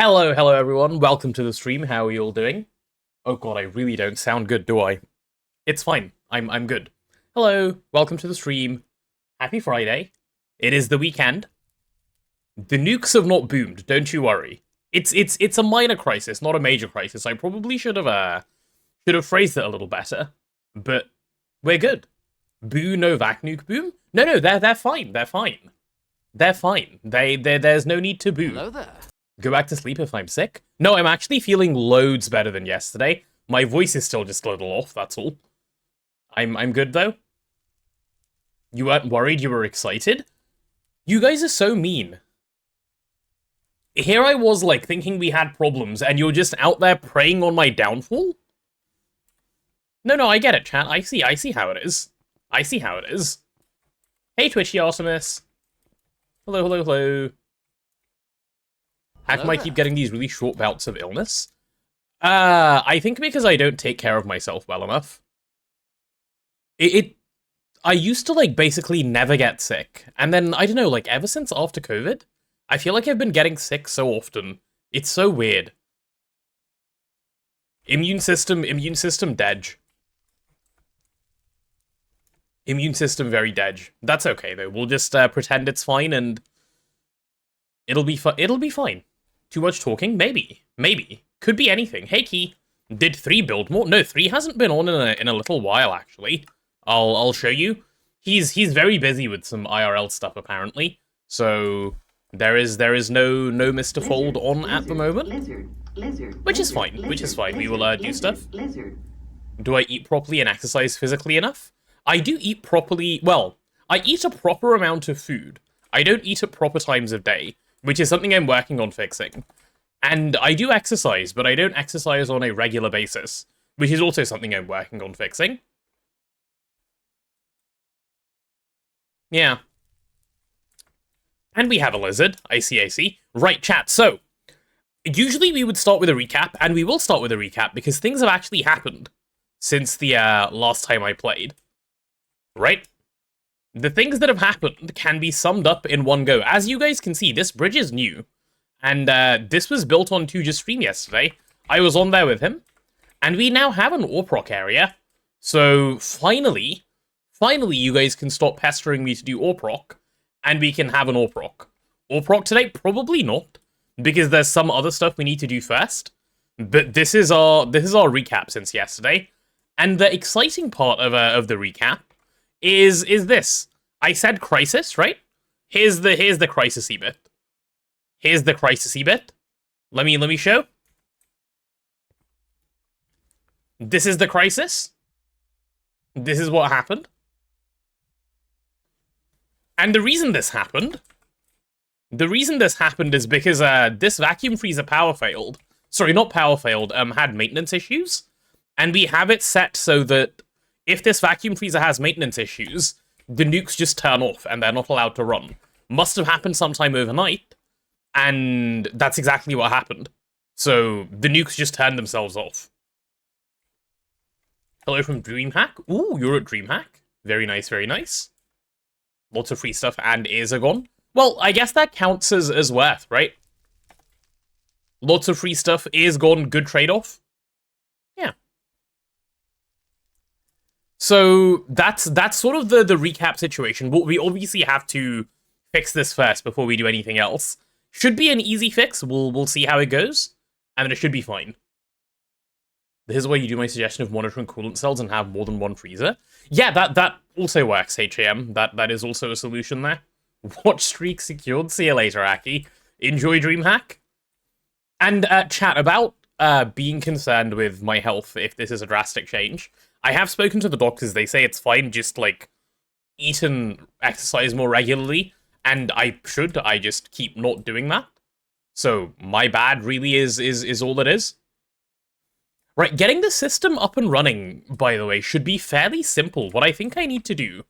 Hello everyone. Welcome to the stream. How are you all doing? Oh god, I really don't sound good, do I? It's fine. I'm good. Hello. Welcome to the stream. Happy Friday. It is the weekend. The nukes have not boomed. Don't you worry. It's a minor crisis, not a major crisis. I probably should have phrased it a little better, but we're good. Boo no vac nuke boom? No, they're fine. They're fine. They're fine. There's no need to boo. Hello there. Go back to sleep if I'm sick? No, I'm actually feeling loads better than yesterday. My voice is still just a little off, that's all. I'm good, though. You weren't worried, you were excited? You guys are so mean. Here I was, like, thinking we had problems, and you're just out there preying on my downfall? No, I get it, chat. I see how it is. I see how it is. Hey, Twitchy Artemis. Hello. How come I keep getting these really short bouts of illness? I think because I don't take care of myself well enough. I used to, like, basically never get sick. And then, I don't know, like, ever since after COVID, I feel like I've been getting sick so often. It's so weird. Immune system dead. Immune system very dead. That's okay, though. We'll just pretend it's fine, and it'll be fine. Too much talking? Maybe. Could be anything. Hey, Key. Did 3 build more? No, 3 hasn't been on in a little while, actually. I'll show you. He's very busy with some IRL stuff, apparently. So there is no Mr. Fold on at the moment. Which is fine. We will do stuff. Do I eat properly and exercise physically enough? I do eat properly. Well, I eat a proper amount of food. I don't eat at proper times of day, which is something I'm working on fixing. And I do exercise, but I don't exercise on a regular basis, which is also something I'm working on fixing. Yeah. And we have a lizard. I see. Right, chat. So, usually we would start with a recap, and we will start with a recap, because things have actually happened since the last time I played. Right? The things that have happened can be summed up in one go. As you guys can see, this bridge is new. And this was built on Tuja's stream yesterday. I was on there with him. And we now have an AWP area. So finally, you guys can stop pestering me to do AWP. And we can have an AWP. AWP today? Probably not. Because there's some other stuff we need to do first. But this is our recap since yesterday. And the exciting part of the recap is this. I said crisis, right? Here's the crisis-y bit. Here's the crisis-y bit. Let me show. This is the crisis. This is what happened. And the reason this happened is because this vacuum freezer power failed. Sorry, not power failed, had maintenance issues. And we have it set so that if this vacuum freezer has maintenance issues, the nukes just turn off and they're not allowed to run. Must have happened sometime overnight, and that's exactly what happened. So the nukes just turned themselves off. Hello from DreamHack. Ooh, you're at DreamHack. Very nice. Lots of free stuff and ears are gone. Well, I guess that counts as worth, right? Lots of free stuff, ears gone, good trade-off. Yeah. So that's sort of the recap situation. We obviously have to fix this first before we do anything else. Should be an easy fix. We'll see how it goes, and then it should be fine. Here's why you do my suggestion of monitoring coolant cells and have more than one freezer. Yeah, that also works, HAM. That is also a solution there. Watch streak secured. See you later, Aki. Enjoy DreamHack. And chat about being concerned with my health if this is a drastic change. I have spoken to the doctors. They say it's fine, just, like, eat and exercise more regularly. And I just keep not doing that. So, my bad really is all it is. Right, getting the system up and running, by the way, should be fairly simple. What I think I need to do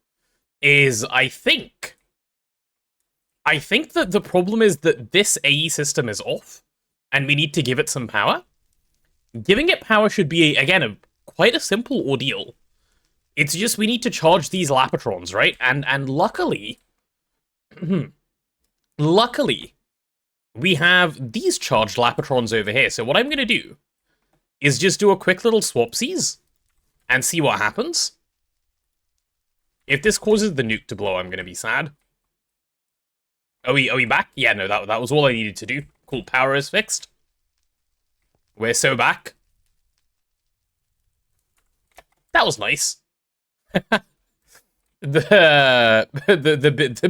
is, I think that the problem is that this AE system is off, and we need to give it some power. Giving it power should be, again, quite a simple ordeal. It's just we need to charge these Lapatrons, right? And luckily, we have these charged Lapatrons over here. So what I'm going to do is just do a quick little swapsies and see what happens. If this causes the nuke to blow, I'm going to be sad. Are we back? Yeah, no, that was all I needed to do. Cool, power is fixed. We're so back. That was nice. the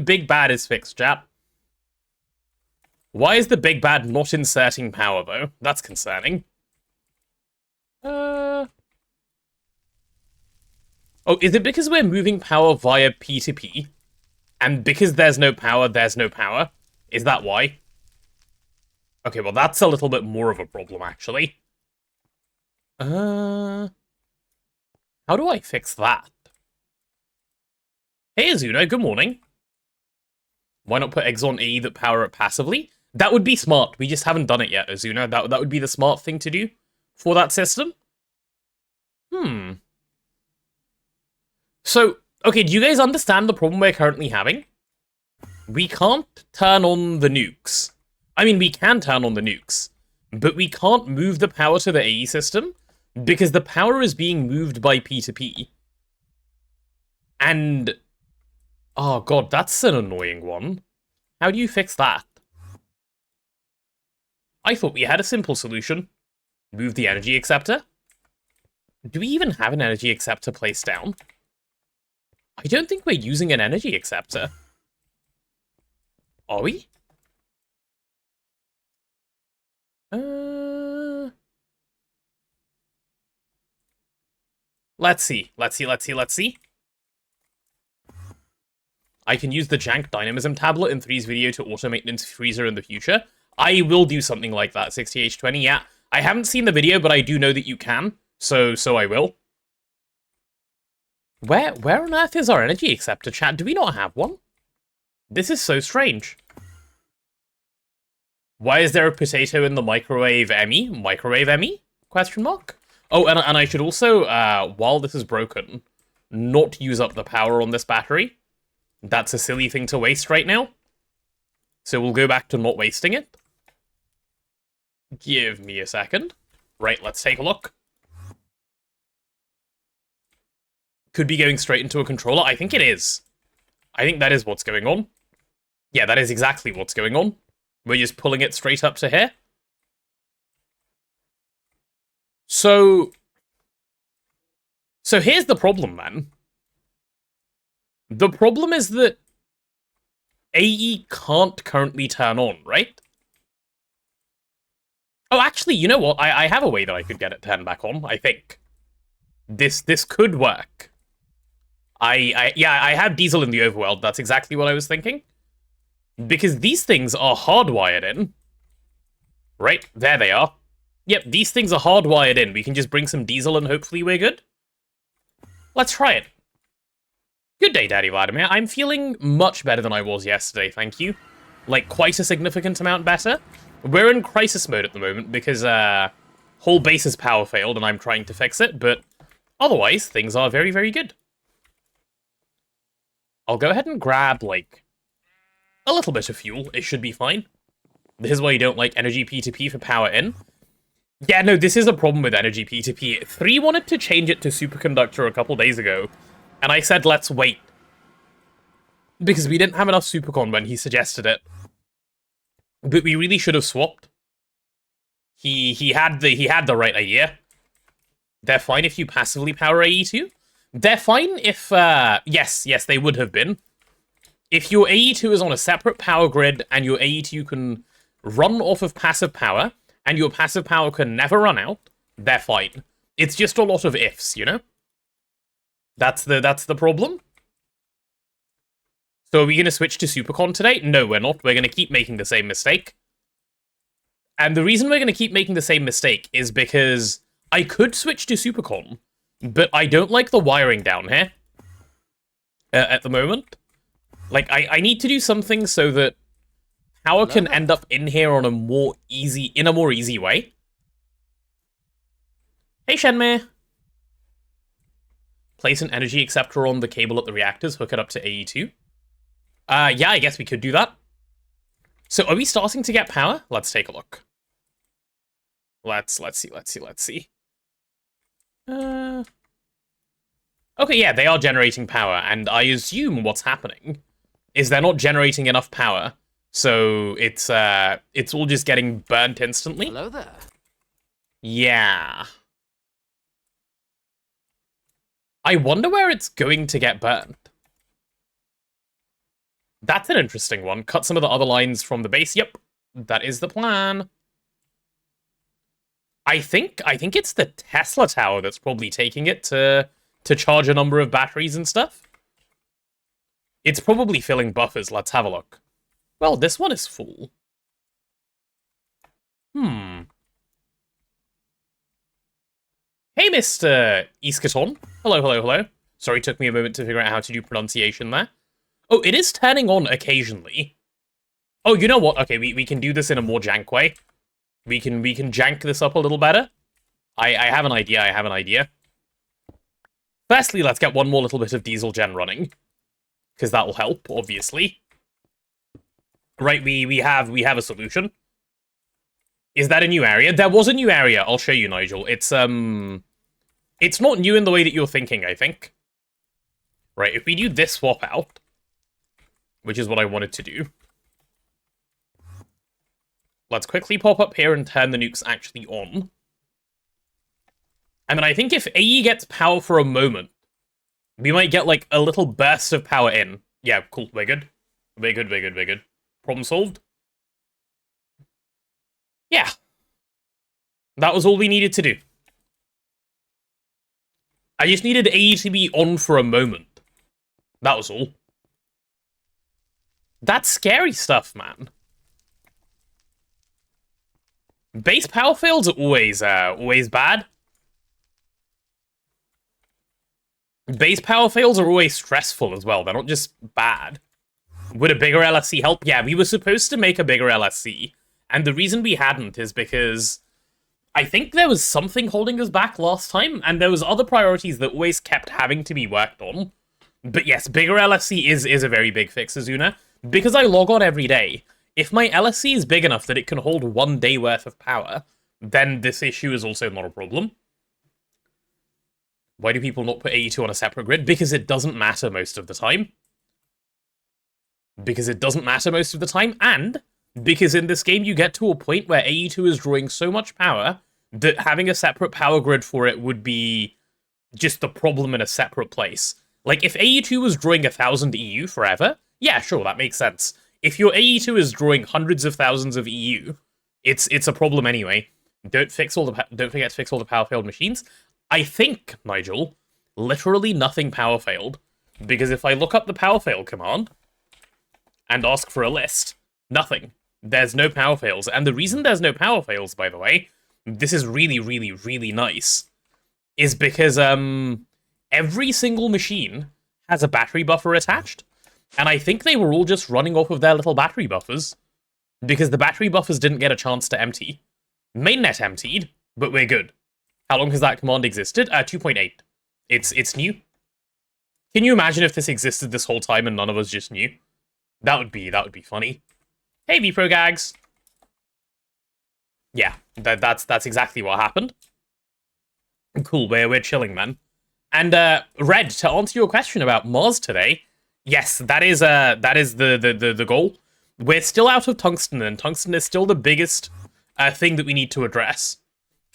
big bad is fixed, chap. Why is the big bad not inserting power, though? That's concerning. Oh, is it because we're moving power via P2P? And because there's no power, there's no power? Is that why? Okay, well, that's a little bit more of a problem, actually. How do I fix that? Hey, Azuna, good morning. Why not put eggs on AE that power it passively? That would be smart. We just haven't done it yet, Azuna. That would be the smart thing to do for that system. So, okay, do you guys understand the problem we're currently having? We can't turn on the nukes. I mean, we can turn on the nukes, but we can't move the power to the AE system because the power is being moved by P2P. And... oh god, that's an annoying one. How do you fix that? I thought we had a simple solution. Move the energy acceptor? Do we even have an energy acceptor placed down? I don't think we're using an energy acceptor. Are we? Let's see. I can use the Jank Dynamism tablet in 3's video to auto-maintenance Freezer in the future. I will do something like that, 60H20. Yeah, I haven't seen the video, but I do know that you can, so I will. Where on earth is our energy acceptor, chat? Do we not have one? This is so strange. Why is there a potato in the microwave Emmy? Microwave Emmy? Question mark? Oh, and I should also, while this is broken, not use up the power on this battery. That's a silly thing to waste right now. So we'll go back to not wasting it. Give me a second. Right, let's take a look. Could be going straight into a controller. I think it is. I think that is what's going on. Yeah, that is exactly what's going on. We're just pulling it straight up to here. So here's the problem, man. The problem is that AE can't currently turn on, right? Oh, actually, you know what? I have a way that I could get it turned back on, I think. This could work. Yeah, I have diesel in the overworld. That's exactly what I was thinking. Because these things are hardwired in. Right, there they are. Yep, these things are hardwired in. We can just bring some diesel and hopefully we're good. Let's try it. Good day, Daddy Vladimir. I'm feeling much better than I was yesterday, thank you. Like, quite a significant amount better. We're in crisis mode at the moment because, whole base's power failed and I'm trying to fix it, but otherwise, things are very, very good. I'll go ahead and grab, like, a little bit of fuel. It should be fine. This is why you don't like energy P2P for power in. Yeah, no, this is a problem with energy P2P. 3 wanted to change it to superconductor a couple days ago, and I said, let's wait. Because we didn't have enough supercon when he suggested it. But we really should have swapped. He had the right idea. They're fine if you passively power AE2. They're fine if, yes, they would have been. If your AE2 is on a separate power grid and your AE2 can run off of passive power, and your passive power can never run out, they're fine. It's just a lot of ifs, you know? That's the problem. So are we going to switch to Supercon today? No, we're not. We're going to keep making the same mistake. And the reason we're going to keep making the same mistake is because I could switch to Supercon, but I don't like the wiring down here at the moment. Like, I need to do something so that power can end up in here on a more easy way. Hey, Shenmei. Place an energy acceptor on the cable at the reactors, hook it up to AE2. Yeah, I guess we could do that. So are we starting to get power? Let's take a look. Let's see. Okay, yeah, they are generating power, and I assume what's happening is they're not generating enough power, so it's all just getting burnt instantly. Hello there. Yeah. I wonder where it's going to get burnt. That's an interesting one. Cut some of the other lines from the base. Yep, that is the plan. I think it's the Tesla tower that's probably taking it to charge a number of batteries and stuff. It's probably filling buffers. Let's have a look. Well, this one is full. Hey, Mr. Iskaton. Hello. Sorry, took me a moment to figure out how to do pronunciation there. Oh, it is turning on occasionally. Oh, you know what? Okay, we can do this in a more jank way. We can jank this up a little better. I have an idea. Firstly, let's get one more little bit of diesel gen running, because that will help, obviously. Right, we have a solution. Is that a new area? There was a new area. I'll show you, Nigel. It's not new in the way that you're thinking, I think. Right, if we do this swap out, which is what I wanted to do. Let's quickly pop up here and turn the nukes actually on. And then I think if AE gets power for a moment, we might get, like, a little burst of power in. Yeah, cool, we're good. We're good. Problem solved. Yeah. That was all we needed to do. I just needed AE to be on for a moment. That was all. That's scary stuff, man. Base power fails are always bad. Base power fails are always stressful as well. They're not just bad. Would a bigger LSC help? Yeah, we were supposed to make a bigger LSC. And the reason we hadn't is because I think there was something holding us back last time, and there was other priorities that always kept having to be worked on. But yes, bigger LSC is a very big fix, Azuna. Because I log on every day, if my LSC is big enough that it can hold 1 day worth of power, then this issue is also not a problem. Why do people not put AE2 on a separate grid? Because it doesn't matter most of the time. And because in this game you get to a point where AE2 is drawing so much power that having a separate power grid for it would be just the problem in a separate place. Like, if AE2 was drawing 1,000 EU forever, yeah, sure, that makes sense. If your AE2 is drawing hundreds of thousands of EU, it's a problem anyway. Don't forget to fix all the power failed machines. I think, Nigel, literally nothing power failed, because if I look up the power fail command and ask for a list, nothing. There's no power fails. And the reason there's no power fails, by the way, this is really nice, is because every single machine has a battery buffer attached. And I think they were all just running off of their little battery buffers, because the battery buffers didn't get a chance to empty. Mainnet emptied, but we're good. How long has that command existed? 2.8. It's new. Can you imagine if this existed this whole time and none of us just knew? That would be funny. Hey, vPro Gags. Yeah, that's exactly what happened. Cool, we're chilling, man. And Red, to answer your question about Mars today, yes, that is the goal. We're still out of Tungsten, and Tungsten is still the biggest thing that we need to address.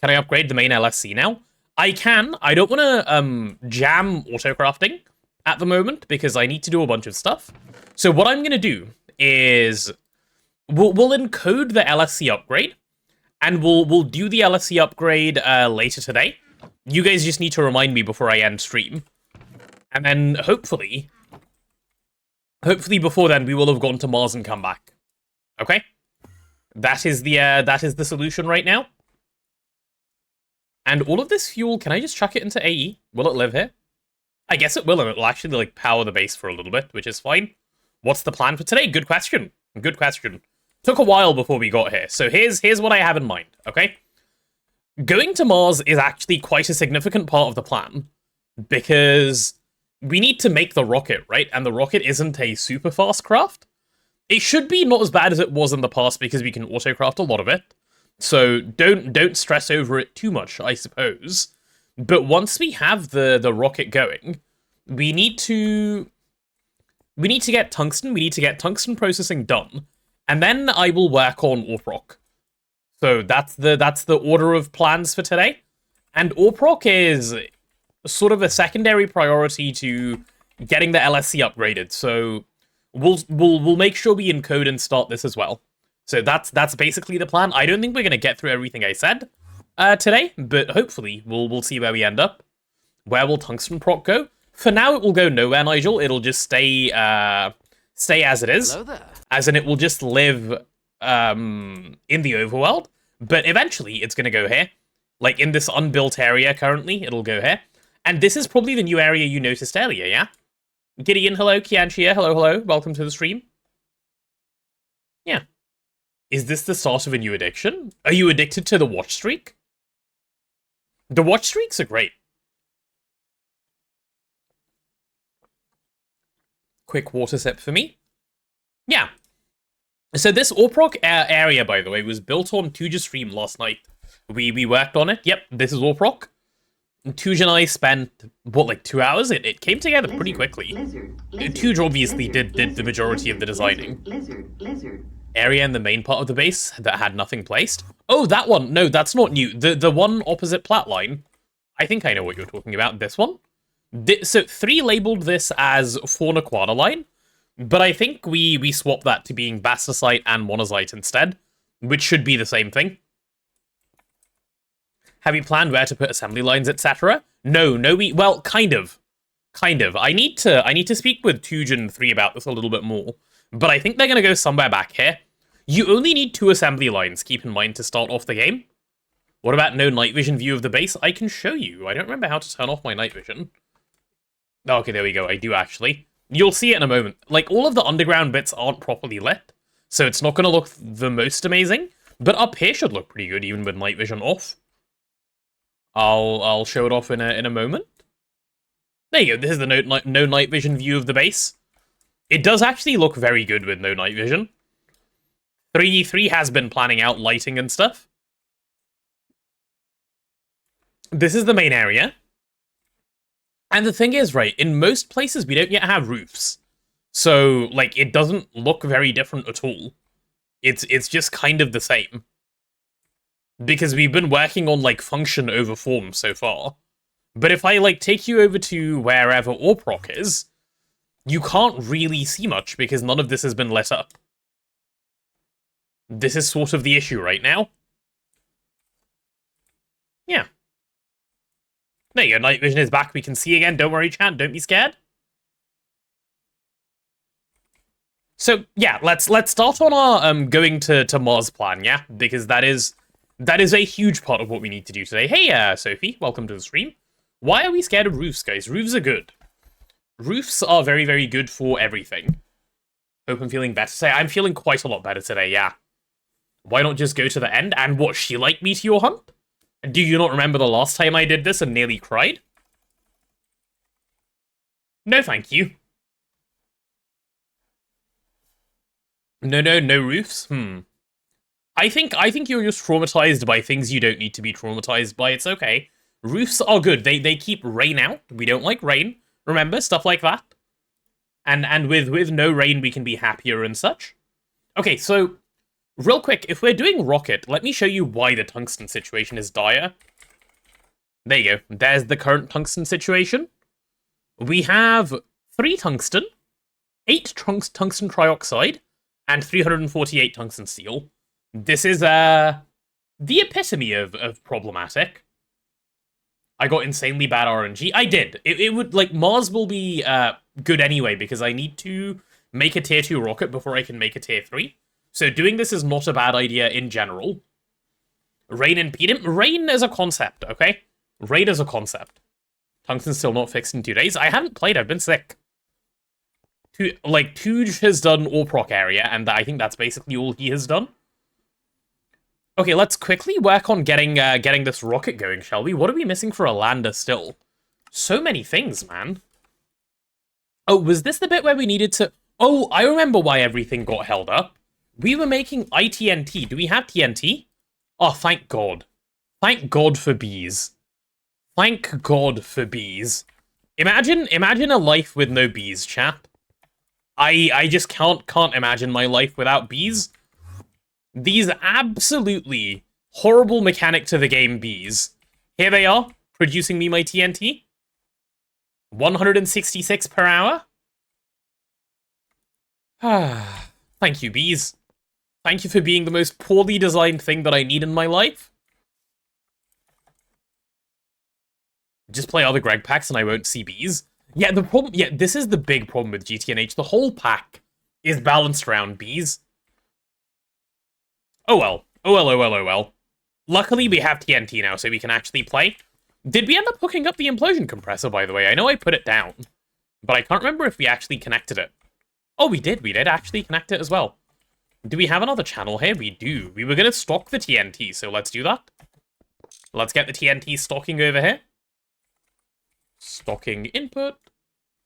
Can I upgrade the main LSC now? I can. I don't want to jam autocrafting at the moment because I need to do a bunch of stuff. So what I'm going to do is we'll encode the LSC upgrade, and we'll do the LSC upgrade later today. You guys just need to remind me before I end stream. And then hopefully before then we will have gone to Mars and come back. Okay? That is the solution right now. And all of this fuel, can I just chuck it into AE? Will it live here? I guess it will, and it'll actually, like, power the base for a little bit, which is fine. What's the plan for today? Good question. Good question. Took a while before we got here, so here's what I have in mind, okay? Going to Mars is actually quite a significant part of the plan, because we need to make the rocket, right? And the rocket isn't a super fast craft. It should be not as bad as it was in the past because we can autocraft a lot of it. So don't stress over it too much, I suppose. But once we have the rocket going, we need to get tungsten. We need to get tungsten processing done, and then I will work on Orproc. So that's the order of plans for today. And Orproc is sort of a secondary priority to getting the LSC upgraded. So we'll make sure we encode and start this as well. So that's basically the plan. I don't think we're gonna get through everything I said today, but hopefully we'll see where we end up. Where will tungsten proc go? For now, it will go nowhere, Nigel. It'll just stay as it is. Hello there. As in, it will just live in the overworld. But eventually, it's gonna go here. Like, in this unbuilt area currently, it'll go here. And this is probably the new area you noticed earlier, yeah? Gideon, hello. Kianchia, hello. Welcome to the stream. Yeah. Is this the start of a new addiction? Are you addicted to the watch streak? The watch streaks are great. Quick water sip for me. Yeah. So this Orproc area, by the way, was built on Tuja's stream last night. We worked on it. Yep, this is Orproc. Tuj and I spent, what, like 2 hours? It came together pretty quickly. Tuj obviously did the majority of the designing. Area in the main part of the base that had nothing placed. Oh, that one. No, that's not new. The one opposite Platline. I think I know what you're talking about. This one. So 3 labeled this as Fauna line, but I think we swapped that to being Bastosite and Monazite instead, which should be the same thing. Have you planned where to put assembly lines, etc.? No, well, kind of. I need to speak with Tuj and 3 about this a little bit more, but I think they're gonna go somewhere back here. You only need 2 assembly lines, keep in mind, to start off the game. What about no night vision view of the base? I can show you. I don't remember how to turn off my night vision. Oh, okay, there we go. I do actually. You'll see it in a moment. Like, all of the underground bits aren't properly lit, so it's not gonna look the most amazing, but up here should look pretty good even with night vision off. I'll show it off in a moment. There you go. This is the no night vision view of the base. It does actually look very good with no night vision. 3 has been planning out lighting and stuff. This is the main area. And the thing is, right, in most places we don't yet have roofs. So, like, it doesn't look very different at all. It's just kind of the same. Because we've been working on, like, function over form so far. But if I, like, take you over to wherever Orproc is, you can't really see much because none of this has been lit up. This is sort of the issue right now. Yeah. There you go, night vision is back, we can see again, don't worry chat, don't be scared. So, yeah, let's start on our going to Mars plan, yeah? Because that is a huge part of what we need to do today. Hey, Sophie, welcome to the stream. Why are we scared of roofs, guys? Roofs are good. Roofs are very, very good for everything. Hope I'm feeling better today. I'm feeling quite a lot better today, yeah. Why not just go to the end? And what, she like me to your hunt? Do you not remember the last time I did this and nearly cried? No, thank you. No roofs? I think you're just traumatized by things you don't need to be traumatized by. It's okay. Roofs are good. They keep rain out. We don't like rain. Remember, stuff like that. And with no rain, we can be happier and such. Okay, so real quick, if we're doing rocket, let me show you why the tungsten situation is dire. There you go. There's the current tungsten situation. We have 3 tungsten, 8 tungsten trioxide, and 348 tungsten steel. This is the epitome of problematic. I got insanely bad RNG. I did. It would, like, Mars will be good anyway, because I need to make a tier 2 rocket before I can make a tier 3. So doing this is not a bad idea in general. Rain impediment? Rain is a concept, okay? Rain is a concept. Tungsten's still not fixed in 2 days. I haven't played, I've been sick. Tuj has done Orproc area, and I think that's basically all he has done. Okay, let's quickly work on getting this rocket going, shall we? What are we missing for a lander still? So many things, man. Oh, was this the bit where we needed to... Oh, I remember why everything got held up. We were making ITNT. Do we have TNT? Oh, thank God. Thank God for bees. Thank God for bees. Imagine a life with no bees, chap. I just can't imagine my life without bees. These absolutely horrible mechanic to the game bees. Here they are, producing me my TNT. 166 per hour. Thank you, bees. Thank you for being the most poorly designed thing that I need in my life. Just play other Greg packs and I won't see bees. Yeah, the problem. Yeah, this is the big problem with GTNH. The whole pack is balanced around bees. Oh well. Oh well, oh well, oh well. Luckily, we have TNT now, so we can actually play. Did we end up hooking up the implosion compressor, by the way? I know I put it down, but I can't remember if we actually connected it. Oh, we did actually connect it as well. Do we have another channel here? We do. We were going to stock the TNT, so let's do that. Let's get the TNT stocking over here. Stocking input.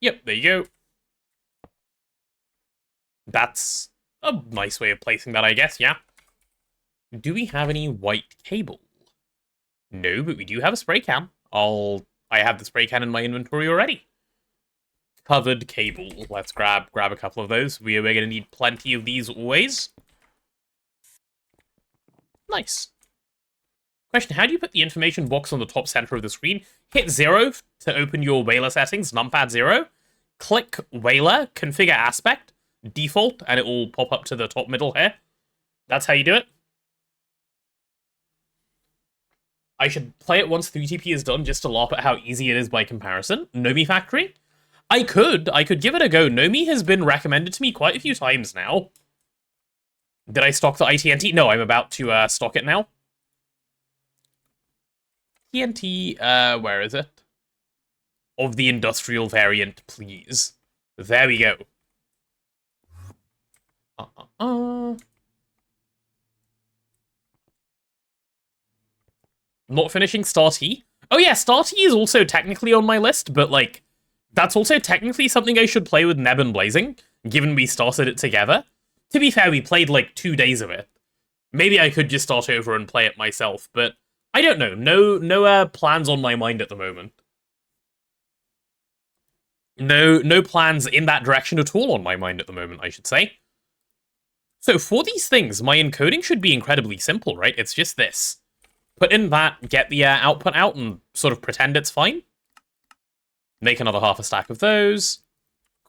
Yep, there you go. That's a nice way of placing that, I guess, yeah. Do we have any white cable? No, but we do have a spray can. I have the spray can in my inventory already. Covered cable. Let's grab a couple of those. We're going to need plenty of these always. Nice. Question, how do you put the information box on the top center of the screen? Hit 0 to open your Whaler settings, numpad 0. Click Whaler, configure aspect, default, and it will pop up to the top middle here. That's how you do it. I should play it once 3TP is done just to laugh at how easy it is by comparison. Nomi Factory? I could give it a go. Nomi has been recommended to me quite a few times now. Did I stock the ITNT? No, I'm about to stock it now. TNT, where is it? Of the industrial variant, please. There we go. Not finishing Star T? Oh yeah, Star T is also technically on my list, but like, that's also technically something I should play with Neb and Blazing, given we started it together. To be fair, we played like 2 days of it. Maybe I could just start over and play it myself, but I don't know. No plans on my mind at the moment. No plans in that direction at all on my mind at the moment, I should say. So for these things, my encoding should be incredibly simple, right? It's just this. Put in that, get the output out, and sort of pretend it's fine. Make another half a stack of those.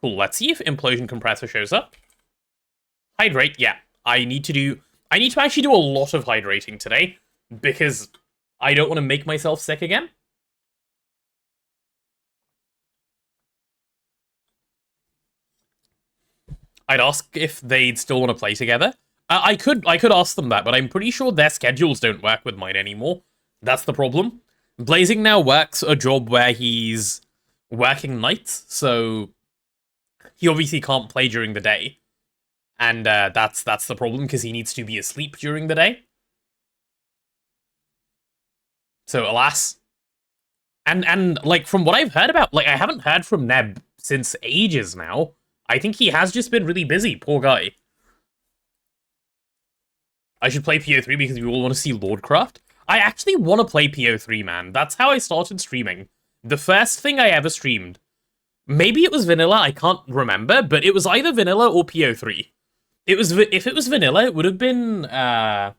Cool, let's see if implosion compressor shows up. Hydrate, yeah. I need to actually do a lot of hydrating today, because I don't want to make myself sick again. I'd ask if they'd still want to play together. I could ask them that, but I'm pretty sure their schedules don't work with mine anymore. That's the problem. Blazing now works a job where he's working nights, so he obviously can't play during the day. And that's the problem, because he needs to be asleep during the day. So, alas. And like, from what I've heard about, like, I haven't heard from Neb since ages now. I think he has just been really busy, poor guy. I should play PO3 because we all want to see Lordcraft. I actually want to play PO3, man. That's how I started streaming. The first thing I ever streamed. Maybe it was vanilla, I can't remember, but it was either vanilla or PO3. If it was vanilla, it would have been a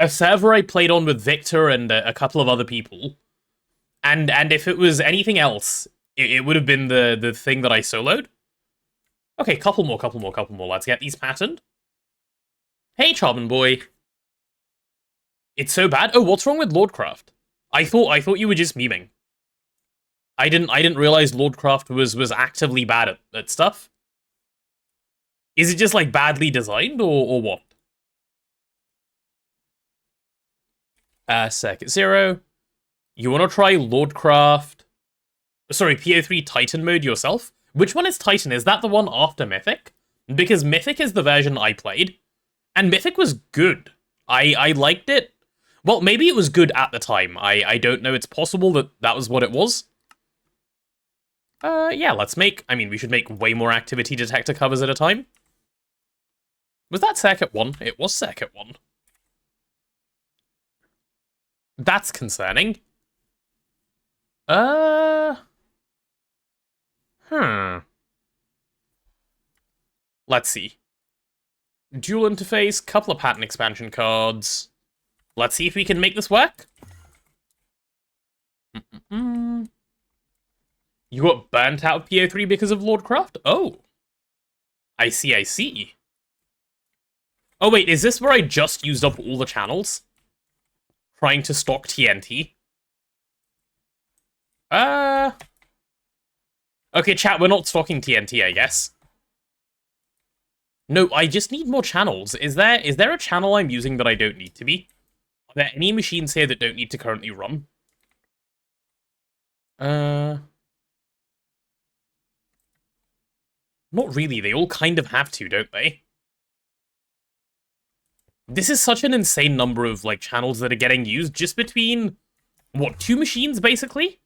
server I played on with Victor and a couple of other people. And if it was anything else, it would have been the thing that I soloed. Okay, couple more. Let's get these patterned. Hey, Charmin boy. It's so bad. Oh, what's wrong with Lordcraft? I thought you were just memeing. I didn't realize Lordcraft was actively bad at stuff. Is it just like badly designed or what? Circuit 0. You want to try Lordcraft? Sorry, PO3 Titan mode yourself? Which one is Titan? Is that the one after Mythic? Because Mythic is the version I played. And Mythic was good. I liked it. Well, maybe it was good at the time. I don't know. It's possible that was what it was. Yeah, let's make... I mean, we should make way more activity detector covers at a time. Was that circuit 1? It was circuit 1. That's concerning. Let's see. Dual interface, couple of pattern expansion cards. Let's see if we can make this work. You got burnt out of PO3 because of Lordcraft? Oh. I see, I see. Oh wait, is this where I just used up all the channels? Trying to stock TNT? Okay, chat, we're not stocking TNT, I guess. No, I just need more channels. Is there a channel I'm using that I don't need to be? Are there any machines here that don't need to currently run? Not really. They all kind of have to, don't they? This is such an insane number of, like, channels that are getting used just between, what, 2 machines, basically?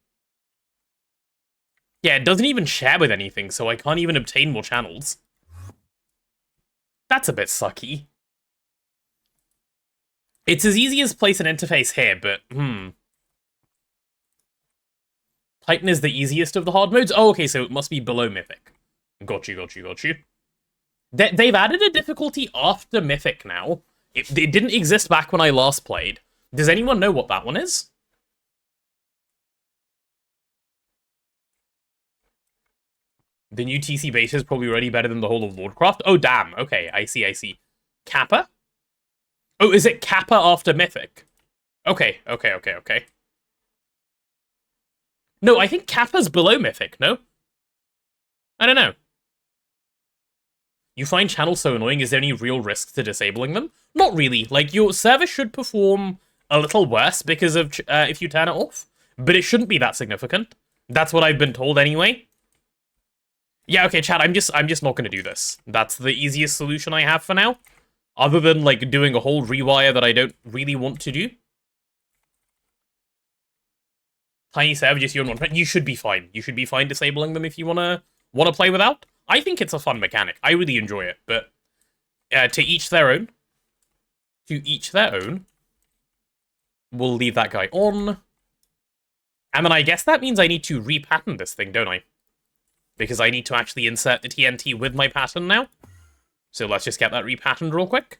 Yeah, it doesn't even share with anything, so I can't even obtain more channels. That's a bit sucky. It's as easy as place an interface here, but, Titan is the easiest of the hard modes? Oh, okay, so it must be below Mythic. Got you. They've added a difficulty after Mythic now. It didn't exist back when I last played. Does anyone know what that one is? The new TC beta is probably already better than the whole of Lordcraft. Oh, damn. Okay, I see. Kappa? Oh, is it Kappa after Mythic? Okay. No, I think Kappa's below Mythic, no? I don't know. You find channels so annoying, is there any real risk to disabling them? Not really. Like, your server should perform a little worse because of if you turn it off, but it shouldn't be that significant. That's what I've been told anyway. Yeah, okay, chat, I'm just not gonna do this. That's the easiest solution I have for now. Other than, like, doing a whole rewire that I don't really want to do. Tiny server, just you and one. You should be fine. You should be fine disabling them if you wanna play without. I think it's a fun mechanic. I really enjoy it, but to each their own. To each their own. We'll leave that guy on. And then I guess that means I need to repattern this thing, don't I? Because I need to actually insert the TNT with my pattern now. So let's just get that repatterned real quick.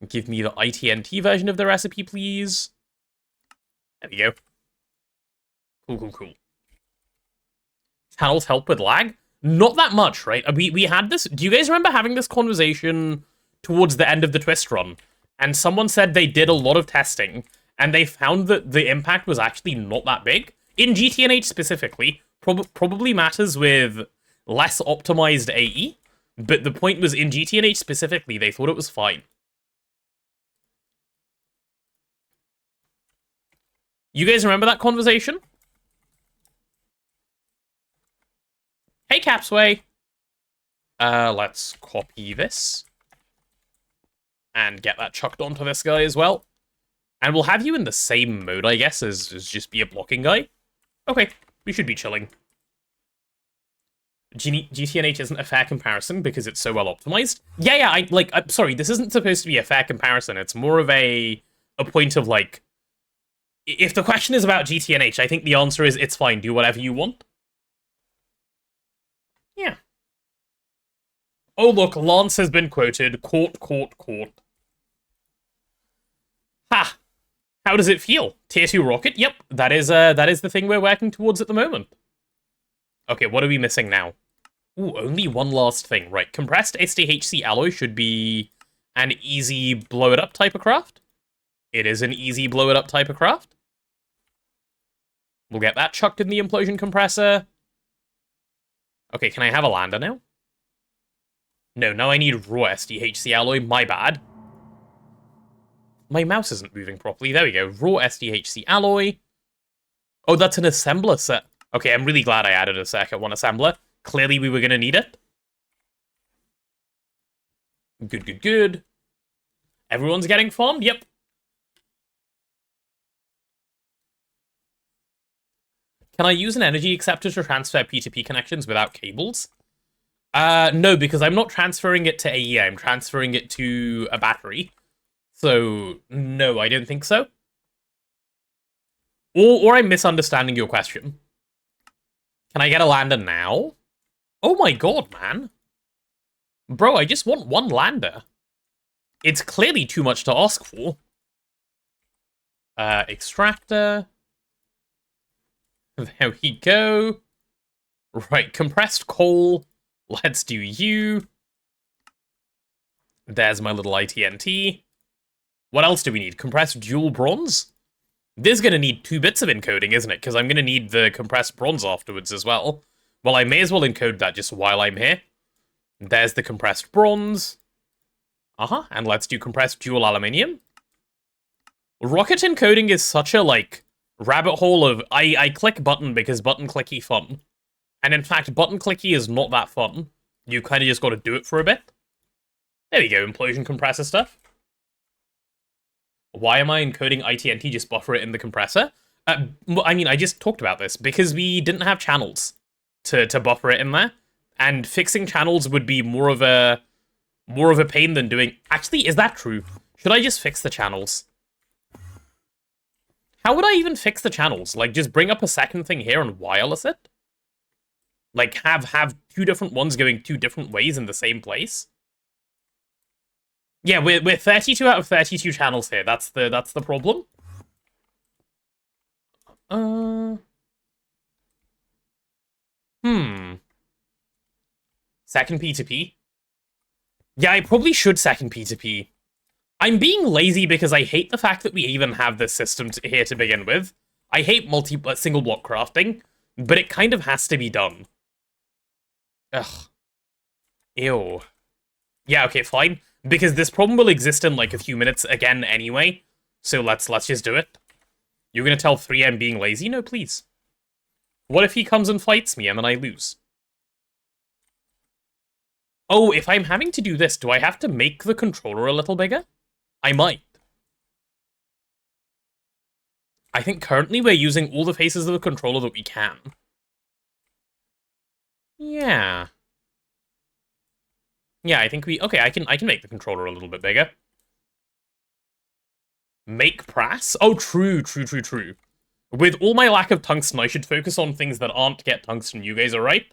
Give me the ITNT version of the recipe, please. There we go. Cool. Channels help with lag? Not that much, right? We had this... Do you guys remember having this conversation towards the end of the Twist run? And someone said they did a lot of testing, and they found that the impact was actually not that big. In GTNH specifically, probably matters with less optimized AE, but the point was in GTNH specifically, they thought it was fine. You guys remember that conversation? Hey, Capsway. Let's copy this. And get that chucked onto this guy as well. And we'll have you in the same mode, I guess, as just be a blocking guy. Okay, we should be chilling. GTNH isn't a fair comparison because it's so well optimized. Yeah, I'm sorry, this isn't supposed to be a fair comparison. It's more of a point of, like, if the question is about GTNH, I think the answer is it's fine, do whatever you want. Yeah. Oh, look, Lance has been quoted. Caught. Ha! How does it feel? Tier 2 rocket? Yep, that is the thing we're working towards at the moment. Okay, what are we missing now? Ooh, only one last thing. Right, compressed SDHC alloy should be an easy blow-it-up type of craft. It is an easy blow-it-up type of craft. We'll get that chucked in the implosion compressor. Okay, can I have a lander now? No, now I need raw SDHC alloy. My bad. My mouse isn't moving properly. There we go. Raw SDHC alloy. Oh, that's an assembler set. Okay, I'm really glad I added a circuit 1 assembler. Clearly we were going to need it. Good. Everyone's getting farmed? Yep. Can I use an energy acceptor to transfer P2P connections without cables? No, because I'm not transferring it to AE, I'm transferring it to a battery. So, no, I don't think so. Or I'm misunderstanding your question. Can I get a lander now? Oh my god, man. Bro, I just want one lander. It's clearly too much to ask for. Extractor. There we go. Right, compressed coal. Let's do you. There's my little ITNT. What else do we need? Compressed dual bronze? This is going to need 2 bits of encoding, isn't it? Because I'm going to need the compressed bronze afterwards as well. Well, I may as well encode that just while I'm here. There's the compressed bronze. And let's do compressed dual aluminium. Rocket encoding is such a, like, rabbit hole of... I click button because button clicky fun. And in fact, button clicky is not that fun. You kind of just got to do it for a bit. There we go, implosion compressor stuff. Why am I encoding ITNT? Just buffer it in the compressor? I mean, I just talked about this. Because we didn't have channels to buffer it in there. And fixing channels would be more of a pain than doing... Actually, is that true? Should I just fix the channels? How would I even fix the channels? Like, just bring up a second thing here and wireless it? Like, have 2 different ones going 2 different ways in the same place? Yeah, we're 32 out of 32 channels here. That's the problem. Second P2P? Yeah, I probably should second P2P. I'm being lazy because I hate the fact that we even have this system here to begin with. I hate single block crafting, but it kind of has to be done. Ugh. Ew. Yeah, okay, fine. Because this problem will exist in like a few minutes again anyway. So let's just do it. You're gonna tell 3M being lazy? No, please. What if he comes and fights me and then I lose? Oh, if I'm having to do this, do I have to make the controller a little bigger? I might. I think currently we're using all the faces of the controller that we can. Yeah. Yeah, I think we... Okay, I can make the controller a little bit bigger. Make prass? Oh, true. With all my lack of tungsten, I should focus on things that aren't get tungsten. You guys are right.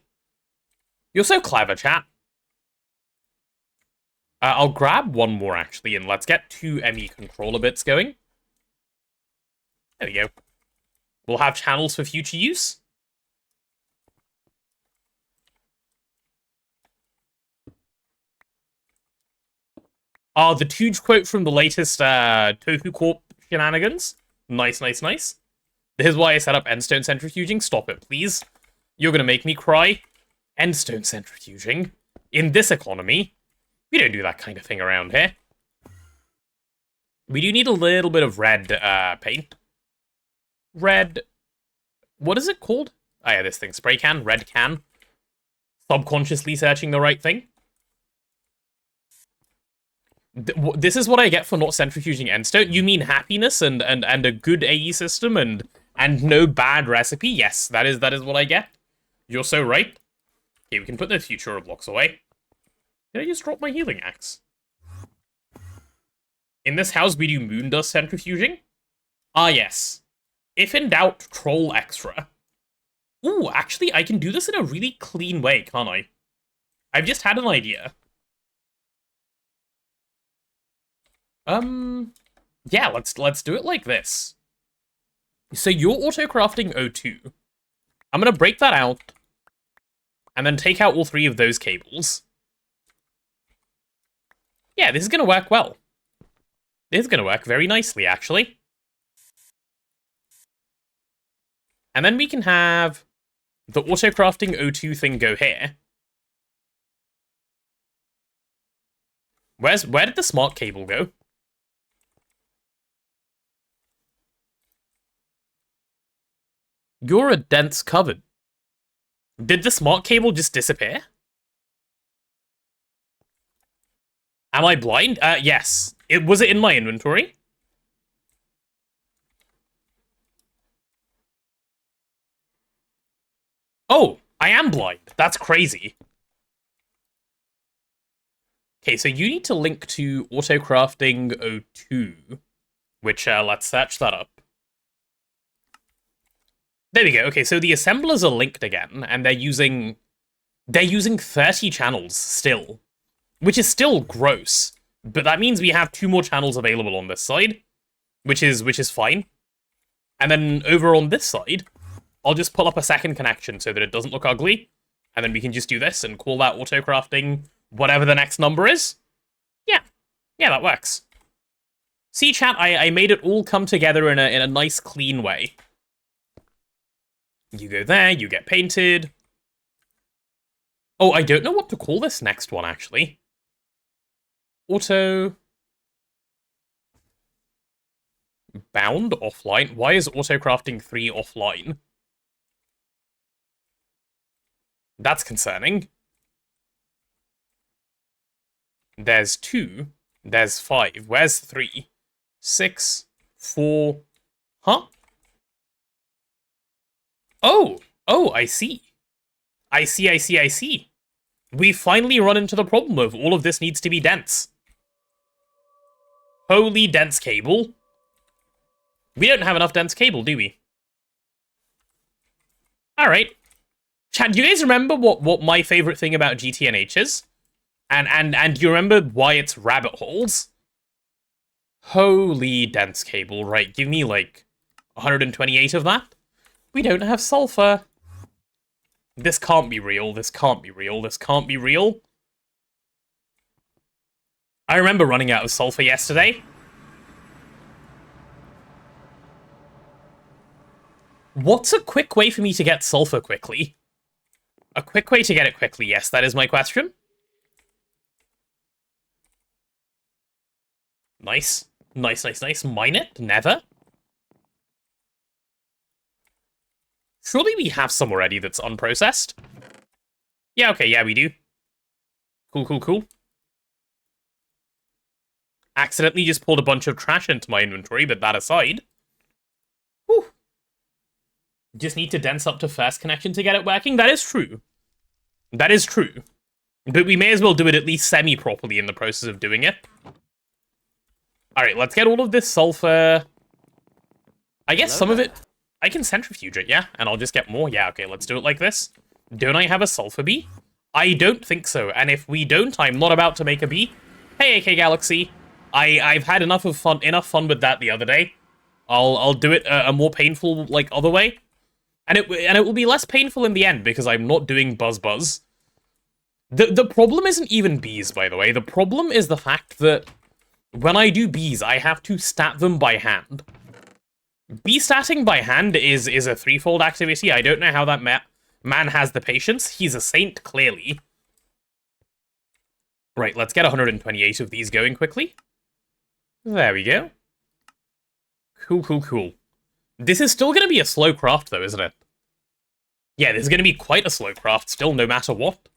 You're so clever, chat. I'll grab one more, actually, and let's get 2 ME controller bits going. There we go. We'll have channels for future use. The Tooge quote from the latest Tofu Corp shenanigans. Nice. This is why I set up endstone centrifuging. Stop it, please. You're gonna make me cry. Endstone centrifuging? In this economy? We don't do that kind of thing around here. We do need a little bit of red paint. Red... What is it called? Oh yeah, this thing. Spray can. Red can. Subconsciously searching the right thing. This is what I get for not centrifuging endstone? You mean happiness and a good AE system and no bad recipe? Yes, that is what I get. You're so right. Okay, we can put the future blocks away. Did I just drop my healing axe? In this house, we do moon dust centrifuging. Ah, yes. If in doubt, troll extra. Ooh, actually, I can do this in a really clean way, can't I? I've just had an idea. Yeah, let's do it like this. So you're auto-crafting O2. I'm gonna break that out, and then take out all 3 of those cables. Yeah, this is gonna work well. This is gonna work very nicely, actually. And then we can have the auto-crafting O2 thing go here. Where did the smart cable go? You're a dense cupboard. Did the smart cable just disappear? Am I blind? Yes. Was it in my inventory? Oh, I am blind. That's crazy. Okay, so you need to link to Autocrafting 02, which, let's search that up. There we go. Okay, so the assemblers are linked again, and they're using 30 channels still, which is still gross. But that means we have 2 more channels available on this side, which is fine. And then over on this side, I'll just pull up a second connection so that it doesn't look ugly, and then we can just do this and call that Autocrafting whatever the next number is. Yeah, that works. See, chat, I made it all come together in a nice, clean way. You go there, you get painted. Oh, I don't know what to call this next one, actually. Auto... Bound offline? Why is Autocrafting 3 offline? That's concerning. There's 2. There's 5. Where's 3? 6, 4... Huh? Oh, I see. I see. We finally run into the problem of all of this needs to be dense. Holy dense cable. We don't have enough dense cable, do we? Alright. Chat, do you guys remember what my favorite thing about GTNH is? And do you remember why it's rabbit holes? Holy dense cable, right, give me like 128 of that. We don't have sulfur. This can't be real, this can't be real, this can't be real. I remember running out of sulfur yesterday. What's a quick way for me to get sulfur quickly? A quick way to get it quickly, yes, that is my question. Nice. Nice. Mine it? Never? Surely we have some already that's unprocessed. Yeah, okay, yeah, we do. Cool. Accidentally just pulled a bunch of trash into my inventory, but that aside. Whew. Just need to dense up to first connection to get it working? That is true. That is true. But we may as well do it at least semi-properly in the process of doing it. Alright, let's get all of this sulfur. I guess some of it... I can centrifuge it, yeah? And I'll just get more? Yeah, okay, let's do it like this. Don't I have a sulfur bee? I don't think so, and if we don't, I'm not about to make a bee. Hey, AK Galaxy. I've had enough fun with that the other day. I'll do it a more painful, like, other way. And it will be less painful in the end, because I'm not doing buzz. The problem isn't even bees, by the way. The problem is the fact that when I do bees, I have to stat them by hand. Bee statting by hand is a threefold activity. I don't know how that man has the patience. He's a saint, clearly. Right, let's get 128 of these going quickly. There we go. Cool. This is still going to be a slow craft, though, isn't it? Yeah, this is going to be quite a slow craft still, no matter what.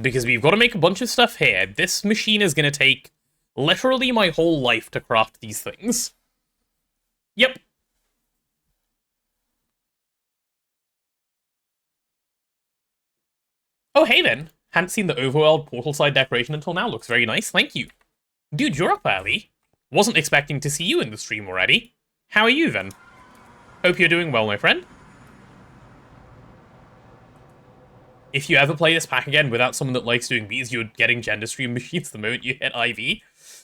Because we've got to make a bunch of stuff here. This machine is going to take literally my whole life to craft these things. Yep. Oh, hey then. Hadn't seen the overworld portal side decoration until now. Looks very nice. Thank you. Dude, you're up early. Wasn't expecting to see you in the stream already. How are you then? Hope you're doing well, my friend. If you ever play this pack again without someone that likes doing bees, you're getting gender stream machines the moment you hit IV.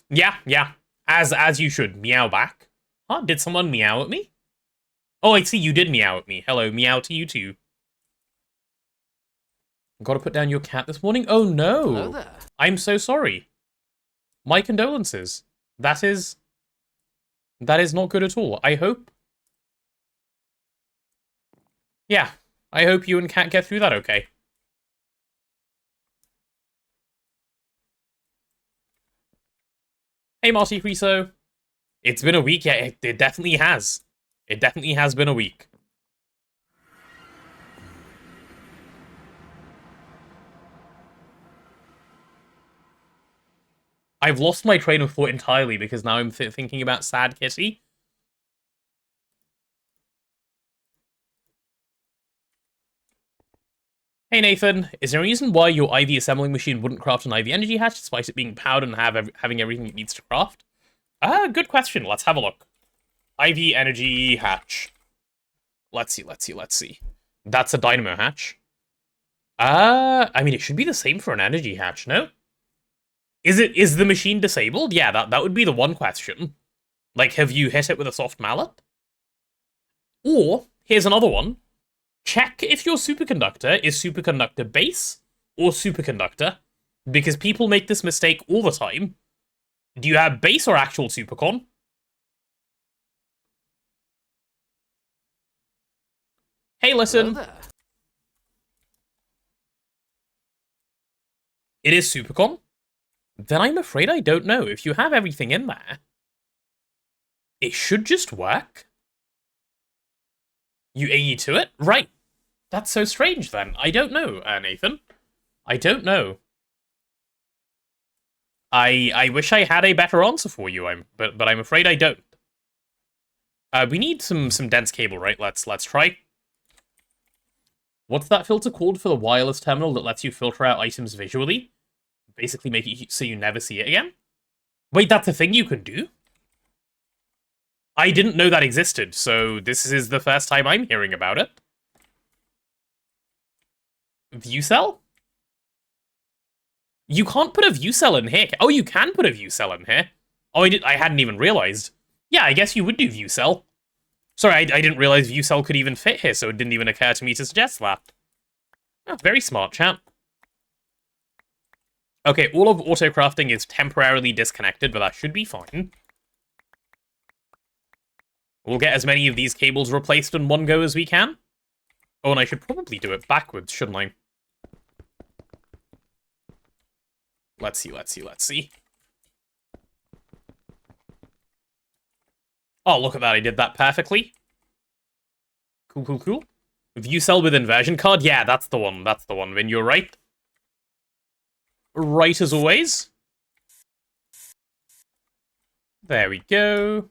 Yeah. As you should. Meow back. Huh? Did someone meow at me? Oh, I see, you did meow at me. Hello, meow to you too. Gotta put down your cat this morning? Oh no! Hello there. I'm so sorry. My condolences. That is not good at all. I hope... Yeah, I hope you and Cat get through that okay. Hey, Marty Friso. It's been a week, yeah, it definitely has. It definitely has been a week. I've lost my train of thought entirely because now I'm thinking about Sad Kitty. Hey Nathan, is there a reason why your IV assembling machine wouldn't craft an IV energy hatch despite it being powered and having everything it needs to craft? Good question. Let's have a look. IV energy hatch. Let's see. That's a dynamo hatch. I mean, it should be the same for an energy hatch, no? Is the machine disabled? Yeah, that would be the one question. Like, have you hit it with a soft mallet? Or, here's another one. Check if your superconductor is superconductor base or superconductor, because people make this mistake all the time. Do you have base or actual supercon? Hey, listen. It is supercon? Then I'm afraid I don't know. If you have everything in there, it should just work. You AE to it? Right. That's so strange, then. I don't know, Nathan. I don't know. I wish I had a better answer for you, but I'm afraid I don't. We need some dense cable, right? Let's try. What's that filter called for the wireless terminal that lets you filter out items visually? Basically make it so you never see it again? Wait, that's a thing you can do? I didn't know that existed, so this is the first time I'm hearing about it. View cell? You can't put a view cell in here. Oh, you can put a view cell in here. Oh, I hadn't even realized. Yeah, I guess you would do view cell. Sorry, I didn't realize view cell could even fit here, so it didn't even occur to me to suggest that. Oh, very smart, chat. Okay, all of auto-crafting is temporarily disconnected, but that should be fine. We'll get as many of these cables replaced in one go as we can. Oh, and I should probably do it backwards, shouldn't I? Let's see. Oh, look at that, I did that perfectly. Cool. View cell with inversion card? Yeah, that's the one, Vin, you're right. Right as always. There we go.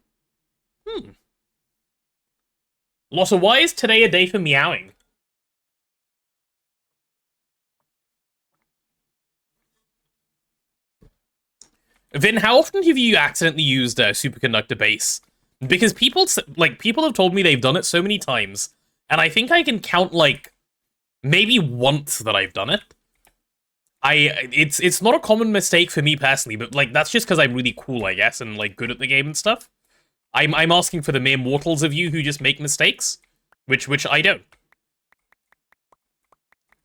Lotta, why is today a day for meowing? Vin, how often have you accidentally used a superconductor base? Because people have told me they've done it so many times, and I think I can count, like, maybe once that I've done it. It's not a common mistake for me personally, but, like, that's just because I'm really cool, I guess, and, like, good at the game and stuff. I'm asking for the mere mortals of you who just make mistakes, which I don't.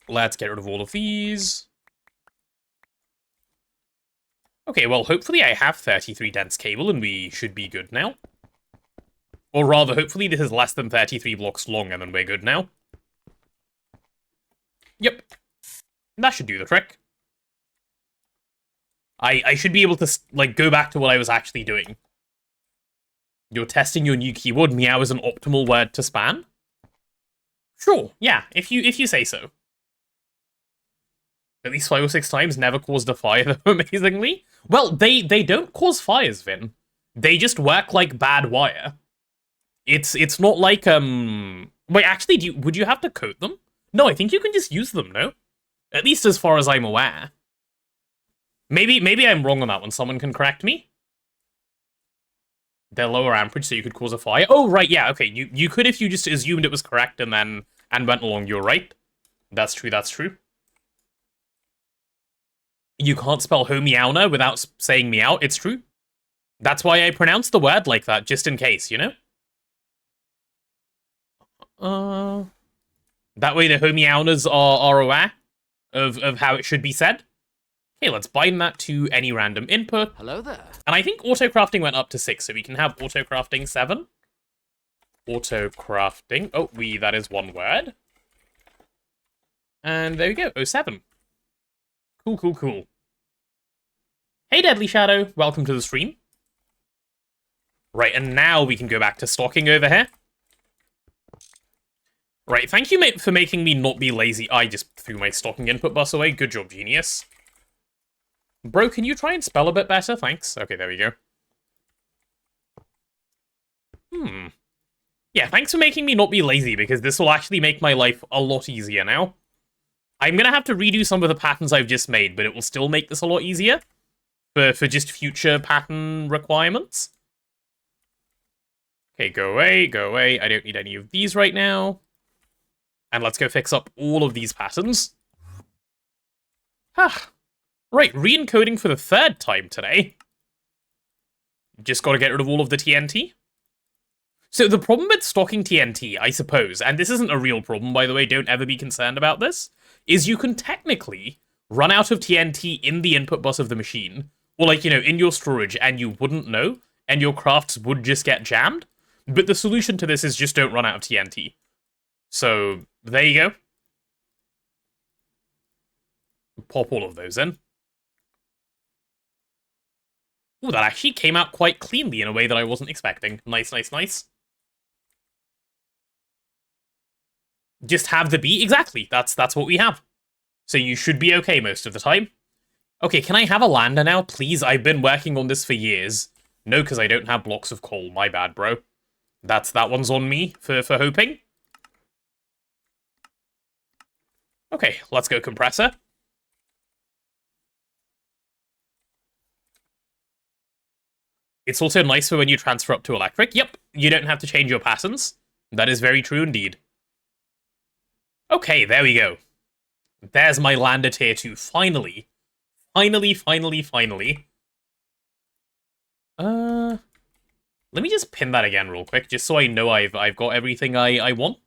Let's get rid of all of these. Okay, well, hopefully I have 33 dense cable and we should be good now. Or rather, hopefully this is less than 33 blocks long and then we're good now. Yep. That should do the trick. I should be able to, like, go back to what I was actually doing. You're testing your new keyword. Meow is an optimal word to spam? Sure, yeah, if you say so. At least 5 or 6 times never caused a fire, though, amazingly. Well, they don't cause fires, Vin. They just work like bad wire. It's not like, Wait, actually, would you have to coat them? No, I think you can just use them, no? At least as far as I'm aware. Maybe I'm wrong on that one. Someone can correct me. They're lower amperage, so you could cause a fire. Oh, right, yeah, okay. You could if you just assumed it was correct and went along. You're right. That's true. You can't spell homeowner without saying meow. It's true. That's why I pronounced the word like that, just in case, you know? That way the homeowners are aware of how it should be said. Okay, let's bind that to any random input. Hello there. And I think auto-crafting went up to 6, so we can have auto-crafting 7. Auto-crafting. Oh, that is one word. And there we go, 07. Cool. Hey, Deadly Shadow. Welcome to the stream. Right, and now we can go back to stocking over here. Right, thank you for making me not be lazy. I just threw my stocking input bus away. Good job, genius. Bro, can you try and spell a bit better? Thanks. Okay, there we go. Yeah, thanks for making me not be lazy, because this will actually make my life a lot easier now. I'm gonna have to redo some of the patterns I've just made, but it will still make this a lot easier for just future pattern requirements. Okay, go away, go away. I don't need any of these right now. And let's go fix up all of these patterns. Right, re-encoding for the third time today. Just gotta get rid of all of the TNT. So the problem with stocking TNT, I suppose, and this isn't a real problem, by the way, don't ever be concerned about this, is you can technically run out of TNT in the input bus of the machine, or like, you know, in your storage, and you wouldn't know, and your crafts would just get jammed. But the solution to this is just don't run out of TNT. So, there you go. Pop all of those in. Ooh, that actually came out quite cleanly in a way that I wasn't expecting. Nice, nice, nice. Just have the beat. Exactly. That's what we have. So you should be okay most of the time. Okay, can I have a lander now, please? I've been working on this for years. No, because I don't have blocks of coal. My bad, bro. That one's on me for hoping. Okay, let's go compressor. It's also nice for when you transfer up to electric. Yep, you don't have to change your patterns. That is very true indeed. Okay, there we go. There's my lander tier 2, finally. Finally. Let me just pin that again real quick, just so I know I've got everything I want.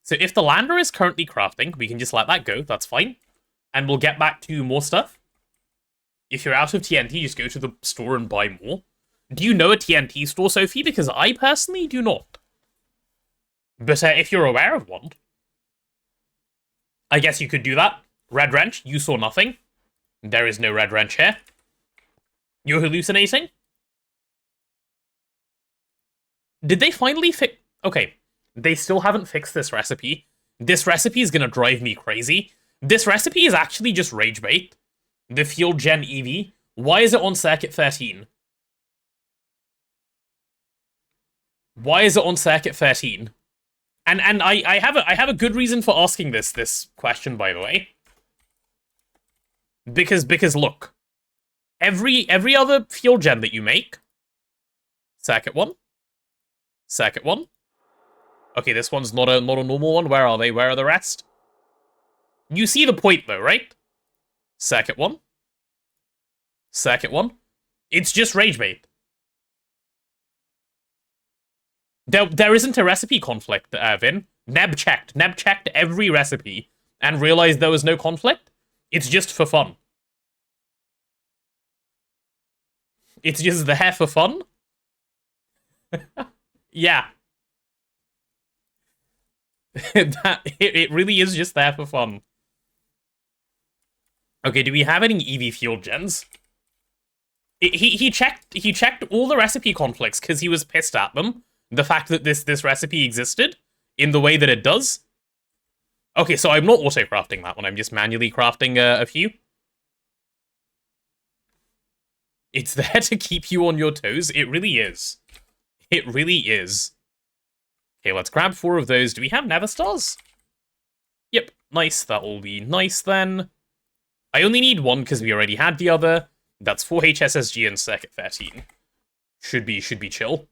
So if the lander is currently crafting, we can just let that go, that's fine. And we'll get back to more stuff. If you're out of TNT, just go to the store and buy more. Do you know a TNT store, Sophie? Because I personally do not. But if you're aware of one, I guess you could do that. Red wrench, you saw nothing. There is no red wrench here. You're hallucinating? Did they finally fix... Okay, they still haven't fixed this recipe. This recipe is gonna drive me crazy. This recipe is actually just rage bait. The Fuel Gen EV. Why is it on circuit 13? Why is it on circuit 13? And I have a good reason for asking this question, by the way. Because look, every other fuel gen that you make, circuit 1, circuit 1. Okay, this one's not a normal one. Where are they? Where are the rest? You see the point though, right? Circuit 1. Circuit 1. It's just rage bait. There isn't a recipe conflict, Vin. Neb checked every recipe and realized there was no conflict. It's just for fun. It's just there for fun. Yeah. It really is just there for fun. Okay, do we have any EV fuel gens? He checked all the recipe conflicts because he was pissed at them. The fact that this recipe existed in the way that it does. Okay, so I'm not auto-crafting that one. I'm just manually crafting a few. It's there to keep you on your toes. It really is. It really is. Okay, let's grab 4 of those. Do we have nether stars? Yep, nice. That will be nice then. I only need 1 because we already had the other. That's 4 HSSG and circuit 13. Should be chill.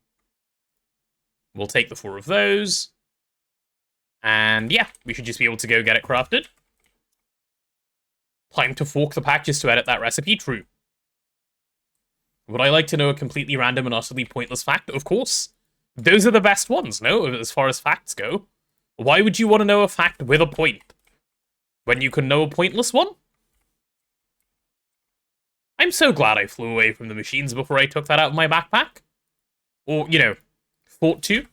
We'll take the 4 of those. And yeah, we should just be able to go get it crafted. Time to fork the pack just to edit that recipe. True. Would I like to know a completely random and utterly pointless fact? Of course. Those are the best ones, no? As far as facts go. Why would you want to know a fact with a point when you can know a pointless one? I'm so glad I flew away from the machines before I took that out of my backpack. Or, you know, thought to.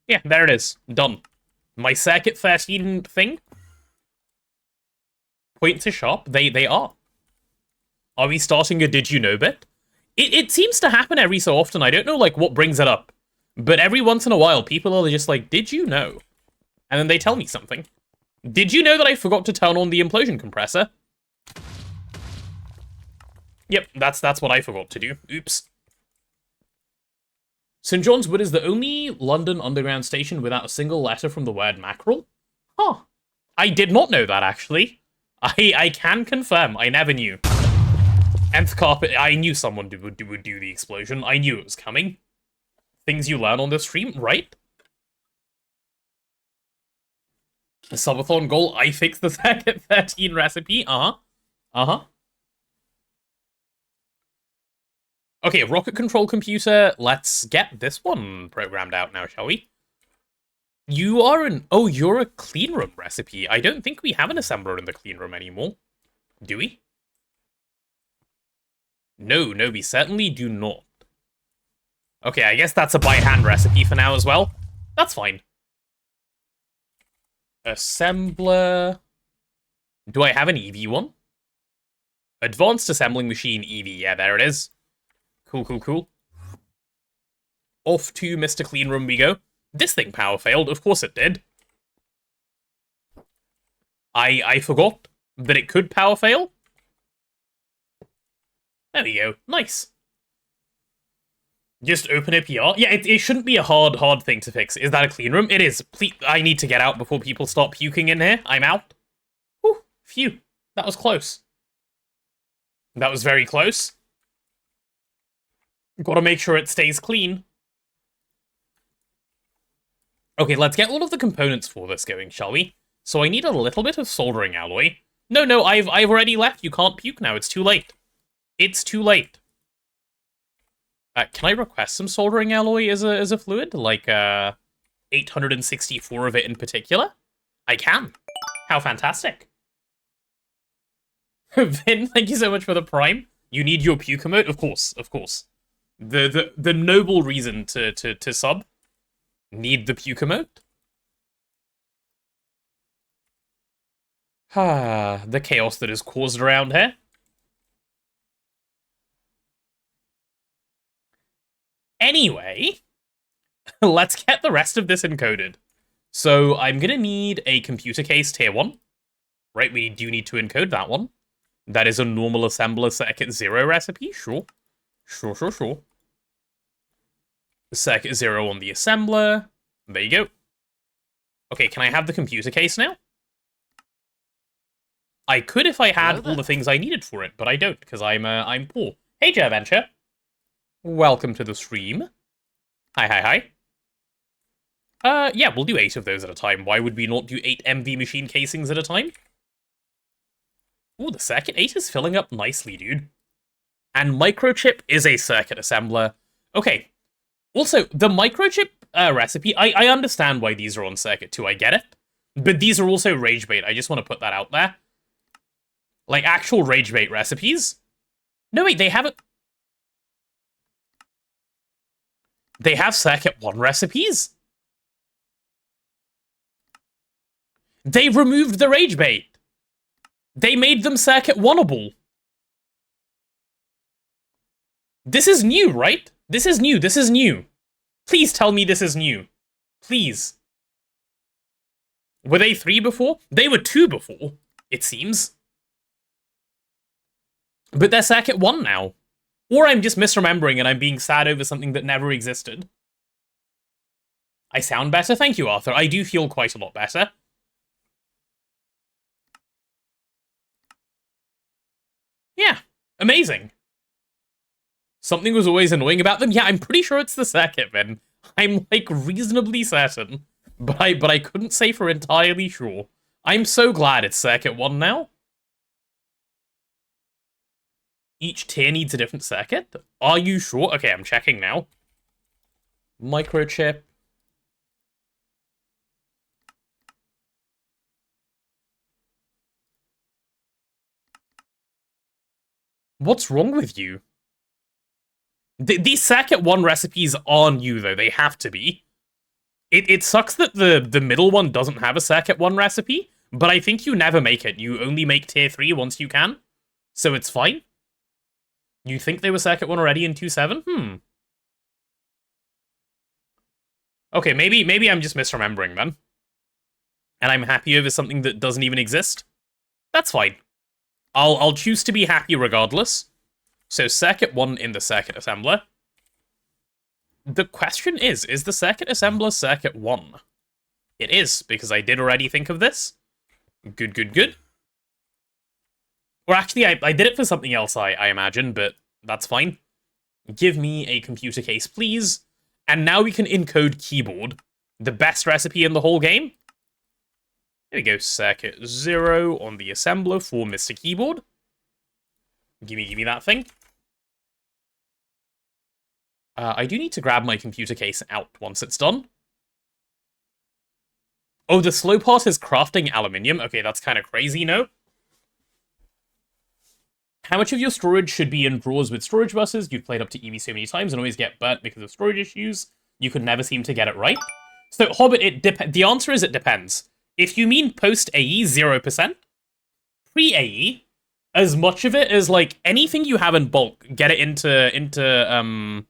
Yeah, there it is. Done. My circuit 13 thing. Point to shop. They are. Are we starting a did you know bit? It seems to happen every so often. I don't know like what brings it up. But every once in a while, people are just like, did you know? And then they tell me something. Did you know that I forgot to turn on the implosion compressor? Yep, that's what I forgot to do. Oops. St. John's Wood is the only London Underground station without a single letter from the word mackerel? Huh. I did not know that, actually. I can confirm, I never knew. Nth carpet, I knew someone would do the explosion. I knew it was coming. Things you learn on this stream, right? Subathon goal, I fixed the second 13 recipe. Okay, rocket control computer, let's get this one programmed out now, shall we? You are you're a clean room recipe. I don't think we have an assembler in the clean room anymore. Do we? No, we certainly do not. Okay, I guess that's a by-hand recipe for now as well. That's fine. Assembler. Do I have an EV one? Advanced Assembling Machine EV. Yeah, there it is. Cool. Off to Mr. Cleanroom we go. This thing power failed. Of course it did. I forgot that it could power fail. There we go. Nice. Just open a PR. Yeah, it shouldn't be a hard thing to fix. Is that a clean room? It is. Please, I need to get out before people start puking in here. I'm out. Whew, phew. That was close. That was very close. Gotta make sure it stays clean. Okay, let's get all of the components for this going, shall we? So I need a little bit of soldering alloy. No, I've already left. You can't puke now. It's too late. It's too late. Can I request some soldering alloy as a fluid? Like, 864 of it in particular? I can. How fantastic. Vin, thank you so much for the prime. You need your puke emote? Of course. The noble reason to sub. Need the puke emote? The chaos that is caused around here. Anyway, let's get the rest of this encoded. So I'm gonna need a computer case tier 1. Right, we do need to encode that one. That is a normal assembler circuit 0 recipe, sure. Sure. Circuit 0 on the assembler. There you go. Okay, can I have the computer case now? I could if I had all the things I needed for it, but I don't, because I'm poor. Hey, Jerventure. Welcome to the stream. Hi. Yeah, we'll do 8 of those at a time. Why would we not do 8 MV machine casings at a time? Ooh, the circuit 8 is filling up nicely, dude. And microchip is a circuit assembler. Okay. Also, the microchip recipe, I understand why these are on circuit 2, I get it. But these are also rage bait, I just want to put that out there. Like, actual rage bait recipes. No, wait, they haven't... They have circuit 1 recipes? They removed the rage bait. They made them circuit 1-able. This is new, right? This is new. Please tell me this is new. Please. Were they 3 before? They were 2 before, it seems. But they're circuit 1 now. Or I'm just misremembering and I'm being sad over something that never existed. I sound better? Thank you, Arthur. I do feel quite a lot better. Yeah, amazing. Something was always annoying about them? Yeah, I'm pretty sure it's the circuit, man. I'm, like, reasonably certain. But I couldn't say for entirely sure. I'm so glad it's circuit 1 now. Each tier needs a different circuit? Are you sure? Okay, I'm checking now. Microchip. What's wrong with you? These circuit 1 recipes are new, though. They have to be. It sucks that the middle one doesn't have a circuit 1 recipe, but I think you never make it. You only make tier 3 once you can. So it's fine. You think they were circuit 1 already in 2.7? Okay, maybe I'm just misremembering then. And I'm happy over something that doesn't even exist. That's fine. I'll choose to be happy regardless. So circuit 1 in the circuit assembler. the question is the circuit assembler circuit 1? It is, because I did already think of this. Good, good, good. Or actually, I did it for something else, I imagine, but that's fine. Give me a computer case, please. And now we can encode keyboard. The best recipe in the whole game. Here we go, circuit 0 on the assembler for Mr. Keyboard. Give me that thing. I do need to grab my computer case out once it's done. Oh, the slow part is crafting aluminium. Okay, that's kind of crazy, no? How much of your storage should be in drawers with storage buses? You've played up to EV so many times and always get burnt because of storage issues. You could never seem to get it right. So, Hobbit, the answer is it depends. If you mean post-AE, 0%. Pre-AE, as much of it as, like, anything you have in bulk, get it into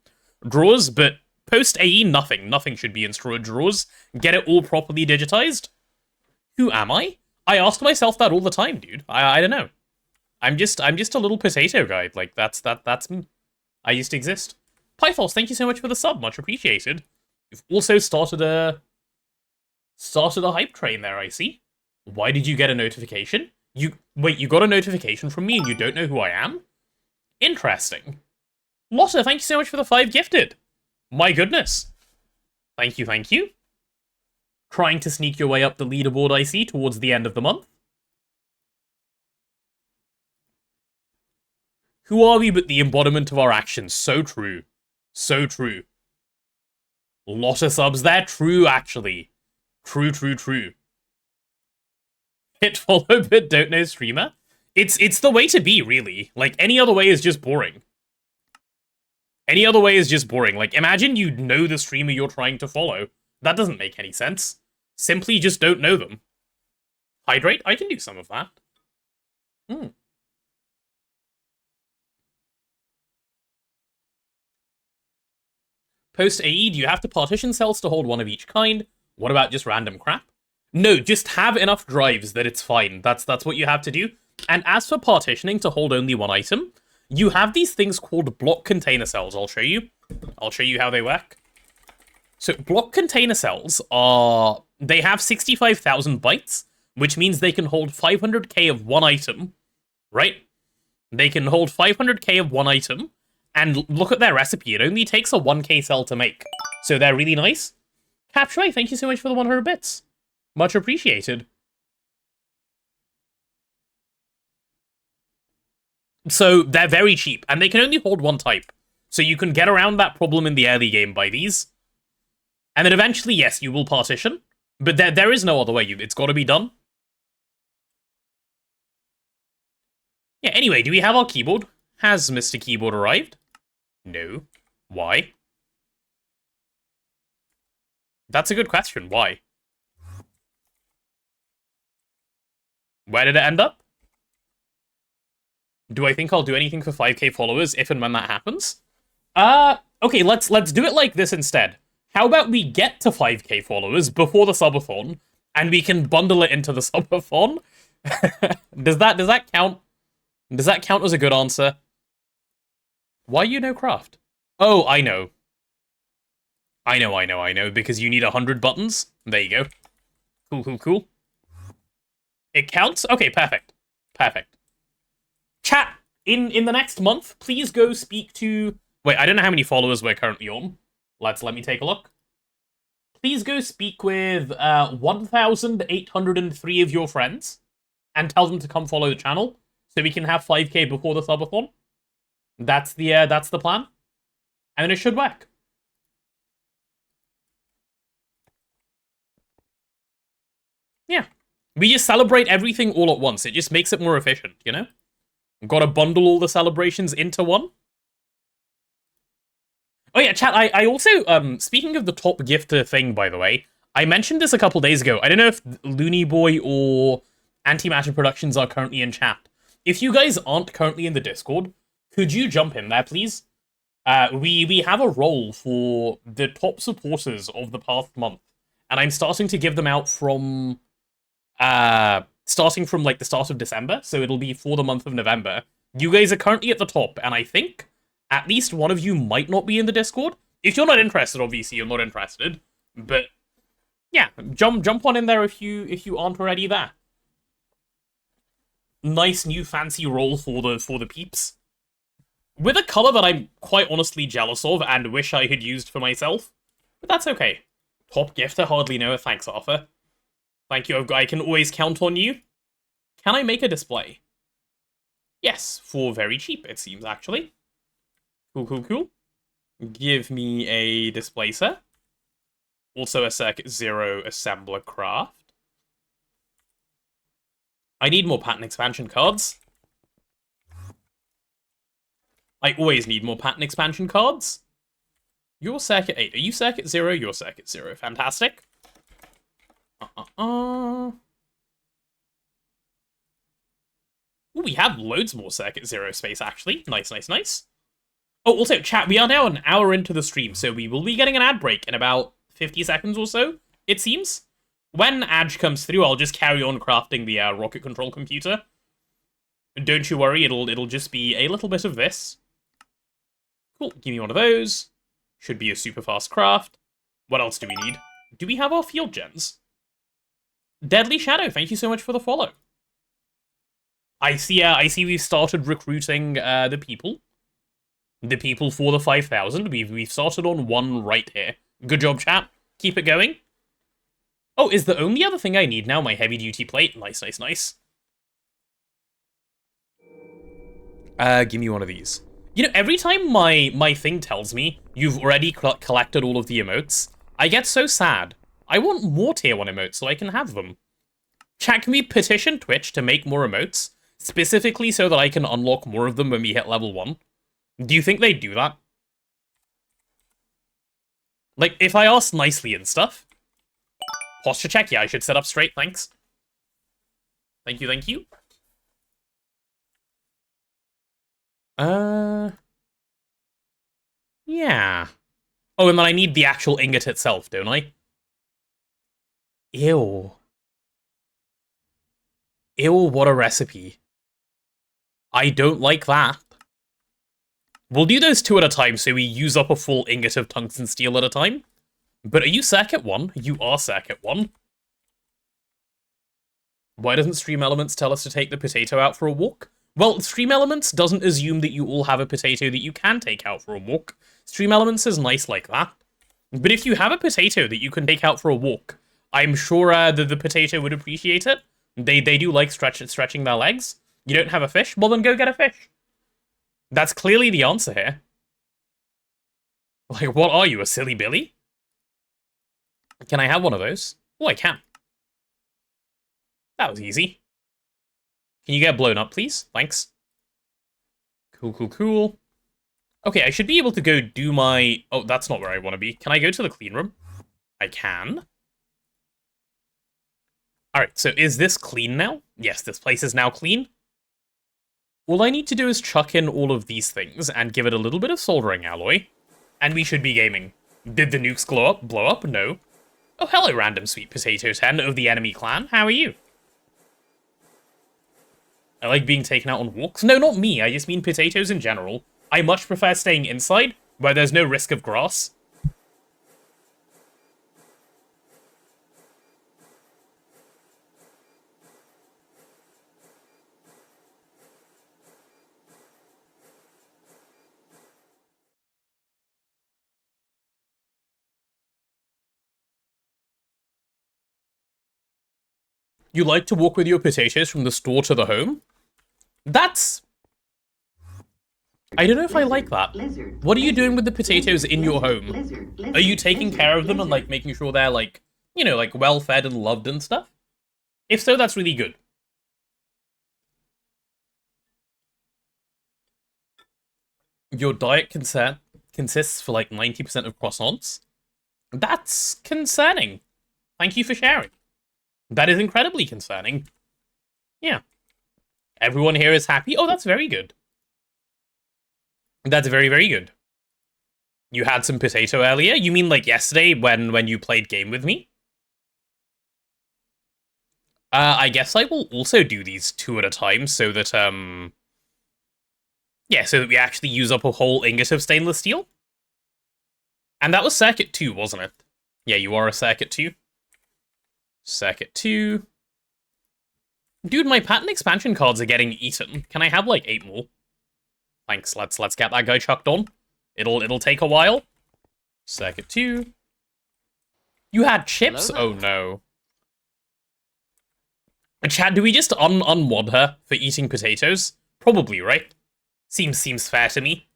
drawers, but post-AE, nothing. Nothing should be in storage drawers. Get it all properly digitized. Who am I? I ask myself that all the time, dude. I don't know. I'm just a little potato guy. Like, that's me. I used to exist. Pythos, thank you so much for the sub. Much appreciated. You've also started a hype train there, I see. Why did you get a notification? Wait, you got a notification from me and you don't know who I am? Interesting. Lotta, thank you so much for the 5 gifted. My goodness. Thank you, thank you. Trying to sneak your way up the leaderboard, I see, towards the end of the month. Who are we but the embodiment of our actions? So true. So true. Lot of subs there. True, actually. True, true, true. Hit follow but don't know streamer? It's the way to be, really. Like, any other way is just boring. Any other way is just boring. Like, imagine you know the streamer you're trying to follow. That doesn't make any sense. Simply just don't know them. Hydrate? I can do some of that. Post-AE, do you have to partition cells to hold one of each kind? What about just random crap? No, just have enough drives that it's fine. That's what you have to do. And as for partitioning to hold only one item, you have these things called block container cells. I'll show you. I'll show you how they work. So block container cells they have 65,000 bytes, which means they can hold 500k of one item, right? They can hold 500k of one item, and look at their recipe. It only takes a 1k cell to make. So they're really nice. Capture, thank you so much for the 100 bits. Much appreciated. So they're very cheap, and they can only hold one type. So you can get around that problem in the early game by these. And then eventually, yes, you will partition. But there is no other way. It's got to be done. Yeah, anyway, do we have our keyboard? Has Mr. Keyboard arrived? No. Why? That's a good question. Why? Where did it end up? Do I think I'll do anything for 5k followers if and when that happens? Okay, let's do it like this instead. How about we get to 5k followers before the subathon, and we can bundle it into the subathon? Does that count? Does that count as a good answer? Why you no craft? Oh, I know. I know, because you need 100 buttons. There you go. Cool. It counts? Okay, perfect. Perfect. Chat, in the next month, please go speak to... Wait, I don't know how many followers we're currently on. Let me take a look. Please go speak with 1,803 of your friends and tell them to come follow the channel so we can have 5k before the subathon. That's the plan. And it should work. Yeah. We just celebrate everything all at once. It just makes it more efficient, you know? Gotta bundle all the celebrations into one. Oh yeah, chat, I also, speaking of the top gifter thing, by the way, I mentioned this a couple days ago. I don't know if Looney Boy or Antimatter Productions are currently in chat. If you guys aren't currently in the Discord, could you jump in there, please? We have a role for the top supporters of the past month, and I'm starting to give them out from, starting from, like, the start of December, so it'll be for the month of November. You guys are currently at the top, and I think at least one of you might not be in the Discord. If you're not interested, obviously you're not interested. But yeah, jump on in there if you aren't already there. Nice new fancy roll for the peeps. With a color that I'm quite honestly jealous of and wish I had used for myself. But that's okay. Top gifter, hardly know. Thanks, Arthur. Thank you, I can always count on you. Can I make a display? Yes, for very cheap, it seems, actually. Cool. Give me a displacer. Also a Circuit Zero assembler craft. I need more pattern expansion cards. I always need more pattern expansion cards. You're Circuit 8. Are you Circuit 0? You're Circuit 0. Fantastic. Ooh, we have loads more Circuit 0 space, actually. Nice. Oh, also, chat, we are now an hour into the stream, so we will be getting an ad break in about 50 seconds or so, it seems. When ad comes through, I'll just carry on crafting the rocket control computer. Don't you worry, it'll just be a little bit of this. Cool, give me one of those. Should be a super fast craft. What else do we need? Do we have our field gens? Deadly Shadow, thank you so much for the follow. I see we've started recruiting the people. The people for the 5,000. We've started on one right here. Good job, chat. Keep it going. Oh, is the only other thing I need now my heavy-duty plate? Nice. Give me one of these. You know, every time my thing tells me you've already collected all of the emotes, I get so sad. I want more tier 1 emotes so I can have them. Chat, can we petition Twitch to make more emotes? Specifically so that I can unlock more of them when we hit level 1? Do you think they'd do that? Like, if I asked nicely and stuff. Posture check, yeah, I should sit up straight, thanks. Thank you. Yeah. Oh, and then I need the actual ingot itself, don't I? Ew, what a recipe. I don't like that. We'll do those 2 at a time, so we use up a full ingot of tungsten steel at a time. But are you Circuit 1? You are Circuit 1. Why doesn't Stream Elements tell us to take the potato out for a walk? Well, Stream Elements doesn't assume that you all have a potato that you can take out for a walk. Stream Elements is nice like that. But if you have a potato that you can take out for a walk, I'm sure that the potato would appreciate it. They do like stretching their legs. You don't have a fish? Well, then go get a fish. That's clearly the answer here. Like, what are you, a silly Billy? Can I have one of those? Oh, I can. That was easy. Can you get blown up, please? Thanks. Cool. Okay, I should be able to go do my... Oh, that's not where I want to be. Can I go to the clean room? I can. Alright, so is this clean now? Yes, this place is now clean. All I need to do is chuck in all of these things and give it a little bit of soldering alloy, and we should be gaming. Did the nukes blow up? No. Oh, hello, random sweet potato 10 of the enemy clan. How are you? I like being taken out on walks. No, not me. I just mean potatoes in general. I much prefer staying inside, where there's no risk of grass. You like to walk with your potatoes from the store to the home? That's... I don't know if I like that. What are you doing with the potatoes in your home? Are you taking care of them and, like, making sure they're, like, you know, like, well-fed and loved and stuff? If so, that's really good. Your diet consists for, like, 90% of croissants? That's concerning. Thank you for sharing. That is incredibly concerning. Yeah. Everyone here is happy? Oh, that's very good. That's very, very good. You had some potato earlier? You mean like yesterday when you played game with me? I guess I will also do these 2 at a time so that, yeah, so that we actually use up a whole ingot of stainless steel. And that was Circuit 2, wasn't it? Yeah, you are a Circuit 2. Circuit 2. Dude, my pattern expansion cards are getting eaten. Can I have, like, 8 more? Thanks, let's get that guy chucked on. It'll take a while. Circuit 2. You had chips? Oh, no. Chat, do we just unwad her for eating potatoes? Probably, right? Seems fair to me.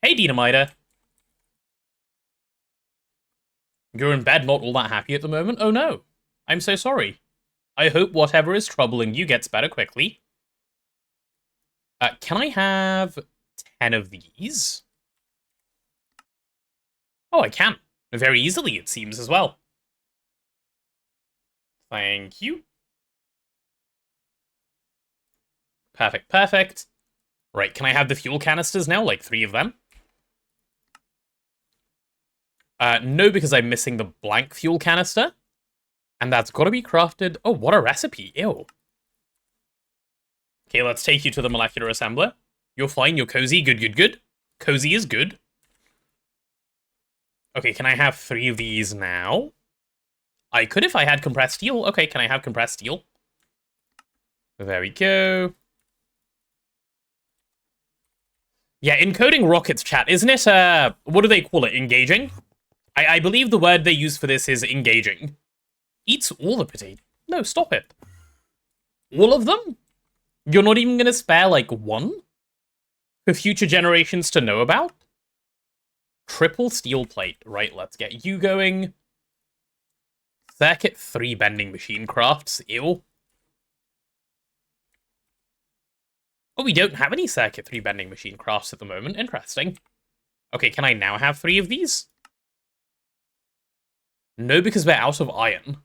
Hey, Dynamiter. You're in bed, not all that happy at the moment? Oh no. I'm so sorry. I hope whatever is troubling you gets better quickly. Can I have 10 of these? Oh, I can. Very easily, it seems, as well. Thank you. Perfect, perfect. Right, can I have the fuel canisters now? Like 3 of them? No, because I'm missing the blank fuel canister. And that's got to be crafted... Oh, what a recipe. Ew. Okay, let's take you to the molecular assembler. You're fine, you're cozy. Good, good, good. Cozy is good. Okay, can I have 3 of these now? I could if I had compressed steel. Okay, can I have compressed steel? There we go. Yeah, encoding rockets, chat. Isn't it, what do they call it? Engaging? I believe the word they use for this is engaging. Eats all the potato. No, stop it. All of them? You're not even gonna spare, like, 1? For future generations to know about? Triple steel plate. Right, let's get you going. Circuit 3 bending machine crafts. Ew. Oh, we don't have any Circuit 3 bending machine crafts at the moment. Interesting. Okay, can I now have 3 of these? No, because we're out of iron.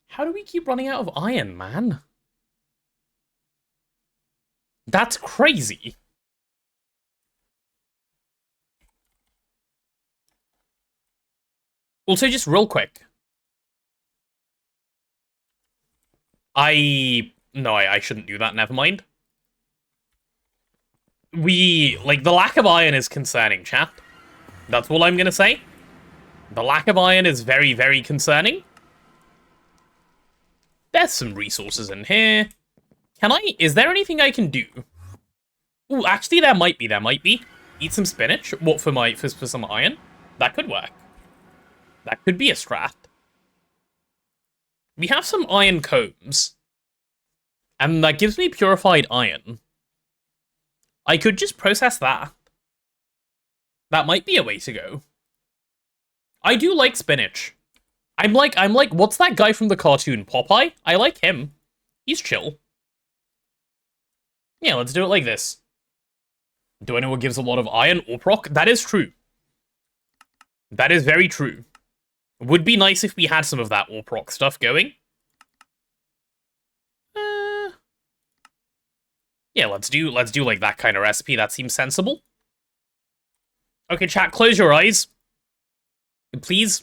How do we keep running out of iron, man? That's crazy. Also, just real quick. No, I shouldn't do that, never mind. The lack of iron is concerning, chat. That's all I'm gonna say. The lack of iron is very, very concerning. There's some resources in here. Is there anything I can do? Ooh, actually, there might be. Eat some spinach. What, for some iron? That could work. That could be a strat. We have some iron combs. And that gives me purified iron. I could just process that. That might be a way to go. I do like spinach. I'm like, what's that guy from the cartoon, Popeye? I like him. He's chill. Yeah, let's do it like this. Do I know what gives a lot of iron or proc? That is true. That is very true. Would be nice if we had some of that or proc stuff going. Yeah, let's do like that kind of recipe. That seems sensible. Okay, chat, close your eyes. Please.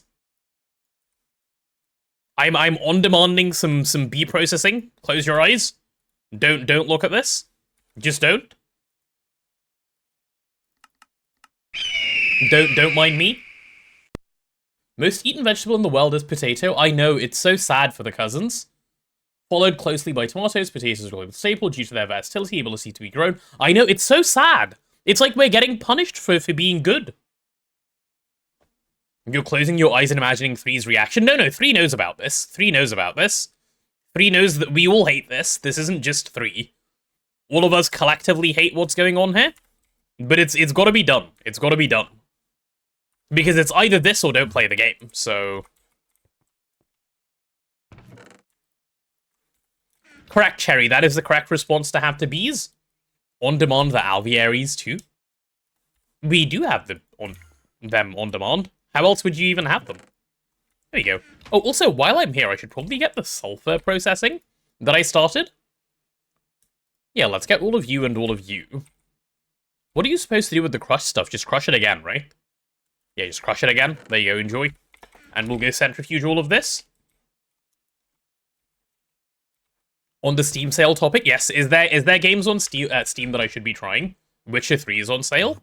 I'm on demanding some B processing. Close your eyes. Don't look at this. Just don't. Don't mind me. Most eaten vegetable in the world is potato. I know, it's so sad for the cousins. Followed closely by tomatoes. Potatoes are a global staple due to their versatility, ability to be grown. I know, it's so sad. It's like we're getting punished for being good. You're closing your eyes and imagining 3's reaction. No, 3 knows about this. 3 knows about this. 3 knows that we all hate this. This isn't just 3. All of us collectively hate what's going on here. But it's got to be done. It's got to be done. Because it's either this or don't play the game, so... Correct, Cherry. That is the correct response to have to bees. On demand, the alvearies, too. We do have them on demand. How else would you even have them? There you go. Oh, also, while I'm here, I should probably get the sulfur processing that I started. Yeah, let's get all of you and all of you. What are you supposed to do with the crush stuff? Just crush it again, right? Yeah, just crush it again. There you go, enjoy. And we'll go centrifuge all of this. On the Steam sale topic, yes. Is there games on Steam that I should be trying? Witcher 3 is on sale.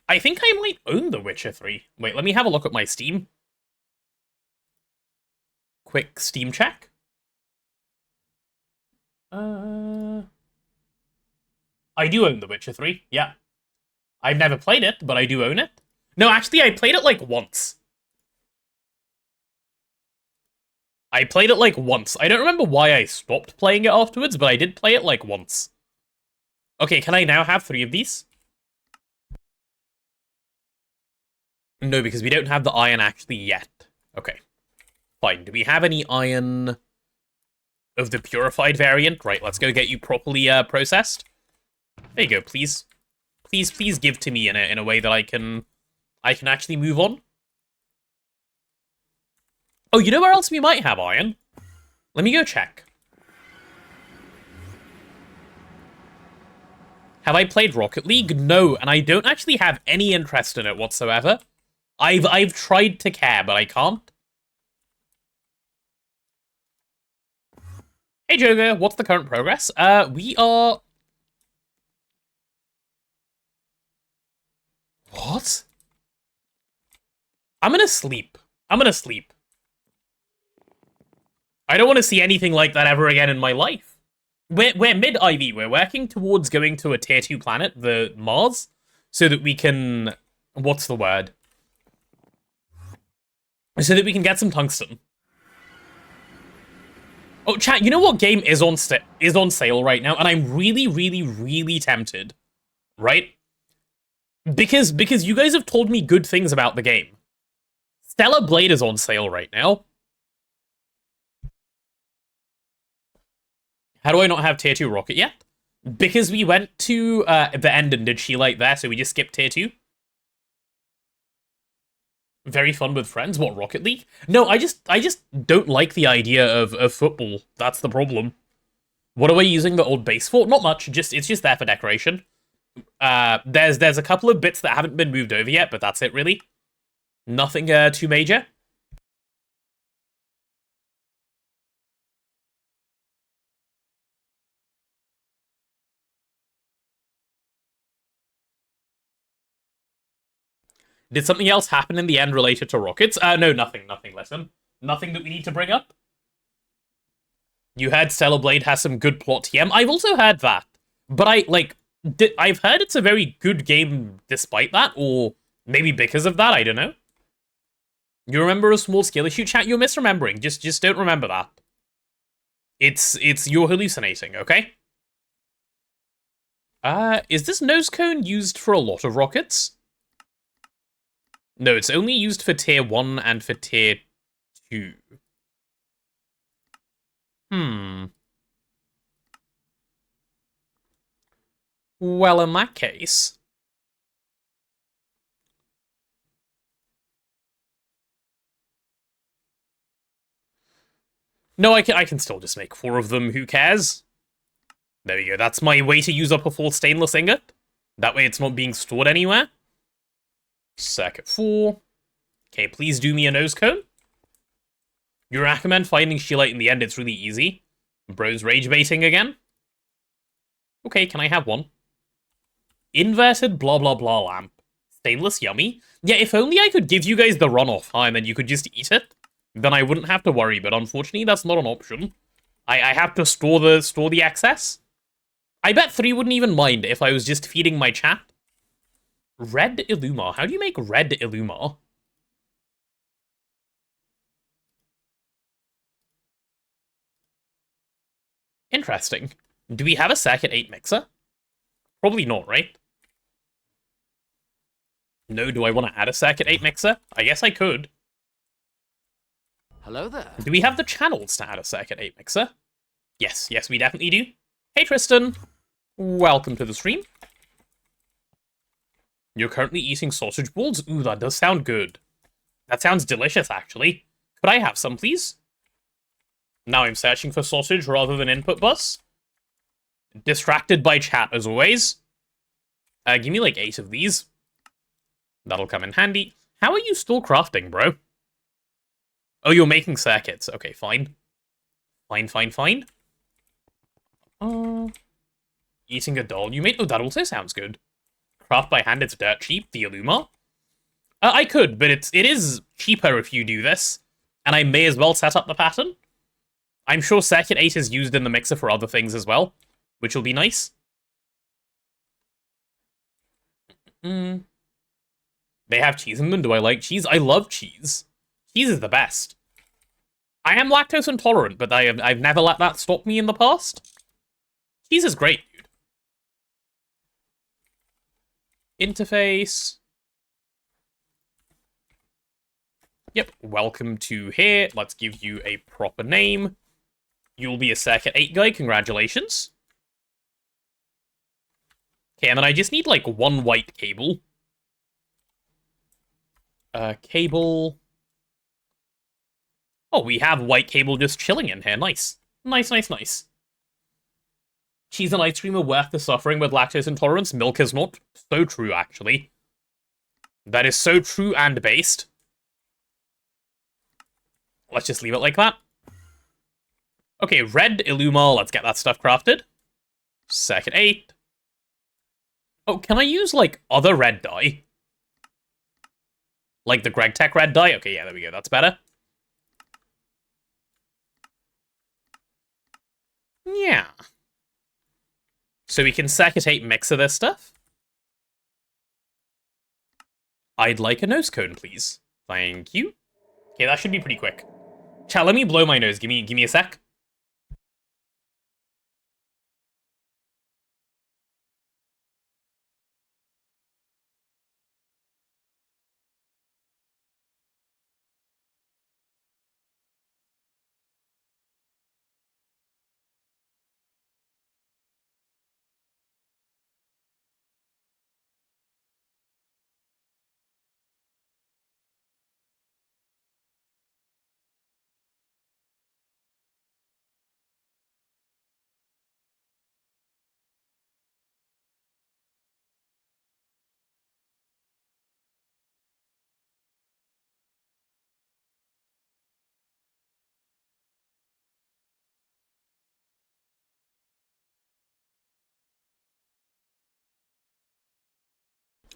I think I might own The Witcher 3. Wait, let me have a look at my Steam. Quick Steam check. I do own The Witcher 3, yeah. I've never played it, but I do own it. No, actually, I played it, like, once. I played it, like, once. I don't remember why I stopped playing it afterwards, but I did play it, like, once. Okay, can I now have 3 of these? No, because we don't have the iron actually yet. Okay. Fine. Do we have any iron of the purified variant? Right, let's go get you properly processed. There you go, please. Please give to me in a way that I can actually move on. Oh, you know where else we might have iron? Let me go check. Have I played Rocket League? No, and I don't actually have any interest in it whatsoever. I've tried to care, but I can't. Hey Joga, what's the current progress? We are... What? I'm gonna sleep. I don't want to see anything like that ever again in my life. We're mid-IV. We're working towards going to a tier 2 planet, the Mars, so that we can... What's the word? So that we can get some tungsten. Oh, chat, you know what game is on sale right now? And I'm really tempted. Right? Because you guys have told me good things about the game. Stellar Blade is on sale right now. How do I not have tier 2 rocket yet? Because we went to the end and did She-Light there, so we just skipped tier 2. Very fun with friends. What, Rocket League? No, I just don't like the idea of football. That's the problem. What are we using the old base for? Not much. It's just there for decoration. There's a couple of bits that haven't been moved over yet, but that's it really. Nothing too major. Did something else happen in the end related to rockets? No, nothing, listen. Nothing that we need to bring up. You heard Stellar Blade has some good plot TM. I've also heard that. But I've heard it's a very good game despite that, or maybe because of that, I don't know. You remember a small skill issue? Chat, you're misremembering. Just don't remember that. It's you're hallucinating, okay? Is this nose cone used for a lot of rockets? No, it's only used for tier 1 and for tier 2. Well, in that case... No, I can still just make 4 of them, who cares? There we go, that's my way to use up a full stainless ingot. That way it's not being stored anywhere. Circuit 4. Okay, please do me a nose cone. You recommend finding She-Light in the end, it's really easy. Bro's rage baiting again. Okay, can I have one? Inverted blah blah blah lamp. Stainless yummy. Yeah, if only I could give you guys the runoff, huh, and then you could just eat it. Then I wouldn't have to worry, but unfortunately that's not an option. I have to store the excess. I bet 3 wouldn't even mind if I was just feeding my chat. Red Illumar. How do you make red Illumar? Interesting. Do we have a Circuit 8 mixer? Probably not, right? No, do I want to add a Circuit 8 mixer? I guess I could. Hello there. Do we have the channels to add a Circuit 8 mixer? Yes, we definitely do. Hey Tristan! Welcome to the stream. You're currently eating sausage balls? Ooh, that does sound good. That sounds delicious, actually. Could I have some, please? Now I'm searching for sausage rather than input bus. Distracted by chat, as always. Give me like 8 of these. That'll come in handy. How are you still crafting, bro? Oh, you're making circuits. Okay, fine. Fine. Eating a doll you made? Oh, that also sounds good. craft by hand, it's dirt cheap, the Illuma. I could, but it is cheaper if you do this, and I may as well set up the pattern. I'm sure Circuit 8 is used in the mixer for other things as well, which will be nice. They have cheese in them. Do I like cheese? I love cheese. Cheese is the best. I am lactose intolerant, but I've never let that stop me in the past. Cheese is great, dude. Interface. Yep, welcome to here. Let's give you a proper name. You'll be a Circuit 8 guy, congratulations. Okay, and then I just need, like, one white cable. Cable. Oh, we have white cable just chilling in here. Nice. Nice, nice, nice. Cheese and ice cream are worth the suffering with lactose intolerance. Milk is not. So true, actually. That is so true and based. Let's just leave it like that. Okay, red Illuma. Let's get that stuff crafted. Circuit 8. Oh, can I use, like, other red dye? Like the Greg Tech red dye? Okay, yeah, there we go. That's better. Yeah. So we can Circuit 8 mixer this stuff. I'd like a nose cone, please. Thank you. Okay, that should be pretty quick. Chat, let me blow my nose. Give me a sec.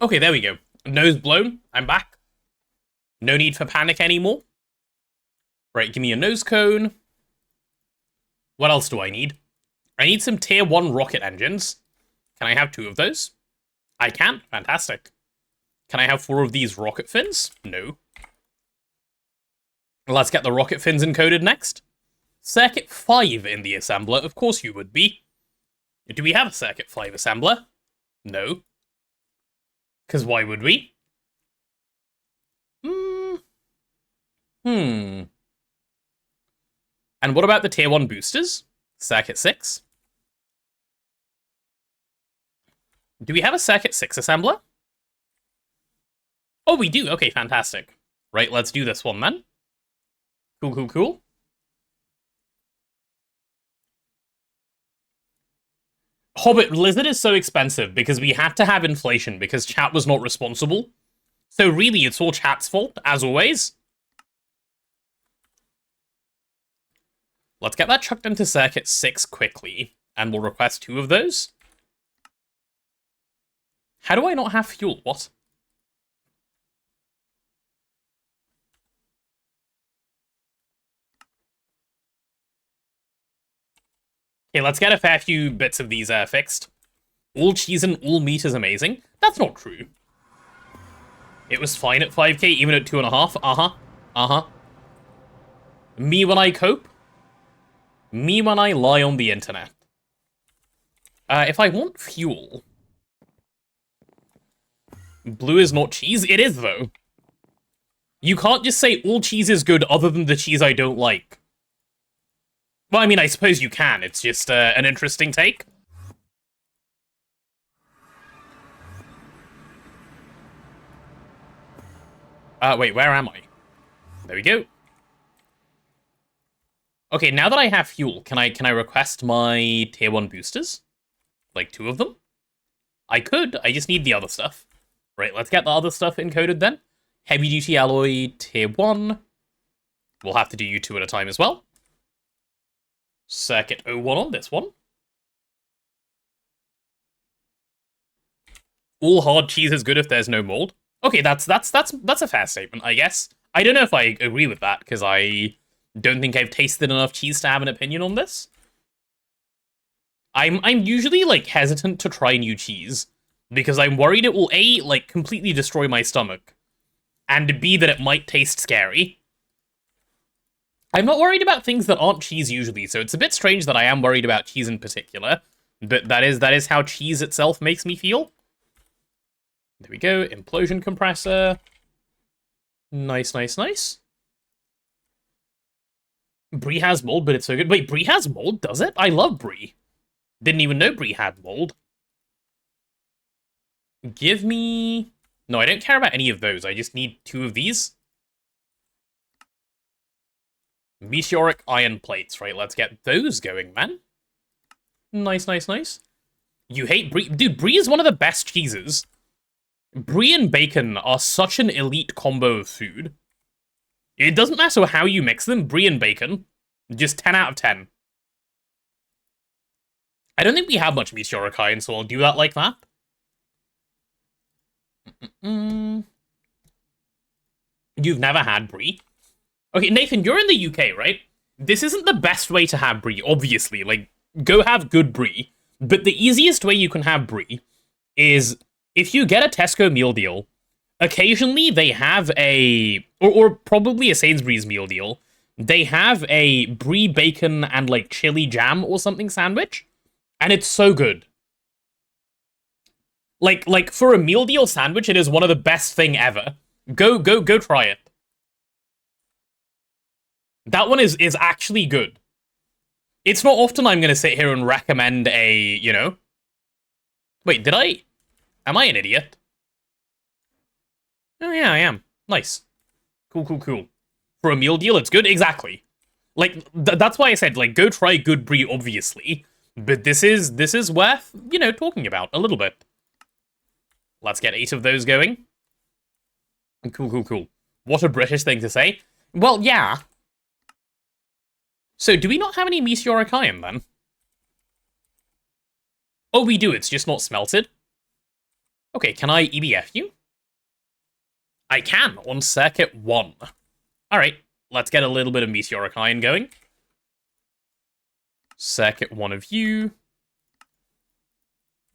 Okay, there we go. Nose blown. I'm back. No need for panic anymore. Right, give me a nose cone. What else do I need? I need some tier 1 rocket engines. Can I have 2 of those? I can. Fantastic. Can I have 4 of these rocket fins? No. Let's get the rocket fins encoded next. Circuit 5 in the assembler. Of course you would be. Do we have a Circuit 5 assembler? No. Because why would we? And what about the tier 1 boosters? Circuit 6? Do we have a Circuit 6 assembler? Oh, we do. Okay, fantastic. Right, let's do this one then. Cool, cool, cool. Hobbit, Lizard is so expensive because we had to have inflation because chat was not responsible. So really, it's all chat's fault, as always. Let's get that chucked into Circuit 6 quickly, and we'll request 2 of those. How do I not have fuel? What? Okay, let's get a fair few bits of these fixed. All cheese and all meat is amazing. That's not true. It was fine at 5k, even at 2.5. Uh-huh. Me when I cope. Me when I lie on the internet. If I want fuel... Blue is not cheese? It is, though. You can't just say all cheese is good other than the cheese I don't like. Well, I mean, I suppose you can. It's just an interesting take. Wait, where am I? There we go. Okay, now that I have fuel, can I request my tier 1 boosters? Like 2 of them? I could, I just need the other stuff. Right, let's get the other stuff encoded then. Heavy duty alloy, tier 1. We'll have to do you 2 at a time as well. Circuit 01 on this one. All hard cheese is good if there's no mold. Okay, that's a fair statement, I guess. I don't know if I agree with that, because I don't think I've tasted enough cheese to have an opinion on this. I'm usually, like, hesitant to try new cheese, because I'm worried it will, A, like, completely destroy my stomach, and B, that it might taste scary. I'm not worried about things that aren't cheese usually, so it's a bit strange that I am worried about cheese in particular, but that is how cheese itself makes me feel. There we go, implosion compressor. Nice, nice, nice. Brie has mold, but it's so good. Wait, Brie has mold, does it? I love Brie. Didn't even know Brie had mold. Give me... No, I don't care about any of those. I just need 2 of these. Meteoric iron plates, right? Let's get those going, man. Nice, nice, nice. You hate Brie? Dude, Brie is one of the best cheeses. Brie and bacon are such an elite combo of food. It doesn't matter how you mix them, Brie and bacon. Just 10 out of 10. I don't think we have much meteoric iron, so I'll do that like that. You've never had Brie? Okay, Nathan, you're in the UK, right? This isn't the best way to have Brie, obviously. Like, go have good Brie. But the easiest way you can have Brie is if you get a Tesco meal deal, occasionally they have a... Or probably a Sainsbury's meal deal. They have a Brie bacon and, like, chili jam or something sandwich. And it's so good. Like, for a meal deal sandwich, it is one of the best thing ever. Go try it. That one is actually good. It's not often I'm going to sit here and recommend a, you know... Wait, did I... Am I an idiot? Oh, yeah, I am. Nice. Cool, cool, cool. For a meal deal, it's good? Exactly. Like, that's why I said, like, go try good Brie, obviously. But this is worth, you know, talking about a little bit. Let's get 8 of those going. Cool, cool, cool. What a British thing to say. Well, yeah. So, do we not have any meteoric iron, then? Oh, we do. It's just not smelted. Okay, can I EBF you? I can, on circuit 1. Alright, let's get a little bit of meteoric iron going. Circuit 1 of you.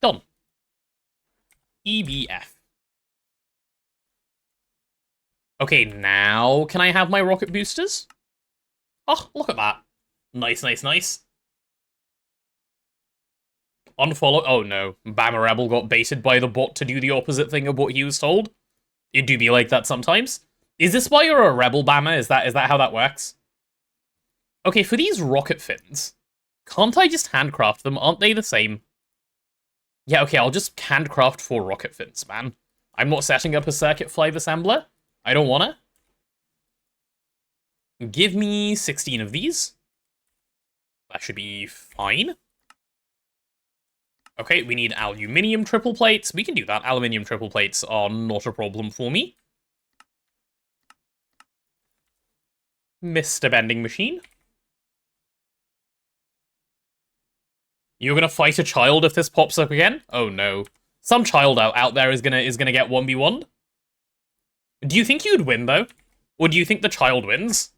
Done. EBF. Okay, now can I have my rocket boosters? Oh, look at that. Nice, nice, nice. Unfollow. Oh no, Bama Rebel got baited by the bot to do the opposite thing of what he was told. It do be like that sometimes. Is this why you're a Rebel, Bama? Is that how that works? Okay, for these rocket fins, can't I just handcraft them? Aren't they the same? Yeah, okay, I'll just handcraft 4 rocket fins, man. I'm not setting up a Circuit 5 assembler. I don't wanna. Give me 16 of these. That should be fine. Okay, we need aluminium triple plates. We can do that. Aluminium triple plates are not a problem for me. Mr. Bending Machine. You're gonna fight a child if this pops up again? Oh no. Some child out there is gonna get 1v1'd. Do you think you'd win, though? Or do you think the child wins?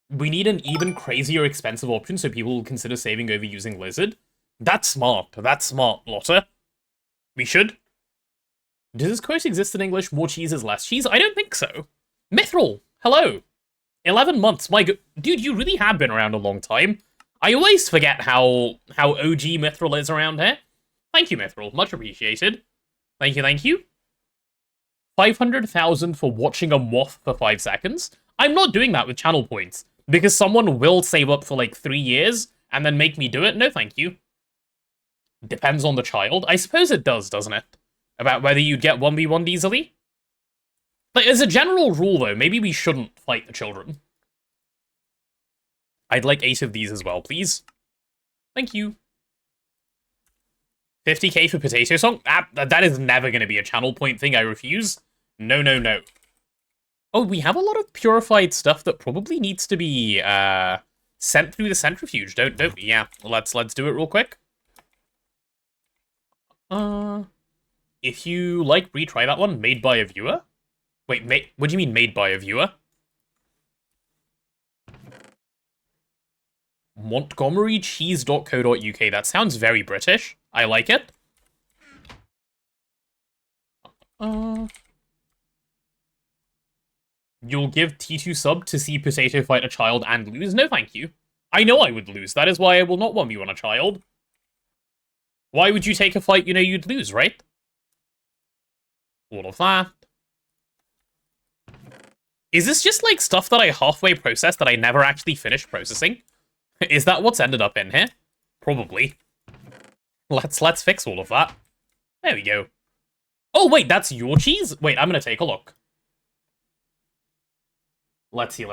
We need an even crazier expensive option so people will consider saving over using Lizard. That's smart. That's smart, Lotta. We should. Does this quote exist in English? More cheese is less cheese? I don't think so. Mithril, hello. 11 months, my god. Dude, you really have been around a long time. I always forget how OG Mithril is around here. Thank you, Mithril. Much appreciated. Thank you, thank you. 500,000 for watching a moth for 5 seconds. I'm not doing that with channel points, because someone will save up for like 3 years and then make me do it. No, thank you. Depends on the child. I suppose it does, doesn't it? About whether you'd get 1v1'd easily. But as a general rule, though, maybe we shouldn't fight the children. I'd like 8 of these as well, please. Thank you. 50k for Potato Song? That is never going to be a channel point thing, I refuse. No, no, no. Oh, we have a lot of purified stuff that probably needs to be sent through the centrifuge, don't we? Yeah, let's do it real quick. If you like, retry that one. Made by a viewer? Wait, what do you mean made by a viewer? montgomerycheese.co.uk. That sounds very British. I like it. You'll give T2 sub to see Potato fight a child and lose? No, thank you. I know I would lose. That is why I will not 1v1 a child. Why would you take a fight you know you'd lose, right? All of that. Is this just, like, stuff that I halfway processed that I never actually finished processing? Is that what's ended up in here? Probably. Let's fix all of that. There we go. Oh, wait, that's your cheese? Wait, I'm gonna take a look. Let's see.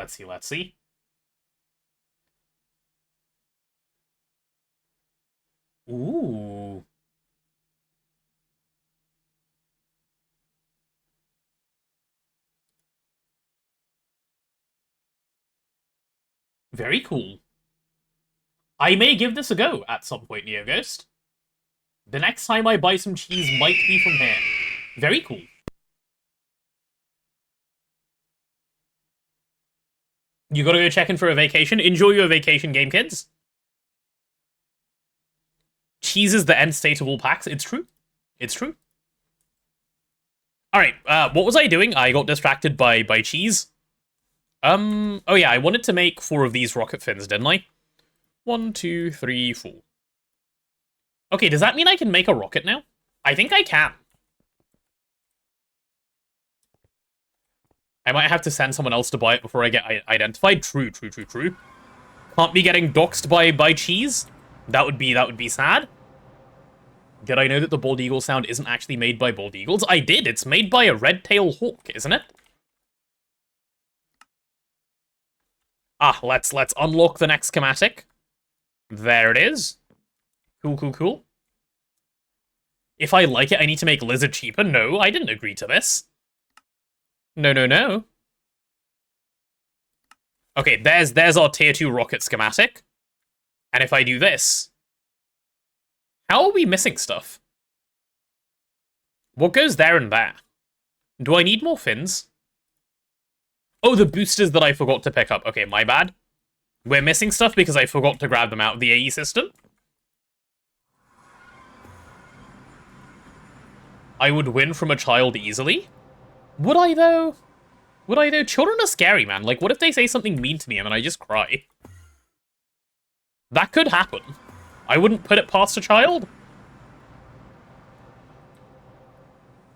Ooh. Very cool. I may give this a go at some point, NeoGhost. The next time I buy some cheese might be from here. Very cool. You gotta go check in for a vacation. Enjoy your vacation, game kids. Cheese is the end state of all packs. It's true. It's true. Alright, what was I doing? I got distracted by cheese. Oh yeah, I wanted to make 4 of these rocket fins, didn't I? 1, 2, 3, 4. Okay, does that mean I can make a rocket now? I think I can. I might have to send someone else to buy it before I get identified. True. Can't be getting doxed by cheese. That would be sad. Did I know that the bald eagle sound isn't actually made by bald eagles? I did. It's made by a red-tailed hawk, isn't it? Ah, let's unlock the next schematic. There it is. Cool. If I like it, I need to make lizard cheaper. No, I didn't agree to this. No. Okay, there's our tier 2 rocket schematic. And if I do this... How are we missing stuff? What goes there and there? Do I need more fins? Oh, the boosters that I forgot to pick up. Okay, my bad. We're missing stuff because I forgot to grab them out of the AE system. I would win from a child easily. Would I, though? Children are scary, man. Like, what if they say something mean to me and then I just cry? That could happen. I wouldn't put it past a child.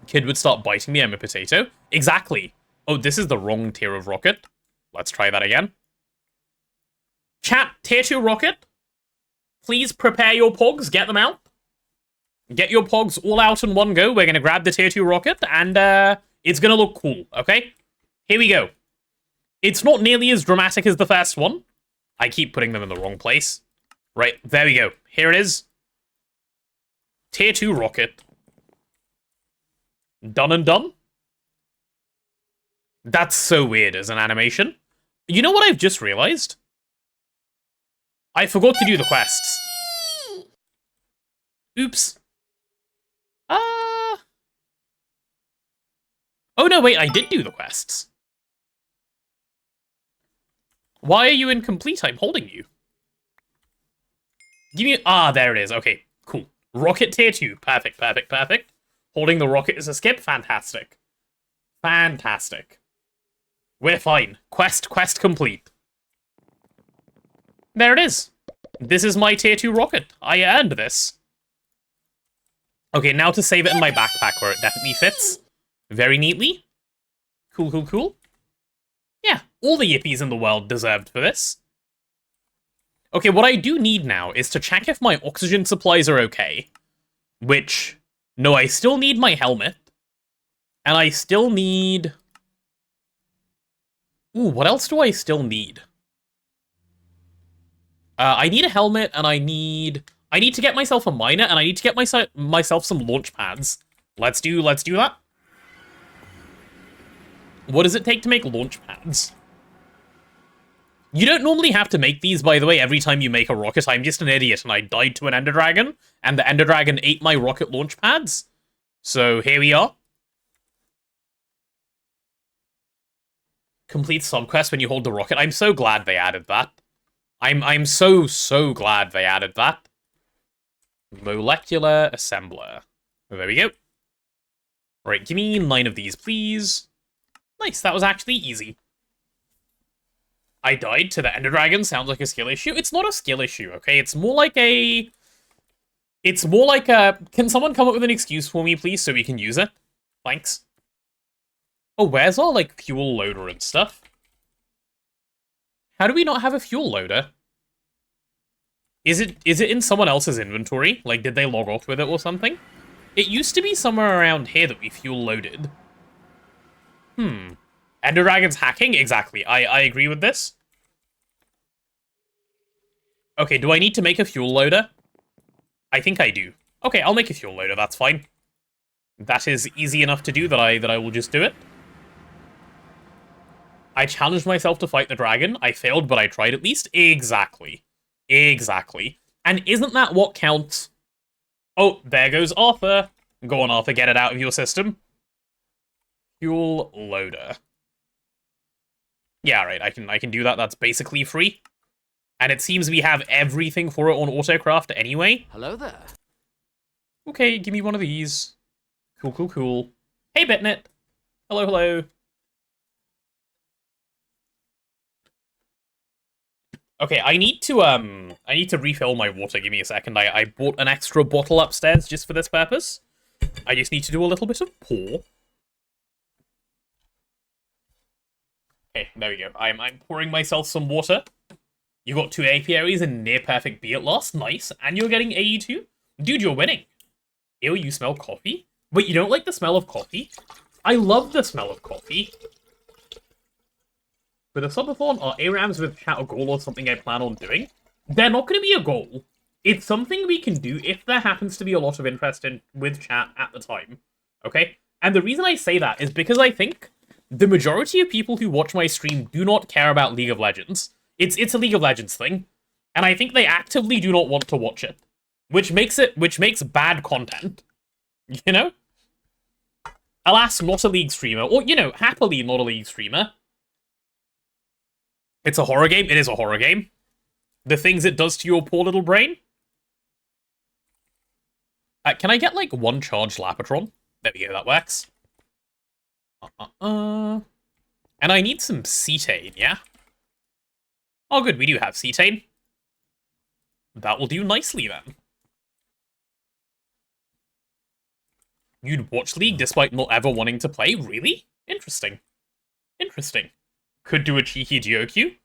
Kid would start biting me, I'm a potato. Exactly. Oh, this is the wrong tier of rocket. Let's try that again. Chat, tier 2 rocket. Please prepare your pogs, get them out. Get your pogs all out in one go. We're going to grab the tier 2 rocket, and it's going to look cool, okay? Here we go. It's not nearly as dramatic as the first one. I keep putting them in the wrong place. Right, there we go. Here it is. Tier 2 rocket. Done and done. That's so weird as an animation. You know what I've just realized? I forgot to do the quests. Oops. Oh no, wait, I did do the quests. Why are you incomplete? I'm holding you. Give me... Ah, there it is. Okay, cool. Rocket tier 2. Perfect. Holding the rocket is a skip. Fantastic. We're fine. Quest complete. There it is. This is my tier 2 rocket. I earned this. Okay, now to save it in my backpack where it definitely fits. Very neatly. Cool. Yeah, all the yippies in the world deserved for this. Okay, what I do need now is to check if my oxygen supplies are okay. Which, no, I still need my helmet. And I still need... Ooh, what else do I still need? I need a helmet, and I need to get myself a miner, and I need to get myself some launch pads. Let's do that. What does it take to make launch pads? You don't normally have to make these, by the way, every time you make a rocket. I'm just an idiot, and I died to an Ender Dragon, and the Ender Dragon ate my rocket launch pads. So here we are. Complete subquest when you hold the rocket. I'm so glad they added that. I'm so glad they added that. Molecular assembler. There we go. Right, give me 9 of these, please. Nice, that was actually easy. I died to the Ender Dragon. Sounds like a skill issue. It's not a skill issue, okay? It's more like a... It's more like a... Can someone come up with an excuse for me, please, so we can use it? Thanks. Oh, where's our, like, fuel loader and stuff? How do we not have a fuel loader? Is it in someone else's inventory? Like, did they log off with it or something? It used to be somewhere around here that we fuel loaded. Ender Dragon's hacking? Exactly. I agree with this. Okay, do I need to make a fuel loader? I think I do. Okay, I'll make a fuel loader, that's fine. That is easy enough to do that I will just do it. I challenged myself to fight the dragon. I failed, but I tried at least. Exactly. Exactly. And isn't that what counts? Oh, there goes Arthur. Go on, Arthur, get it out of your system. Fuel loader. Yeah, right, I can do that. That's basically free. And it seems we have everything for it on Autocraft anyway. Hello there. Okay, give me one of these. Cool, cool, cool. Hey, Bitnet. Hello, hello. Okay, I need to refill my water. Give me a second. I bought an extra bottle upstairs just for this purpose. I just need to do a little bit of pour. Okay, there we go. I'm pouring myself some water. You got 2 apiaries and near perfect B at last. Nice. And you're getting AE2? Dude, you're winning. Ew, you smell coffee? Wait, you don't like the smell of coffee? I love the smell of coffee. With a subathon, are ARAMs with chat a goal or something I plan on doing? They're not going to be a goal. It's something we can do if there happens to be a lot of interest with chat at the time. Okay? And the reason I say that is because I think the majority of people who watch my stream do not care about League of Legends. It's a League of Legends thing. And I think they actively do not want to watch it. Which makes bad content. You know? Alas, not a League streamer. Or, you know, happily not a League streamer. It's a horror game. It is a horror game. The things it does to your poor little brain. Can I get, like, 1 charged Lapatron? There we go, that works. And I need some cetane, yeah? Oh, good, we do have cetane. That will do nicely, then. You'd watch League despite not ever wanting to play? Really? Interesting. Interesting. Could do a cheeky GOQ.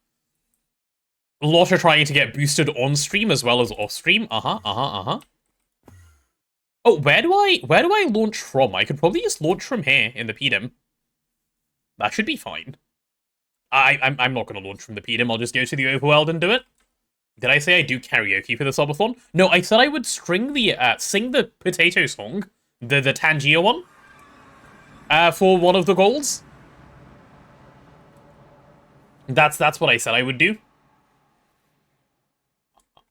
A lot are trying to get boosted on stream as well as off stream. Oh, where do I launch from? I could probably just launch from here in the PDIM. That should be fine. I'm not going to launch from the PDIM. I'll just go to the overworld and do it. Did I say I do karaoke for the subathon? No, I said I would sing the potato song, the Tangier one, for one of the goals. That's what I said I would do.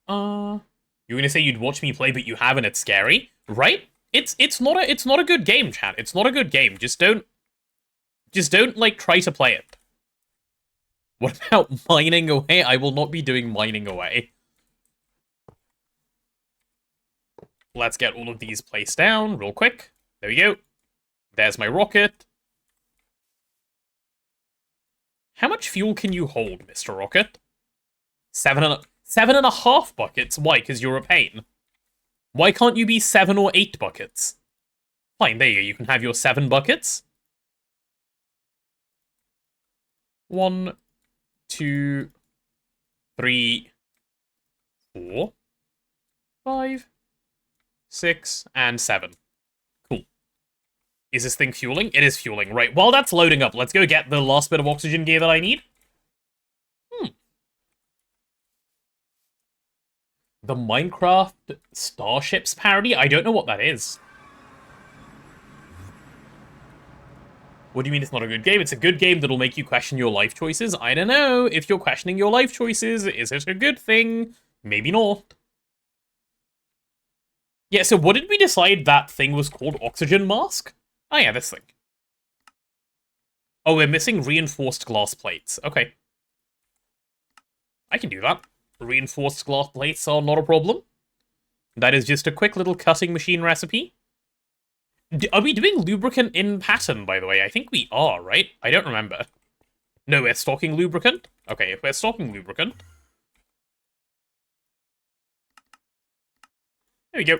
You're gonna say you'd watch me play, but you haven't. It's scary, right? It's not a good game, chat. It's not a good game. Just don't like try to play it. What about mining away? I will not be doing mining away. Let's get all of these placed down real quick. There we go. There's my rocket. How much fuel can you hold, Mr. Rocket? 7.5 buckets? Why? Because you're a pain. Why can't you be 7 or 8 buckets? Fine, there you go. You can have your 7 buckets. 1, 2, 3, 4, 5, 6, and 7. Cool. Is this thing fueling? It is fueling. Right, while that's loading up, let's go get the last bit of oxygen gear that I need. The Minecraft Starships parody? I don't know what that is. What do you mean it's not a good game? It's a good game that'll make you question your life choices. I don't know. If you're questioning your life choices, is it a good thing? Maybe not. Yeah, so what did we decide that thing was called? Oxygen mask? Oh yeah, this thing. Oh, we're missing reinforced glass plates. Okay. I can do that. Reinforced glass plates are not a problem. That is just a quick little cutting machine recipe. Are we doing lubricant in pattern, by the way? I think we are, right? I don't remember. No, we're stocking lubricant? Okay, if we're stocking lubricant... There we go.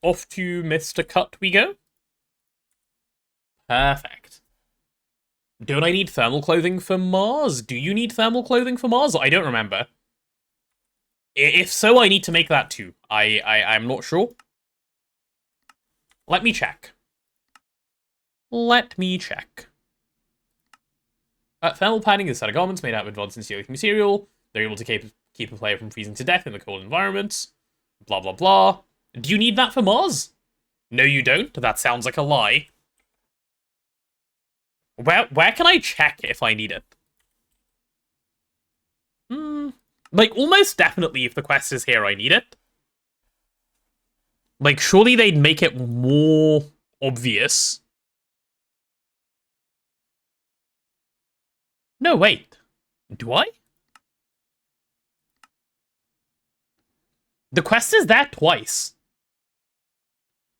Off to Mr. Cut we go. Perfect. Don't I need thermal clothing for Mars? Do you need thermal clothing for Mars? I don't remember. If so, I need to make that too. I'm not sure. Let me check. Let me check. Thermal padding is a set of garments made out of advanced insulating material. They're able to keep a player from freezing to death in the cold environments. Blah, blah, blah. Do you need that for Mars? No, you don't? That sounds like a lie. Where can I check if I need it? Like, almost definitely if the quest is here, I need it. Like, surely they'd make it more obvious. No, wait. Do I? The quest is there twice.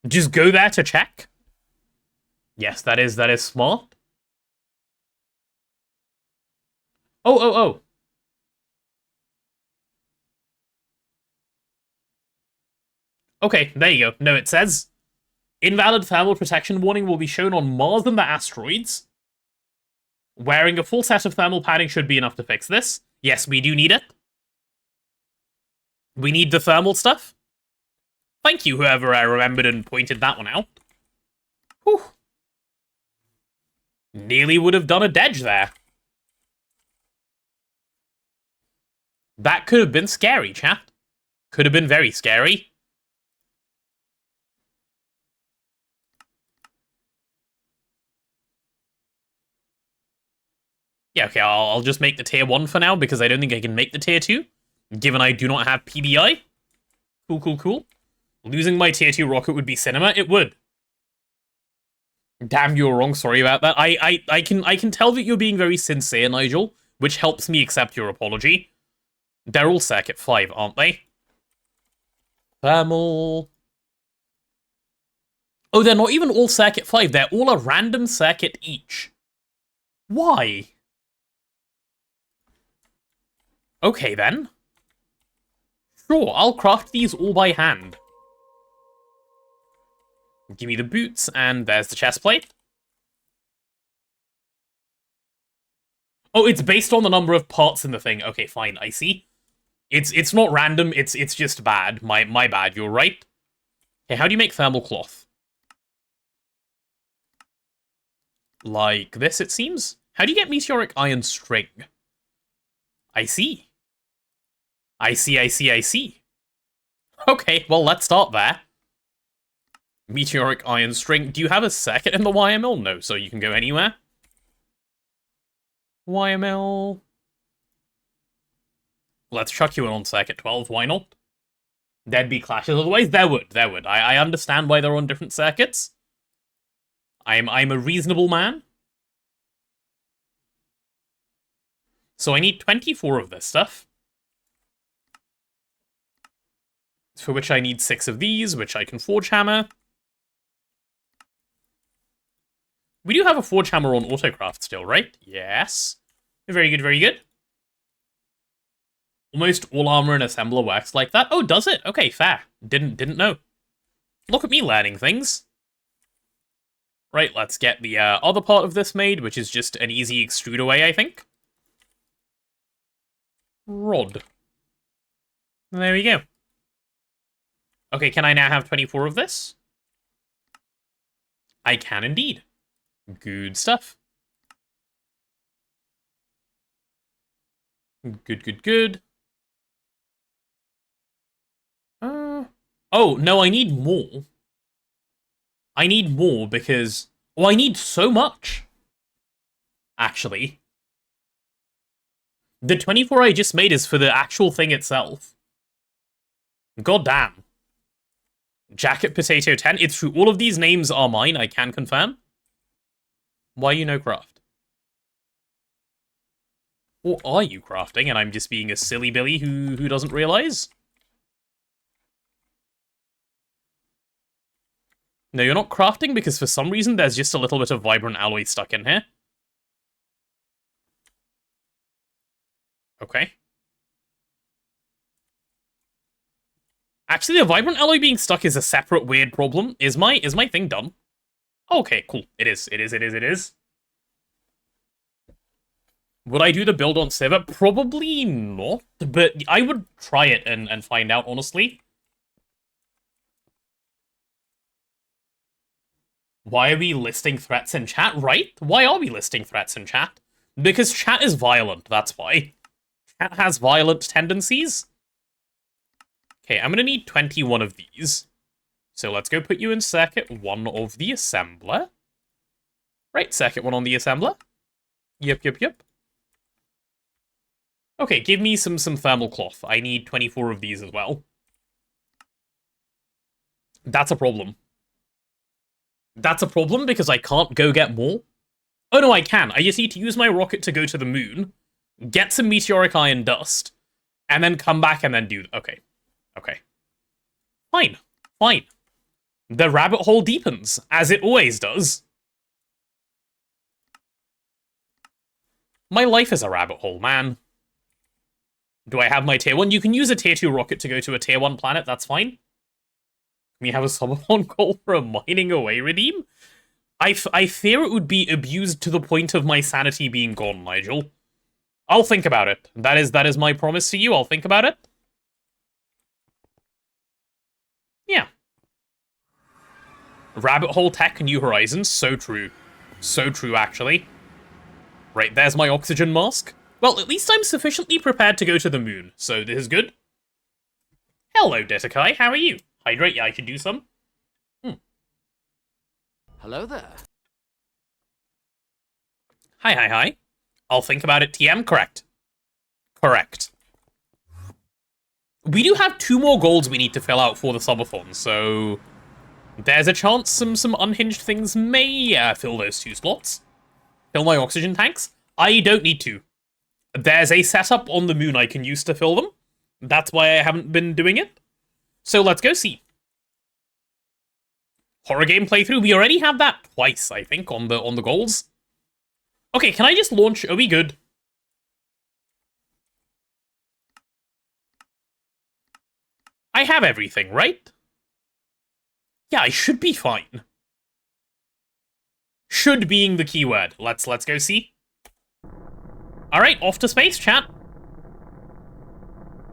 Just go there to check? Yes, that is smart. Oh. Okay, there you go. No, it says, invalid thermal protection warning will be shown on Mars and the asteroids. Wearing a full set of thermal padding should be enough to fix this. Yes, we do need it. We need the thermal stuff. Thank you, whoever remembered and pointed that one out. Whew. Nearly would have done a dodge there. That could have been scary, chat. Could have been very scary. Yeah, okay, I'll just make the tier 1 for now, because I don't think I can make the tier 2, given I do not have PBI. Cool. Losing my tier 2 rocket would be cinema? It would. Damn, you were wrong, sorry about that. I can tell that you're being very sincere, Nigel, which helps me accept your apology. They're all circuit 5, aren't they? Thermal... Oh, they're not even all circuit 5, they're all a random circuit each. Why? Okay, then. Sure, I'll craft these all by hand. Give me the boots, and there's the chest plate. Oh, it's based on the number of parts in the thing. Okay, fine, I see. It's not random, it's just bad. My bad, you're right. Okay, how do you make thermal cloth? Like this, it seems? How do you get meteoric iron string? I see. I see. Okay, well, let's start there. Meteoric iron string. Do you have a circuit in the wire mill? No, so you can go anywhere. Wire mill. Let's chuck you in on circuit 12, why not? There'd be clashes otherwise. There would. I understand why they're on different circuits. I'm a reasonable man. So I need 24 of this stuff. For which I need 6 of these, which I can forge hammer. We do have a forge hammer on autocraft still, right? Yes. Very good. Almost all armor in assembler works like that. Oh, does it? Okay, fair. Didn't know. Look at me learning things. Right, let's get the other part of this made, which is just an easy extrude away, I think. Rod. There we go. Okay, can I now have 24 of this? I can indeed. Good stuff. Good. Oh, no, I need more. I need more because... Oh, I need so much. Actually. The 24 I just made is for the actual thing itself. God damn. Jacket Potato 10. It's true. All of these names are mine, I can confirm. Why you no craft? Or are you crafting and I'm just being a silly Billy who doesn't realize? No, you're not crafting because for some reason there's just a little bit of vibrant alloy stuck in here. Okay. Actually, the vibrant alloy being stuck is a separate weird problem. Is my thing done? Okay, cool. It is. Would I do the build on server? Probably not, but I would try it and find out, honestly. Why are we listing threats in chat? Right? Why are we listing threats in chat? Because chat is violent, that's why. Chat has violent tendencies. Okay, I'm gonna need 21 of these. So let's go put you in circuit 1 of the assembler. Right, circuit 1 on the assembler. Yep. Okay, give me some thermal cloth. I need 24 of these as well. That's a problem. That's a problem because I can't go get more. Oh no, I can. I just need to use my rocket to go to the moon, get some meteoric iron dust, and then come back and then do... Okay. Fine. The rabbit hole deepens, as it always does. My life is a rabbit hole, man. Do I have my tier 1? You can use a tier 2 rocket to go to a tier 1 planet, that's fine. We have a subathon call for a mining away redeem? I fear it would be abused to the point of my sanity being gone, Nigel. I'll think about it. That is my promise to you. I'll think about it. Yeah. Rabbit hole tech, New Horizons. So true. So true, actually. Right, there's my oxygen mask. Well, at least I'm sufficiently prepared to go to the moon, so this is good. Hello, Detakai. How are you? Hydrate, yeah, I should do some. Hello there. Hi. I'll think about it, TM. Correct. We do have 2 more goals we need to fill out for the subathon, so... There's a chance some unhinged things may fill those 2 slots. Fill my oxygen tanks? I don't need to. There's a setup on the moon I can use to fill them. That's why I haven't been doing it. So let's go see. Horror game playthrough. We already have that twice, I think, on the goals. Okay, can I just launch? Are we good? I have everything, right? Yeah, I should be fine. Should being the keyword. Let's go see. Alright, off to space, chat.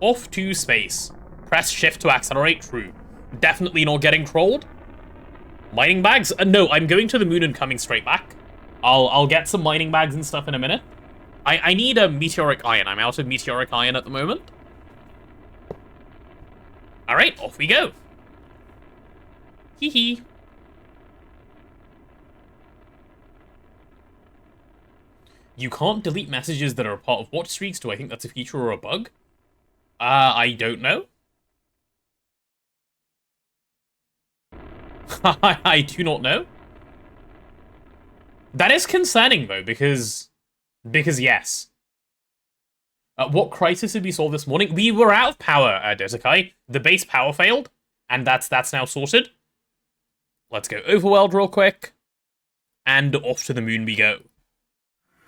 Off to space. Press shift to accelerate. True. Definitely not getting trolled. Mining bags? No, I'm going to the moon and coming straight back. I'll get some mining bags and stuff in a minute. I need a meteoric iron. I'm out of meteoric iron at the moment. Alright, off we go. Hee hee. You can't delete messages that are a part of watch streaks. Do I think that's a feature or a bug? I don't know. I do not know. That is concerning, though, because yes. What crisis did we solve this morning? We were out of power, Dotakai. The base power failed, and that's now sorted. Let's go overworld real quick. And off to the moon we go.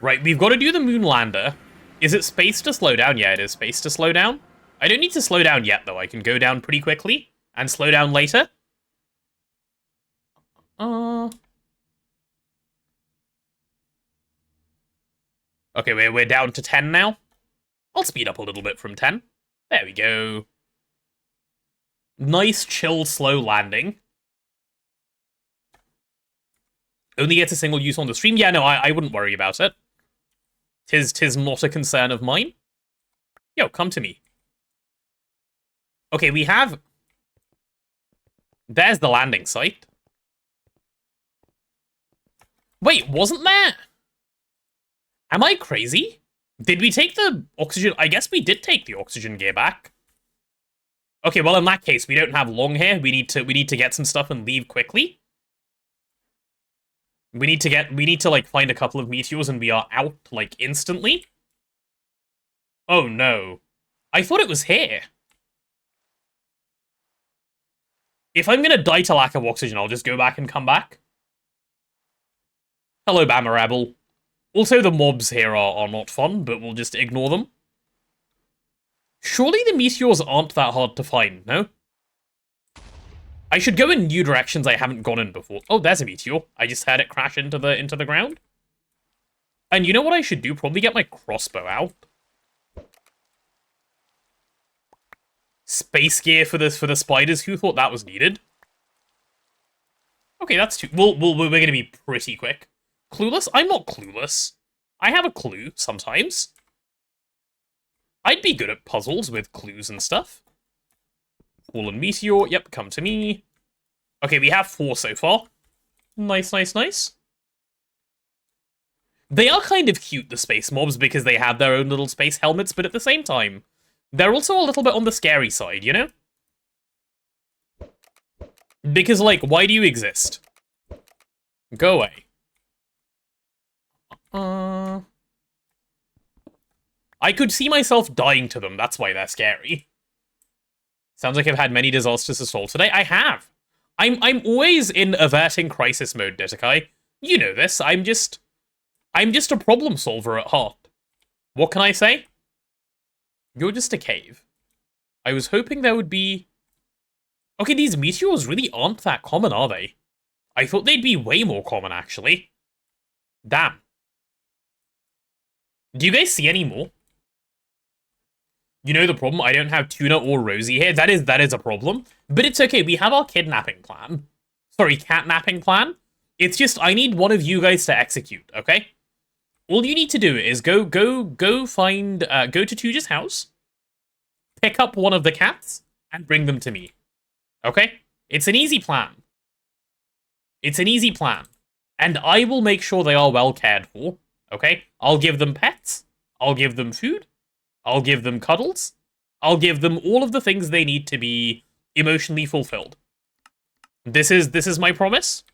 Right, we've got to do the moon lander. Is it space to slow down? Yeah, it is space to slow down. I don't need to slow down yet, though. I can go down pretty quickly and slow down later. Okay, we're down to 10 now. I'll speed up a little bit from 10. There we go. Nice, chill, slow landing. Only gets a single use on the stream? Yeah, no, I wouldn't worry about it. Tis not a concern of mine. Yo, come to me. Okay, we have... There's the landing site. Wait, wasn't there? Am I crazy? Did we take the oxygen? I guess we did take the oxygen gear back. Okay, well in that case, we don't have long here. We need to get some stuff and leave quickly. We need to like find a couple of meteors and we are out like instantly. Oh no. I thought it was here. If I'm gonna die to lack of oxygen, I'll just go back and come back. Hello, Bamarabble. Also, the mobs here are not fun, but we'll just ignore them. Surely the meteors aren't that hard to find, no? I should go in new directions I haven't gone in before. Oh, there's a meteor. I just heard it crash into the ground. And you know what I should do? Probably get my crossbow out. Space gear for the spiders. Who thought that was needed? Okay, that's too. We're gonna be pretty quick. Clueless? I'm not clueless. I have a clue sometimes. I'd be good at puzzles with clues and stuff. Fallen meteor. Yep, come to me. Okay, we have 4 so far. Nice, nice, nice. They are kind of cute, the space mobs, because they have their own little space helmets, but at the same time, they're also a little bit on the scary side, you know? Because, like, why do you exist? Go away. I could see myself dying to them, that's why they're scary. Sounds like I've had many disasters to solve today. I have. I'm always in averting crisis mode, Detekai. You know this. I'm just a problem solver at heart. What can I say? You're just a cave. I was hoping there would be... Okay, these meteors really aren't that common, are they? I thought they'd be way more common, actually. Damn. Do you guys see any more? You know the problem? I don't have Tuna or Rosie here. That is a problem. But it's okay. We have our kidnapping plan. Sorry, catnapping plan. It's just I need one of you guys to execute, okay? All you need to do is go to Tuja's house, pick up one of the cats, and bring them to me. Okay? It's an easy plan. It's an easy plan. And I will make sure they are well cared for. Okay? I'll give them pets. I'll give them food. I'll give them cuddles. I'll give them all of the things they need to be emotionally fulfilled. This is my promise.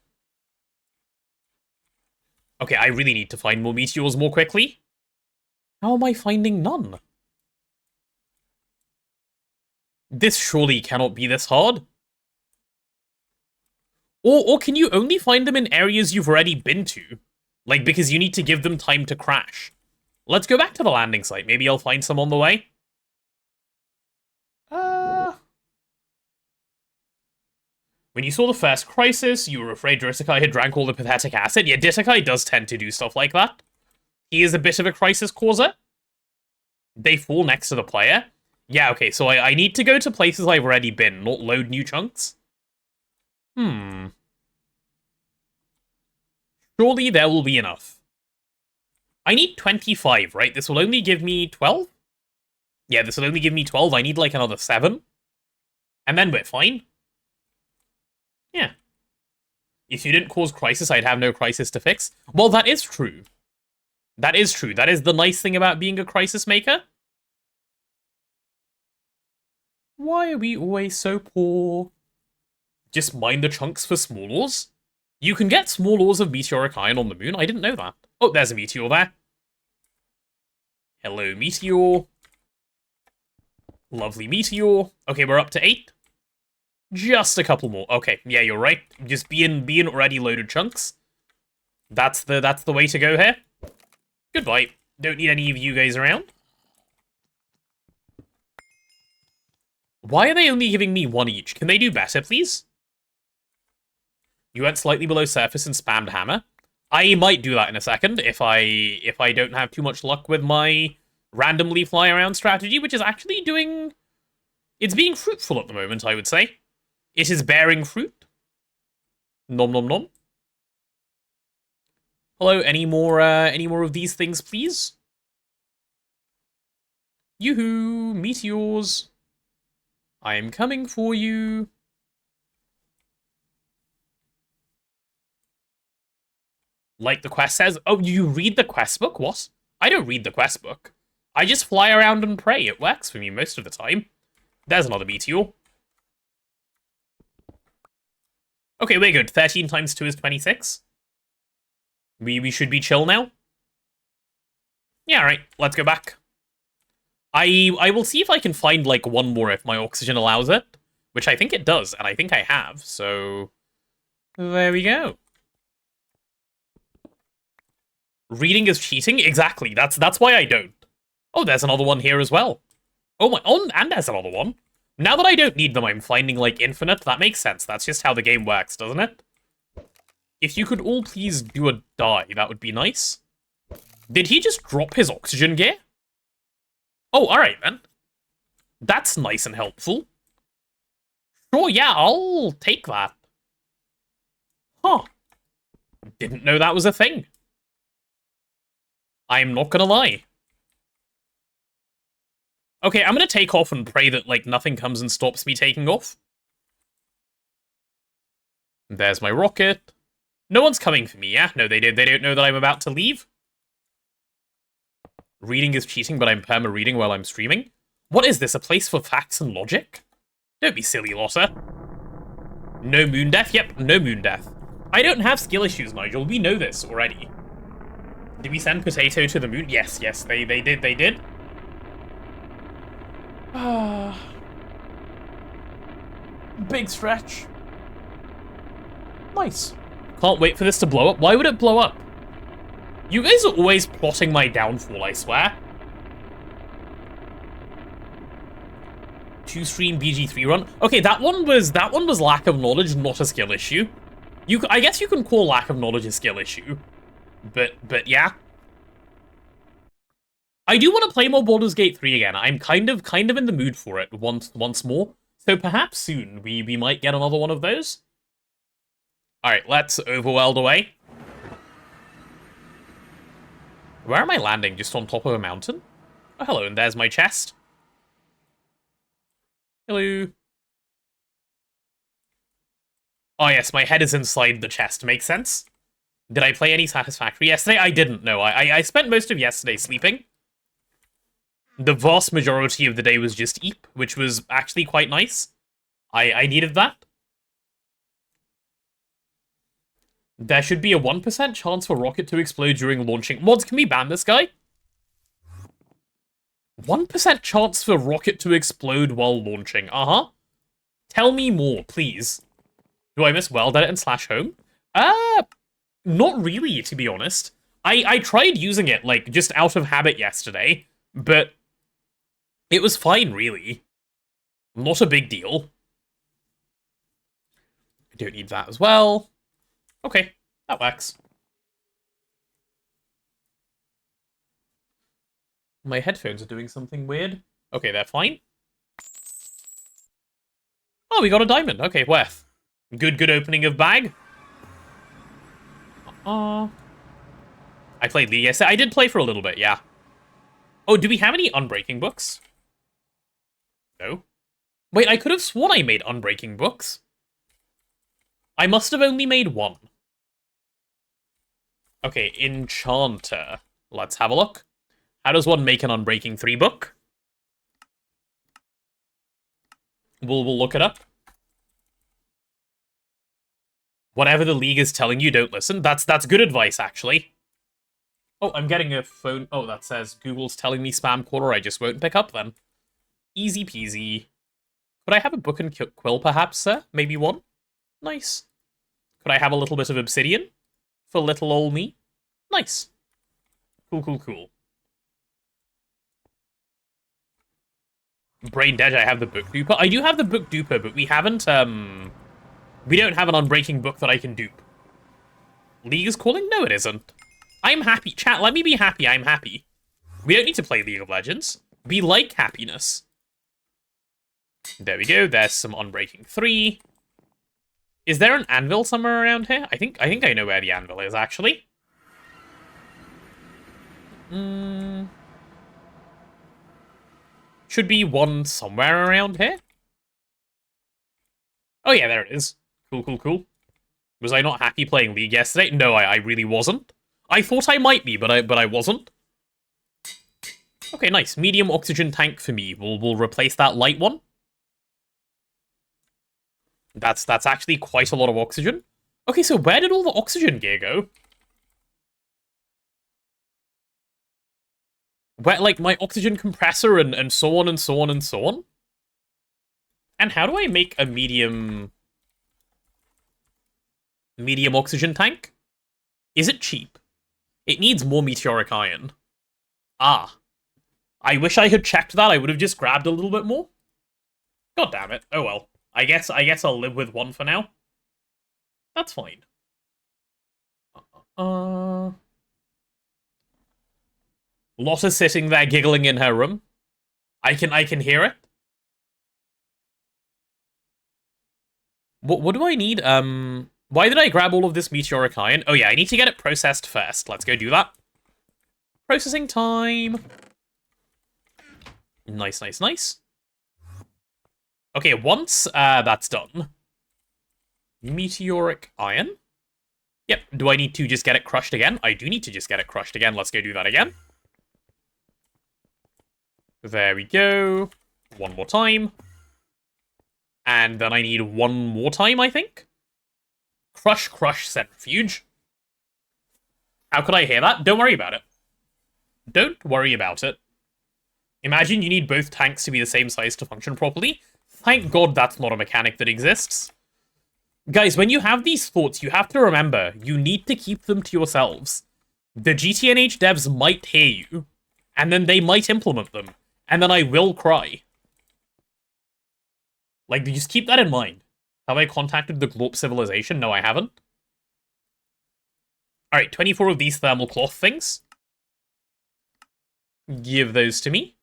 Okay, I really need to find more meteors more quickly. How am I finding none? This surely cannot be this hard. Or can you only find them in areas you've already been to? Like, because you need to give them time to crash. Let's go back to the landing site. Maybe I'll find some on the way. When you saw the first crisis, you were afraid Ditakai had drank all the pathetic acid. Yeah, Ditakai does tend to do stuff like that. He is a bit of a crisis causer. They fall next to the player. Yeah, okay, so I need to go to places I've already been, not load new chunks. Surely there will be enough. I need 25, right? This will only give me 12? Yeah, this will only give me 12. I need like another 7. And then we're fine. Yeah. If you didn't cause crisis, I'd have no crisis to fix. Well, that is true. That is true. That is the nice thing about being a crisis maker. Why are we always so poor? Just mine the chunks for small ores? You can get small ores of meteoric iron on the moon. I didn't know that. Oh, there's a meteor there. Hello, meteor. Lovely meteor. Okay, we're up to 8. Just a couple more. Okay, yeah, you're right. Just be in already loaded chunks. That's the way to go here. Goodbye. Don't need any of you guys around. Why are they only giving me 1 each? Can they do better, please? You went slightly below surface and spammed hammer. I might do that in a second if I don't have too much luck with my randomly fly around strategy, which is actually doing... It's being fruitful at the moment, I would say. It is bearing fruit. Nom nom nom. Hello, any more of these things, please? Yoo-hoo, meteors. I am coming for you. Like the quest says. Oh, you read the quest book? What? I don't read the quest book. I just fly around and pray. It works for me most of the time. There's another meteor. Okay, we're good. 13 times 2 is 26. We should be chill now. Yeah, alright. Let's go back. I will see if I can find, like, one more if my oxygen allows it. Which I think it does, and I think I have, so... There we go. Reading is cheating? Exactly. That's why I don't. Oh, there's another one here as well. Oh my... Oh, and there's another one. Now that I don't need them, I'm finding, like, infinite. That makes sense. That's just how the game works, doesn't it? If you could all please do a die, that would be nice. Did he just drop his oxygen gear? Oh, alright then. That's nice and helpful. Sure, yeah, I'll take that. Huh. Didn't know that was a thing. I'm not gonna lie. Okay, I'm gonna take off and pray that, like, nothing comes and stops me taking off. There's my rocket. No one's coming for me, yeah? No, they don't know that I'm about to leave. Reading is cheating, but I'm perma-reading while I'm streaming. What is this, a place for facts and logic? Don't be silly, Lotta. No moon death? Yep, no moon death. I don't have skill issues, Nigel. We know this already. Did we send Potato to the moon? Yes, they did. Big stretch. Nice. Can't wait for this to blow up. Why would it blow up? You guys are always plotting my downfall, I swear. 2-stream BG3 run. Okay, that one was lack of knowledge, not a skill issue. I guess you can call lack of knowledge a skill issue. But yeah. I do want to play more Baldur's Gate 3 again. I'm kind of in the mood for it once more. So perhaps soon we might get another one of those. Alright, let's overworld away. Where am I landing? Just on top of a mountain? Oh, hello, and there's my chest. Hello. Oh yes, my head is inside the chest. Makes sense. Did I play any Satisfactory yesterday? I didn't, no. I spent most of yesterday sleeping. The vast majority of the day was just Eep, which was actually quite nice. I needed that. There should be a 1% chance for rocket to explode during launching. Mods, can we ban this guy? 1% chance for rocket to explode while launching. Uh-huh. Tell me more, please. Do I miss Weld Edit and /home? Not really, to be honest. I tried using it, like, just out of habit yesterday, but it was fine, really. Not a big deal. I don't need that as well. Okay, that works. My headphones are doing something weird. Okay, they're fine. Oh, we got a diamond. Okay, worth. Good opening of bag. I played League yesterday. I did play for a little bit, yeah. Oh, do we have any Unbreaking books? No. Wait, I could have sworn I made Unbreaking books. I must have only made one. Okay, Enchanter. Let's have a look. How does one make an Unbreaking 3 book? We'll look it up. Whatever the League is telling you, don't listen. That's good advice, actually. Oh, I'm getting a phone. Oh, that says Google's telling me spam caller. I just won't pick up then. Easy peasy. Could I have a book and quill, perhaps, sir? Maybe one? Nice. Could I have a little bit of obsidian? For little old me? Nice. Cool. Brain dead, I have the book duper. I do have the book duper, but we haven't, we don't have an Unbreaking book that I can dupe. League is calling? No, it isn't. I'm happy. Chat, let me be happy. I'm happy. We don't need to play League of Legends. We like happiness. There we go. There's some Unbreaking 3. Is there an anvil somewhere around here? I think I know where the anvil is, actually. Should be one somewhere around here. Oh yeah, there it is. Cool. Was I not happy playing League yesterday? No, I really wasn't. I thought I might be, but I wasn't. Okay, nice. Medium oxygen tank for me. We'll replace that light one. That's actually quite a lot of oxygen. Okay, so where did all the oxygen gear go? Where, like, my oxygen compressor and so on and so on and so on? And how do I make a medium oxygen tank? Is it cheap? It needs more meteoric iron. Ah. I wish I had checked that. I would have just grabbed a little bit more. God damn it. Oh well. I guess I'll live with one for now. That's fine. Lotta's sitting there giggling in her room. I can hear it. What do I need? Why did I grab all of this meteoric iron? Oh yeah, I need to get it processed first. Let's go do that. Processing time. Nice, nice, nice. Okay, once that's done. Meteoric iron. Yep, do I need to just get it crushed again? I do need to just get it crushed again. Let's go do that again. There we go. One more time. And then I need one more time, I think. Crush, crush, centrifuge. How could I hear that? Don't worry about it. Don't worry about it. Imagine you need both tanks to be the same size to function properly. Thank God that's not a mechanic that exists. Guys, when you have these thoughts, you have to remember, you need to keep them to yourselves. The GTNH devs might hear you, and then they might implement them, and then I will cry. Like, just keep that in mind. Have I contacted the Glorp civilization? No, I haven't. Alright, 24 of these thermal cloth things. Give those to me.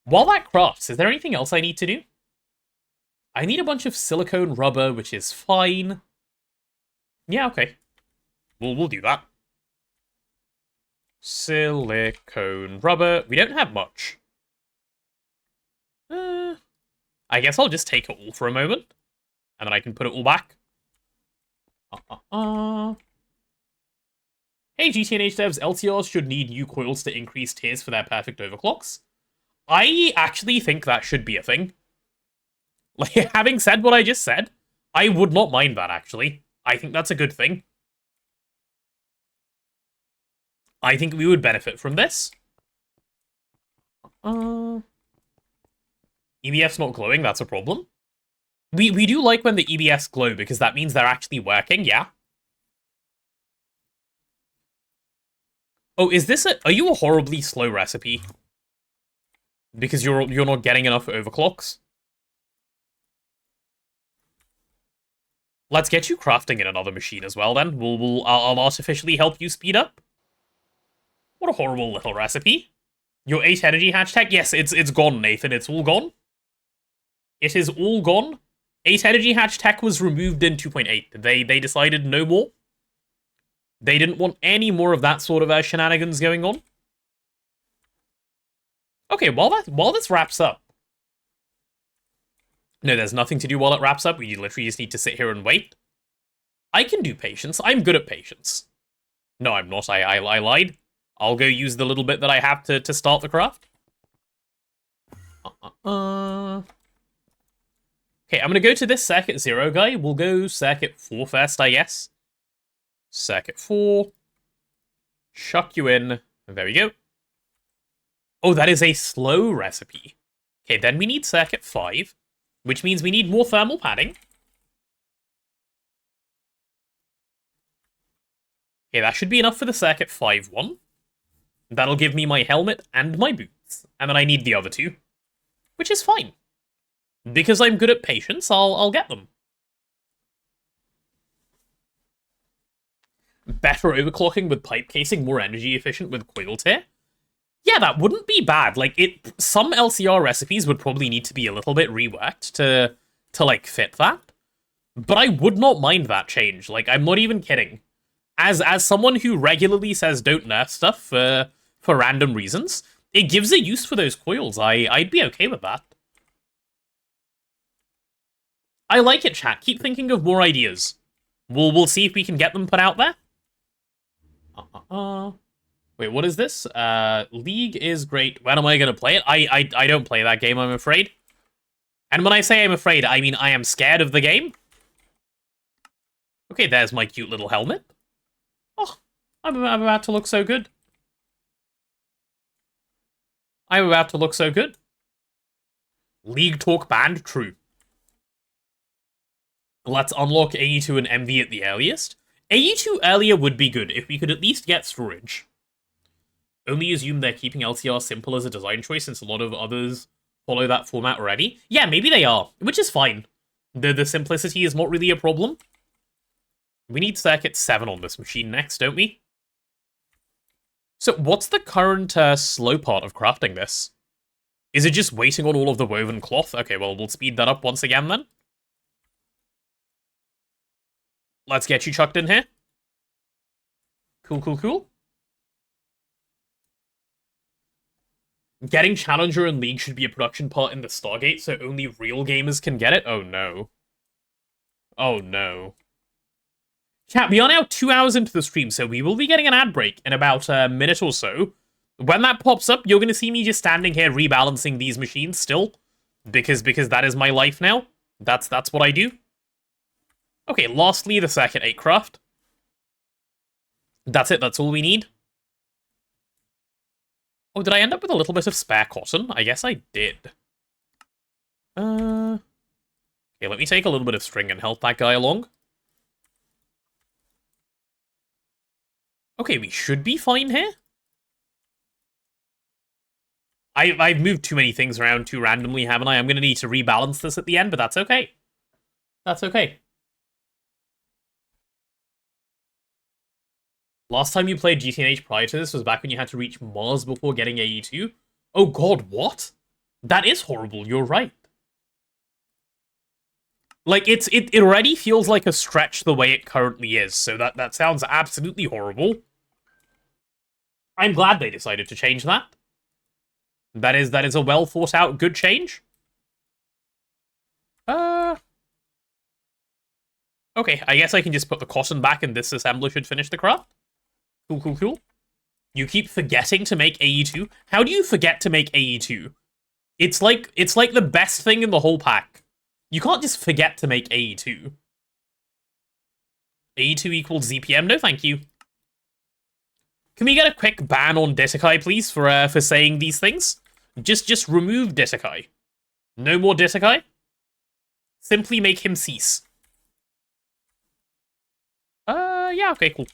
While that crafts, is there anything else I need to do? I need a bunch of silicone rubber, which is fine. Yeah, okay. We'll do that. Silicone rubber. We don't have much. I guess I'll just take it all for a moment. And then I can put it all back. Hey, GTNH devs, LTRs should need new coils to increase tiers for their perfect overclocks. I actually think that should be a thing. Like, having said what I just said, I would not mind that, actually. I think that's a good thing. I think we would benefit from this. EBF's not glowing, that's a problem. We do like when the EBFs glow, because that means they're actually working, yeah. Oh, is this are you a horribly slow recipe? Because you're not getting enough overclocks? Let's get you crafting in another machine as well, then. I'll artificially help you speed up. What a horrible little recipe. Your 8 energy hatch tech? Yes, it's gone, Nathan. It's all gone. It is all gone. 8 energy hatch tech was removed in 2.8. They decided no more. They didn't want any more of that sort of shenanigans going on. Okay, while this wraps up. No, there's nothing to do while it wraps up. We literally just need to sit here and wait. I can do patience. I'm good at patience. No, I'm not. I lied. I'll go use the little bit that I have to start the craft. Okay, I'm going to go to this circuit 0 guy. We'll go circuit 4 first, I guess. Circuit 4. Chuck you in. There we go. Oh, that is a slow recipe. Okay, then we need circuit 5, which means we need more thermal padding. Okay, that should be enough for the circuit 5 one. That'll give me my helmet and my boots. And then I need the other two, which is fine. Because I'm good at patience, I'll get them. Better overclocking with pipe casing, more energy efficient with coil tier. Yeah, that wouldn't be bad. Like, some LCR recipes would probably need to be a little bit reworked to like, fit that. But I would not mind that change. Like, I'm not even kidding. As someone who regularly says don't nerf stuff for random reasons, it gives a use for those coils. I'd be okay with that. I like it, chat. Keep thinking of more ideas. We'll see if we can get them put out there. Wait, what is this? League is great. When am I gonna play it? I don't play that game, I'm afraid. And when I say I'm afraid, I mean I am scared of the game. Okay, there's my cute little helmet. Oh, I'm about to look so good. I'm about to look so good. League talk banned, true. Let's unlock AE2 and MV at the earliest. AE2 earlier would be good, if we could at least get storage. Only assume they're keeping LCR simple as a design choice, since a lot of others follow that format already. Yeah, maybe they are, which is fine. The simplicity is not really a problem. We need circuit 7 on this machine next, don't we? So what's the current slow part of crafting this? Is it just waiting on all of the woven cloth? Okay, well, we'll speed that up once again then. Let's get you chucked in here. Cool, cool, cool. Getting Challenger and League should be a production part in the Stargate, so only real gamers can get it? Oh no. Oh no. Chat, we are now 2 hours into the stream, so we will be getting an ad break in about a minute or so. When that pops up, you're going to see me just standing here rebalancing these machines still. Because that is my life now. That's what I do. Okay, lastly, the Circuit 8 craft. That's it, that's all we need. Oh, did I end up with a little bit of spare cotton? I guess I did. Okay, let me take a little bit of string and help that guy along. Okay, we should be fine here. I've moved too many things around too randomly, haven't I? I'm going to need to rebalance this at the end, but that's okay. That's okay. Last time you played GTNH prior to this was back when you had to reach Mars before getting AE2. Oh god, what? That is horrible, you're right. Like, it already feels like a stretch the way it currently is, so that sounds absolutely horrible. I'm glad they decided to change that. That is a well thought out good change. Okay, I guess I can just put the cotton back and this assembler should finish the craft. Cool, cool, cool. You keep forgetting to make AE2. How do you forget to make AE2? It's like the best thing in the whole pack. You can't just forget to make AE2. AE2 equals ZPM? No, thank you. Can we get a quick ban on Ditakai, please, for saying these things? Just remove Ditakai. No more Ditakai. Simply make him cease. Yeah, okay, cool.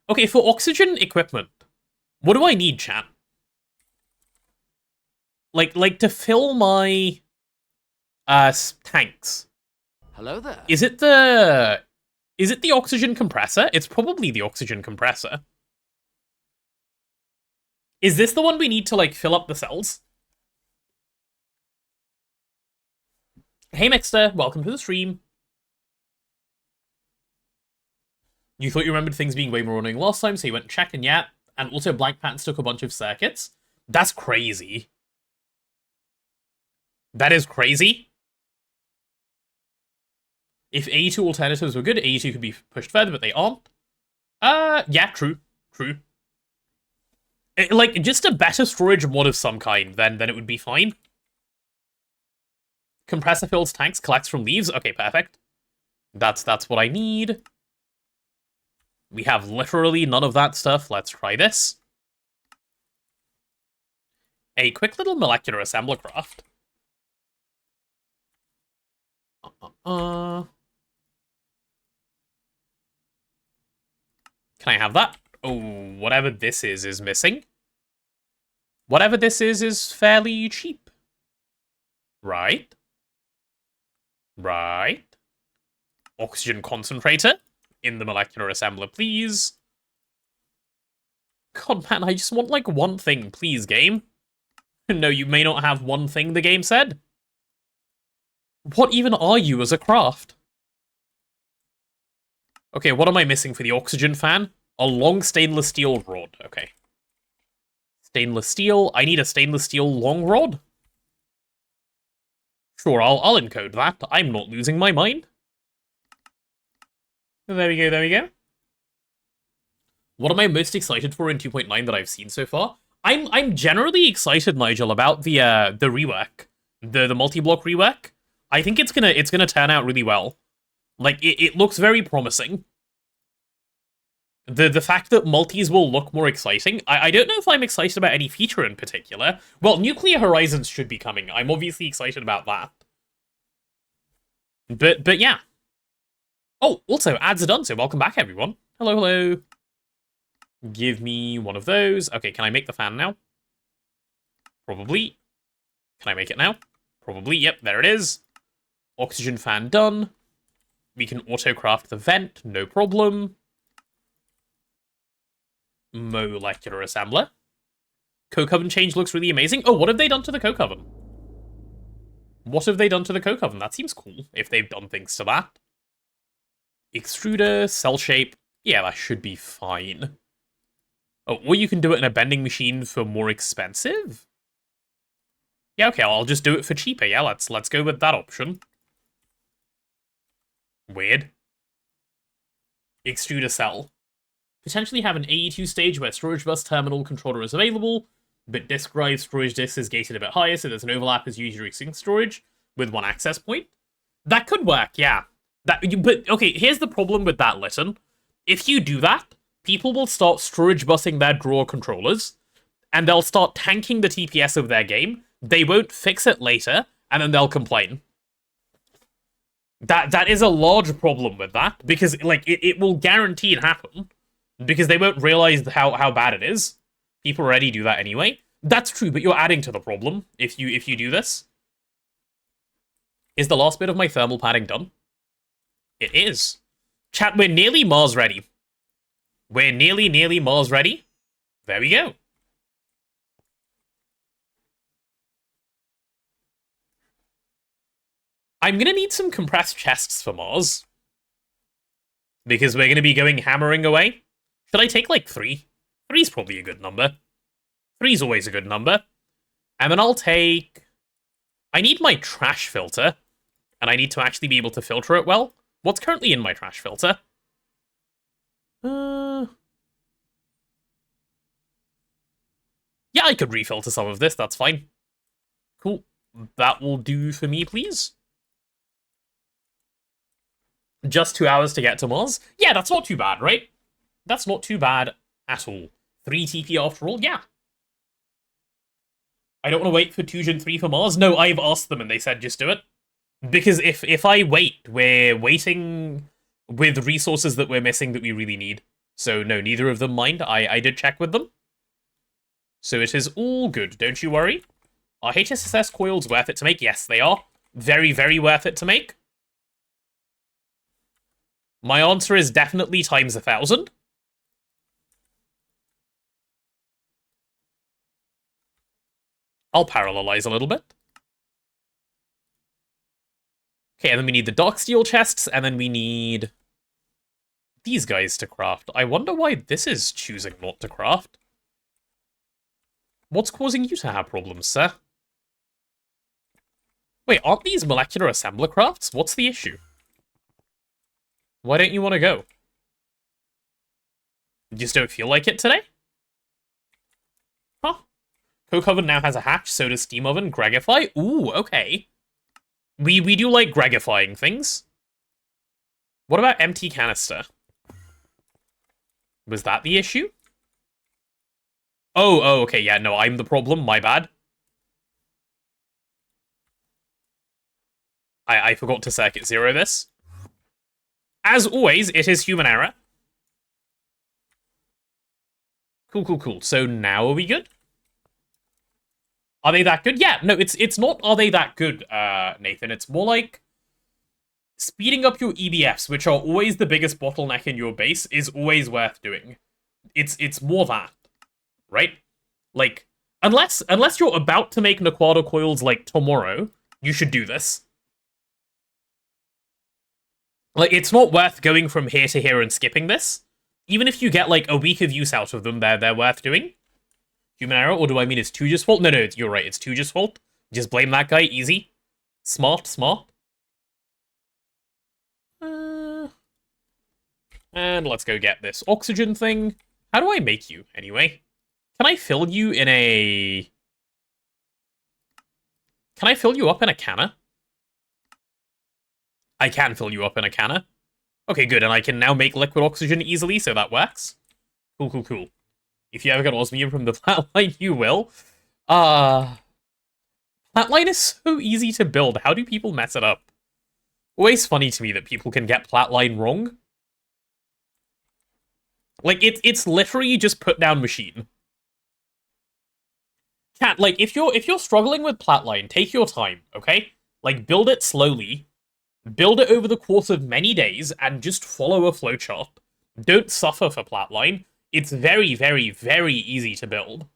Okay, for oxygen equipment, what do I need, chat? Like to fill my tanks. Hello there. Is it the oxygen compressor? It's probably the oxygen compressor. Is this the one we need to like fill up the cells? Hey Mixter, welcome to the stream. You thought you remembered things being way more annoying last time, so you went and checked, and yeah. And also Black Patents took a bunch of circuits. That's crazy. That is crazy. If AE2 alternatives were good, AE2 could be pushed further, but they aren't. Yeah, true. True. Like, just a better storage mod of some kind, then it would be fine. Compressor fills tanks, collects from leaves. Okay, perfect. That's what I need. We have literally none of that stuff. Let's try this. A quick little molecular assembler craft. Can I have that? Oh, whatever this is missing. Whatever this is fairly cheap. Right. Right. Oxygen concentrator. In the molecular assembler, please. God, man, I just want, like, one thing, please, game. No, you may not have one thing, the game said. What even are you as a craft? Okay, what am I missing for the oxygen fan? A long stainless steel rod. Okay. Stainless steel. I need a stainless steel long rod. Sure, I'll encode that. I'm not losing my mind. There we go, there we go. What am I most excited for in 2.9 that I've seen so far? I'm generally excited, Nigel, about the rework. The multi-block rework. I think it's gonna turn out really well. Like, it looks very promising. The fact that multis will look more exciting, I don't know if I'm excited about any feature in particular. Well, Nuclear Horizons should be coming. I'm obviously excited about that. But yeah. Oh, also, ads are done, so welcome back, everyone. Hello, hello. Give me one of those. Okay, can I make the fan now? Probably. Can I make it now? Probably. Yep, there it is. Oxygen fan done. We can auto-craft the vent, no problem. Molecular assembler. Coke oven change looks really amazing. Oh, what have they done to the coke oven? What have they done to the coke oven? That seems cool, if they've done things to that. Extruder, cell shape. Yeah, that should be fine. Oh, or you can do it in a bending machine for more expensive? Yeah, okay, I'll just do it for cheaper. Yeah, let's go with that option. Weird. Extruder cell. Potentially have an AE2 stage where storage bus terminal controller is available, but disk drive storage disk is gated a bit higher, so there's an overlap as usually sync storage with one access point. That could work, yeah. But okay, here's the problem with that, Lytton. If you do that, people will start storage busing their drawer controllers, and they'll start tanking the TPS of their game. They won't fix it later, and then they'll complain. That is a large problem with that, because like it will guaranteed happen, because they won't realize how bad it is. People already do that anyway. That's true, but you're adding to the problem if you do this. Is the last bit of my thermal padding done? It is. Chat, we're nearly Mars ready. We're nearly Mars ready. There we go. I'm gonna need some compressed chests for Mars. Because we're gonna be going hammering away. Should I take, like, 3? 3's probably a good number. 3's always a good number. And then I'll take... I need my trash filter. And I need to actually be able to filter it well. What's currently in my trash filter? Yeah, I could refilter some of this, that's fine. Cool. That will do for me, please. Just 2 hours to get to Mars? Yeah, that's not too bad, right? That's not too bad at all. 3 TP after all? Yeah. I don't want to wait for 2 Gen 3 for Mars? No, I've asked them and they said just do it. Because if I wait, we're waiting with resources that we're missing that we really need. So no, neither of them mind. I did check with them. So it is all good, don't you worry. Are HSSS coils worth it to make? Yes, they are. Very, very worth it to make. My answer is definitely times 1,000. I'll parallelize a little bit. Okay, and then we need the dark steel chests, and then we need these guys to craft. I wonder why this is choosing not to craft. What's causing you to have problems, sir? Wait, aren't these molecular assembler crafts? What's the issue? Why don't you want to go? You just don't feel like it today? Huh. Coke oven now has a hatch, so does steam oven. Gregify? Ooh, okay. We do like gregifying things. What about empty canister? Was that the issue? Oh, okay, yeah, no, I'm the problem, my bad. I forgot to circuit zero this. As always, it is human error. Cool. So now are we good? Are they that good? Yeah, no, it's not are they that good, Nathan. It's more like speeding up your EBFs, which are always the biggest bottleneck in your base, is always worth doing. It's more that, right? Like, unless you're about to make Naquada coils, like, tomorrow, you should do this. Like, it's not worth going from here to here and skipping this. Even if you get, like, a week of use out of them, they're worth doing. Human error, or do I mean it's Tuja's fault? No, you're right, it's Tuja's fault. Just blame that guy, easy. Smart. And let's go get this oxygen thing. How do I make you, anyway? Can I fill you in a... Can I fill you up in a canner? I can fill you up in a canner. Okay, good, and I can now make liquid oxygen easily, so that works. Cool, cool, cool. If you ever get osmium from the flatline, you will. Flatline is so easy to build. How do people mess it up? Always funny to me that people can get flatline wrong. Like, it's literally just put down machine. Chat, like, if you're struggling with flatline, take your time, okay? Like, build it slowly. Build it over the course of many days, and just follow a flowchart. Don't suffer for flatline. It's very, very, very easy to build.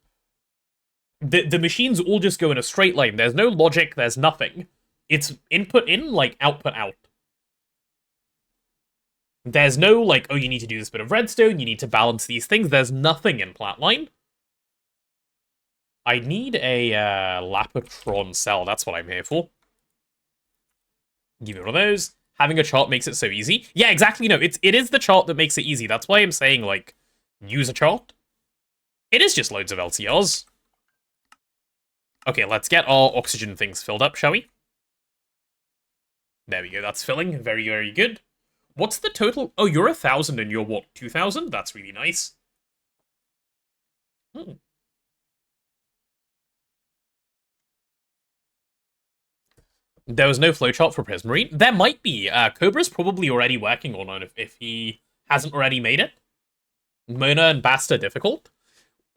The machines all just go in a straight line. There's no logic, there's nothing. It's input in, like, output out. There's no, like, oh, you need to do this bit of redstone, you need to balance these things. There's nothing in flatline. I need a Lapotron cell. That's what I'm here for. Give me one of those. Having a chart makes it so easy. Yeah, exactly. No, it is the chart that makes it easy. That's why I'm saying, like, use a chart. It is just loads of LCRs. Okay, let's get our oxygen things filled up, shall we? There we go, that's filling. Very, very good. What's the total? Oh, you're 1,000 and you're what, 2,000? That's really nice. Hmm. There was no flowchart for Prismarine. There might be. Cobra's probably already working on it if he hasn't already made it. Mona and Bast are difficult.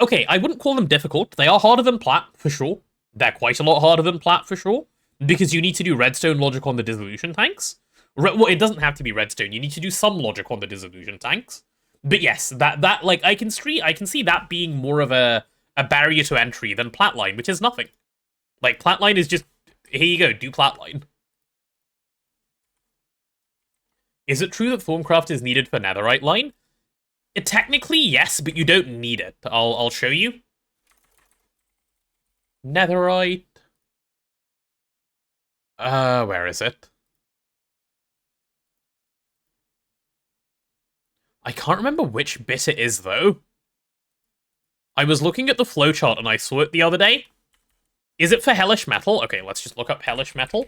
Okay, I wouldn't call them difficult. They are harder than Plat, for sure. They're quite a lot harder than Plat, for sure. Because you need to do redstone logic on the dissolution tanks. Well, it doesn't have to be redstone. You need to do some logic on the dissolution tanks. But yes, that like I can see that being more of a barrier to entry than Platline, which is nothing. Like, Platline is just, here you go, do Platline. Is it true that Formcraft is needed for Netherite line? Technically, yes, but you don't need it. I'll show you. Netherite. Where is it? I can't remember which bit it is, though. I was looking at the flowchart and I saw it the other day. Is it for Hellish Metal? Okay, let's just look up Hellish Metal.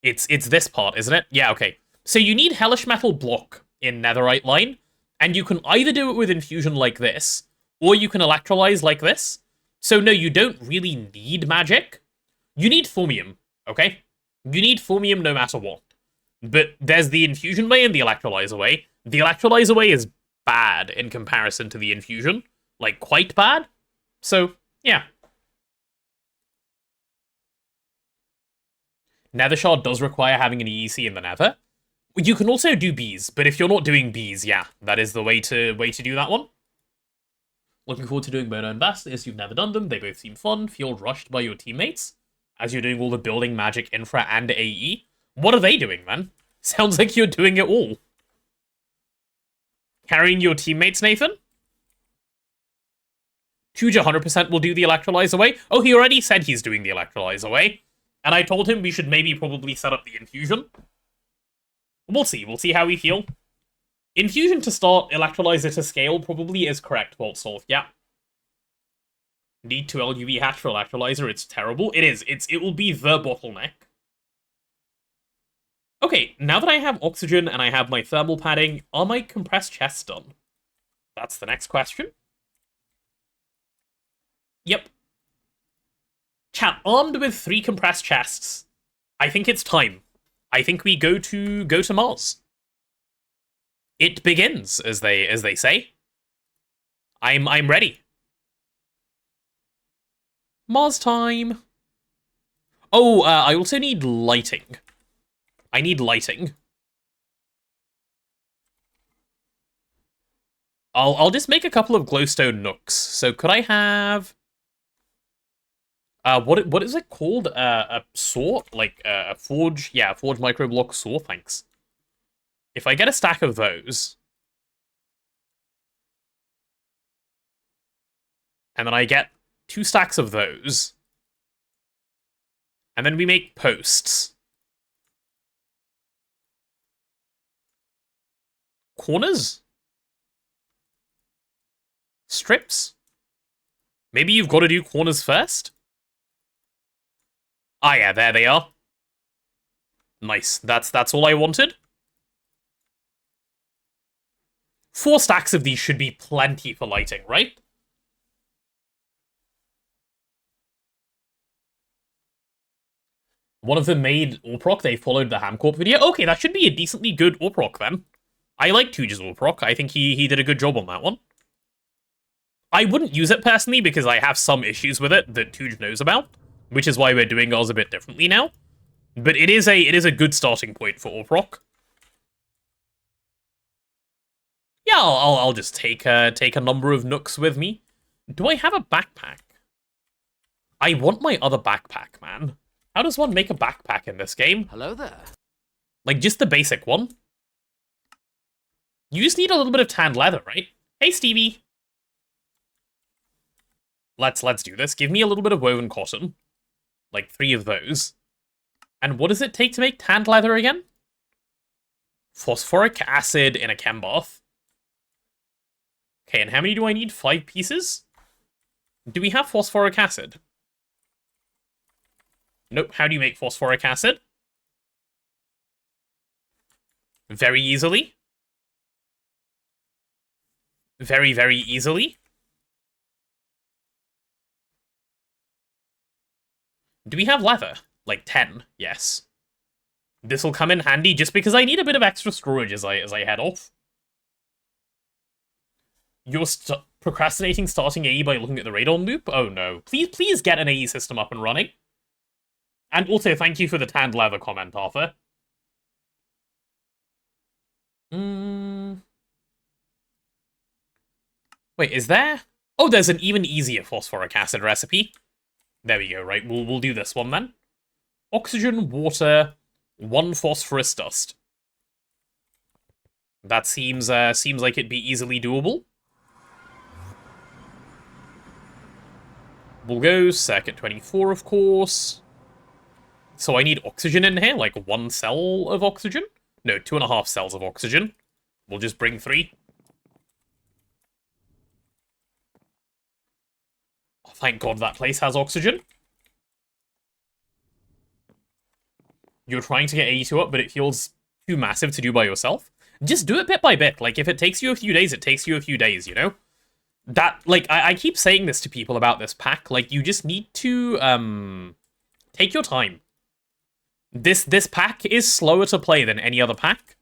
It's this part, isn't it? Yeah, okay. So you need Hellish Metal block in Netherite line, and you can either do it with infusion like this, or you can electrolyze like this. So no, you don't really need magic. You need Formium, okay? You need Formium no matter what. But there's the infusion way and the electrolyzer way. The electrolyzer way is bad in comparison to the infusion. Like, quite bad. So, yeah. Nether Shard does require having an EEC in the Nether. You can also do bees, but if you're not doing bees, yeah, that is the way to do that one. Looking forward to doing Mona and Bast, as you've never done them. They both seem fun. Feel rushed by your teammates as you're doing all the building, magic, infra, and AE. What are they doing, man? Sounds like you're doing it all. Carrying your teammates, Nathan? Huge 100% will do the electrolyzer way. Oh, he already said he's doing the electrolyzer way. And I told him we should maybe probably set up the infusion. We'll see. We'll see how we feel. Infusion to start, electrolyzer to scale probably is correct, VoltSolve. Yeah. Need 2 LUV hatch for electrolyzer. It's terrible. It is. It will be the bottleneck. Okay, now that I have oxygen and I have my thermal padding, are my compressed chests done? That's the next question. Yep. Chat, armed with 3 compressed chests, I think it's time. I think we go to Mars. It begins, as they say. I'm ready. Mars time. Oh, I also need lighting. I need lighting. I'll just make a couple of glowstone nooks. So could I have what is it called? A saw? Like a forge? Yeah, a forge microblock saw, thanks. If I get a stack of those, and then I get 2 stacks of those, and then we make posts. Corners? Strips? Maybe you've got to do corners first? Ah, yeah, there they are. Nice. That's all I wanted. 4 stacks of these should be plenty for lighting, right? One of them made Orproc, they followed the Hamcorp video. Okay, that should be a decently good Orproc then. I like Tooge's Orproc. I think he did a good job on that one. I wouldn't use it personally because I have some issues with it that Tooge knows about, which is why we're doing ours a bit differently now. But it is a good starting point for Orproc. Yeah, I'll just take a number of nooks with me. Do I have a backpack? I want my other backpack, man. How does one make a backpack in this game? Hello there. Like, just the basic one. You just need a little bit of tanned leather, right? Hey, Stevie. Let's do this. Give me a little bit of woven cotton. Like, 3 of those. And what does it take to make tanned leather again? Phosphoric acid in a chem bath. Okay, and how many do I need? 5 pieces? Do we have phosphoric acid? Nope. How do you make phosphoric acid? Very easily. Very, very easily. Do we have leather? Like 10, yes. This will come in handy just because I need a bit of extra storage as I head off. You're procrastinating starting AE by looking at the radon loop? Oh no. Please get an AE system up and running. And also, thank you for the tanned leather comment, Arthur. Wait, is there? Oh, there's an even easier phosphoric acid recipe. There we go, right? We'll do this one then. Oxygen, water, 1 phosphorus dust. That seems like it'd be easily doable. We'll go circuit 24, of course. So I need oxygen in here, like 1 cell of oxygen? No, 2.5 cells of oxygen. We'll just bring 3. Oh, thank God that place has oxygen. You're trying to get 82 up, but it feels too massive to do by yourself. Just do it bit by bit. Like, if it takes you a few days, it takes you a few days, you know? That, like, I keep saying this to people about this pack. Like, you just need to, take your time. This pack is slower to play than any other pack.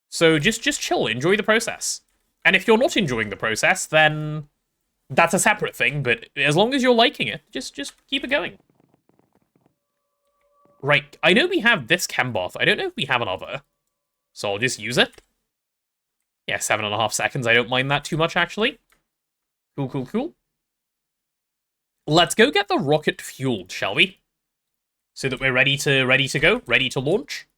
So just chill, enjoy the process. And if you're not enjoying the process, then that's a separate thing, but as long as you're liking it, just keep it going. Right, I know we have this chem bath. I don't know if we have another. So I'll just use it. Yeah, 7.5 seconds. I don't mind that too much, actually. Cool. Let's go get the rocket fueled, shall we? So that we're ready to go, ready to launch.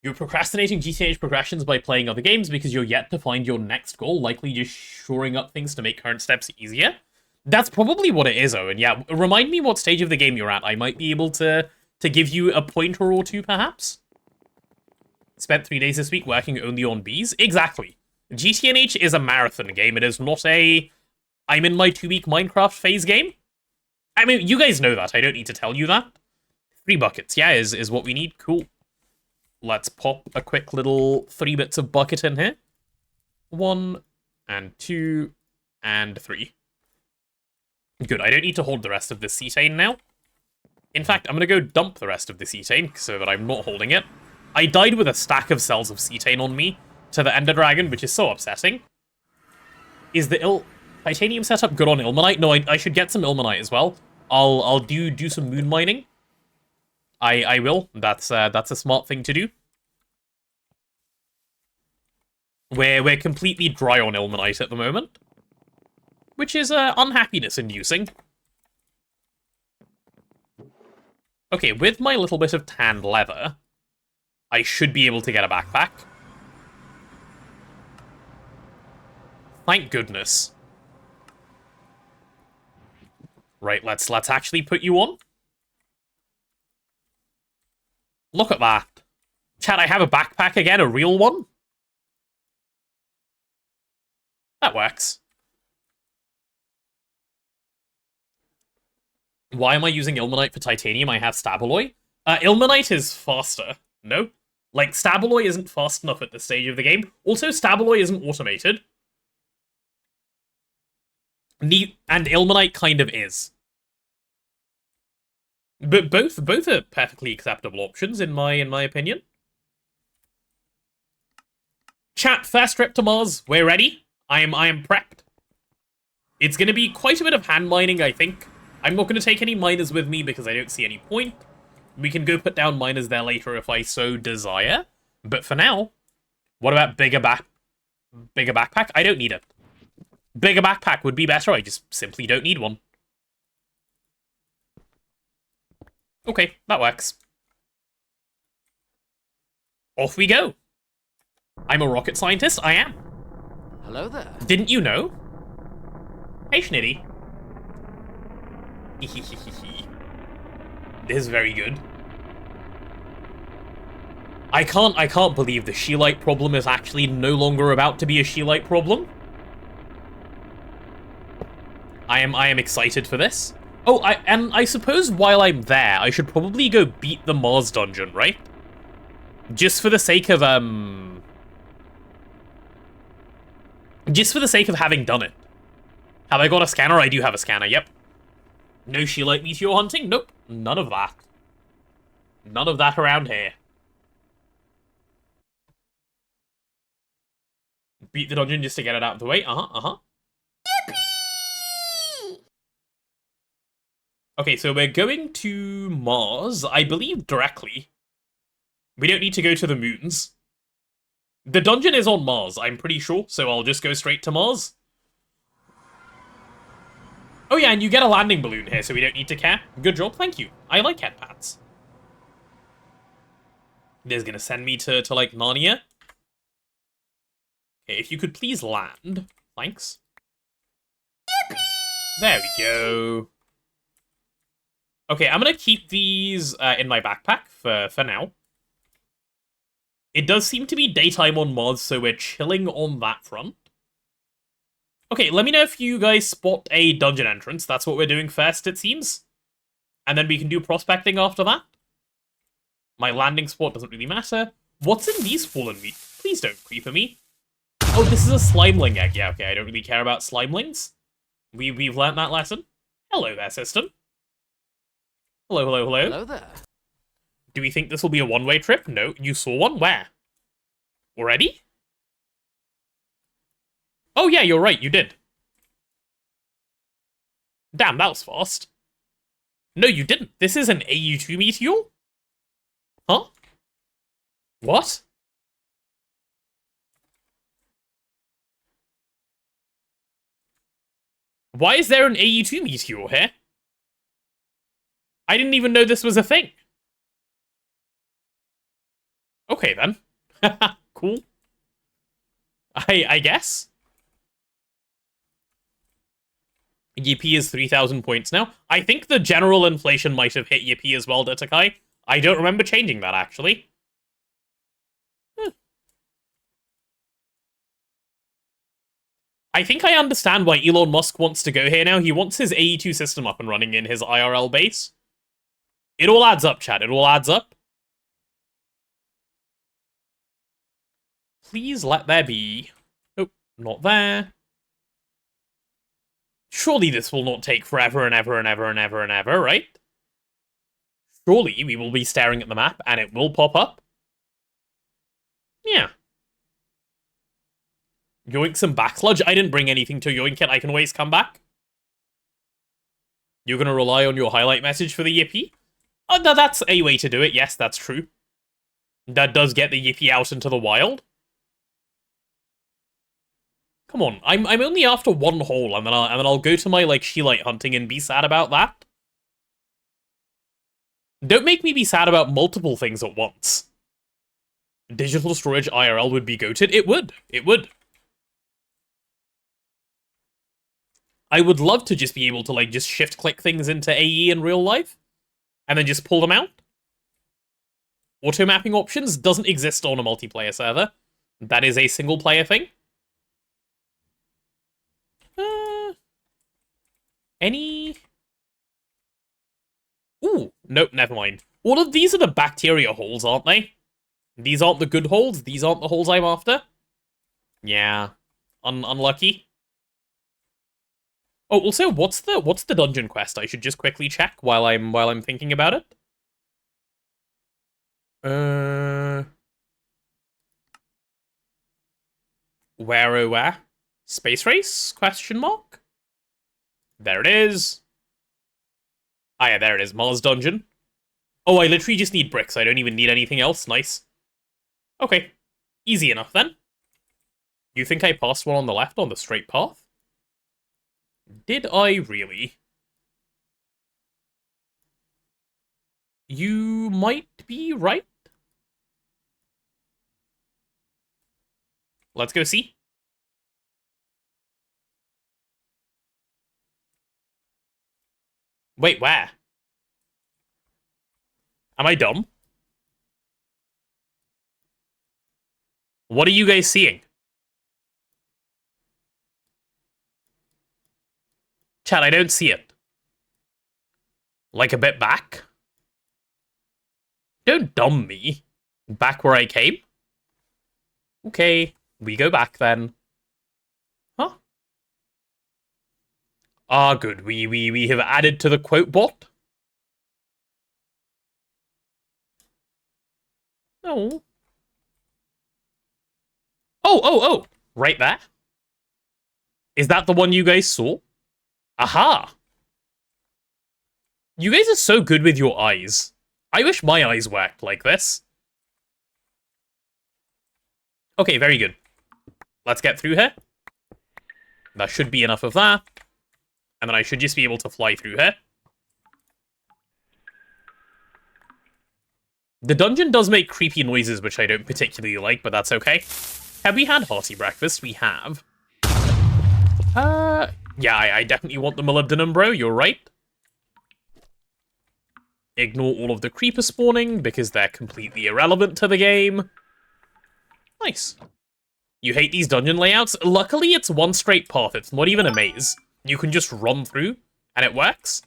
You're procrastinating GTNH progressions by playing other games because you're yet to find your next goal, likely just shoring up things to make current steps easier. That's probably what it is, Owen. Yeah, remind me what stage of the game you're at. I might be able to give you a pointer or two, perhaps. Spent 3 days this week working only on bees. Exactly. GTNH is a marathon game. It is not a I'm in my 2-week Minecraft phase game. I mean, you guys know that. I don't need to tell you that. 3 buckets, yeah, is what we need. Cool. Let's pop a quick little 3 bits of bucket in here. 1, and 2, and 3. Good, I don't need to hold the rest of the cetane now. In fact, I'm going to go dump the rest of the cetane so that I'm not holding it. I died with a stack of cells of cetane on me to the Ender Dragon, which is so upsetting. Is the titanium setup good on ilmenite? No, I should get some ilmenite as well. I'll do some moon mining. I will. That's a smart thing to do. We're completely dry on ilmenite at the moment, which is unhappiness inducing. Okay, with my little bit of tanned leather, I should be able to get a backpack. Thank goodness. Right, let's actually put you on. Look at that. Chat, I have a backpack again, a real one. That works. Why am I using Ilmenite for titanium? I have Stabaloy. Ilmenite is faster. No? Like, Stabaloy isn't fast enough at this stage of the game. Also, Stabaloy isn't automated. And Ilmenite kind of is. But both are perfectly acceptable options, in my opinion. Chat, first trip to Mars. We're ready. I am prepped. It's going to be quite a bit of hand mining, I think. I'm not going to take any miners with me because I don't see any point. We can go put down miners there later if I so desire. But for now, what about bigger backpack? I don't need it. Bigger backpack would be better. I just simply don't need one. Okay, that works. Off we go. I'm a rocket scientist. I am. Hello there. Didn't you know? Hey, Schnitty. This is very good. I can't believe the Sheelite problem is actually no longer about to be a Sheelite problem. I am excited for this. Oh, and I suppose while I'm there, I should probably go beat the Mars dungeon, right? Just for the sake of having done it. Have I got a scanner? I do have a scanner, yep. No Sheelite meteor hunting? Nope. None of that. None of that around here. Beat the dungeon just to get it out of the way. Yippee! Okay, so we're going to Mars, I believe directly. We don't need to go to the moons. The dungeon is on Mars, I'm pretty sure, so I'll just go straight to Mars. Oh yeah, and you get a landing balloon here, so we don't need to care. Good job, thank you. I like headpads. This is gonna send me to like, Narnia. Okay, if you could please land. Thanks. Yippee! There we go. Okay, I'm gonna keep these in my backpack for now. It does seem to be daytime on Mars, so we're chilling on that front. Okay, let me know if you guys spot a dungeon entrance. That's what we're doing first, it seems. And then we can do prospecting after that. My landing spot doesn't really matter. What's in these fallen meat? Please don't creeper me. Oh, this is a slimeling egg. Yeah, okay, I don't really care about slimelings. We've learnt that lesson. Hello there, system. Hello, hello, hello. Hello there. Do we think this will be a one-way trip? No, you saw one? Where? Already? Oh yeah, you're right, you did. Damn, that was fast. No, you didn't. This is an AU2 meteor? Huh? What? Why is there an AU2 meteor here? I didn't even know this was a thing. Okay, then. Cool. I guess. Yippee is 3,000 points now. I think the general inflation might have hit Yippee as well, Datakai. I don't remember changing that, actually. I think I understand why Elon Musk wants to go here now. He wants his AE2 system up and running in his IRL base. It all adds up, chat. It all adds up. Please let there be... Nope, not there. Surely this will not take forever and ever and ever and ever and ever, right? Surely we will be staring at the map and it will pop up. Yeah. Yoink some backsludge. I didn't bring anything to yoink it. I can always come back. You're going to rely on your highlight message for the Yippee? Oh, no, that's a way to do it. Yes, that's true. That does get the Yippee out into the wild. Come on, I'm only after one hole, and then I'll go to my like Sheelite hunting and be sad about that. Don't make me be sad about multiple things at once. Digital storage IRL would be goated. It would. It would. I would love to just be able to like just shift click things into AE in real life, and then just pull them out. auto-mapping options doesn't exist on a multiplayer server. That is a single-player thing. Any... Ooh, nope, never mind. All of these are the bacteria holes, aren't they? These aren't the good holes. These aren't the holes I'm after. Yeah, unlucky. Oh, also, what's the dungeon quest? I should just quickly check while I'm thinking about it. Where oh where? Space race? Question mark. There it is. Ah, yeah, there it is. Mars dungeon. Oh, I literally just need bricks. I don't even need anything else. Nice. Okay. Easy enough, then. You think I passed one on the left on the straight path? Did I really? You might be right. Let's go see. Wait, where? Am I dumb? What are you guys seeing? Chat, I don't see it. Like a bit back? Don't dumb me. Back where I came? Okay, we go back then. Huh? Ah, good. We have added to the quote bot. Oh. Oh. Right there. Is that the one you guys saw? Aha! You guys are so good with your eyes. I wish my eyes worked like this. Okay, very good. Let's get through here. That should be enough of that. And then I should just be able to fly through here. The dungeon does make creepy noises, which I don't particularly like, but that's okay. Have we had hearty breakfast? We have. Yeah, I definitely want the molybdenum, bro. You're right. Ignore all of the creeper spawning, because they're completely irrelevant to the game. Nice. You hate these dungeon layouts? Luckily, it's one straight path. It's not even a maze. You can just run through, and it works.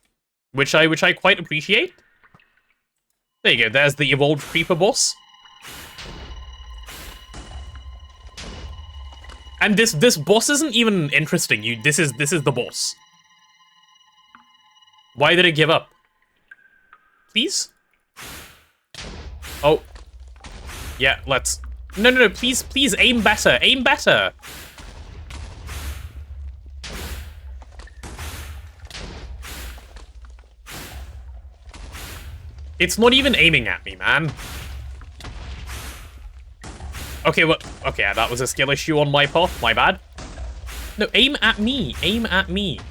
Which I quite appreciate. There you go. There's the evolved creeper boss. And this boss isn't even interesting. This is the boss. Why did it give up? Please? Oh. Yeah, let's... No, please aim better. Aim better. It's not even aiming at me, man. Okay, well, okay, that was a skill issue on my part. My bad. No, aim at me. Aim at me.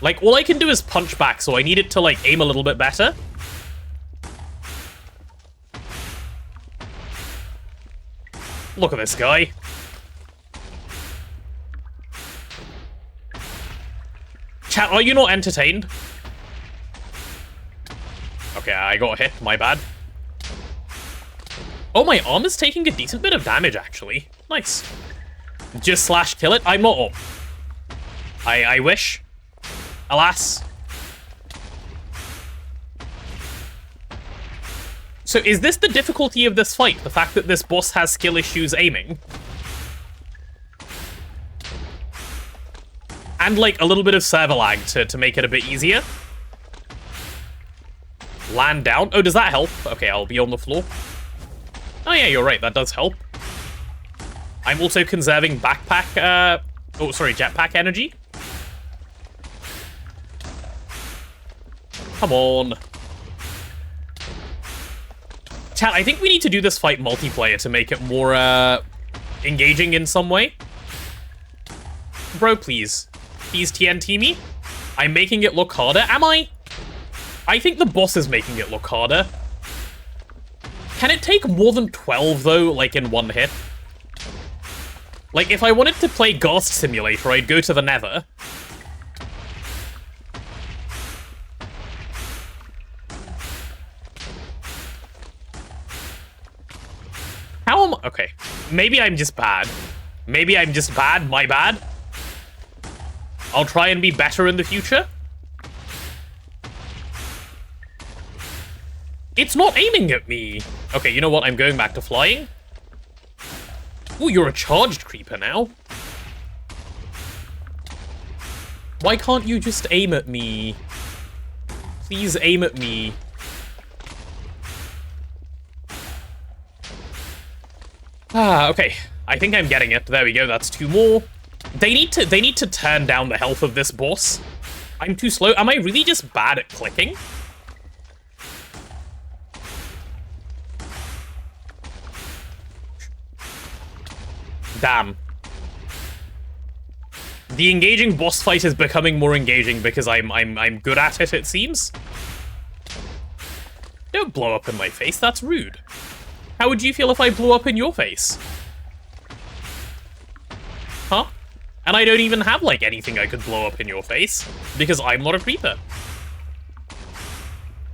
Like, all I can do is punch back, so I need it to, like, aim a little bit better. Look at this guy. Chat, are you not entertained? Okay, I got hit. My bad. Oh, my armor's taking a decent bit of damage, actually. Nice. Just slash kill it? I'm not up. I wish. Alas. So is this the difficulty of this fight? The fact that this boss has skill issues aiming? And, like, a little bit of server lag to make it a bit easier? Land down? Oh, does that help? Okay, I'll be on the floor. Oh yeah, you're right, that does help. I'm also conserving backpack, jetpack energy. Come on. Chat, I think we need to do this fight multiplayer to make it more, engaging in some way. Bro, please. Please TNT me. I'm making it look harder. Am I? I think the boss is making it look harder. Can it take more than 12, though, like, in one hit? Like, if I wanted to play Ghast Simulator, I'd go to the Nether. Maybe I'm just bad. Maybe I'm just bad. My bad. I'll try and be better in the future. It's not aiming at me. Okay, you know what? I'm going back to flying. Ooh, you're a charged creeper now. Why can't you just aim at me? Please aim at me. Okay. I think I'm getting it. There we go. That's 2 more. They need to turn down the health of this boss. I'm too slow. Am I really just bad at clicking? Damn. The engaging boss fight is becoming more engaging because I'm good at it, it seems. Don't blow up in my face, that's rude. How would you feel if I blew up in your face? Huh? And I don't even have, like, anything I could blow up in your face, because I'm not a creeper.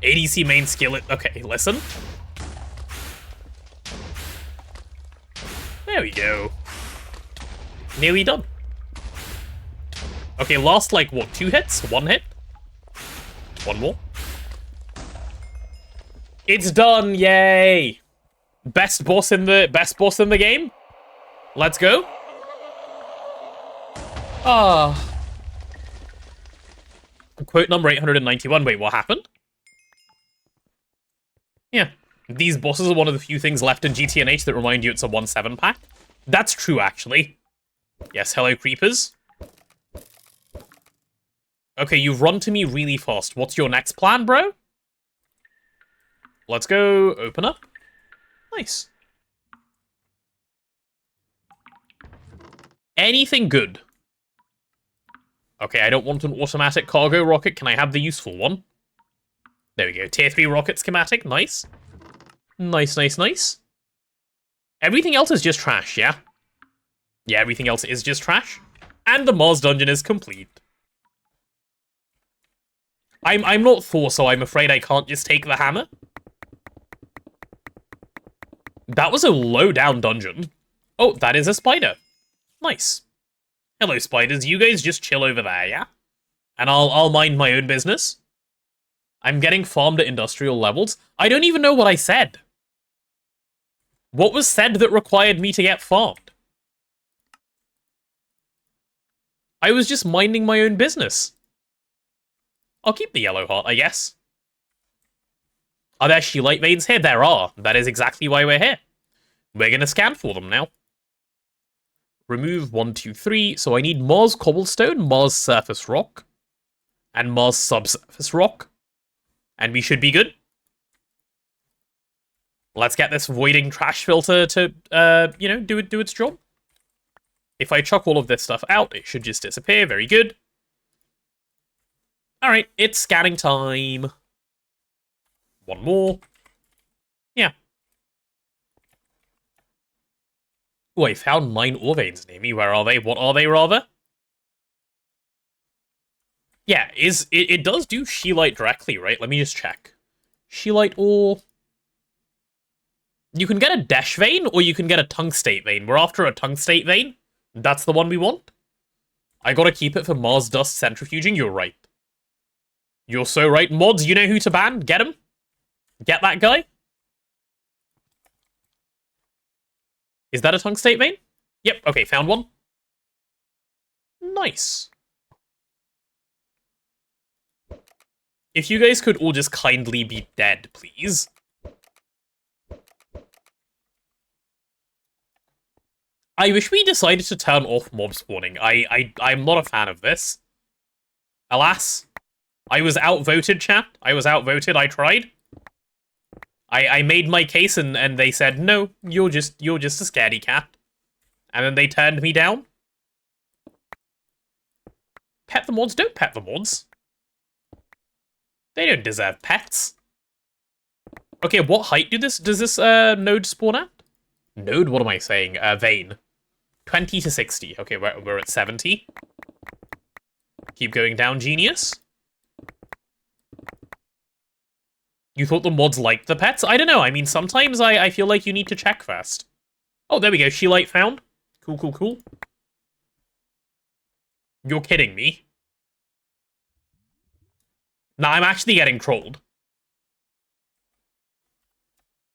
ADC main skill, okay, listen. There we go. Nearly done. Okay, last, like, what, 2 hits? 1 hit? 1 more? It's done, yay! Best boss in the game? Let's go. Quote number 891. Wait, what happened? Yeah. These bosses are one of the few things left in GTNH that remind you it's a 1-7 pack. That's true, actually. Yes, hello, creepers. Okay, you've run to me really fast. What's your next plan, bro? Let's go open up. Nice. Anything good? Okay, I don't want an automatic cargo rocket. Can I have the useful one? There we go. Tier 3 rocket schematic. Nice. Nice, nice, nice. Everything else is just trash, yeah? Yeah, everything else is just trash. And the Mars dungeon is complete. I'm not Thor, so I'm afraid I can't just take the hammer. That was a low-down dungeon. Oh, that is a spider. Nice. Hello, spiders. You guys just chill over there, yeah? And I'll mind my own business. I'm getting farmed at industrial levels. I don't even know what I said. What was said that required me to get farmed? I was just minding my own business. I'll keep the yellow heart, I guess. Are there Scheelite veins here? There are. That is exactly why we're here. We're gonna scan for them now. Remove 1, 2, 3. So I need Mars cobblestone, Mars surface rock, and Mars subsurface rock. And we should be good. Let's get this voiding trash filter to, you know, do its job. If I chuck all of this stuff out, it should just disappear. Very good. Alright, it's scanning time. 1 more. Yeah. Oh, I found 9 ore veins near me. Where are they? What are they, rather? Yeah, it does do Scheelite directly, right? Let me just check. Scheelite ore. You can get a Desh vein, or you can get a Tungstate vein. We're after a Tungstate vein. That's the one we want. I gotta keep it for Mars dust centrifuging. You're right. You're so right. Mods, you know who to ban. Get him. Get that guy. Is that a Tungstate vein? Yep, okay, found one. Nice. If you guys could all just kindly be dead, please. I wish we decided to turn off mob spawning. I'm not a fan of this. Alas, I was outvoted, chat. I was outvoted, I tried. I made my case and they said, no, you're just a scaredy cat. And then they turned me down. Pet the mods? Don't pet the mods. They don't deserve pets. Okay, what height does this node spawn at? Node? What am I saying? Vein. 20 to 60. Okay, we're at 70. Keep going down, genius. You thought the mods liked the pets? I don't know. I mean, sometimes I feel like you need to check first. Oh, there we go. Scheelite found. Cool, cool, cool. You're kidding me. Nah, I'm actually getting trolled.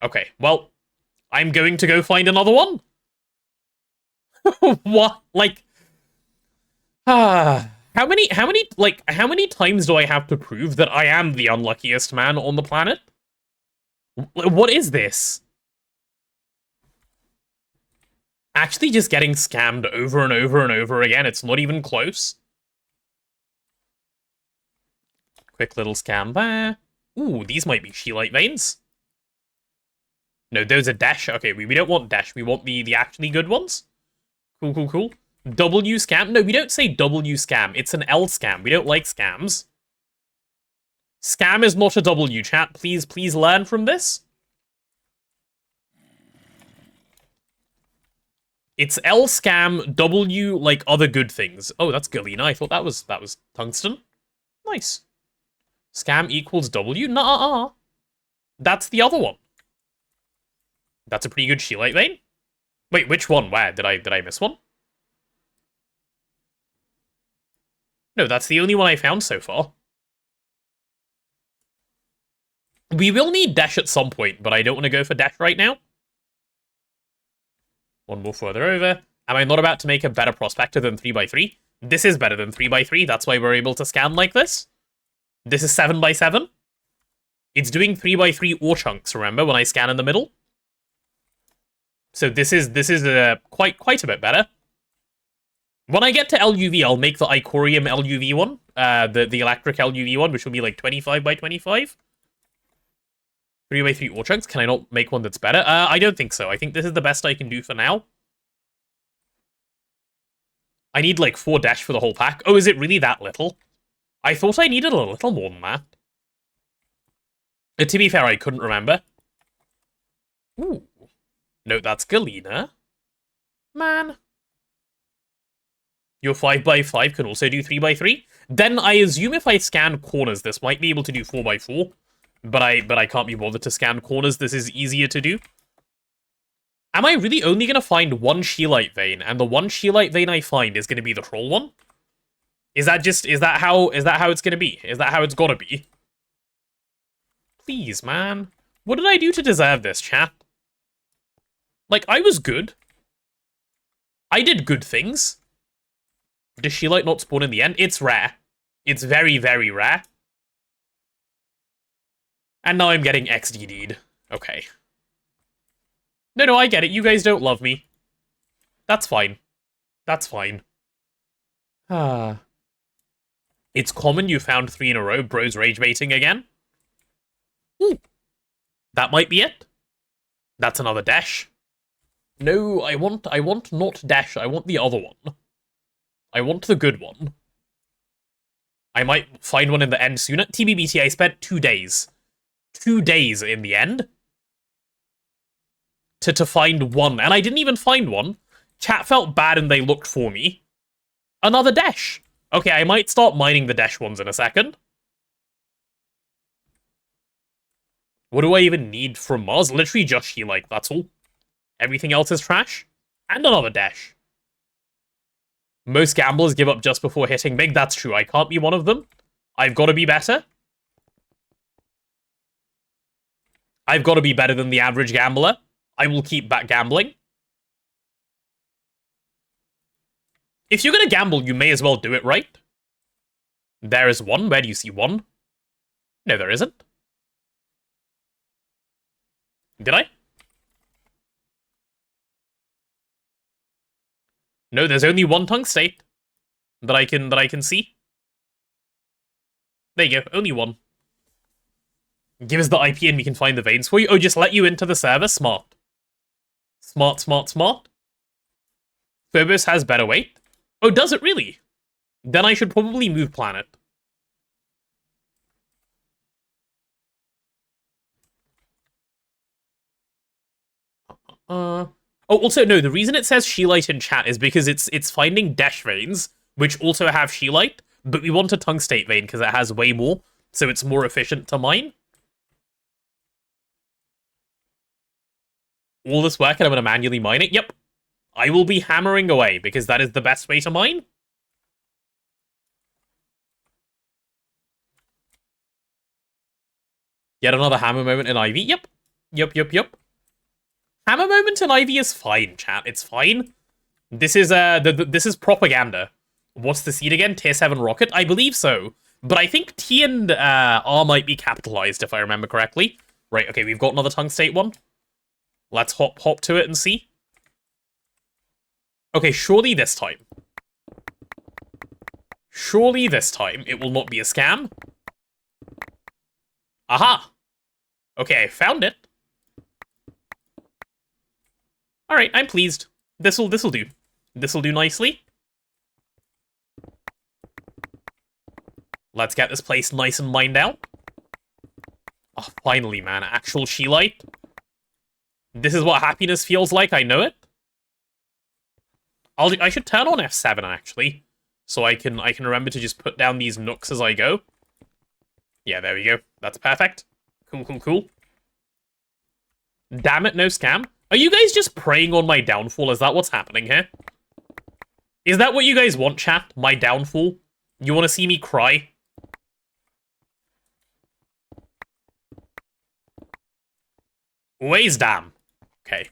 Okay, well, I'm going to go find another one. What? Like, how many times do I have to prove that I am the unluckiest man on the planet? What is this? Actually just getting scammed over and over and over again. It's not even close. Quick little scam there. Ooh, these might be Scheelite veins. No, those are dash. Okay, we don't want dash. We want the actually good ones. Cool, cool, cool. W scam? No, we don't say W scam. It's an L scam. We don't like scams. Scam is not a W, chat. Please, please learn from this. It's L scam, W like other good things. Oh, that's Galena. I thought that was Tungsten. Nice. Scam equals W? Nuh-uh. That's the other one. That's a pretty good Scheelite vein. Wait, which one? Where? Did I miss one? No, that's the only one I found so far. We will need dash at some point, but I don't want to go for dash right now. One more further over. Am I not about to make a better prospector than 3x3? This is better than 3x3. That's why we're able to scan like this. This is 7x7. It's doing 3x3 ore chunks, remember, when I scan in the middle? So this is quite a bit better. When I get to LUV, I'll make the Icorium LUV one, the electric LUV one, which will be like 25x25. 3x3 ore chunks. Can I not make one that's better? I don't think so. I think this is the best I can do for now. I need like 4 dash for the whole pack. Oh, is it really that little? I thought I needed a little more than that. To be fair, I couldn't remember. Ooh. No, that's Galena. Man. Your 5x5 can also do 3x3. Then I assume if I scan corners, this might be able to do 4x4. But I can't be bothered to scan corners. This is easier to do. Am I really only going to find one Scheelite vein? And the one Scheelite vein I find is going to be the troll one? Is that how it's going to be? Is that how it's got to be? Please, man. What did I do to deserve this, chat? Like, I was good. I did good things. Does Scheelite not spawn in the end? It's rare. It's very, very rare. And now I'm getting XDD'd. Okay. No, I get it. You guys don't love me. That's fine. That's fine. It's common you found 3 in a row. Bro's rage baiting again. Ooh. That might be it. That's another dash. No, I want not dash. I want the other one. I want the good one. I might find one in the end sooner. TBBT, I spent 2 days. 2 days in the end. To find one. And I didn't even find one. Chat felt bad and they looked for me. Another dash. Okay, I might start mining the dash ones in a second. What do I even need from Mars? Literally just Scheelite, that's all. Everything else is trash. And another dash. Most gamblers give up just before hitting big. That's true. I can't be one of them. I've got to be better. I've got to be better than the average gambler. I will keep back gambling. If you're going to gamble, you may as well do it right. There is one. Where do you see one? No, there isn't. Did I? No, there's only one tungstate that I can see. There you go, only one. Give us the IP and we can find the veins for you. Oh, just let you into the server? Smart. Smart. Phobos has better weight. Oh, does it really? Then I should probably move planet. Oh, also, no, the reason it says Scheelite in chat is because it's finding dash veins, which also have Scheelite, but we want a tungstate vein because it has way more, so it's more efficient to mine. All this work and I'm going to manually mine it? Yep. I will be hammering away, because that is the best way to mine. Yet another hammer moment in Ivy. Yep. Yep. Hammer moment in Ivy is fine, chat. It's fine. This is this is propaganda. What's the seed again? Tier 7 rocket? I believe so. But I think T and R might be capitalized, if I remember correctly. Right, okay, we've got another tungstate one. Let's hop to it and see. Okay, surely this time. Surely this time it will not be a scam. Aha! Okay, I found it. Alright, I'm pleased. This'll do. This'll do nicely. Let's get this place nice and mined out. Oh, finally, man. Actual She-Light. This is what happiness feels like, I know it. I should turn on F7, actually. So I can remember to just put down these nooks as I go. Yeah, there we go. That's perfect. Cool. Damn it, no scam. Are you guys just preying on my downfall? Is that what's happening here? Is that what you guys want, chat? My downfall? You want to see me cry? Always damn. Okay.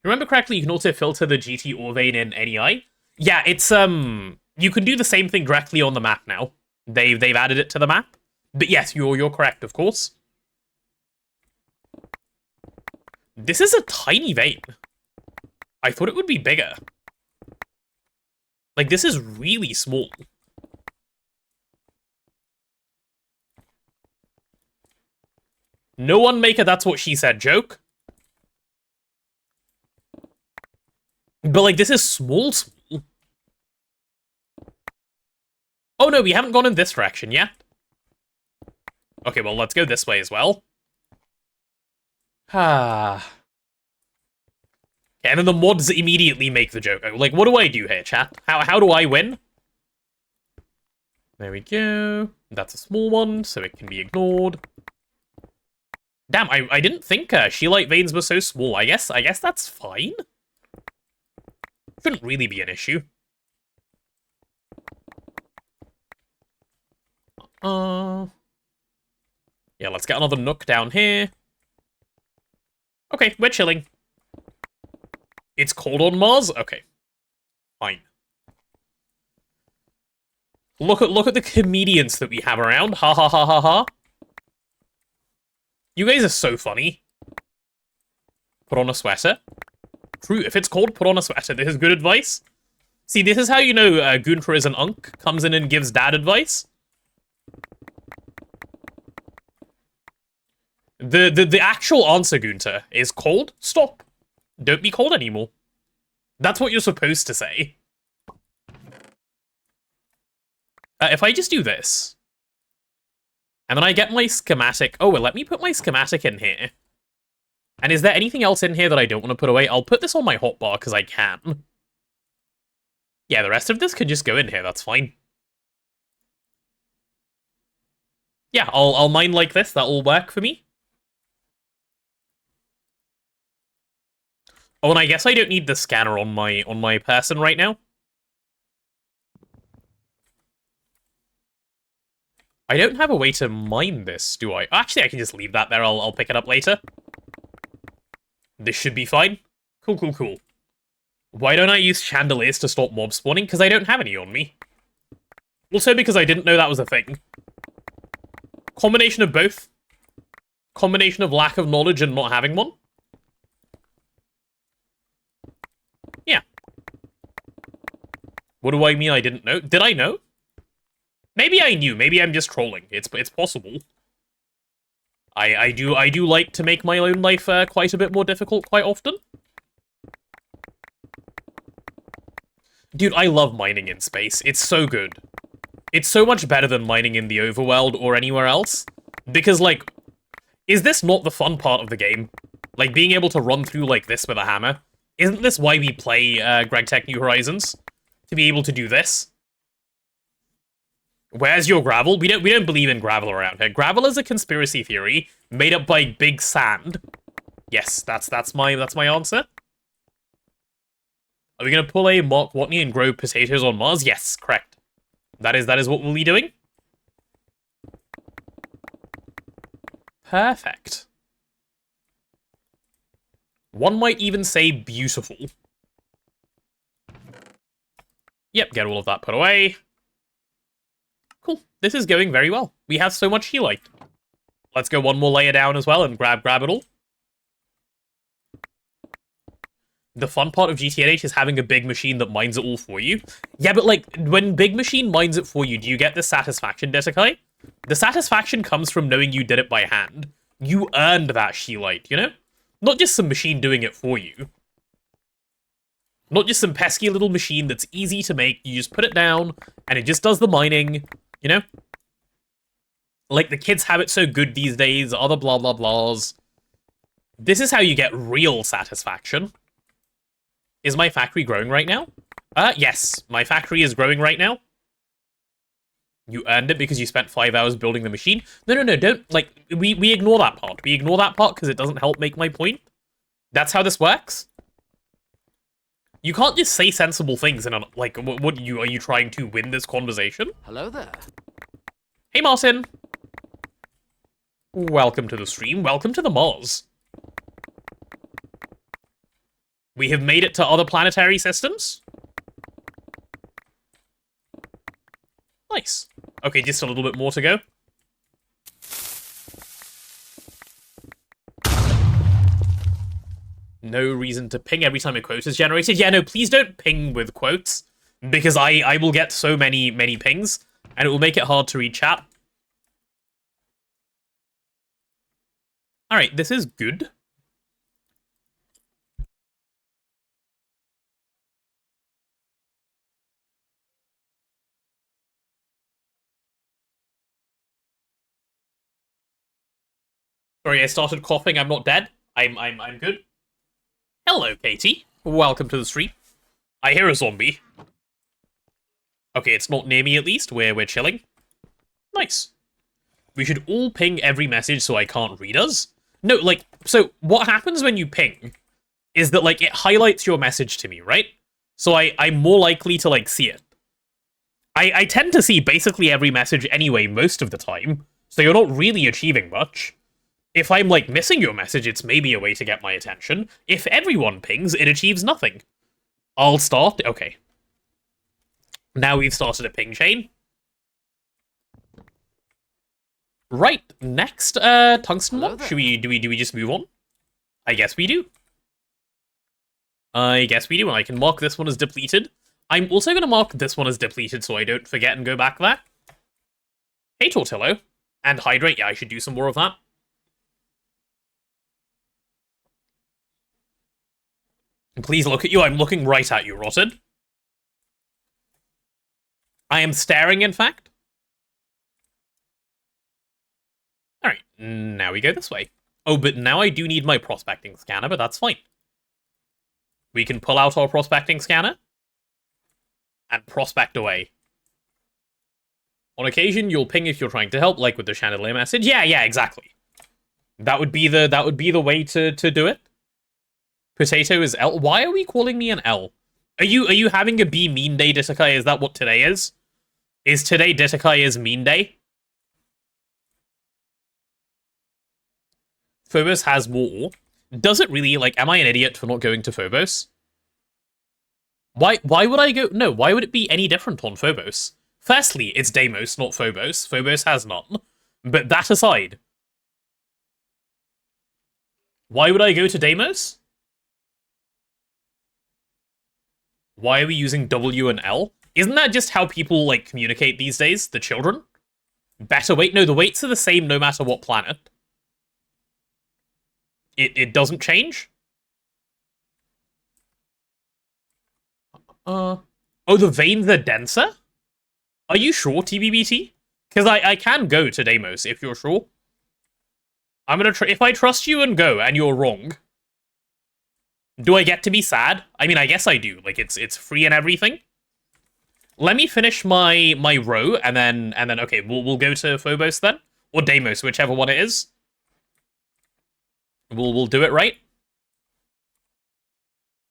Remember correctly, you can also filter the GT ore vein in NEI? Yeah, it's, you can do the same thing directly on the map now. They've added it to the map. But yes, you're correct, of course. This is a tiny vein. I thought it would be bigger. Like, this is really small. No one make a that's what she said joke. But, like, this is small. Oh, no, we haven't gone in this direction yet. Okay, well, let's go this way as well. Ah. And then the mods immediately make the joke. Like, what do I do here, chat? How do I win? There we go. That's a small one, so it can be ignored. Damn, I didn't think She-Light veins were so small. I guess that's fine. Shouldn't really be an issue. Yeah, let's get another nook down here. Okay, we're chilling. It's cold on Mars? Okay. Fine. Look at the comedians that we have around. Ha ha ha ha ha. You guys are so funny. Put on a sweater. True, if it's cold, put on a sweater. This is good advice. See, this is how you know Gunther is an unk. Comes in and gives dad advice. The actual answer, Gunther, is cold? Stop. Don't be cold anymore. That's what you're supposed to say. If I just do this, and then I get my schematic... Oh, well, let me put my schematic in here. And is there anything else in here that I don't want to put away? I'll put this on my hotbar, because I can. Yeah, the rest of this could just go in here, that's fine. Yeah, I'll mine like this, that'll work for me. Oh, and I guess I don't need the scanner on my person right now. I don't have a way to mine this, do I? Actually, I can just leave that there. I'll pick it up later. This should be fine. Cool. Why don't I use chandeliers to stop mob spawning? Because I don't have any on me. Also because I didn't know that was a thing. Combination of both. Combination of lack of knowledge and not having one. Yeah. What do I mean I didn't know? Did I know? Maybe I knew. Maybe I'm just trolling. It's possible. I do like to make my own life quite a bit more difficult quite often. Dude, I love mining in space. It's so good. It's so much better than mining in the overworld or anywhere else. Because, like, is this not the fun part of the game? Like, being able to run through like this with a hammer? Isn't this why we play GregTech New Horizons? To be able to do this? Where's your gravel? We don't believe in gravel around here. Gravel is a conspiracy theory made up by Big Sand. Yes, that's my answer. Are we gonna pull a Mark Watney and grow potatoes on Mars? Yes, correct. That is what we'll be doing. Perfect. One might even say beautiful. Yep, get all of that put away. Cool. This is going very well. We have so much helite. Let's go one more layer down as well and grab it all. The fun part of GTNH is having a big machine that mines it all for you. Yeah, but like, when big machine mines it for you, do you get the satisfaction, Desikai? The satisfaction comes from knowing you did it by hand. You earned that helite, you know? Not just some machine doing it for you. Not just some pesky little machine that's easy to make. You just put it down, and it just does the mining, you know? Like, the kids have it so good these days, other blah blah blahs. This is how you get real satisfaction. Is my factory growing right now? Yes, my factory is growing right now. You earned it because you spent 5 hours building the machine. No, don't, like, we ignore that part. We ignore that part because it doesn't help make my point. That's how this works. You can't just say sensible things and, like, what are you trying to win this conversation? Hello there. Hey, Martin. Welcome to the stream. Welcome to the Mars. We have made it to other planetary systems. Nice. Okay, just a little bit more to go. No reason to ping every time a quote is generated. Yeah, no, please don't ping with quotes, because I will get so many pings, and it will make it hard to read chat. Alright, this is good. Sorry, I started coughing. I'm not dead. I'm good. Hello, Katie. Welcome to the stream. I hear a zombie. Okay, it's not near me at least. We're chilling. Nice. We should all ping every message so I can't read us. No, like, so what happens when you ping is that, like, it highlights your message to me, right? So I'm more likely to, like, see it. I tend to see basically every message anyway most of the time, so you're not really achieving much. If I'm, like, missing your message, it's maybe a way to get my attention. If everyone pings, it achieves nothing. I'll start... Okay. Now we've started a ping chain. Right, next, Tungsten one. Do we just move on? I guess we do. And I can mark this one as depleted. I'm also going to mark this one as depleted so I don't forget and go back there. Hey, Tortillo. And Hydrate, yeah, I should do some more of that. Please look at you. I'm looking right at you, Rotted. I am staring, in fact. Alright, now we go this way. Oh, but now I do need my prospecting scanner, but that's fine. We can pull out our prospecting scanner and prospect away. On occasion, you'll ping if you're trying to help, like with the chandelier message. Yeah, exactly. That would be the way to do it. Potato is L. Why are we calling me an L? Are you having a be mean day, Ditakai? Is that what today is? Is today Ditakai's mean day? Phobos has more. Does it really? Like, am I an idiot for not going to Phobos? Why would I go? No, why would it be any different on Phobos? Firstly, it's Deimos, not Phobos. Phobos has none. But that aside, why would I go to Deimos? Why are we using W and L? Isn't that just how people, like, communicate these days? The children? Better weight? No, the weights are the same no matter what planet. It doesn't change? Oh, the veins are denser? Are you sure, TBBT? Because I can go to Deimos, if you're sure. I'm gonna try. If I trust you and go, and you're wrong, do I get to be sad? I mean, I guess I do. Like, it's free and everything. Let me finish my row, and then okay, we'll go to Phobos then, or Deimos, whichever one it is. We'll do it right.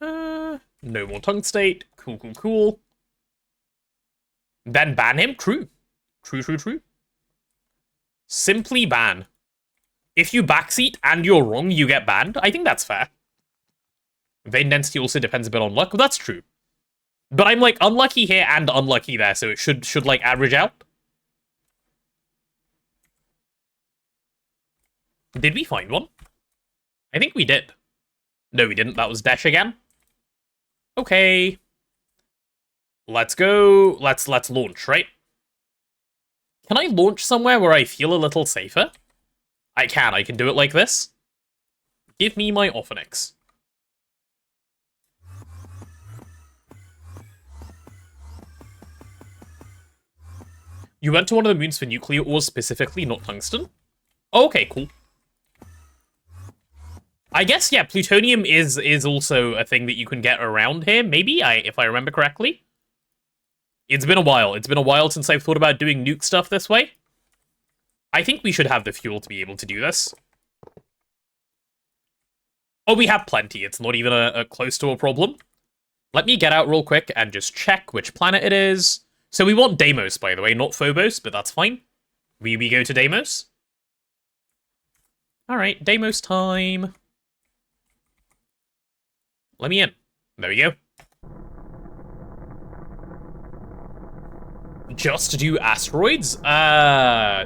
No more Tungstate. Cool. Then ban him? True. True. Simply ban. If you backseat and you're wrong, you get banned. I think that's fair. Vein density also depends a bit on luck. Well, that's true. But I'm, like, unlucky here and unlucky there, so it should like, average out. Did we find one? I think we did. No, we didn't. That was Desh again. Okay. Let's go. Let's launch, right? Can I launch somewhere where I feel a little safer? I can do it like this. Give me my Ophenix. You went to one of the moons for nuclear ores specifically, not tungsten? Oh, okay, cool. I guess, yeah, plutonium is also a thing that you can get around here, maybe, if I remember correctly. It's been a while. It's been a while since I've thought about doing nuke stuff this way. I think we should have the fuel to be able to do this. Oh, we have plenty. It's not even a close to a problem. Let me get out real quick and just check which planet it is. So we want Deimos, by the way, not Phobos, but that's fine. We go to Deimos. Alright, Deimos time. Let me in. There we go. Just to do asteroids? Yeah,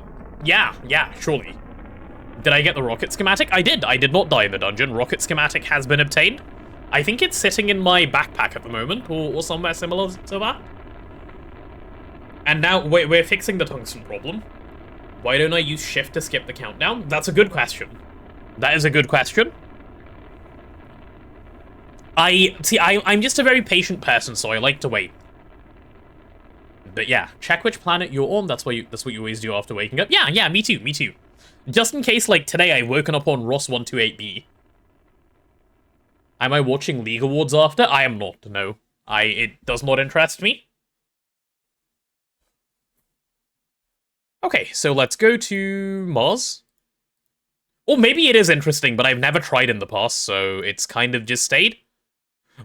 surely. Did I get the rocket schematic? I did. I did not die in the dungeon. Rocket schematic has been obtained. I think it's sitting in my backpack at the moment, or somewhere similar to that. And now we're fixing the tungsten problem. Why don't I use shift to skip the countdown? That's a good question. That is a good question. I'm just a very patient person, so I like to wait. But yeah, check which planet you're on. That's what you always do after waking up. Yeah, me too. Just in case, like, today I've woken up on Ross 128B. Am I watching League Awards after? I am not, no. It does not interest me. Okay, so let's go to Mars. Or maybe it is interesting, but I've never tried in the past, so it's kind of just stayed.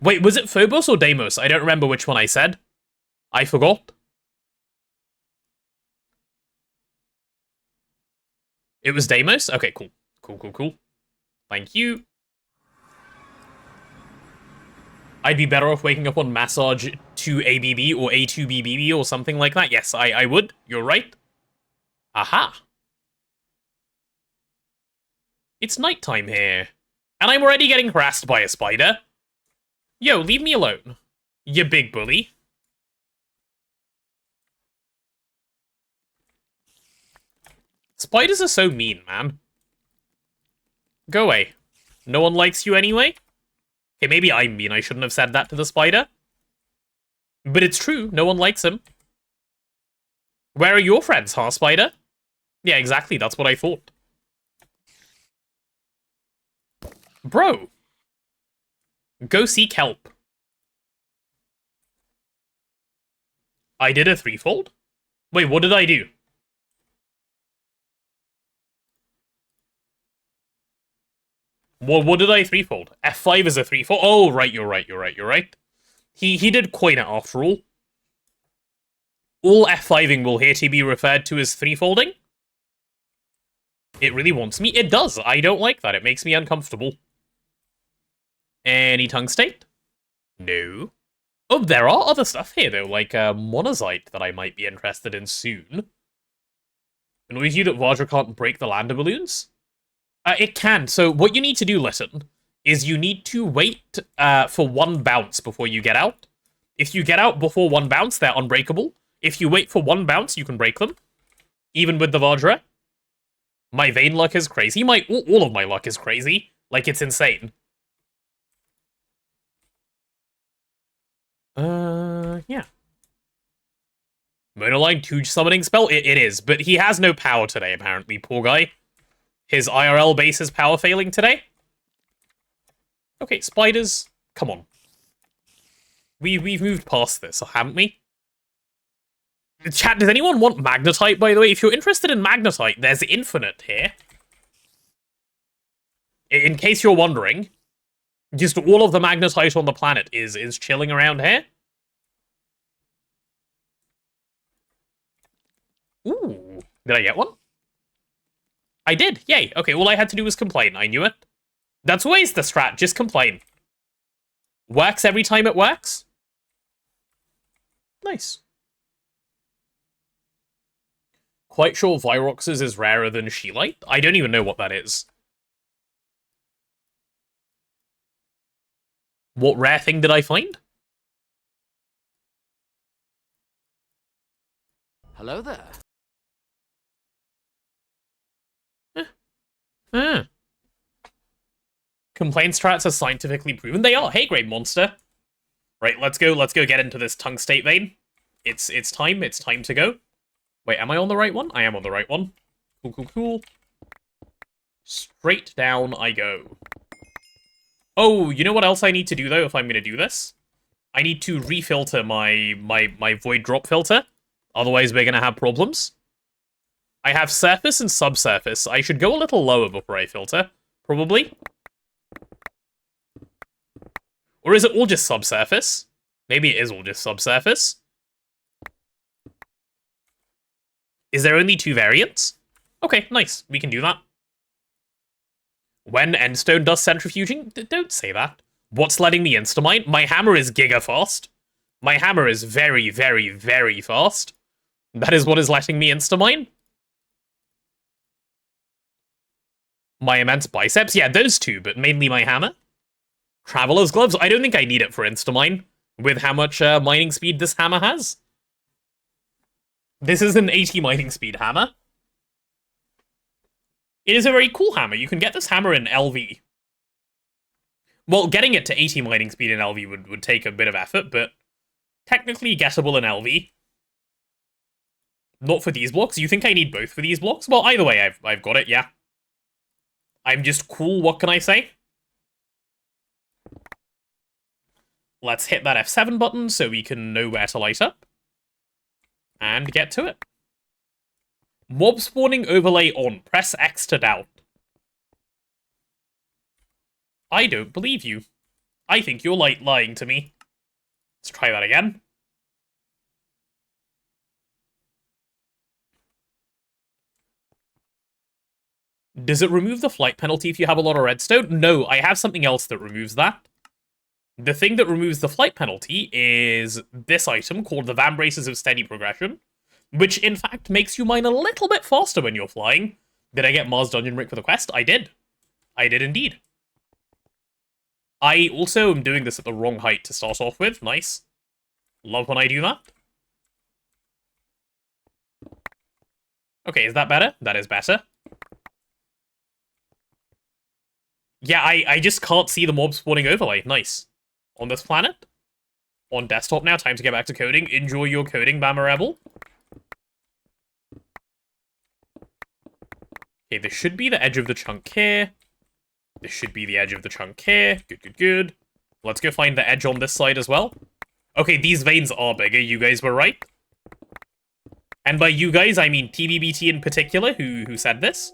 Wait, was it Phobos or Deimos? I don't remember which one I said. I forgot. It was Deimos? Okay, cool. Cool. Thank you. I'd be better off waking up on Massage 2ABB or A2BBB or something like that. Yes, I would. You're right. Aha. It's nighttime here. And I'm already getting harassed by a spider. Yo, leave me alone. You big bully. Spiders are so mean, man. Go away. No one likes you anyway? Okay, maybe I'm mean. I shouldn't have said that to the spider. But it's true. No one likes him. Where are your friends, huh, spider? Yeah, exactly. That's what I thought. Bro. Go seek help. I did a threefold? Wait, what did I do? What did I threefold? F5 is a threefold? Oh, right, you're right. He did coin it after all. All F5ing will here to be referred to as threefolding? It really wants me? It does. I don't like that. It makes me uncomfortable. Any tungstate? No. Oh, there are other stuff here, though, like monazite that I might be interested in soon. Annoys you that Vajra can't break the lander balloons? It can. So what you need to do, listen, is you need to wait for one bounce before you get out. If you get out before one bounce, they're unbreakable. If you wait for one bounce, you can break them. Even with the Vajra. My vein luck is crazy. All of my luck is crazy. Like, it's insane. Yeah. Monoline huge summoning spell? It is, but he has no power today, apparently, poor guy. His IRL base is power failing today. Okay, spiders, come on. We've moved past this, haven't we? Chat, does anyone want magnetite, by the way? If you're interested in magnetite, there's infinite here. In case you're wondering, just all of the magnetite on the planet is chilling around here. Ooh, did I get one? I did, yay. Okay, all I had to do was complain, I knew it. That's always the strat, just complain. Works every time it works. Nice. Quite sure Virox's is rarer than Scheelite? I don't even know what that is. What rare thing did I find? Hello there. Complaint strats are scientifically proven. They are. Hey, great monster. Right, let's go get into this tungstate vein. It's time to go. Wait, am I on the right one? I am on the right one. Cool. Straight down I go. Oh, you know what else I need to do, though, if I'm gonna do this? I need to refilter my void drop filter. Otherwise, we're gonna have problems. I have surface and subsurface. I should go a little lower before I filter, probably. Or is it all just subsurface? Maybe it is all just subsurface. Is there only 2 variants? Okay, nice. We can do that. When Endstone does centrifuging? Don't say that. What's letting me instamine? My hammer is giga fast. My hammer is very, very, very fast. That is what is letting me instamine. My immense biceps? Yeah, those 2, but mainly my hammer. Traveler's gloves? I don't think I need it for instamine, with how much mining speed this hammer has. This is an 80 mining speed hammer. It is a very cool hammer. You can get this hammer in LV. Well, getting it to 80 mining speed in LV would take a bit of effort, but technically gettable in LV. Not for these blocks. You think I need both for these blocks? Well, either way, I've got it, yeah. I'm just cool, what can I say? Let's hit that F7 button so we can know where to light up. And get to it. Mob spawning overlay on. Press X to doubt. I don't believe you. I think you're lying to me. Let's try that again. Does it remove the flight penalty if you have a lot of redstone? No, I have something else that removes that. The thing that removes the flight penalty is this item called the Van Braces of Steady Progression, which in fact makes you mine a little bit faster when you're flying. Did I get Mars Dungeon Brick for the quest? I did. I did indeed. I also am doing this at the wrong height to start off with. Nice. Love when I do that. Okay, is that better? That is better. Yeah, I just can't see the mob spawning overlay. Nice. On this planet? On desktop now, time to get back to coding. Enjoy your coding, Bama Rebel. Okay, this should be the edge of the chunk here. This should be the edge of the chunk here. Good. Let's go find the edge on this side as well. Okay, these veins are bigger, you guys were right. And by you guys, I mean TBBT in particular, who said this.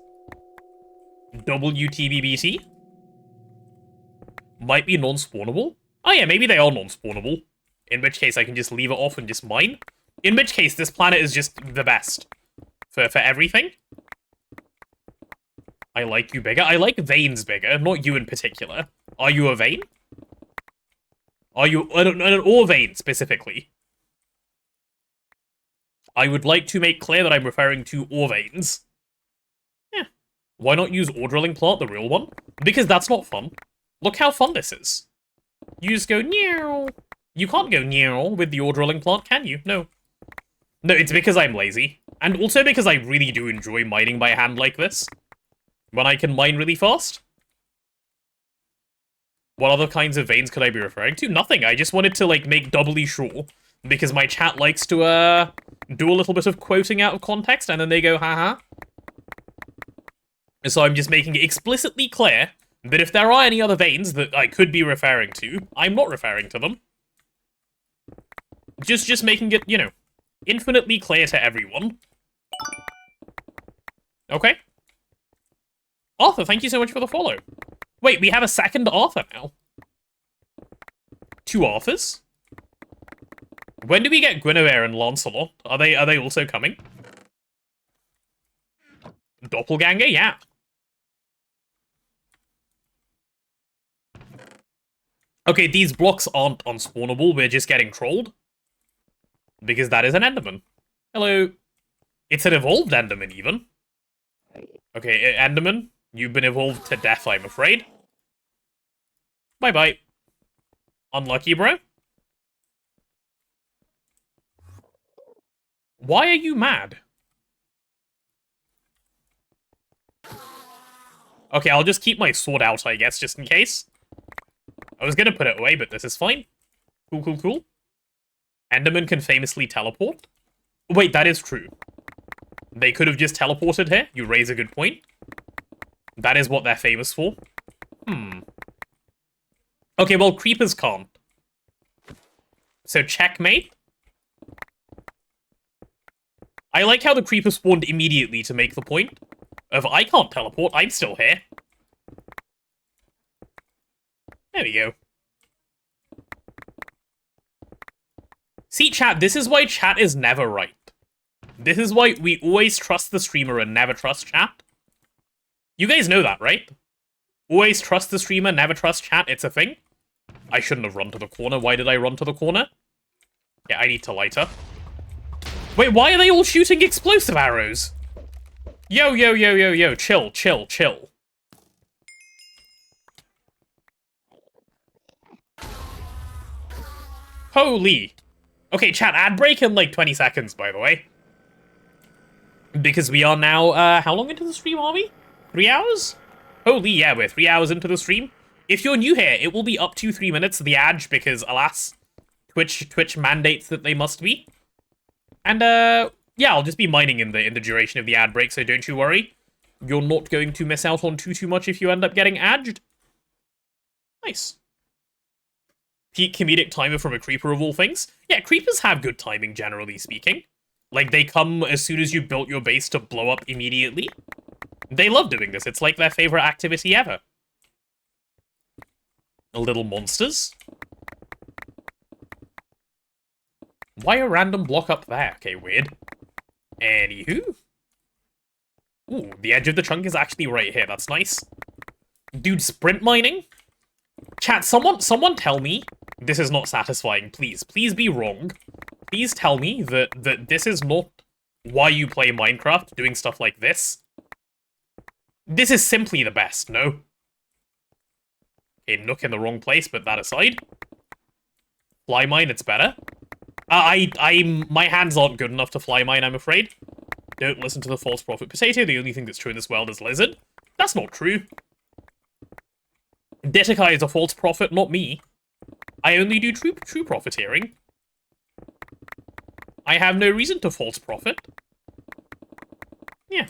WTBBT. Might be non-spawnable. Oh yeah, maybe they are non-spawnable. In which case I can just leave it off and just mine. In which case this planet is just the best. For everything. I like you bigger. I like veins bigger, not you in particular. Are you a vein? Are you an ore vein, specifically? I would like to make clear that I'm referring to ore veins. Yeah. Why not use ore drilling plant, the real one? Because that's not fun. Look how fun this is. You just go, meow. You can't go, meow, with the ore drilling plant, can you? No. No, it's because I'm lazy. And also because I really do enjoy mining by hand like this. When I can mine really fast. What other kinds of veins could I be referring to? Nothing, I just wanted to, like, make doubly sure. Because my chat likes to, do a little bit of quoting out of context, and then they go, haha. So I'm just making it explicitly clear that if there are any other veins that I could be referring to, I'm not referring to them. Just making it, you know, infinitely clear to everyone. Okay. Arthur, thank you so much for the follow. Wait, we have a second Arthur now. 2 Arthurs? When do we get Guinevere and Lancelot? Are they also coming? Doppelganger? Yeah. Okay, these blocks aren't unspawnable, we're just getting trolled. Because that is an Enderman. Hello. It's an evolved Enderman, even. Okay, Enderman, you've been evolved to death, I'm afraid. Bye-bye. Unlucky, bro. Why are you mad? Okay, I'll just keep my sword out, I guess, just in case. I was gonna put it away, but this is fine. Cool, cool, cool. Enderman can famously teleport. Wait, that is true. They could have just teleported here. You raise a good point. That is what they're famous for. Okay, well, creepers can't. So, checkmate. I like how the creeper spawned immediately to make the point of, I can't teleport, I'm still here. There we go. See, chat, this is why chat is never right. This is why we always trust the streamer and never trust chat. You guys know that, right? Always trust the streamer, never trust chat, it's a thing. I shouldn't have run to the corner. Why did I run to the corner? Yeah, I need to light up. Wait, why are they all shooting explosive arrows? Yo, yo, yo, yo, yo, chill, chill, chill. Holy. Okay, chat, ad break in like 20 seconds, by the way. Because we are now, how long into the stream are we? 3 hours? Holy, yeah, we're 3 hours into the stream. If you're new here, it will be up to 3 minutes, the ad, because, alas, Twitch mandates that they must be. And, yeah, I'll just be mining in the duration of the ad break, so don't you worry. You're not going to miss out on too much if you end up getting adged. Nice. Peak comedic timer from a creeper of all things. Yeah, creepers have good timing, generally speaking. Like, they come as soon as you built your base to blow up immediately. They love doing this. It's like their favorite activity ever. Little monsters. Why a random block up there? Okay, weird. Anywho. Ooh, the edge of the chunk is actually right here. That's nice. Dude, sprint mining? Chat, someone tell me this is not satisfying, please. Please be wrong. Please tell me that this is not why you play Minecraft, doing stuff like this. This is simply the best, no? Okay, Nook in the wrong place, but that aside. Fly mine, it's better. My hands aren't good enough to fly mine, I'm afraid. Don't listen to the false prophet potato, the only thing that's true in this world is lizard. That's not true. Detekai is a false prophet, not me. I only do true profiteering. I have no reason to false prophet. Yeah.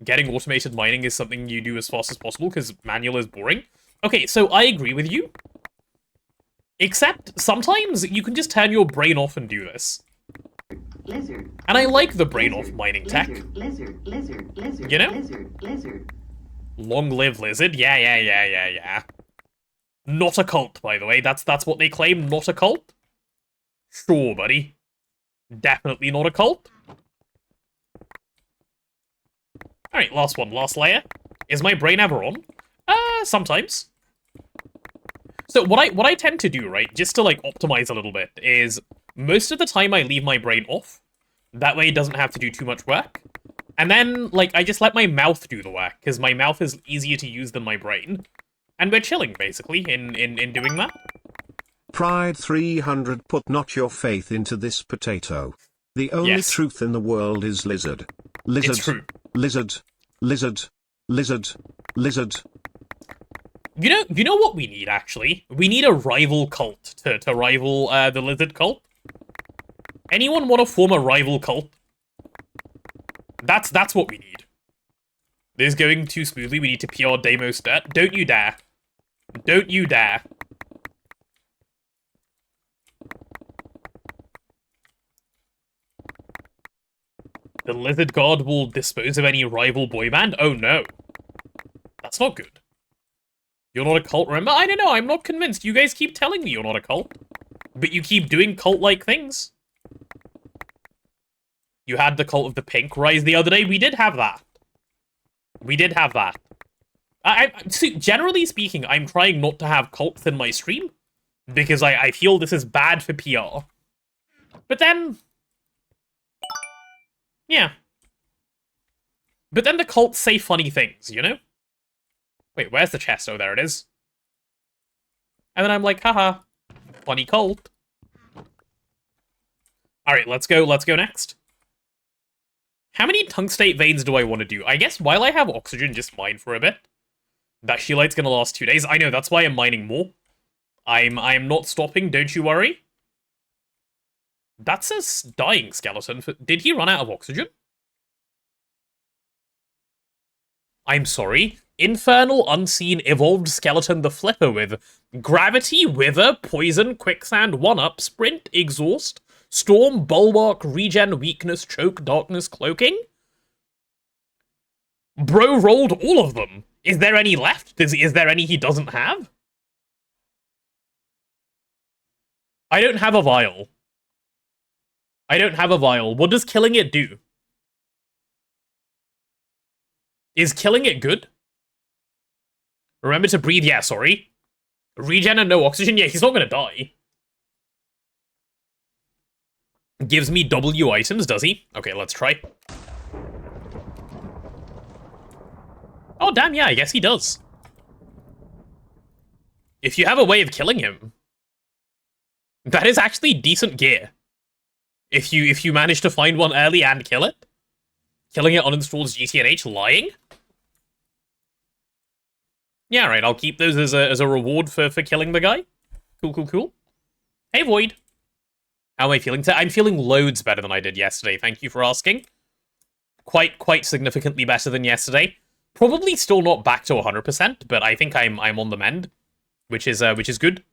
Getting automated mining is something you do as fast as possible, because manual is boring. Okay, so I agree with you. Except, sometimes you can just turn your brain off and do this. Lizard. And I like the brain off mining tech. Lizard. You know? Lizard. Long live lizard. Yeah. Not a cult, by the way. That's what they claim, not a cult. Sure, buddy. Definitely not a cult. Alright, last one, last layer. Is my brain ever on? Sometimes. So what I tend to do, right, just to like optimize a little bit, is most of the time I leave my brain off. That way it doesn't have to do too much work. And then, like, I just let my mouth do the work, because my mouth is easier to use than my brain. And we're chilling, basically, in doing that. Pride 300 put not your faith into this potato. The only Yes. truth in the world is lizard. Lizard. It's true. Lizard. Lizard. Lizard. Lizard. You know what we need, actually? We need a rival cult to rival the lizard cult. Anyone want to form a rival cult? That's what we need. This is going too smoothly. We need to PR Deimos stat. Don't you dare. Don't you dare. The lizard god will dispose of any rival boy band? Oh no. That's not good. You're not a cult, remember? I don't know, I'm not convinced. You guys keep telling me you're not a cult. But you keep doing cult-like things. You had the cult of the pink rise the other day. We did have that. We did have that. See, generally speaking, I'm trying not to have cults in my stream. Because I feel this is bad for PR. But then... yeah. But then the cults say funny things, you know? Wait, where's the chest? Oh, there it is. And then I'm like, haha, funny cult. Alright, let's go next. How many tungstate veins do I want to do? I guess while I have oxygen, just mine for a bit. That Sheelite's gonna last 2 days. I know, that's why I'm mining more. I'm not stopping, don't you worry. That's a dying skeleton. Did he run out of oxygen? I'm sorry. Infernal, unseen, evolved skeleton the flipper with gravity, wither, poison, quicksand, one-up, sprint, exhaust, storm, bulwark, regen, weakness, choke, darkness, cloaking? Bro rolled all of them. Is there any left? Is there any he doesn't have? I don't have a vial. I don't have a vial. What does killing it do? Is killing it good? Remember to breathe, yeah, sorry. Regen and no oxygen, yeah, he's not gonna die. Gives me W items, does he? Okay, let's try. Oh, damn, yeah, I guess he does. If you have a way of killing him, that is actually decent gear. If you manage to find one early and kill it. Killing it uninstalls GTNH, lying? Yeah, right, I'll keep those as a reward for killing the guy. Cool, cool, cool. Hey, Void. How am I feeling today? I'm feeling loads better than I did yesterday, thank you for asking. Quite significantly better than yesterday. Probably still not back to 100%, but I think I'm on the mend, which is good.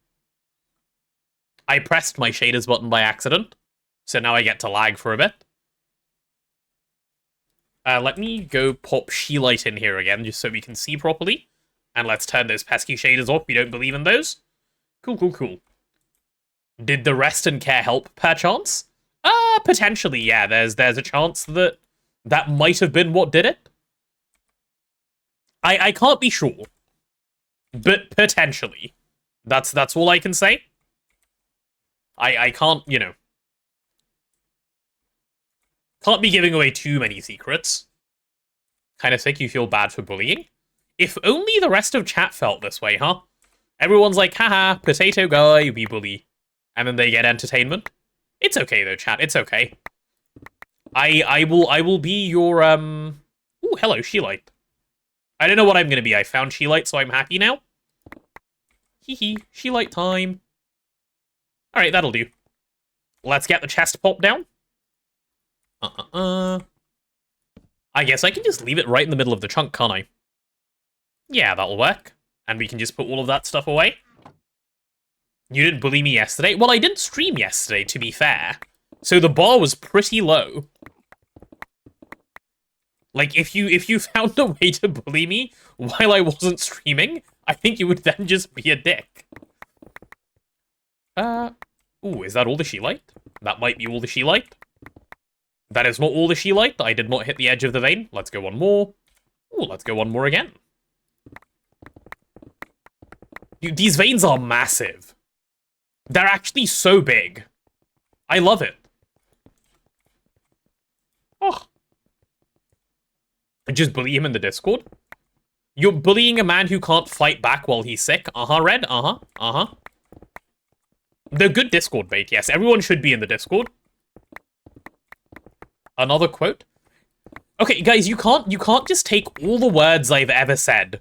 I pressed my shaders button by accident, so now I get to lag for a bit. Let me go pop Sheelite in here again, just so we can see properly. And let's turn those pesky shaders off. We don't believe in those. Cool, cool, cool. Did the rest and care help, perchance? Potentially, yeah. There's a chance that might have been what did it. I can't be sure. But potentially. That's all I can say. I can't, you know. Can't be giving away too many secrets. Kind of think you feel bad for bullying. If only the rest of chat felt this way, huh? Everyone's like, haha, potato guy, we bully. And then they get entertainment. It's okay though, chat, it's okay. I will be your, Ooh, hello, Sheelite. I don't know what I'm gonna be. I found Sheelite, so I'm happy now. Hee, Sheelite time. Alright, that'll do. Let's get the chest popped down. I guess I can just leave it right in the middle of the chunk, can't I? Yeah, that'll work. And we can just put all of that stuff away. You didn't bully me yesterday? Well, I didn't stream yesterday, to be fair. So the bar was pretty low. Like, if you found a way to bully me while I wasn't streaming, I think you would then just be a dick. Ooh, is that all the Sheelite? That might be all the Sheelite. That is not all the Sheelite. I did not hit the edge of the vein. Let's go one more. Ooh, let's go one more again. Dude, these veins are massive. They're actually so big. I love it. Oh. Just bully him in the Discord? You're bullying a man who can't fight back while he's sick? Uh-huh, Red? Uh-huh. Uh-huh. They're good Discord bait, yes. Everyone should be in the Discord. Another quote? Okay, guys, you can't just take all the words I've ever said,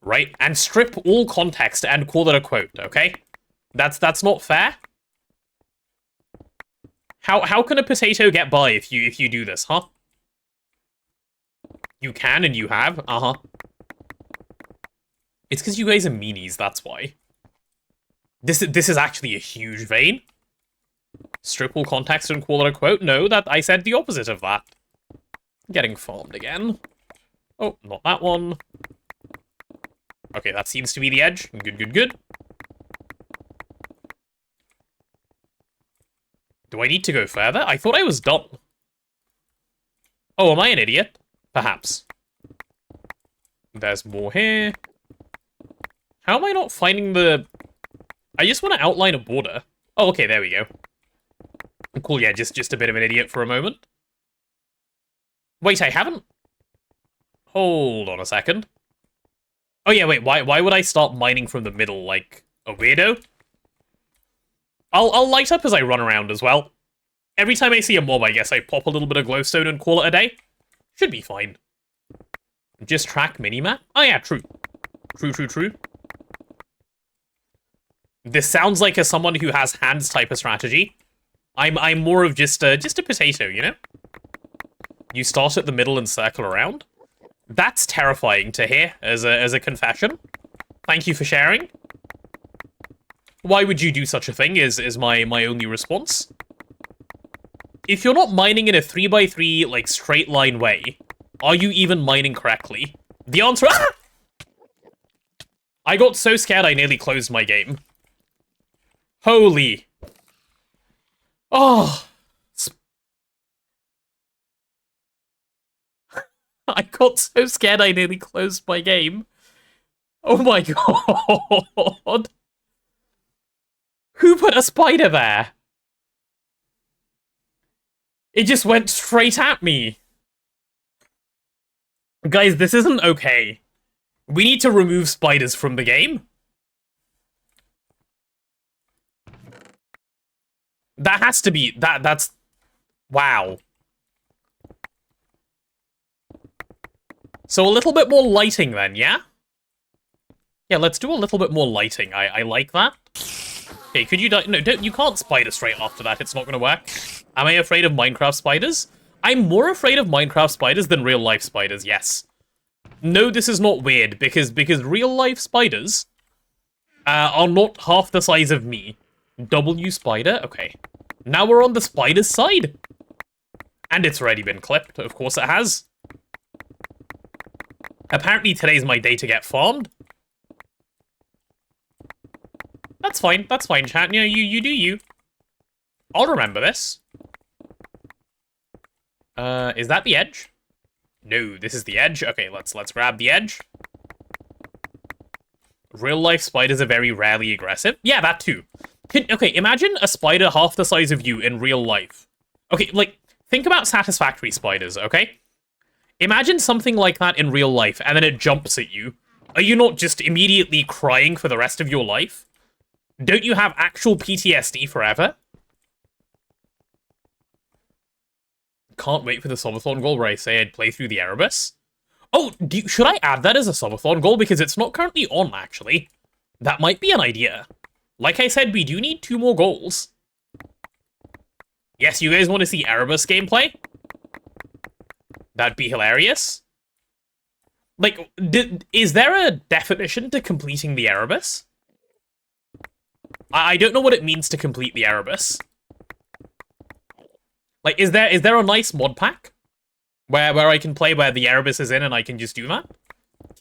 right, and strip all context and call it a quote, okay? That's not fair. How can a potato get by if you do this, huh? You can and you have, uh-huh. It's because you guys are meanies, that's why. This is actually a huge vein. Strip all context and call it a quote? No, that I said the opposite of that. Getting farmed again. Oh, not that one. Okay, that seems to be the edge. Good, good, good. Do I need to go further? I thought I was done. Oh, am I an idiot? Perhaps. There's more here. How am I not finding the... I just want to outline a border. Oh, okay, there we go. Cool, yeah, just a bit of an idiot for a moment. Wait, I haven't... Hold on a second. Oh yeah, wait, why would I start mining from the middle, like a weirdo? I'll light up as I run around as well. Every time I see a mob, I guess I pop a little bit of glowstone and call it a day. Should be fine. Just track minimap? Oh yeah, true. True. This sounds like someone who has hands type of strategy. I'm more of just a potato, you know? You start at the middle and circle around. That's terrifying to hear as a confession. Thank you for sharing. Why would you do such a thing is my only response. If you're not mining in a 3x3, like, straight line way, are you even mining correctly? The answer... Ah! I got so scared I nearly closed my game. Holy... Oh... I got so scared I nearly closed my game. Oh my god. Who put a spider there? It just went straight at me. Guys, this isn't okay. We need to remove spiders from the game. That has to be... That's... Wow. So a little bit more lighting then, yeah? Yeah, let's do a little bit more lighting. I like that. Okay, could you... No, don't, you can't spider straight after that. It's not going to work. Am I afraid of Minecraft spiders? I'm more afraid of Minecraft spiders than real-life spiders, yes. No, this is not weird, because real-life spiders are not half the size of me. W spider? Okay. Now we're on the spider's side. And it's already been clipped. Of course it has. Apparently today's my day to get farmed. That's fine, chat. You know, you do you. I'll remember this. Is that the edge? No, this is the edge. Okay, let's grab the edge. Real-life spiders are very rarely aggressive. Yeah, that too. Okay, imagine a spider half the size of you in real life. Okay, like, think about satisfactory spiders, okay? Imagine something like that in real life, and then it jumps at you. Are you not just immediately crying for the rest of your life? Don't you have actual PTSD forever? Can't wait for the subathon goal where I say I'd play through the Erebus. Oh, should I add that as a subathon goal? Because it's not currently on, actually. That might be an idea. Like I said, we do need 2 more goals. Yes, you guys want to see Erebus gameplay? That'd be hilarious. Like, is there a definition to completing the Erebus? I don't know what it means to complete the Erebus. Like, is there a nice mod pack? Where I can play where the Erebus is in and I can just do that?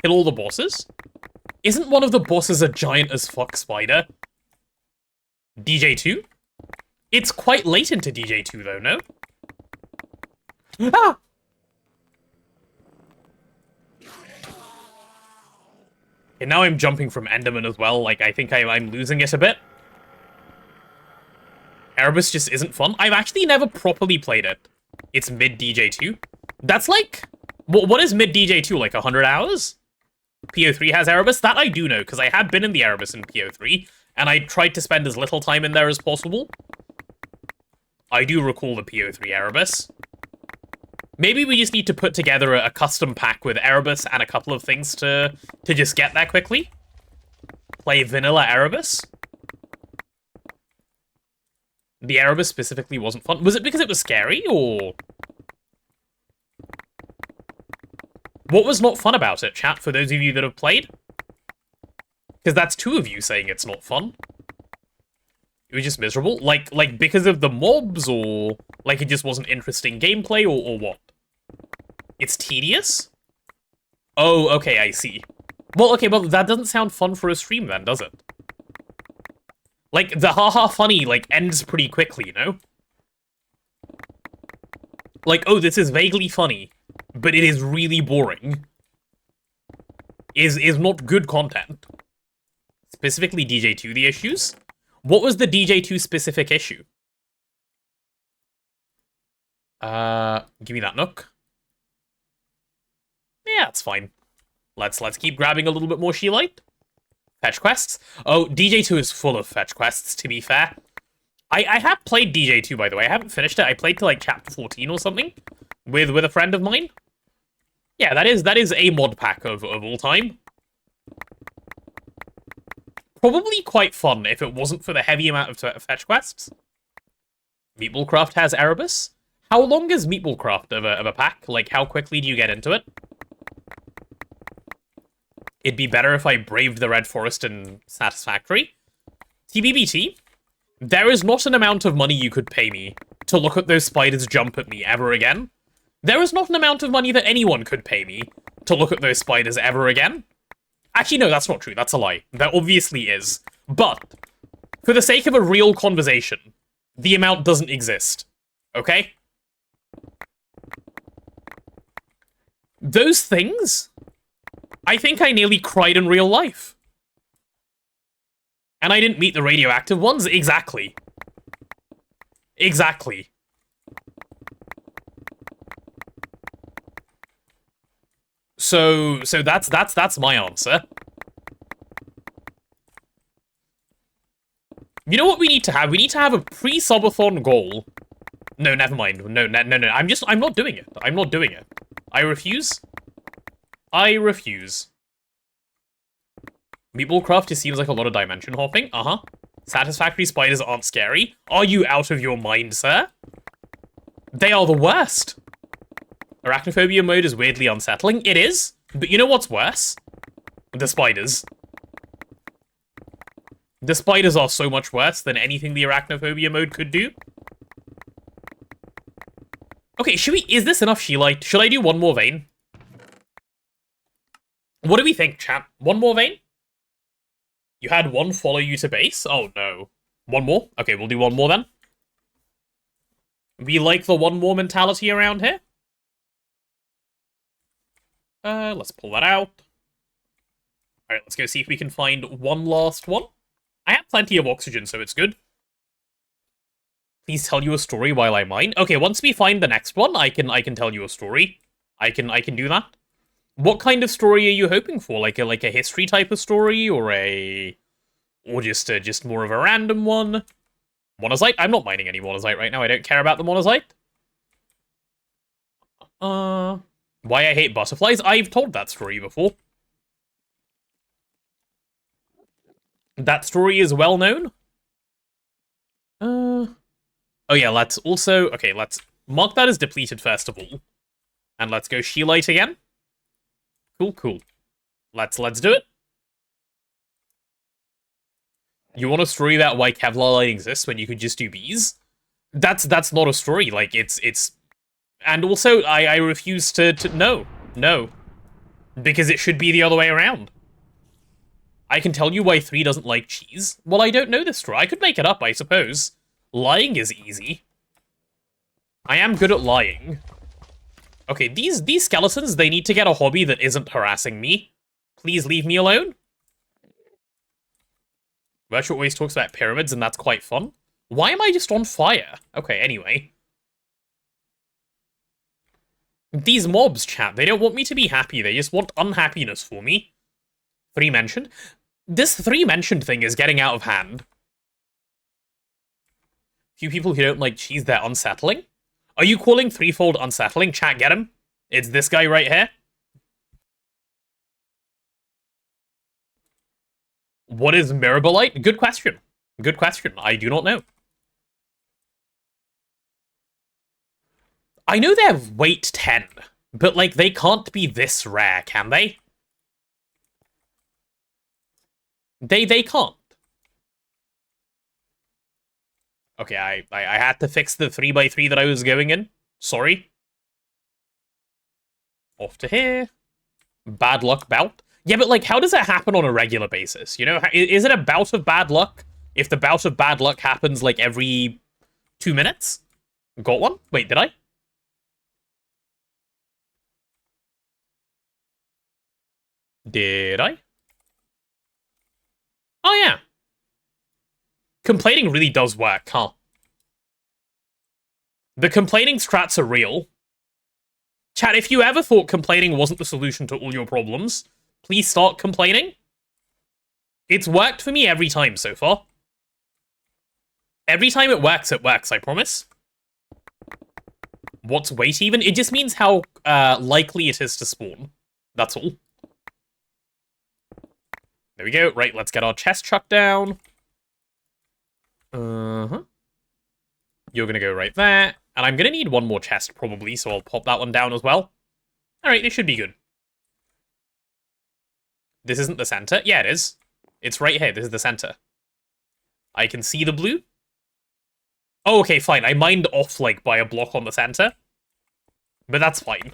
Kill all the bosses? Isn't one of the bosses a giant as fuck spider? DJ2? It's quite late into DJ2 though, no? Ah! And now I'm jumping from Enderman as well, like I think I'm losing it a bit. Erebus just isn't fun. I've actually never properly played it. It's mid DJ2. That's like... What is mid DJ2, like 100 hours? PO3 has Erebus? That I do know, because I had been in the Erebus in PO3, and I tried to spend as little time in there as possible. I do recall the PO3 Erebus. Maybe we just need to put together a custom pack with Erebus and a couple of things to just get there quickly. Play vanilla Erebus. The Erebus specifically wasn't fun. Was it because it was scary, or... What was not fun about it, chat, for those of you that have played? Because that's 2 of you saying it's not fun. It was just miserable? Like because of the mobs, or... Like, it just wasn't interesting gameplay, or what? It's tedious? Oh, okay, I see. Well, okay, but that doesn't sound fun for a stream then, does it? Like, the haha funny, like, ends pretty quickly, you know? Like, oh, this is vaguely funny, but it is really boring. Is not good content. Specifically DJ2, the issues? What was the DJ2 specific issue? Give me that nook. Yeah, it's fine. Let's keep grabbing a little bit more Sheelite. Fetch quests. Oh, DJ2 is full of fetch quests, to be fair. I have played DJ2, by the way. I haven't finished it. I played to, like, chapter 14 or something with a friend of mine. Yeah, that is a mod pack of all time. Probably quite fun if it wasn't for the heavy amount of fetch quests. Meatballcraft has Erebus. How long is Meatballcraft of a pack? Like, how quickly do you get into it? It'd be better if I braved the Red Forest in Satisfactory. TBBT, there is not an amount of money you could pay me to look at those spiders jump at me ever again. There is not an amount of money that anyone could pay me to look at those spiders ever again. Actually, no, that's not true. That's a lie. There obviously is. But, for the sake of a real conversation, the amount doesn't exist. Okay? Those things, I think I nearly cried in real life. And I didn't meet the radioactive ones? Exactly. Exactly. So that's my answer. You know what we need to have? We need to have a pre-subathon goal. No, never mind. No. I'm not doing it. I'm not doing it. I refuse. I refuse. Meatballcraft just seems like a lot of dimension hopping. Uh-huh. Satisfactory spiders aren't scary. Are you out of your mind, sir? They are the worst. Arachnophobia mode is weirdly unsettling. It is. But you know what's worse? The spiders. The spiders are so much worse than anything the arachnophobia mode could do. Okay, is this enough Sheelite? Should I do one more vein? What do we think, chat? One more vein? You had one follow you to base? Oh no. One more? Okay, we'll do one more then. We like the one more mentality around here. Let's pull that out. Alright, let's go see if we can find one last one. I have plenty of oxygen, so it's good. Please tell you a story while I mine. Okay, once we find the next one, I can tell you a story. I can do that. What kind of story are you hoping for? Like a history type of story, or just more of a random one? Monazite? I'm not mining any monazite right now. I don't care about the monazite. Why I hate butterflies? I've told that story before. That story is well known. Oh yeah, let's also... Okay, let's mark that as depleted first of all. And let's go Sheelite again. Cool. Let's do it. You want a story about why Kevlar light exists when you could just do bees? That's not a story. Like, it's... And also, I refuse to... No. Because it should be the other way around. I can tell you why 3 doesn't like cheese. Well, I don't know this story. I could make it up, I suppose. Lying is easy. I am good at lying. Okay, these skeletons, they need to get a hobby that isn't harassing me. Please leave me alone. Virtual always talks about pyramids, and that's quite fun. Why am I just on fire? Okay, anyway. These mobs, chat, they don't want me to be happy. They just want unhappiness for me. 3 mentioned. This 3 mentioned thing is getting out of hand. Few people who don't like cheese, they're unsettling. Are you calling Threefold unsettling? Chat, get him. It's this guy right here. What is Mirabolite? Good question. Good question. I do not know. I know they're weight 10, but, like, they can't be this rare, can they? They can't. Okay, I had to fix the 3x3 that I was going in. Sorry. Off to here. Bad luck bout. Yeah, but, like, how does that happen on a regular basis? You know, is it a bout of bad luck if the bout of bad luck happens, like, every 2 minutes? Got one? Wait, did I? Did I? Oh, yeah. Complaining really does work, huh? The complaining strats are real. Chat, if you ever thought complaining wasn't the solution to all your problems, please start complaining. It's worked for me every time so far. Every time it works, I promise. What's weight even? It just means how likely it is to spawn. That's all. There we go. Right, let's get our chest chucked down. Uh-huh. You're gonna go right there. And I'm gonna need one more chest, probably, so I'll pop that one down as well. Alright, this should be good. This isn't the center? Yeah, it is. It's right here. This is the center. I can see the blue. Oh, okay, fine. I mined off, like, by a block on the center. But that's fine.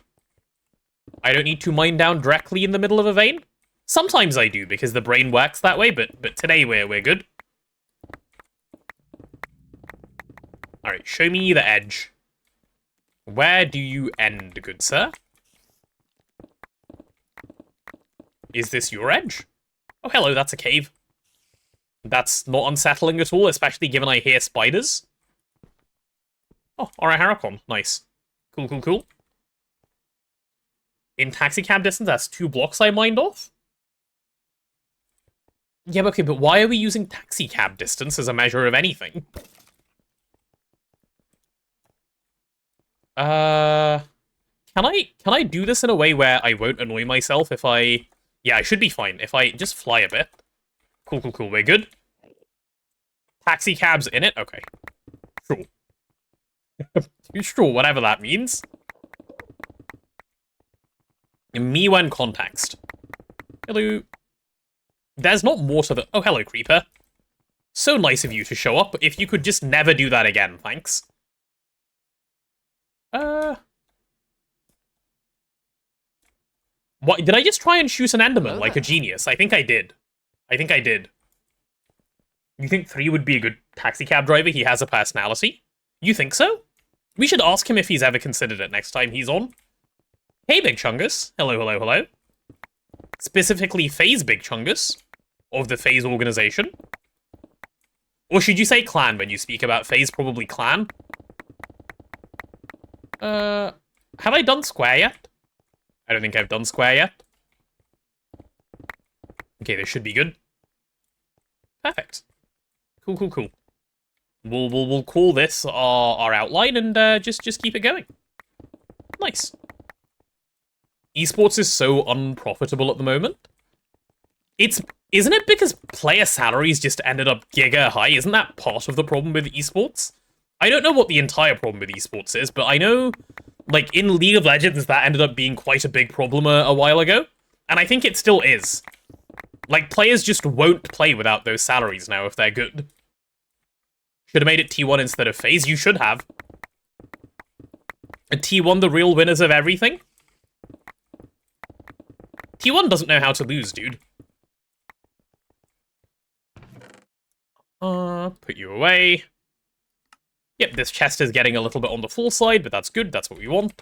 I don't need to mine down directly in the middle of a vein. Sometimes I do, because the brain works that way, but today we're good. Alright, show me the edge. Where do you end, good sir? Is this your edge? Oh, hello, that's a cave. That's not unsettling at all, especially given I hear spiders. Oh, alright, Haracon. Nice. Cool, cool, cool. In taxicab distance, that's 2 blocks I mined off? Yeah, okay, but why are we using taxicab distance as a measure of anything? Can I do this in a way where I won't annoy myself if I... Yeah, I should be fine if I just fly a bit. Cool, cool, cool. We're good. Taxicab's in it? Okay. Sure. Sure, whatever that means. Me when context. Hello. There's not more to the... Oh, hello, Creeper. So nice of you to show up. If you could just never do that again, thanks. What? Did I just try and shoot an Enderman like a genius? I think I did. I think I did. You think 3 would be a good taxicab driver? He has a personality? You think so? We should ask him if he's ever considered it next time he's on. Hey, Big Chungus. Hello, hello, hello. Specifically, FaZe Big Chungus of the FaZe organization. Or should you say clan when you speak about FaZe? Probably clan. Have I done square yet? I don't think I've done square yet. Okay, this should be good. Perfect. Cool, cool, cool. We'll call this our outline and just keep it going. Nice. Esports is so unprofitable at the moment. Isn't it because player salaries just ended up giga high? Isn't that part of the problem with esports? I don't know what the entire problem with esports is, but I know, like, in League of Legends, that ended up being quite a big problem a while ago. And I think it still is. Like, players just won't play without those salaries now if they're good. Should have made it T1 instead of FaZe. You should have. A T1 the real winners of everything? T1 doesn't know how to lose, dude. Put you away. Yep, this chest is getting a little bit on the full side, but that's good. That's what we want.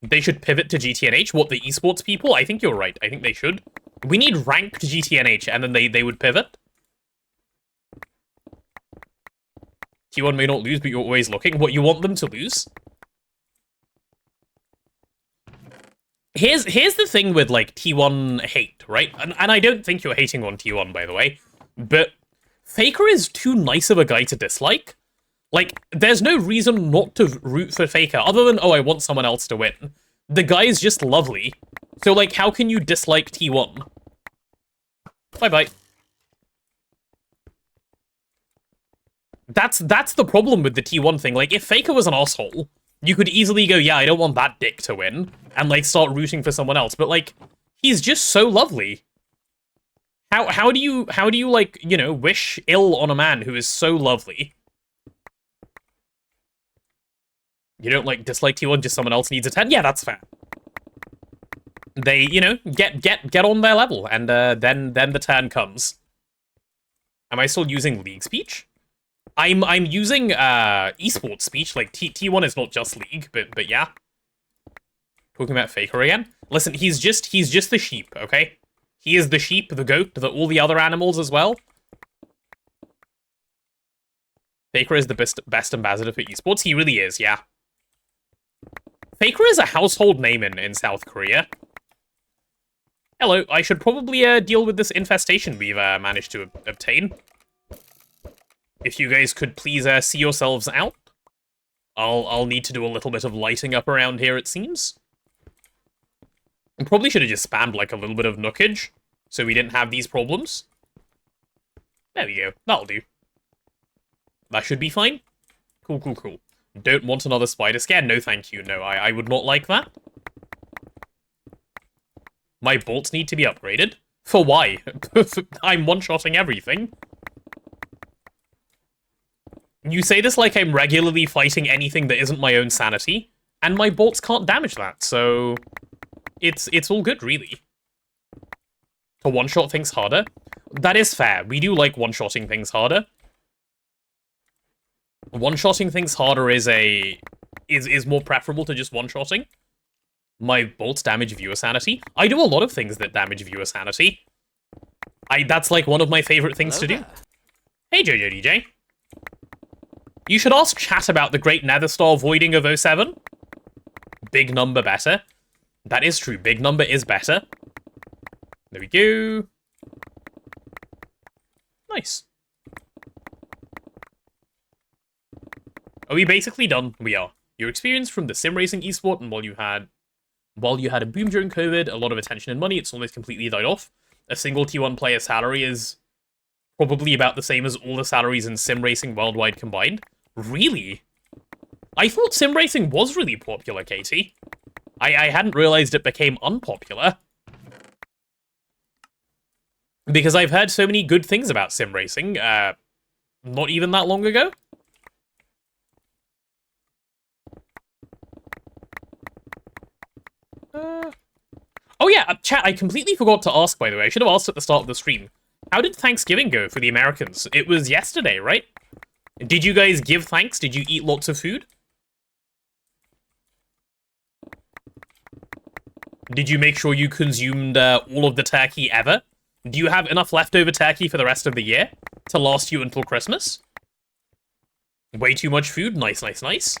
They should pivot to GTNH. What, the esports people? I think you're right. I think they should. We need ranked GTNH, and then they would pivot. T1 may not lose, but you're always looking. What, you want them to lose? Here's the thing with, like, T1 hate, right? And I don't think you're hating on T1, by the way. But Faker is too nice of a guy to dislike. Like, there's no reason not to root for Faker, other than, oh, I want someone else to win. The guy is just lovely. So, like, how can you dislike T1? Bye-bye. That's the problem with the T1 thing. Like, if Faker was an asshole, you could easily go, yeah, I don't want that dick to win, and, like, start rooting for someone else. But, like, he's just so lovely. How do you, like, you know, wish ill on a man who is so lovely? You don't like dislike T1, just someone else needs a 10? Yeah, that's fair. They, you know, get on their level, and then the turn comes. Am I still using League speech? I'm using esports speech. Like T1 is not just League, but yeah. Talking about Faker again. Listen, he's just the sheep, okay? He is the sheep, the goat, all the other animals as well. Faker is the best ambassador for esports. He really is, yeah. Faker is a household name in South Korea. Hello, I should probably deal with this infestation we've managed to obtain. If you guys could please see yourselves out. I'll need to do a little bit of lighting up around here, it seems. I probably should have just spammed like a little bit of nookage, so we didn't have these problems. There we go. That'll do. That should be fine. Cool, cool, cool. Don't want another spider scare? No, thank you. No, I would not like that. My bolts need to be upgraded? For why? I'm one-shotting everything. You say this like I'm regularly fighting anything that isn't my own sanity, and my bolts can't damage that, so... It's all good, really. To one-shot things harder? That is fair. We do like one-shotting things harder. One-shotting things harder is more preferable to just one-shotting. My bolts damage viewer sanity. I do a lot of things that damage viewer sanity. That's like one of my favorite things to do. Hey, Jojo DJ. You should ask chat about the Great Netherstar voiding of 07. Big number better. That is true. Big number is better. There we go. Nice. Are we basically done? We are. Your experience from the sim racing esport, and while you had a boom during COVID, a lot of attention and money, it's almost completely died off. A single T1 player salary is probably about the same as all the salaries in sim racing worldwide combined. Really? I thought sim racing was really popular, Katie. I hadn't realized it became unpopular. Because I've heard so many good things about sim racing, not even that long ago. Oh yeah, chat, I completely forgot to ask, by the way. I should have asked at the start of the stream. How did Thanksgiving go for the Americans? It was yesterday, right? Did you guys give thanks? Did you eat lots of food? Did you make sure you consumed all of the turkey ever? Do you have enough leftover turkey for the rest of the year to last you until Christmas? Way too much food? Nice, nice, nice.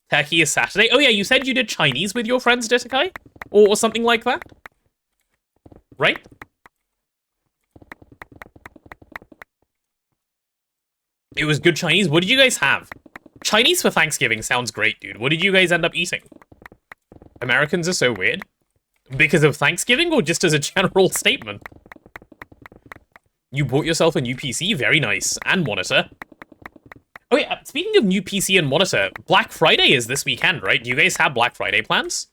Turkey is Saturday. Oh yeah, you said you did Chinese with your friends, Ditakai? Or something like that? Right? It was good Chinese. What did you guys have? Chinese for Thanksgiving sounds great, dude. What did you guys end up eating? Americans are so weird. Because of Thanksgiving or just as a general statement? You bought yourself a new PC? Very nice. And monitor. Oh yeah, speaking of new PC and monitor, Black Friday is this weekend, right? Do you guys have Black Friday plans?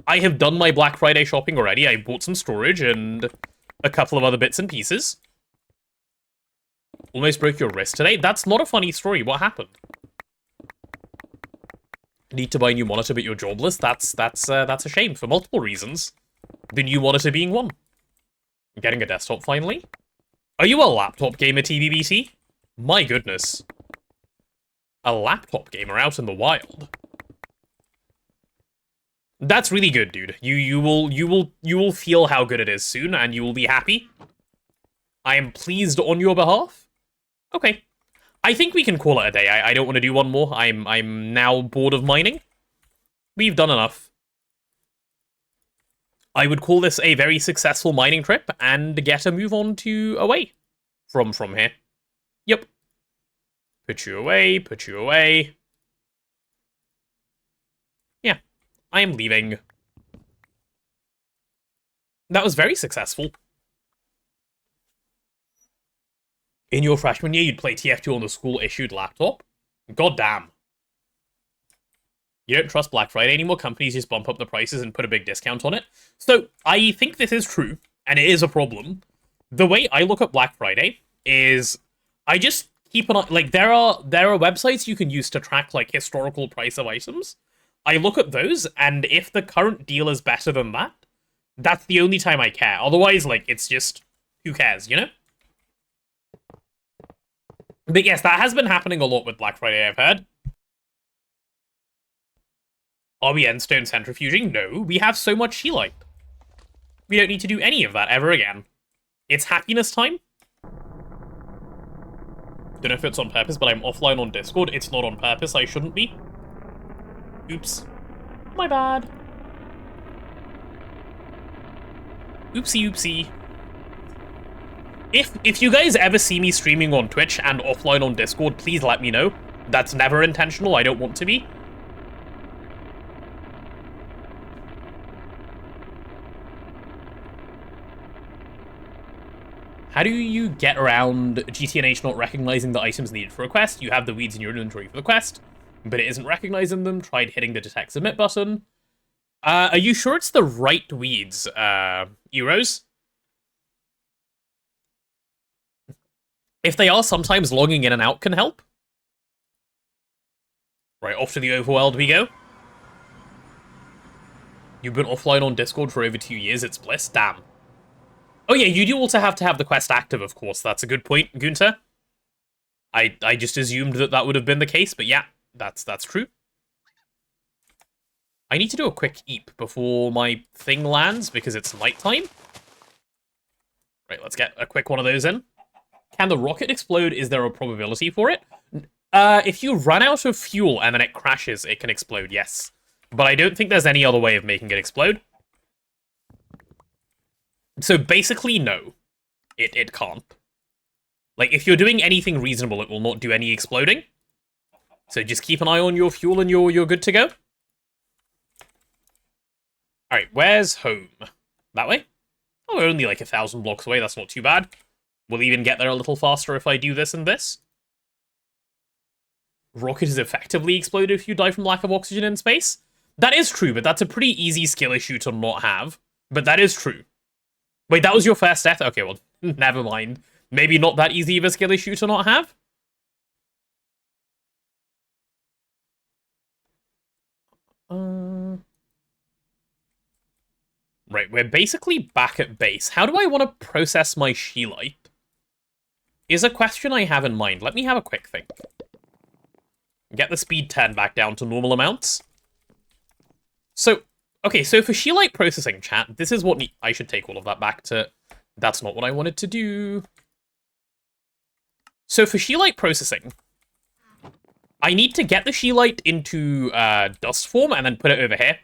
I have done my Black Friday shopping already. I bought some storage and a couple of other bits and pieces. Almost broke your wrist today? That's not a funny story. What happened? Need to buy a new monitor, but you're jobless? That's a shame for multiple reasons. The new monitor being one. Getting a desktop finally? Are you a laptop gamer, TBBT? My goodness. A laptop gamer out in the wild. That's really good, dude. You will feel how good it is soon, and you will be happy. I am pleased on your behalf. Okay. I think we can call it a day. I don't want to do one more. I'm now bored of mining. We've done enough. I would call this a very successful mining trip and get a move on to away from here. Yep. Put you away, put you away. Yeah, I am leaving. That was very successful. In your freshman year, you'd play TF2 on the school-issued laptop? God damn. You don't trust Black Friday anymore? Companies just bump up the prices and put a big discount on it? So, I think this is true, and it is a problem. The way I look at Black Friday is I just keep an eye. Like there are websites you can use to track like historical price of items. I look at those, and if the current deal is better than that, that's the only time I care. Otherwise, like it's just who cares, you know? But yes, that has been happening a lot with Black Friday, I've heard. Are we endstone centrifuging? No, we have so much Sheelite. We don't need to do any of that ever again. It's happiness time. Don't know if it's on purpose, but I'm offline on Discord. It's not on purpose, I shouldn't be. Oops. My bad. Oopsie oopsie. If you guys ever see me streaming on Twitch and offline on Discord, please let me know. That's never intentional, I don't want to be. How do you get around GTNH not recognizing the items needed for a quest? You have the weeds in your inventory for the quest, but it isn't recognizing them. Tried hitting the detect submit button. Are you sure it's the right weeds, Euros? If they are, sometimes logging in and out can help. Right, off to the overworld we go. You've been offline on Discord for over 2 years, it's bliss. Damn. Oh yeah, you do also have to have the quest active, of course. That's a good point, Gunter. I just assumed that would have been the case, but yeah, that's true. I need to do a quick eep before my thing lands, because it's nighttime. Right, let's get a quick one of those in. Can the rocket explode? Is there a probability for it? If you run out of fuel and then it crashes, it can explode, yes. But I don't think there's any other way of making it explode. So basically, no. It can't. Like, if you're doing anything reasonable, it will not do any exploding. So just keep an eye on your fuel and you're good to go. Alright, where's home? That way? Oh, we're only like 1,000 blocks away, that's not too bad. We'll even get there a little faster if I do this and this. Rocket is effectively exploded if you die from lack of oxygen in space. That is true, but that's a pretty easy skill issue to not have. But that is true. Wait, that was your first death? Okay, well, never mind. Maybe not that easy of a skill issue to not have? Right, we're basically back at base. How do I want to process my Sheelite? Is a question I have in mind. Let me have a quick think. Get the speed turned back down to normal amounts. So, okay, so for Sheelite processing, chat, this is what I should take all of that back to. That's not what I wanted to do. So for Sheelite processing, I need to get the Sheelite into dust form and then put it over here.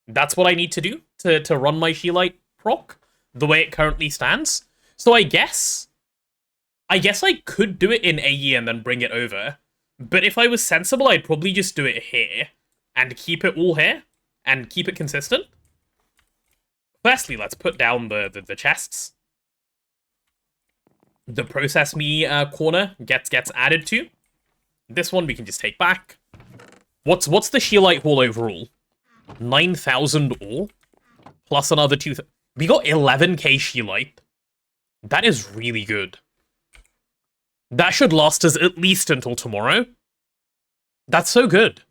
That's what I need to do to run my Sheelite proc the way it currently stands. So I guess I could do it in AE and then bring it over. But if I was sensible, I'd probably just do it here and keep it all here and keep it consistent. Firstly, let's put down the chests. The process me corner gets added to. This one we can just take back. What's the Sheelite haul overall? 9,000 ore plus another 2,000. We got 11k Sheelite. That is really good. That should last us at least until tomorrow. That's so good.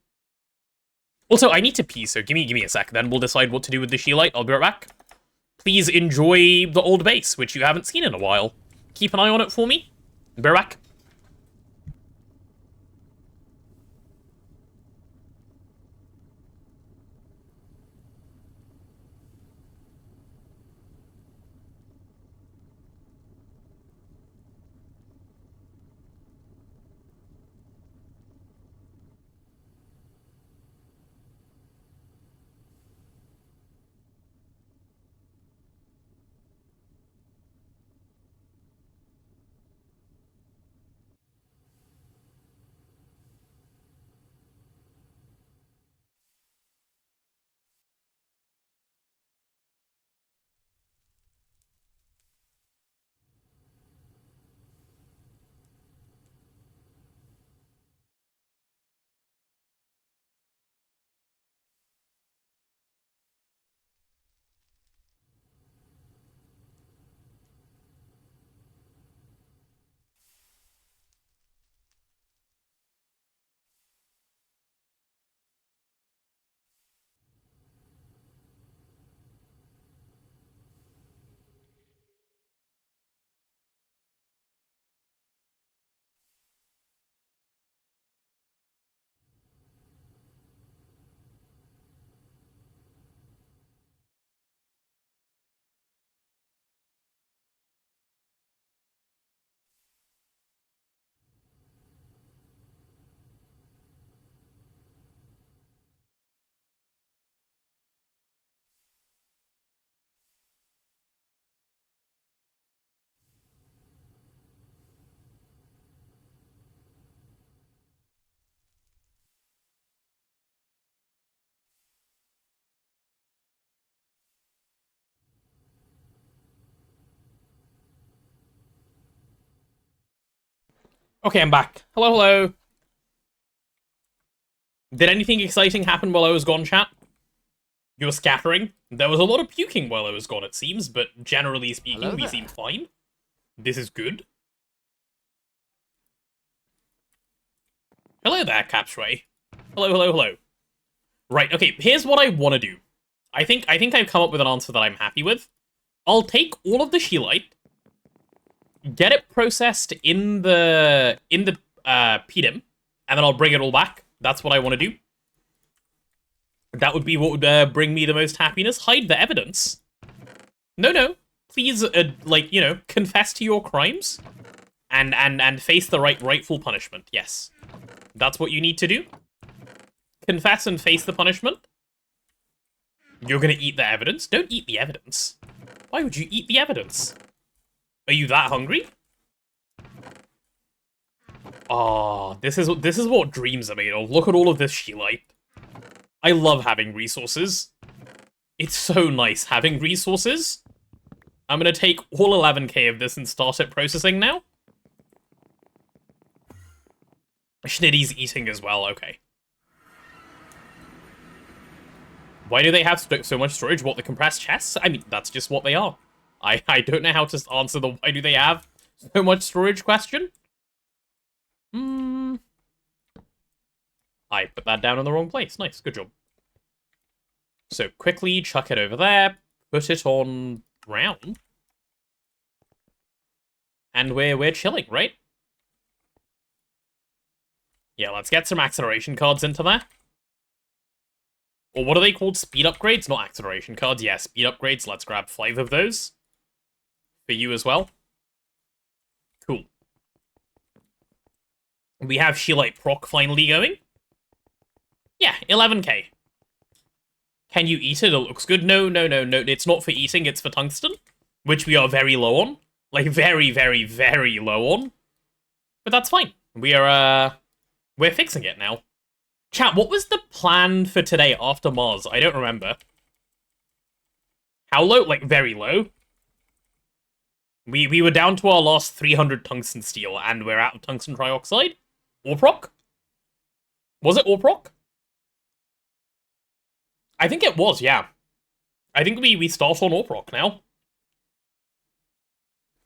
Also, I need to pee, so give me a sec, then we'll decide what to do with the Sheelite. I'll be right back. Please enjoy the old base, which you haven't seen in a while. Keep an eye on it for me. Be right back. Okay, I'm back. Hello, hello. Did anything exciting happen while I was gone, chat? You were scattering. There was a lot of puking while I was gone, it seems, but generally speaking, we seem fine. This is good. Hello there, HypeSrv. Hello, hello, hello. Right, okay, here's what I want to do. I think I've come up with an answer that I'm happy with. I'll take all of the Sheelite, get it processed in the PDIM, and then I'll bring it all back. That's what I want to do. That would be what would bring me the most happiness. Hide the evidence. No. Please, confess to your crimes and face the rightful punishment. Yes. That's what you need to do. Confess and face the punishment. You're gonna eat the evidence? Don't eat the evidence. Why would you eat the evidence? Are you that hungry? Ah, this is what dreams are made of. Look at all of this Sheelite. I love having resources. It's so nice having resources. I'm gonna take all 11k of this and start it processing now. Schnitty's eating as well, okay. Why do they have so much storage? What, the compressed chests? I mean, that's just what they are. I don't know how to answer the why do they have so much storage question. I put that down in the wrong place. Nice, good job. So quickly chuck it over there, put it on brown. And we're chilling, right? Yeah, let's get some acceleration cards into there. Or what are they called? Speed upgrades? Not acceleration cards. Yeah, speed upgrades. Let's grab 5 of those. For you as well. Cool. We have Sheelite proc finally going. Yeah, 11k. Can you eat it? It looks good. No. It's not for eating, it's for tungsten. Which we are very low on. Like, very, very, very low on. But that's fine. We're fixing it now. Chat, what was the plan for today after Mars? I don't remember. How low? Like, very low. We were down to our last 300 tungsten steel, and we're out of tungsten trioxide. Ore proc? Was it ore proc? I think it was, yeah. I think we start on ore proc now.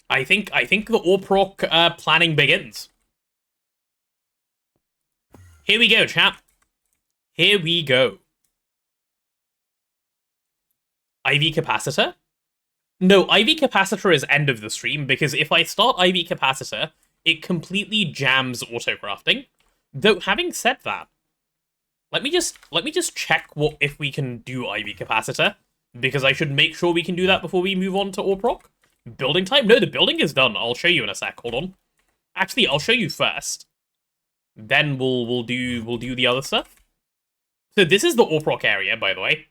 I think the ore proc planning begins. Here we go, chat. Here we go. IV capacitor? No, IV capacitor is end of the stream, because if I start IV capacitor, it completely jams autocrafting. Though, having said that, let me just check if we can do IV capacitor, because I should make sure we can do that before we move on to ore proc. Building time? No, the building is done. I'll show you in a sec. Hold on. Actually, I'll show you first. Then we'll do the other stuff. So this is the ore proc area, by the way.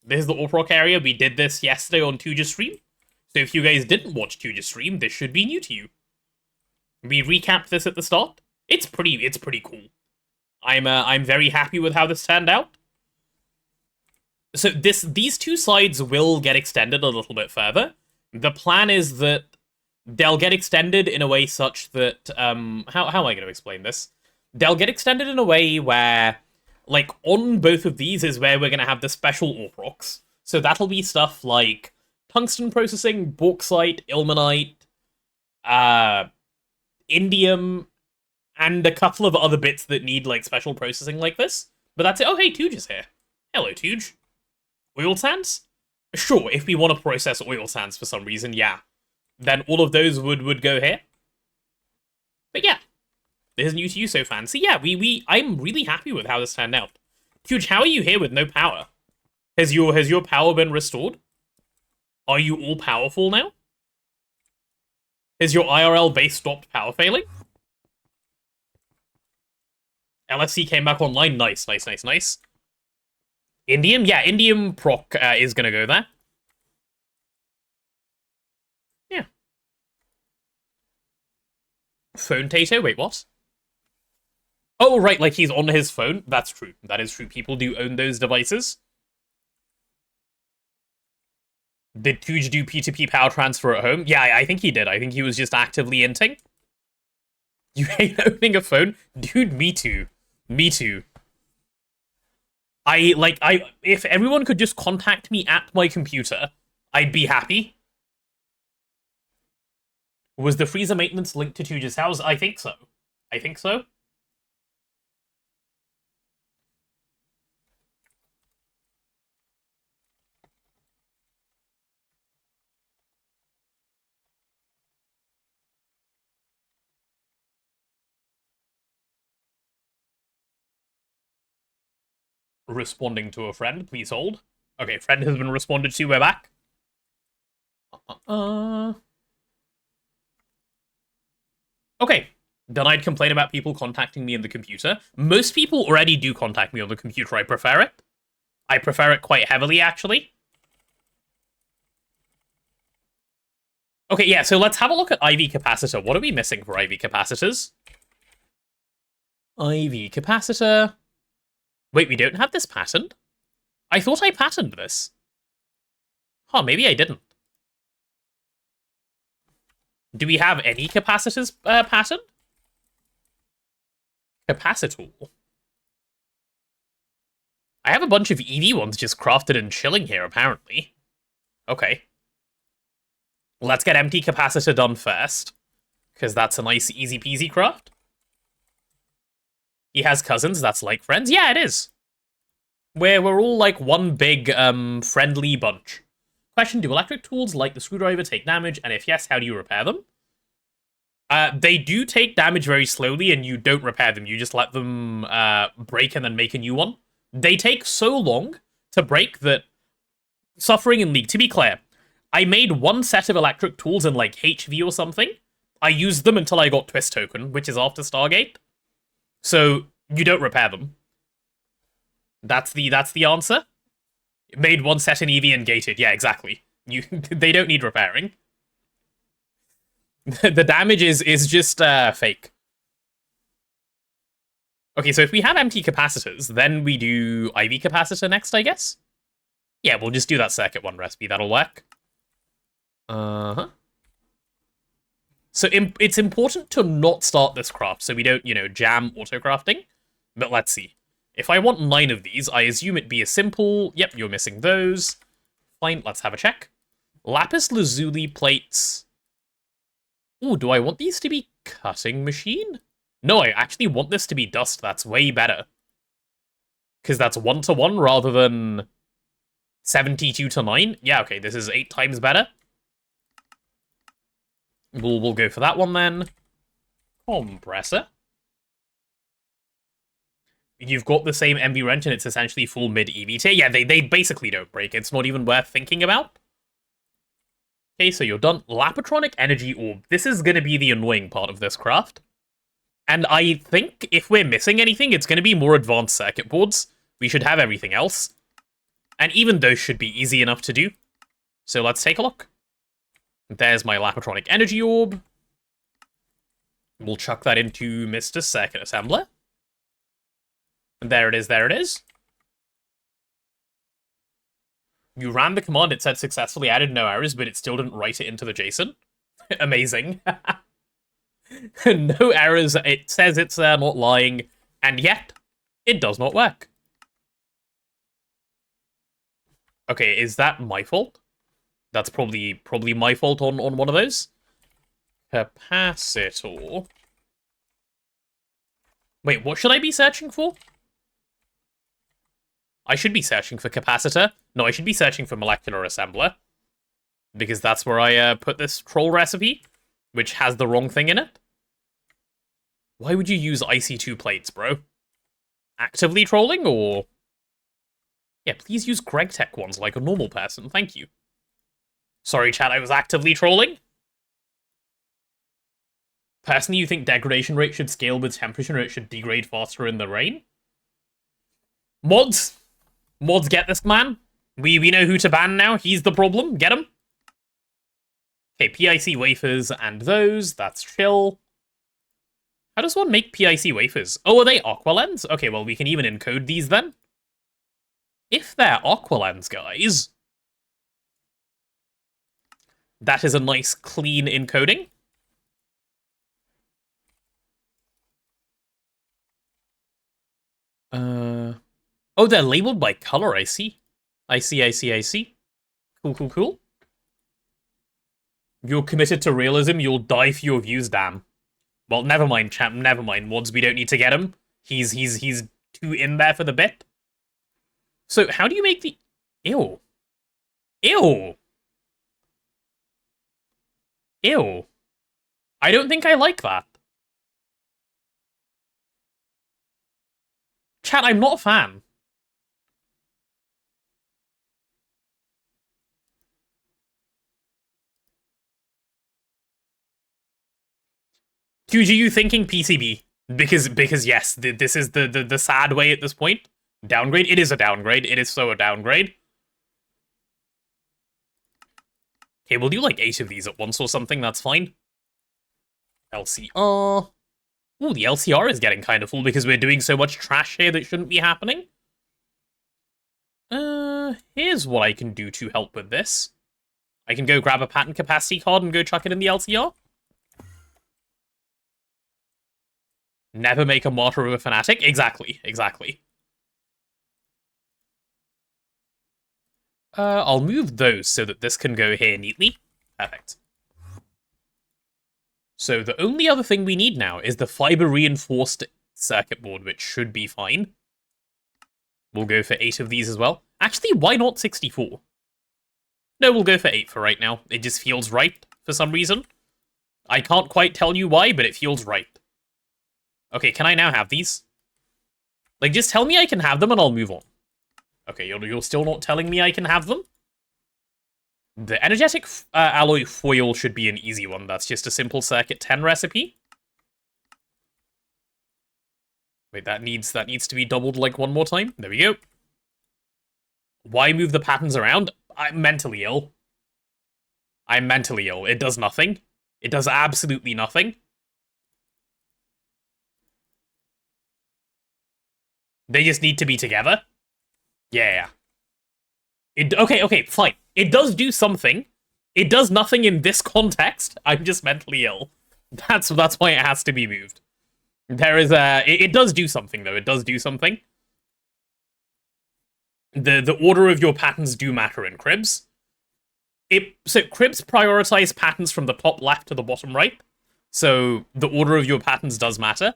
This is the ore proc area. We did this yesterday on Tuja's stream. So if you guys didn't watch Tuja's stream, this should be new to you. We recapped this at the start. It's pretty cool. I'm very happy with how this turned out. So these two sides will get extended a little bit further. The plan is that they'll get extended in a way such that how am I going to explain this? They'll get extended in a way where, like, on both of these is where we're going to have the special ore procs. So that'll be stuff like tungsten processing, bauxite, ilmenite, indium, and a couple of other bits that need, like, special processing like this. But that's it. Oh, hey, Tuj is here. Hello, Tuj. Oil sands? Sure, if we want to process oil sands for some reason, yeah. Then all of those would go here. But yeah. This is new to you, so fancy. Yeah, I'm really happy with how this turned out. Huge, how are you here with no power? Has your power been restored? Are you all powerful now? Has your IRL base stopped power failing? LFC came back online. Nice. Indium? Yeah, indium proc is gonna go there. Yeah. Phone Tato? Wait, what? Oh, right, like he's on his phone? That's true. That is true. People do own those devices. Did Tuj do P2P power transfer at home? Yeah, I think he did. I think he was just actively inting. You hate owning a phone? Dude, me too. Me too. If everyone could just contact me at my computer, I'd be happy. Was the freezer maintenance linked to Tuja's house? I think so. I think so. Responding to a friend, please hold. Okay, friend has been responded to, we're back. Okay, then I'd complain about people contacting me on the computer. Most people already do contact me on the computer, I prefer it. I prefer it quite heavily, actually. Okay, yeah, so let's have a look at IV capacitor. What are we missing for IV capacitors? IV capacitor. Wait, we don't have this patterned? I thought I patterned this. Huh, maybe I didn't. Do we have any capacitors patterned? Capacitor. I have a bunch of EV ones just crafted and chilling here, apparently. Okay. Let's get empty capacitor done first, because that's a nice easy peasy craft. He has cousins, that's like friends? Yeah, it is. We're all like one big, friendly bunch. Question, do electric tools like the screwdriver take damage, and if yes, how do you repair them? They do take damage very slowly, and you don't repair them. You just let them break and then make a new one. They take so long to break that Suffering and League, to be clear, I made one set of electric tools in like HV or something. I used them until I got Twist Token, which is after Stargate. So you don't repair them. That's the answer. Made one set in EV and gated. Yeah, exactly. They don't need repairing. The damage is just fake. Okay, so if we have empty capacitors, then we do IV capacitor next, I guess? Yeah, we'll just do that circuit one recipe. That'll work. Uh-huh. So it's important to not start this craft so we don't, jam auto-crafting. But let's see. If I want 9 of these, I assume it'd be a simple... Yep, you're missing those. Fine, let's have a check. Lapis lazuli plates. Ooh, do I want these to be cutting machine? No, I actually want this to be dust. That's way better. Because that's 1-to-1 rather than 72-to-9. Yeah, okay, this is 8 times better. We'll go for that one then. Compressor. You've got the same MV wrench and it's essentially full mid EV tier. Yeah, they basically don't break. It's not even worth thinking about. Okay, so you're done. Lapatronic Energy Orb. This is going to be the annoying part of this craft. And I think if we're missing anything, it's going to be more advanced circuit boards. We should have everything else. And even those should be easy enough to do. So let's take a look. There's my Lapatronic Energy Orb. We'll chuck that into Mr. Circuit Assembler. And there it is, there it is. You ran the command, it said successfully added, no errors, but it still didn't write it into the JSON. Amazing. No errors, it says it's not lying, and yet, it does not work. Okay, is that my fault? That's probably my fault on one of those. Capacitor. Wait, what should I be searching for? I should be searching for capacitor. No, I should be searching for molecular assembler. Because that's where I put this troll recipe, which has the wrong thing in it. Why would you use IC2 plates, bro? Actively trolling, or... Yeah, please use GregTech ones like a normal person, thank you. Sorry, chat, I was actively trolling. Personally, you think degradation rate should scale with temperature or it should degrade faster in the rain? Mods? Mods, get this man. We know who to ban now. He's the problem. Get him. Okay, PIC wafers and those. That's chill. How does one make PIC wafers? Oh, are they Aqualens? Okay, well, we can even encode these then. If they're Aqualens, guys, that is a nice, clean encoding. Oh, they're labeled by color, I see. I see. Cool. You're committed to realism, you'll die for your views, damn. Well, never mind, champ, never mind, mods, we don't need to get him. He's too in there for the bit. So, how do you make the... Ew. I don't think I like that. Chat, I'm not a fan. QGU thinking PCB. Because yes, this is the sad way at this point. Downgrade? It is a downgrade. It is so a downgrade. Okay, we'll do like 8 of these at once or something, that's fine. LCR. Ooh, the LCR is getting kind of full because we're doing so much trash here that shouldn't be happening. Here's what I can do to help with this. I can go grab a patent capacity card and go chuck it in the LCR. Never make a martyr of a fanatic. Exactly. I'll move those so that this can go here neatly. Perfect. So the only other thing we need now is the fiber-reinforced circuit board, which should be fine. We'll go for 8 of these as well. Actually, why not 64? No, we'll go for 8 for right now. It just feels right for some reason. I can't quite tell you why, but it feels right. Okay, can I now have these? Like, just tell me I can have them and I'll move on. Okay, you're still not telling me I can have them? The energetic alloy foil should be an easy one. That's just a simple circuit 10 recipe. Wait, that needs to be doubled like one more time. There we go. Why move the patterns around? I'm mentally ill. It does nothing. It does absolutely nothing. They just need to be together. Yeah. Okay, fine. It does do something. It does nothing in this context. I'm just mentally ill. That's why it has to be moved. There is it does do something though. It does do something. The order of your patterns do matter in cribs. So cribs prioritize patterns from the top left to the bottom right. So the order of your patterns does matter.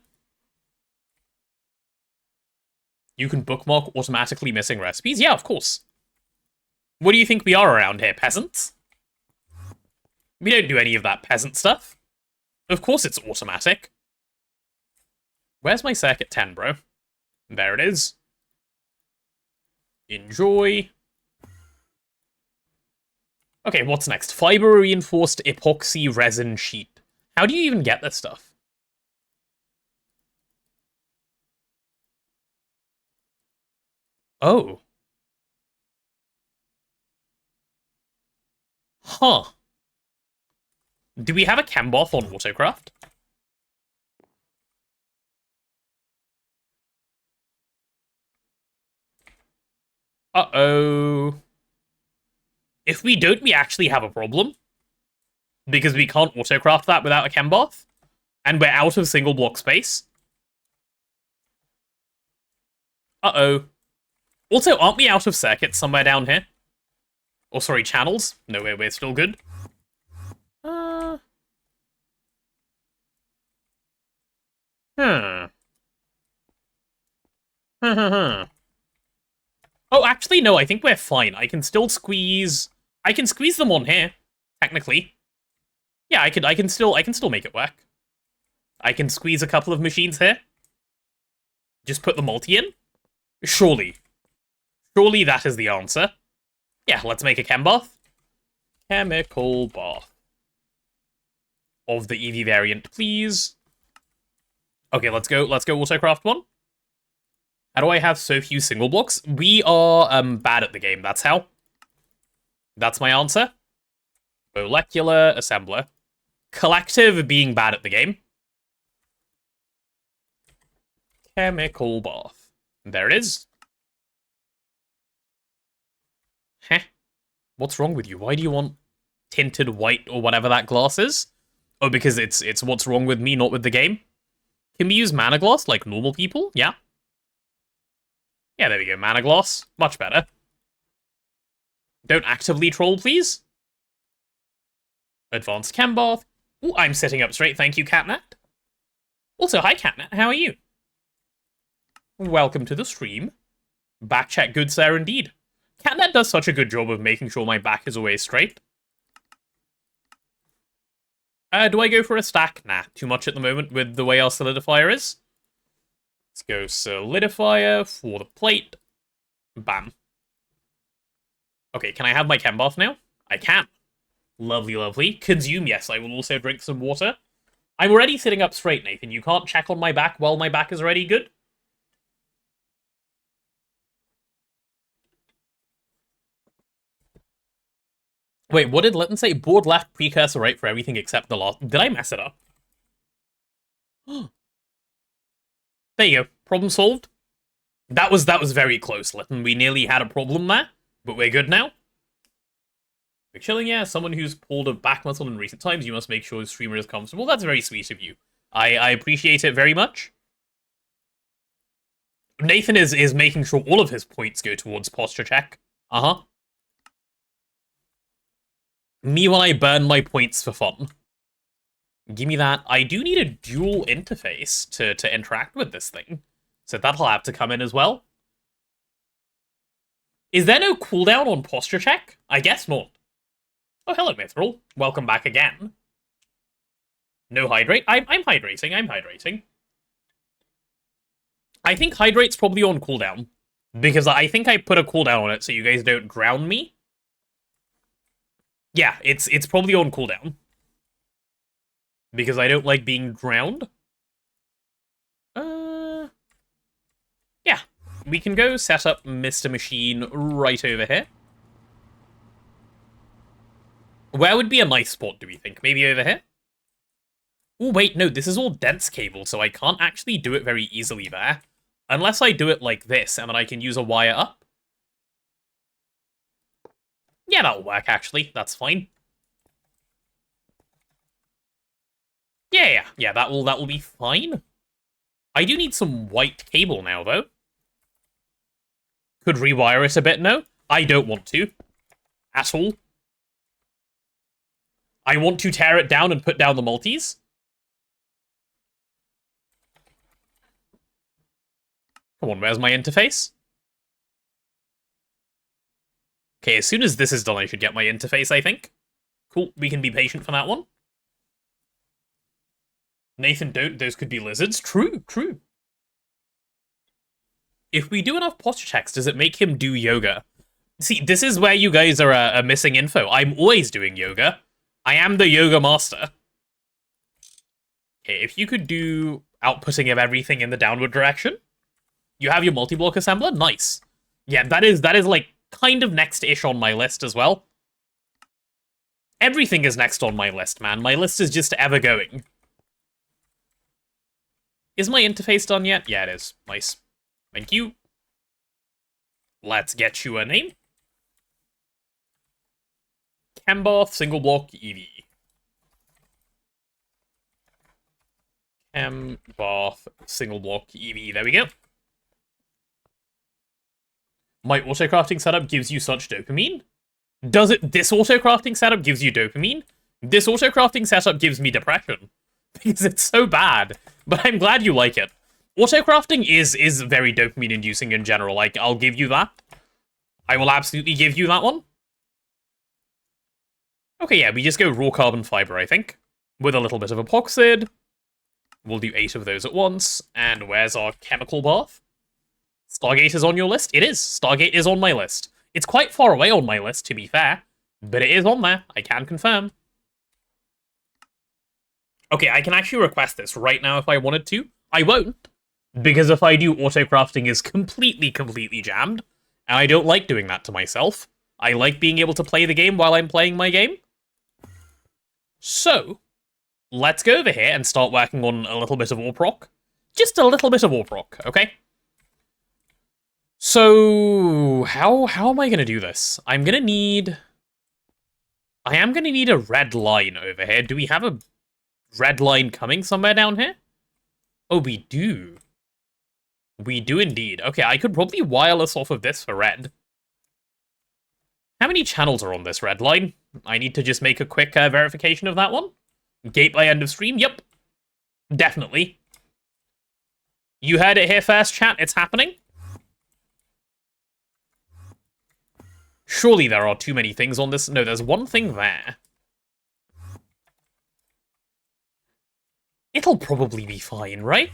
You can bookmark automatically missing recipes? Yeah, of course. What do you think we are around here, peasants? We don't do any of that peasant stuff. Of course it's automatic. Where's my circuit 10, bro? There it is. Enjoy. Okay, what's next? Fiber-reinforced epoxy resin sheet. How do you even get this stuff? Oh. Huh. Do we have a Camboth on Autocraft? Uh-oh. If we don't, we actually have a problem. Because we can't Autocraft that without a Camboth. And we're out of single block space. Uh-oh. Also, aren't we out of circuits somewhere down here? Or sorry, channels? No, we're still good. Oh, actually, no, I think we're fine. I can still squeeze... I can squeeze them on here, technically. Yeah, I can still make it work. I can squeeze a couple of machines here. Just put the multi in. Surely. Surely that is the answer. Yeah, let's make a chem bath. Chemical bath. Of the EV variant, please. Okay, let's go autocraft one. How do I have so few single blocks? We are bad at the game, that's how. That's my answer. Molecular assembler. Collective being bad at the game. Chemical bath. There it is. Heh. What's wrong with you? Why do you want tinted white or whatever that glass is? Oh, because it's what's wrong with me, not with the game? Can we use mana glass like normal people? Yeah. Yeah, there we go. Mana Gloss. Much better. Don't actively troll, please. Advanced Chem Bath. Ooh, I'm sitting up straight. Thank you, Catnat. Also, hi, Catnat. How are you? Welcome to the stream. Back check, good sir, indeed. Catnat does such a good job of making sure my back is always straight. Do I go for a stack? Nah, too much at the moment with the way our solidifier is. Let's go solidifier for the plate. Bam. Okay, can I have my chem bath now? I can. Lovely, lovely. Consume, yes, I will also drink some water. I'm already sitting up straight, Nathan. You can't check on my back while my back is already good? Wait, what did Litton say? Board left, precursor right for everything except the last... Did I mess it up? There you go. Problem solved. That was very close, Litton. We nearly had a problem there, but we're good now. We're chilling, yeah. Someone who's pulled a back muscle in recent times, you must make sure the streamer is comfortable. That's very sweet of you. I appreciate it very much. Nathan is making sure all of his points go towards posture check. Uh-huh. Me when I burn my points for fun. Give me that. I do need a dual interface to interact with this thing. So that'll have to come in as well. Is there no cooldown on posture check? I guess not. Oh, hello, Mithril. Welcome back again. No hydrate? I'm hydrating, I'm hydrating. I think hydrate's probably on cooldown. Because I think I put a cooldown on it so you guys don't drown me. Yeah, it's probably on cooldown. Because I don't like being drowned. Yeah. We can go set up Mr. Machine right over here. Where would be a nice spot, do we think? Maybe over here? Oh, wait, no, this is all dense cable, so I can't actually do it very easily there. Unless I do it like this, and then I can use a wire up. Yeah, that'll work, actually. That's fine. Yeah, that will be fine. I do need some white cable now, though. Could rewire it a bit, no? I don't want to. At all. I want to tear it down and put down the multis. Come on, where's my interface? Okay, as soon as this is done, I should get my interface, I think. Cool, we can be patient for that one. Nathan, don't. Those could be lizards. True, true. If we do enough posture checks, does it make him do yoga? See, this is where you guys are missing info. I'm always doing yoga. I am the yoga master. Okay, if you could do outputting of everything in the downward direction. You have your multi-block assembler? Nice. Yeah, that is like kind of next-ish on my list as well. Everything is next on my list, man. My list is just ever going. Is my interface done yet? Yeah, it is. Nice. Thank you. Let's get you a name. Chembath, single block, EV. Chembath, single block, EV. There we go. My autocrafting setup gives you such dopamine? Does it? This autocrafting setup gives you dopamine? This autocrafting setup gives me depression. Because it's so bad. But I'm glad you like it. Autocrafting is very dopamine-inducing in general. Like, I'll give you that. I will absolutely give you that one. Okay, yeah, we just go raw carbon fiber, I think. With a little bit of epoxid. We'll do 8 of those at once. And where's our chemical bath? Stargate is on your list? It is. Stargate is on my list. It's quite far away on my list, to be fair. But it is on there. I can confirm. Okay, I can actually request this right now if I wanted to. I won't. Because if I do, autocrafting is completely jammed. And I don't like doing that to myself. I like being able to play the game while I'm playing my game. So, let's go over here and start working on a little bit of AWP. Just a little bit of AWP, okay? So, how am I going to do this? I am going to need a red line over here. Do we have a red line coming somewhere down here? Oh, we do. We do indeed. Okay, I could probably wireless off of this for red. How many channels are on this red line? I need to just make a quick verification of that one. Gate by end of stream? Yep. Definitely. You heard it here first, chat. It's happening. Surely there are too many things on this. No, there's one thing there. It'll probably be fine, right?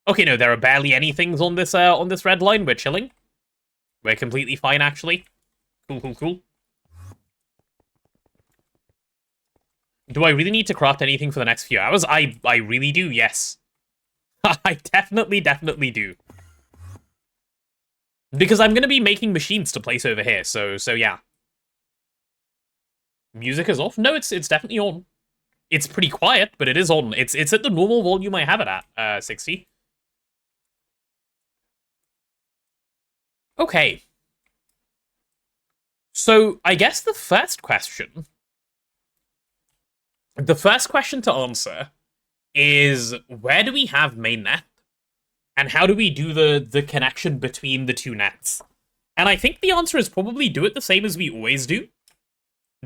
Okay, no, there are barely any things on this red line. We're chilling. We're completely fine, actually. Cool, cool, cool. Do I really need to craft anything for the next few hours? I really do, yes. I definitely do. Because I'm going to be making machines to place over here, so yeah. Music is off? No, it's definitely on. It's pretty quiet, but it is on. It's at the normal volume I have it at, 60. Okay. So, I guess the first question to answer is, where do we have mainnet? And how do we do the connection between the two nets? And I think the answer is probably do it the same as we always do.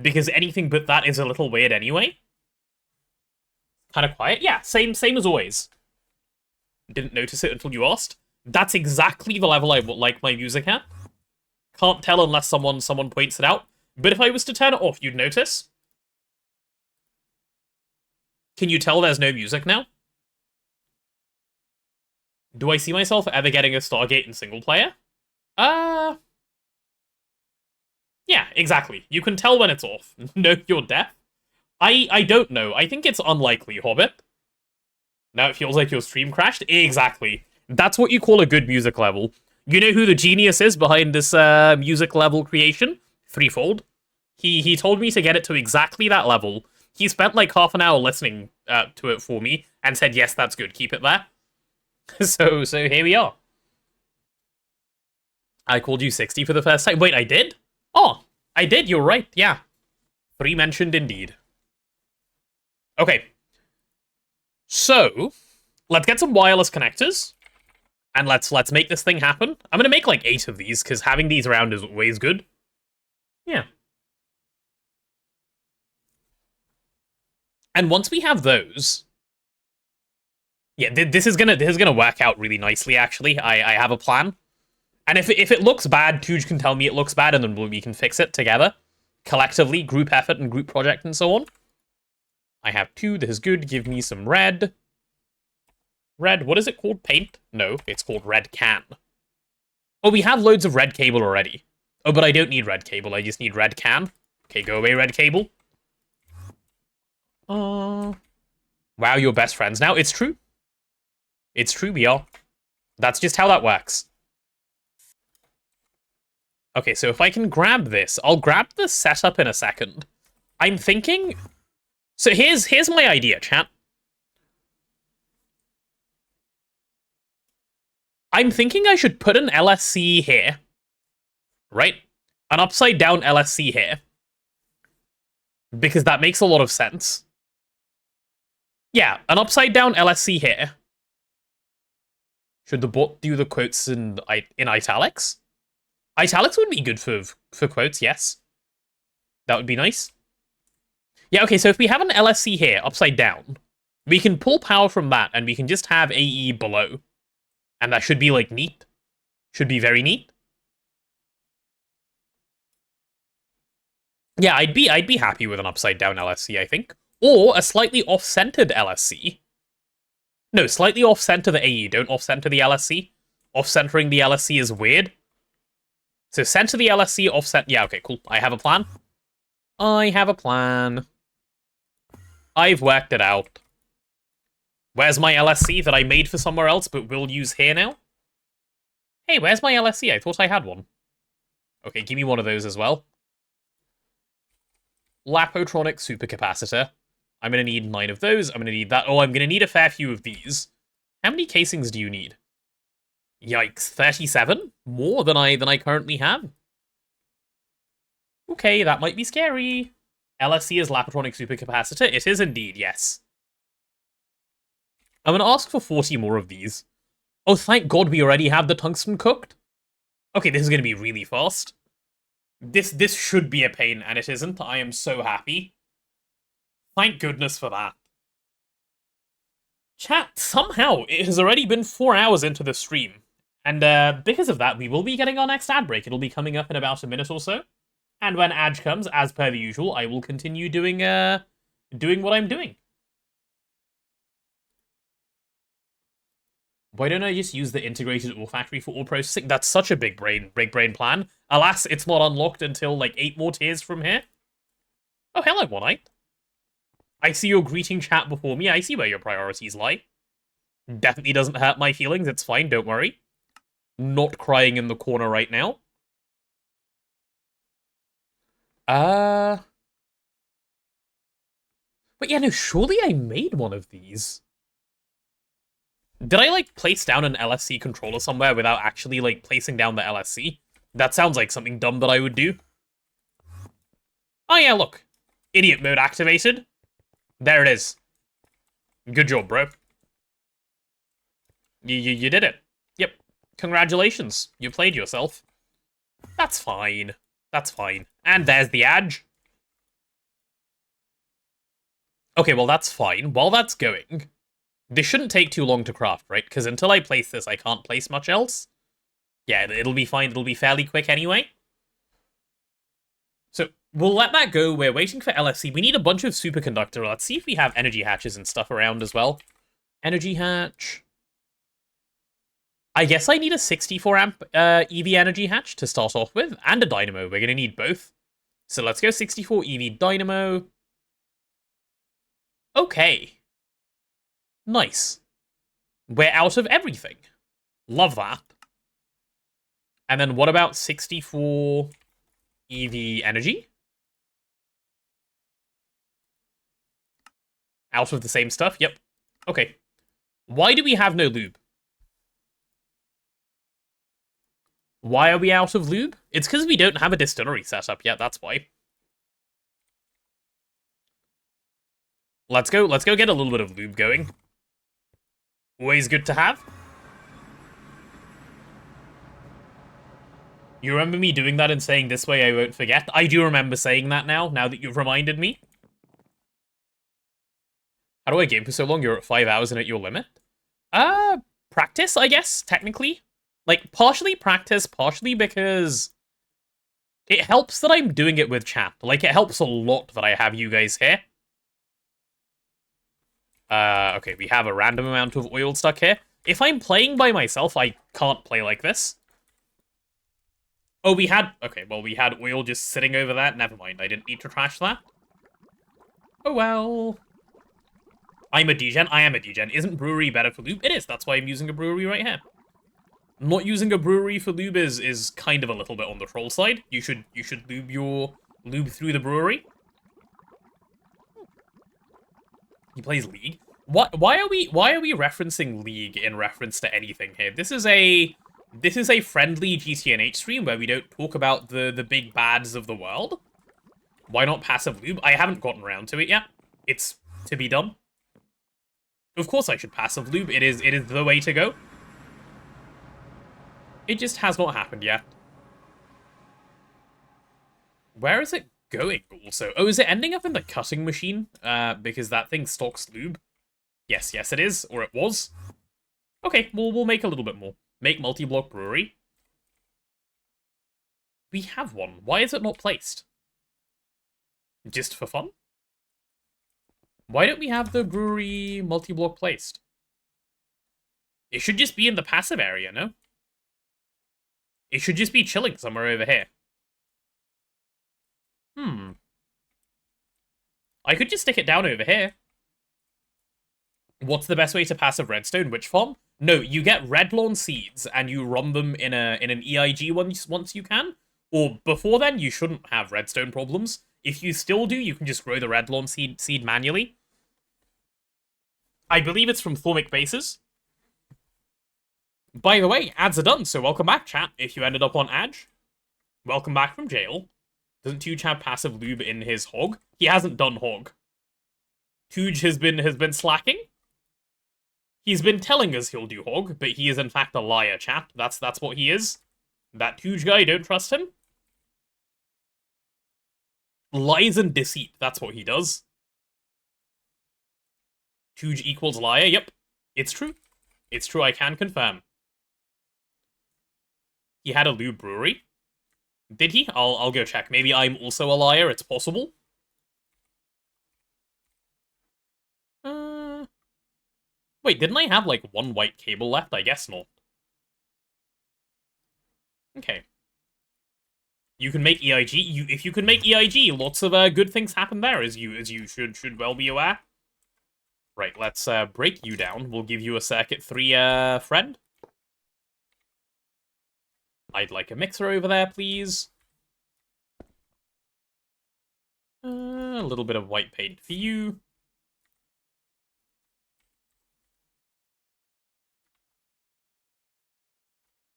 Because anything but that is a little weird anyway. Kind of quiet? Yeah, same as always. Didn't notice it until you asked. That's exactly the level I would like my music at. Can't tell unless someone points it out. But if I was to turn it off, you'd notice. Can you tell there's no music now? Do I see myself ever getting a Stargate in single player? Yeah, exactly. You can tell when it's off. Know your death. I don't know. I think it's unlikely, Hobbit. Now it feels like your stream crashed? Exactly. That's what you call a good music level. You know who the genius is behind this music level creation? Threefold. He told me to get it to exactly that level. He spent like half an hour listening to it for me and said, yes, that's good, keep it there. So here we are. I called you 60 for the first time. Wait, I did? Oh, I did, you're right, yeah. 3 mentioned indeed. Okay. So, let's get some wireless connectors. And let's make this thing happen. I'm gonna make like 8 of these, because having these around is always good. Yeah. And once we have those... Yeah, this is gonna work out really nicely, actually. I have a plan. And if it looks bad, Tuj can tell me it looks bad, and then we can fix it together. Collectively, group effort and group project and so on. I have 2, this is good. Give me some red. Red, what is it called? Paint? No, it's called red can. Oh, we have loads of red cable already. Oh, but I don't need red cable, I just need red can. Okay, go away, red cable. Wow, you're best friends now. It's true. It's true, we are. That's just how that works. Okay, so if I can grab this, I'll grab the setup in a second. I'm thinking... So here's my idea, chat. I'm thinking I should put an LSC here. Right? An upside down LSC here. Because that makes a lot of sense. Yeah, an upside down LSC here. Should the bot do the quotes in italics? Italics would be good for quotes, yes. That would be nice. Yeah, okay, so if we have an LSC here, upside down, we can pull power from that, and we can just have AE below. And that should be, like, neat. Should be very neat. Yeah, I'd be happy with an upside down LSC, I think. Or a slightly off-centered LSC. No, slightly off-center the AE, don't off-center the LSC. Off-centering the LSC is weird. So center the LSC, offset... Yeah, okay, cool. I have a plan. I have a plan. I've worked it out. Where's my LSC that I made for somewhere else but will use here now? Hey, where's my LSC? I thought I had one. Okay, give me one of those as well. Lapotronic supercapacitor. I'm going to need 9 of those. I'm going to need that. Oh, I'm going to need a fair few of these. How many casings do you need? Yikes, 37? More than I currently have. Okay, that might be scary. LSC is Lapotronic supercapacitor. It is indeed, yes. I'm gonna ask for 40 more of these. Oh, thank God we already have the tungsten cooked. Okay, this is gonna be really fast. This should be a pain, and it isn't. I am so happy. Thank goodness for that. Chat, somehow, it has already been 4 hours into the stream. And because of that, we will be getting our next ad break. It'll be coming up in about a minute or so. And when ad comes, as per the usual, I will continue doing what I'm doing. Why don't I just use the integrated ore factory for ore processing? That's such a big brain plan. Alas, it's not unlocked until like 8 more tiers from here. Oh, hello, One Eye. I see your greeting chat before me. I see where your priorities lie. Definitely doesn't hurt my feelings. It's fine, don't worry. Not crying in the corner right now. But yeah, no, surely I made one of these. Did I, like, place down an LSC controller somewhere without actually, like, placing down the LSC? That sounds like something dumb that I would do. Oh yeah, look. Idiot mode activated. There it is. Good job, bro. You did it. Yep. Congratulations. You played yourself. That's fine. That's fine. And there's the edge. Okay, well, that's fine. While that's going, this shouldn't take too long to craft, right? Because until I place this, I can't place much else. Yeah, it'll be fine. It'll be fairly quick anyway. So, we'll let that go. We're waiting for LSC. We need a bunch of superconductor. Let's see if we have energy hatches and stuff around as well. Energy hatch. I guess I need a 64 amp EV energy hatch to start off with, and a dynamo. We're going to need both. So let's go 64 EV dynamo. Okay. Nice. We're out of everything. Love that. And then what about 64 EV energy? Out of the same stuff? Yep. Okay. Why do we have no lube? Why are we out of lube? It's because we don't have a distillery set up yet, that's why. Let's go get a little bit of lube going. Always good to have. You remember me doing that and saying this way I won't forget? I do remember saying that now that you've reminded me. How do I game for so long? You're at 5 hours and at your limit? Practice, I guess, technically. Like, partially practice, partially because it helps that I'm doing it with chat. Like, it helps a lot that I have you guys here. Okay, we have a random amount of oil stuck here. If I'm playing by myself, I can't play like this. Oh, we had... Okay, well, we had oil just sitting over there. Never mind, I didn't need to trash that. Oh, well... I'm a degen. I am a degen. Isn't brewery better for lube? It is. That's why I'm using a brewery right here. Not using a brewery for lube is kind of a little bit on the troll side. You should lube your lube through the brewery. He plays League. Why are we referencing League in reference to anything here? This is a friendly GTNH stream where we don't talk about the big bads of the world. Why not passive lube? I haven't gotten around to it yet. It's to be done. Of course I should passive lube. It is the way to go. It just has not happened yet. Where is it going also? Oh, is it ending up in the cutting machine? Because that thing stocks lube? Yes, it is. Or it was. Okay, we'll make a little bit more. Make multi-block brewery. We have one. Why is it not placed? Just for fun? Why don't we have the brewery multi-block placed? It should just be in the passive area, no? It should just be chilling somewhere over here. I could just stick it down over here. What's the best way to passive redstone? Which farm? No, you get red lawn seeds and you run them in an EIG once you can. Or before then, you shouldn't have redstone problems. If you still do, you can just grow the red lawn seed manually. I believe it's from Thormic Bases. By the way, ads are done, so welcome back, chat, if you ended up on Adge. Welcome back from jail. Doesn't Tooge have passive lube in his hog? He hasn't done hog. Tooge has been slacking. He's been telling us he'll do Hog, but he is in fact a liar, chat. That's what he is. That huge guy, don't trust him. Lies and deceit, that's what he does. Huge equals liar, yep. It's true. It's true, I can confirm. He had a lube brewery. Did he? I'll go check. Maybe I'm also a liar, it's possible. Wait, didn't I have, like, one white cable left? I guess not. Okay. You can make EIG. If you can make EIG, lots of good things happen there, as you should well be aware. Right, let's break you down. We'll give you a Circuit 3 friend. I'd like a mixer over there, please. A little bit of white paint for you.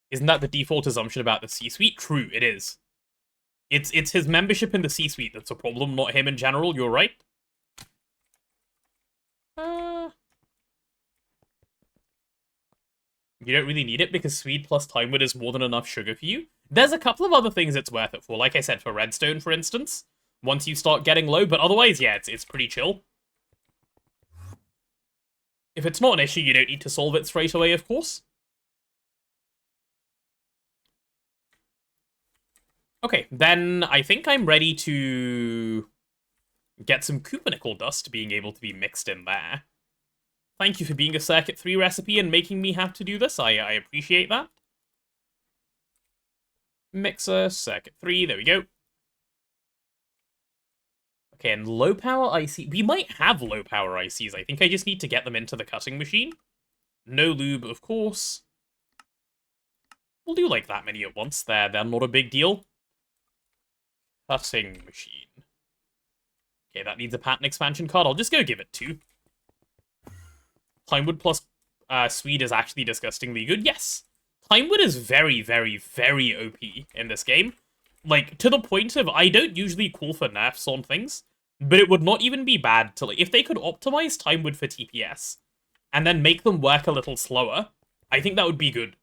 Isn't that the default assumption about the C-suite? True, it is. It's his membership in the C-suite that's a problem, not him in general, you're right. You don't really need it because Swede plus Timewood is more than enough sugar for you. There's a couple of other things it's worth it for, like I said, for Redstone, for instance. Once you start getting low, but otherwise, yeah, it's pretty chill. If it's not an issue, you don't need to solve it straight away, of course. Okay, then I think I'm ready to get some Cupenical dust being able to be mixed in there. Thank you for being a Circuit 3 recipe and making me have to do this. I appreciate that. Mixer, Circuit 3, there we go. Okay, and low power IC. We might have low power ICs. I think I just need to get them into the cutting machine. No lube, of course. We'll do like that many at once. They're not a big deal. Cutting machine. Okay, that needs a pattern expansion card. I'll just go give it 2. Timewood plus Swede is actually disgustingly good. Yes! Timewood is very, very, very OP in this game. Like, to the point of, I don't usually call for nerfs on things, but it would not even be bad to, like, if they could optimize Timewood for TPS, and then make them work a little slower, I think that would be good.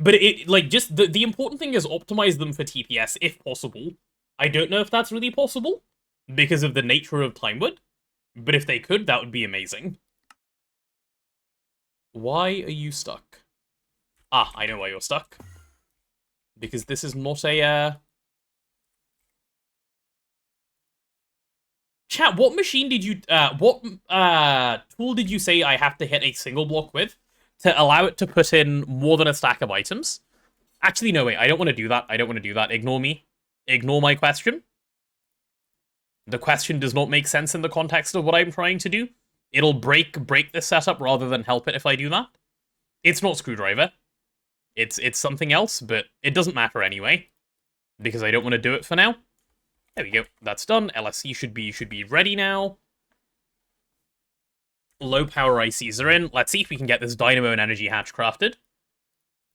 But it, like, just, the important thing is optimize them for TPS, if possible. I don't know if that's really possible, because of the nature of Timewood, but if they could, that would be amazing. Why are you stuck? Ah, I know why you're stuck. Because this is not a, Chat, what machine did you, what tool did you say I have to hit a single block with to allow it to put in more than a stack of items? Actually, no, wait, I don't want to do that. I don't want to do that. Ignore me. Ignore my question. The question does not make sense in the context of what I'm trying to do. It'll break this setup rather than help it if I do that. It's not Screwdriver. It's something else, but it doesn't matter anyway, because I don't want to do it for now. There we go. That's done. LSC should be ready now. Low power ICs are in. Let's see if we can get this dynamo and energy hatch crafted.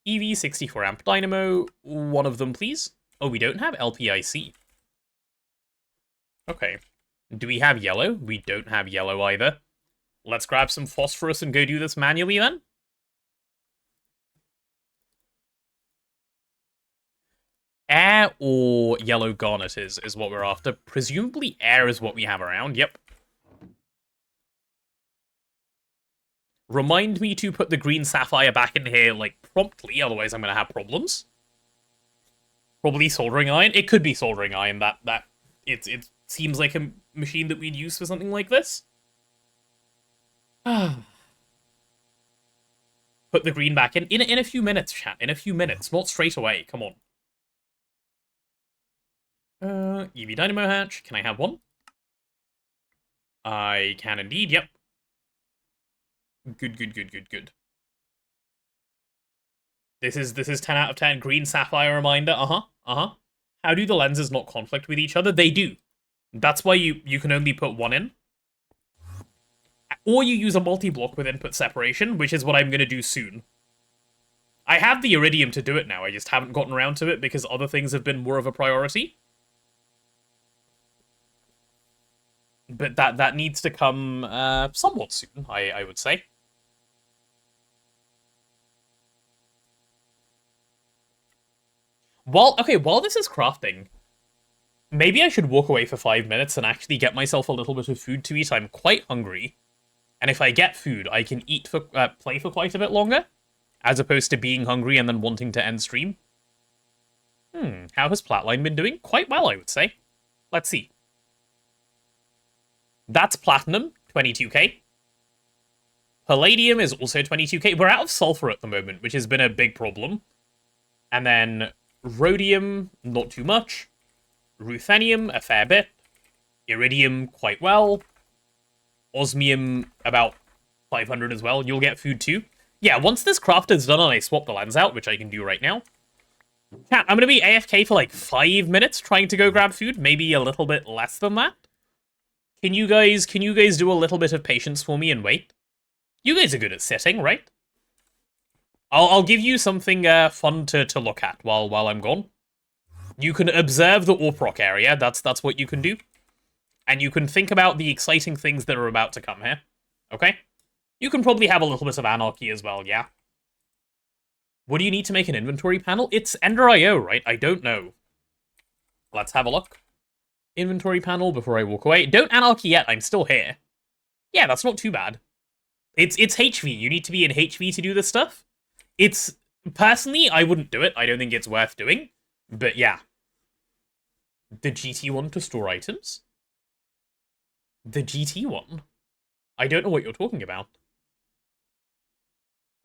EV 64 amp dynamo. One of them, please. Oh, we don't have LPIC. Okay. Do we have yellow? We don't have yellow either. Let's grab some phosphorus and go do this manually then. Air or yellow garnet is what we're after. Presumably air is what we have around, yep. Remind me to put the green sapphire back in here, like, promptly, otherwise I'm gonna have problems. Probably soldering iron. It could be soldering iron, it seems like a machine that we'd use for something like this. Put the green back in a few minutes, chat. In a few minutes, not straight away. Come on. EV Dynamo hatch. Can I have one? I can indeed, yep. Good. This is 10 out of 10. Green sapphire reminder. How do the lenses not conflict with each other? They do. That's why you can only put one in. Or you use a multi-block with input separation, which is what I'm going to do soon. I have the iridium to do it now, I just haven't gotten around to it because other things have been more of a priority. but that needs to come somewhat soon, I would say. While this is crafting, maybe I should walk away for 5 minutes and actually get myself a little bit of food to eat. I'm quite hungry. And if I get food, I can play for quite a bit longer, as opposed to being hungry and then wanting to end stream. How has Flatline been doing? Quite well, I would say. Let's see. That's Platinum, 22k. Palladium is also 22k. We're out of sulfur at the moment, which has been a big problem. And then Rhodium, not too much. Ruthenium, a fair bit. Iridium, quite well. Osmium, about 500 as well. You'll get food too. Yeah, once this craft is done and I swap the lens out, which I can do right now. Chat, I'm going to be AFK for like 5 minutes trying to go grab food. Maybe a little bit less than that. Can you guys do a little bit of patience for me and wait? You guys are good at sitting, right? I'll give you something fun to look at while I'm gone. You can observe the Orproc area. That's what you can do. And you can think about the exciting things that are about to come here. Okay? You can probably have a little bit of anarchy as well, yeah? What do you need to make an inventory panel? It's Ender.io, right? I don't know. Let's have a look. Inventory panel before I walk away. Don't anarchy yet, I'm still here. Yeah, that's not too bad. It's HV. You need to be in HV to do this stuff. It's... Personally, I wouldn't do it. I don't think it's worth doing. But yeah. The GT one to store items? The GT one? I don't know what you're talking about.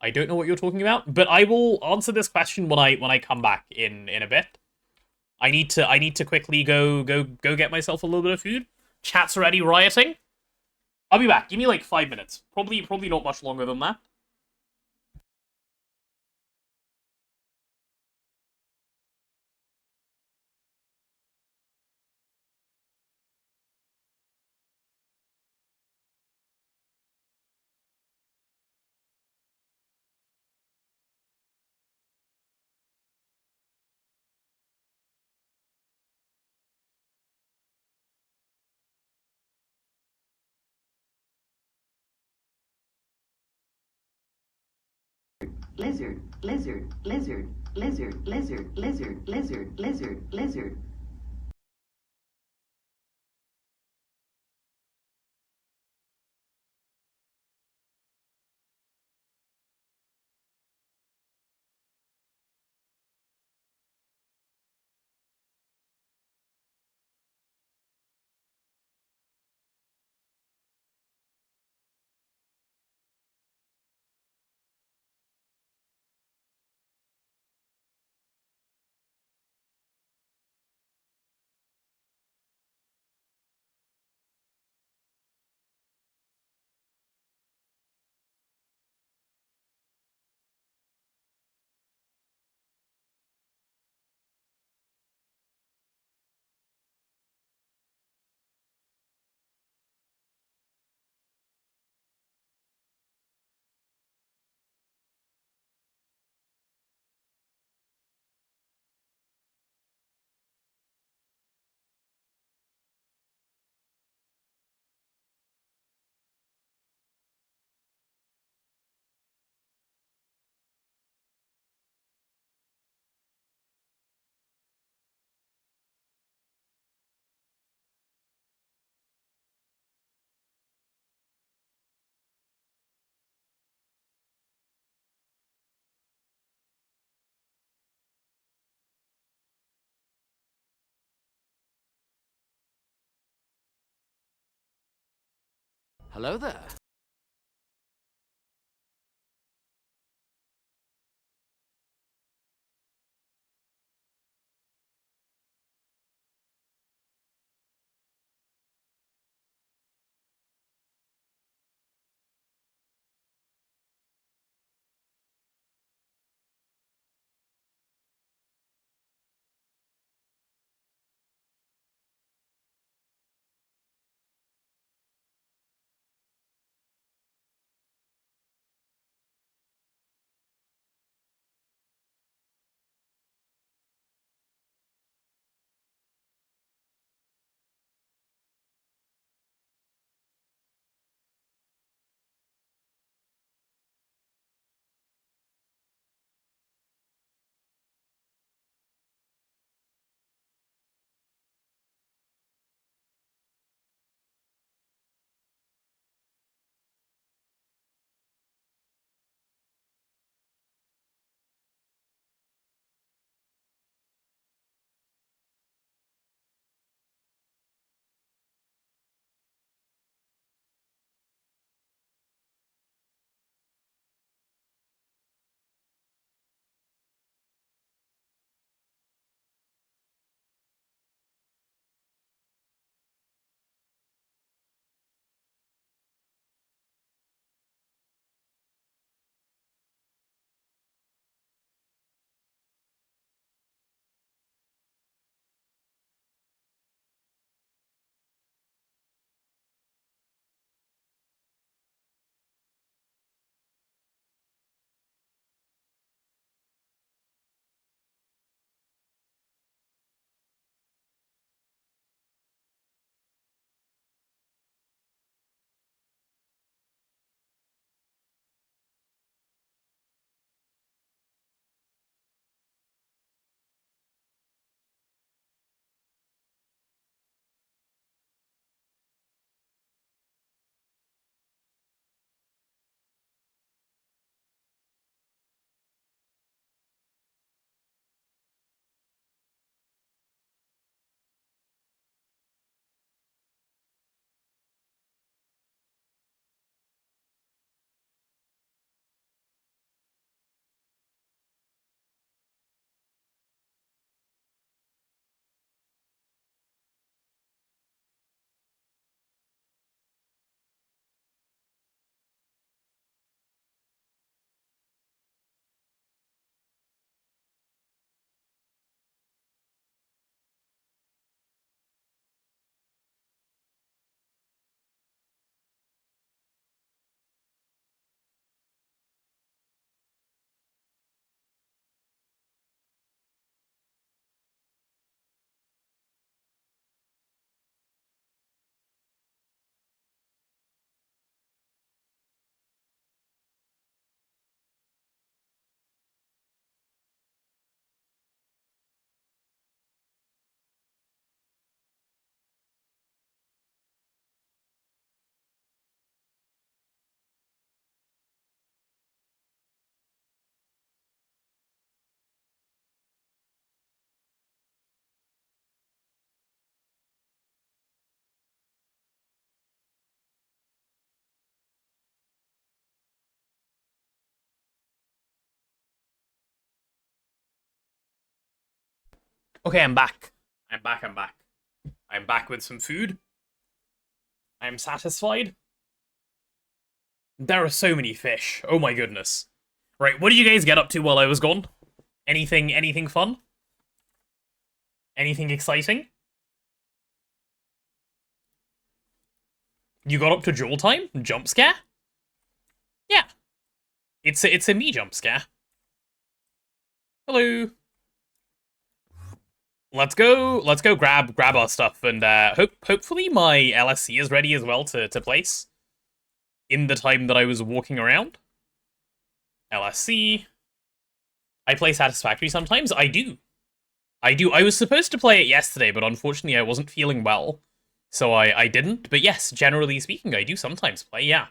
I don't know what you're talking about, but I will answer this question when I come back in a bit. I need to quickly go get myself a little bit of food. Chat's already rioting. I'll be back. Give me like 5 minutes. Probably not much longer than that. Lizard, lizard, lizard, lizard, lizard, lizard, lizard, lizard, lizard. Hello there. Okay, I'm back. I'm back, I'm back. I'm back with some food. I'm satisfied. There are so many fish. Oh my goodness. Right, what did you guys get up to while I was gone? Anything fun? Anything exciting? You got up to Jewel time? Jump scare? Yeah. It's a me jump scare. Hello. Let's go grab our stuff, and hopefully my LSC is ready as well to place in the time that I was walking around. LSC. I play Satisfactory sometimes. I do. I was supposed to play it yesterday, but unfortunately I wasn't feeling well, so I didn't. But yes, generally speaking, I do sometimes play, yeah.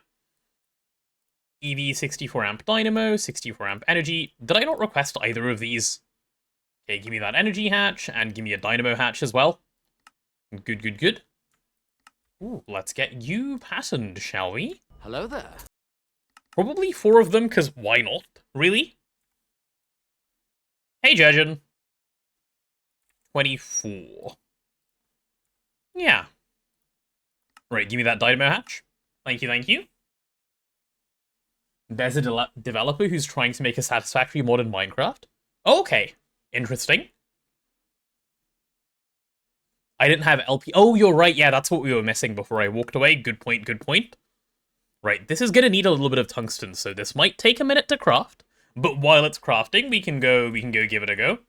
EV 64 amp dynamo, 64 amp energy. Did I not request either of these? Okay, give me that energy hatch, and give me a dynamo hatch as well. Good. Ooh, let's get you patterned, shall we? Hello there. Probably 4 of them, because why not? Really? Hey, Jurgen. 24. Yeah. Right, give me that dynamo hatch. Thank you. There's a developer who's trying to make a satisfactory mod in Minecraft. Okay. Interesting. I didn't have LP. Oh, you're right. Yeah, that's what we were missing before I walked away. Good point. Right, this is gonna need a little bit of tungsten, so this might take a minute to craft. But while it's crafting, we can go give it a go.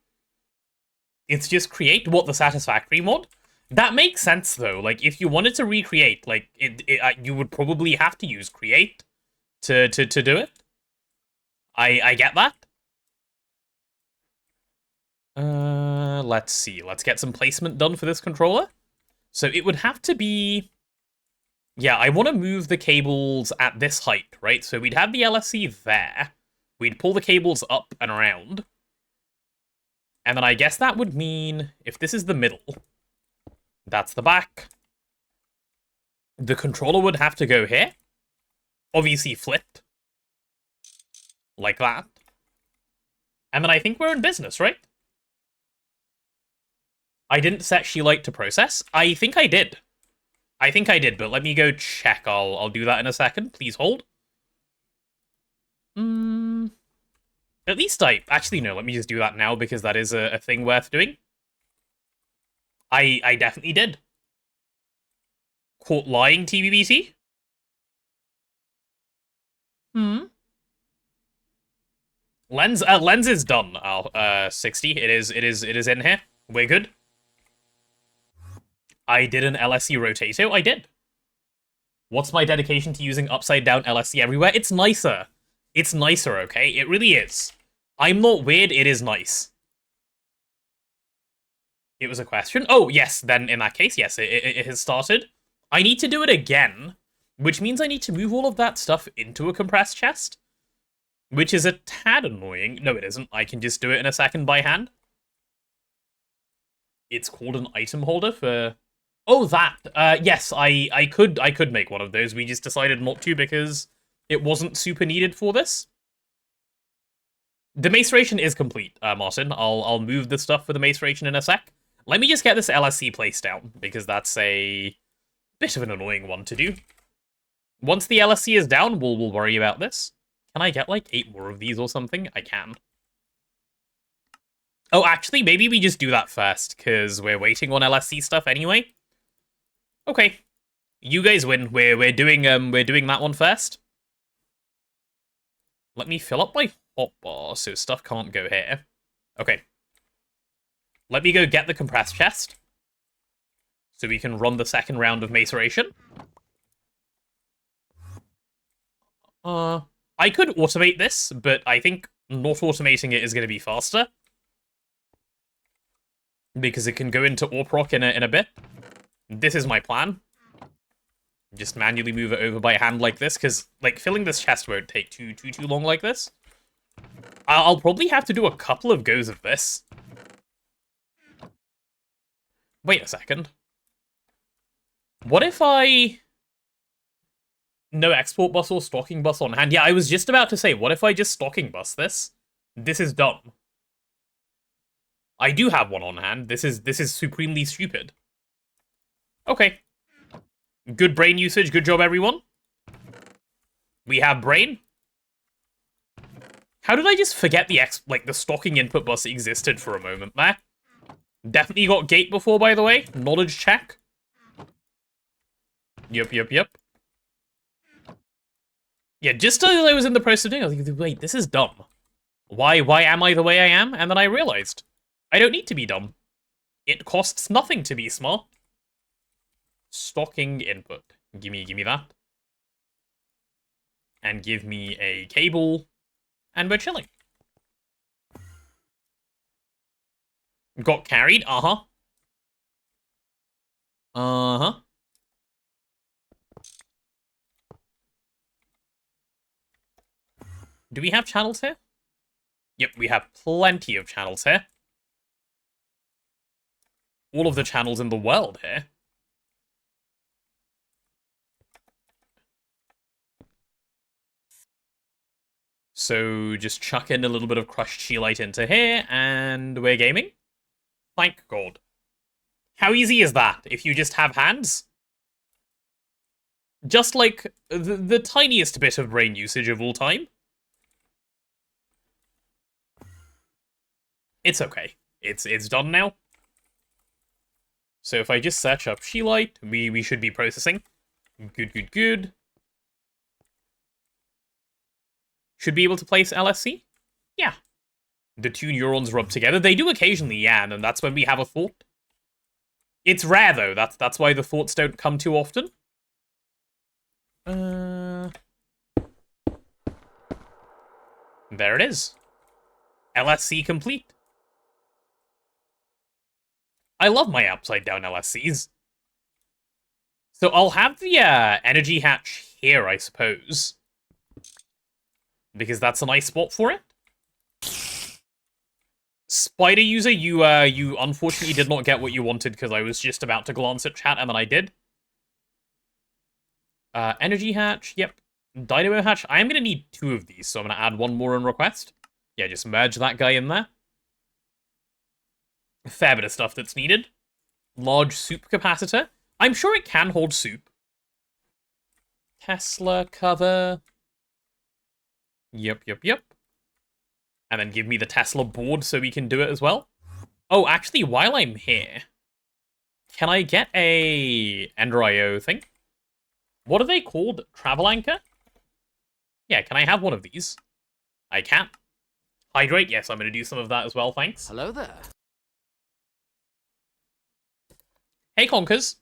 It's just create the satisfactory mod. That makes sense though. Like if you wanted to recreate, like you would probably have to use create to do it. I get that. Let's see. Let's get some placement done for this controller. So it would have to be... Yeah, I want to move the cables at this height, right? So we'd have the LSC there. We'd pull the cables up and around. And then I guess that would mean, if this is the middle, that's the back. The controller would have to go here. Obviously flipped. Like that. And then I think we're in business, right? I didn't set Sheelight to process. I think I did. But let me go check. I'll do that in a second. Please hold. At least actually, no, let me just do that now, because that is a thing worth doing. I definitely did. Caught lying, TBBT? Lens is done, Al. 60. It is in here. We're good. I did an LSC rotato. I did. What's my dedication to using upside down LSC everywhere? It's nicer. It's nicer, okay? It really is. I'm not weird, it is nice. It was a question? Oh, yes, then in that case, yes, it has started. I need to do it again, which means I need to move all of that stuff into a compressed chest, which is a tad annoying. No, it isn't. I can just do it in a second by hand. It's called an item holder for... Oh, that. Yes, I could make one of those. We just decided not to because it wasn't super needed for this. The maceration is complete, Martin. I'll move the stuff for the maceration in a sec. Let me just get this LSC placed down, because that's a bit of an annoying one to do. Once the LSC is down, we'll worry about this. Can I get, like, 8 more of these or something? I can. Oh, actually, maybe we just do that first, because we're waiting on LSC stuff anyway. Okay. You guys win. We're doing that one first. Let me fill up my hotbar so stuff can't go here. Okay. Let me go get the compressed chest, so we can run the second round of maceration. I could automate this, but I think not automating it is going to be faster, because it can go into AWP in a bit. This is my plan. Just manually move it over by hand like this, because like filling this chest won't take too long like this. I'll probably have to do a couple of goes of this. Wait a second. What if I... No export bus or stocking bus on hand? Yeah, I was just about to say, what if I just stocking bus this? This is dumb. I do have one on hand. This is supremely stupid. Okay. Good brain usage. Good job, everyone. We have brain. How did I just forget the stocking input bus existed for a moment there? Definitely got gate before, by the way. Knowledge check. Yep. Yeah, just as I was in the process of doing it, I was like, wait, this is dumb. Why am I the way I am? And then I realized, I don't need to be dumb. It costs nothing to be smart. Stocking input. Give me that. And give me a cable. And we're chilling. Got carried? Uh-huh. Uh-huh. Do we have channels here? Yep, we have plenty of channels here. All of the channels in the world here. So just chuck in a little bit of crushed scheelite into here, and we're gaming. Thank God. How easy is that, if you just have hands? Just like the tiniest bit of brain usage of all time. It's okay. It's done now. So if I just search up scheelite, we should be processing. Good. Should be able to place LSC? Yeah. The two neurons rub together. They do occasionally, yeah, and that's when we have a thought. It's rare, though. That's why the thoughts don't come too often. There it is. LSC complete. I love my upside-down LSCs. So I'll have the energy hatch here, I suppose. Because that's a nice spot for it. Spider user, you unfortunately did not get what you wanted because I was just about to glance at chat and then I did. Energy hatch, yep. Dynamo hatch, I am going to need 2 of these, so I'm going to add 1 more on request. Yeah, just merge that guy in there. A fair bit of stuff that's needed. Large soup capacitor. I'm sure it can hold soup. Tesla cover. Yep. And then give me the Tesla board so we can do it as well. Oh, actually, while I'm here, can I get a Ender IO thing? What are they called? Travel anchor? Yeah, can I have one of these? I can. Hydrate? Yes, I'm going to do some of that as well, thanks. Hello there. Hey, Conkers.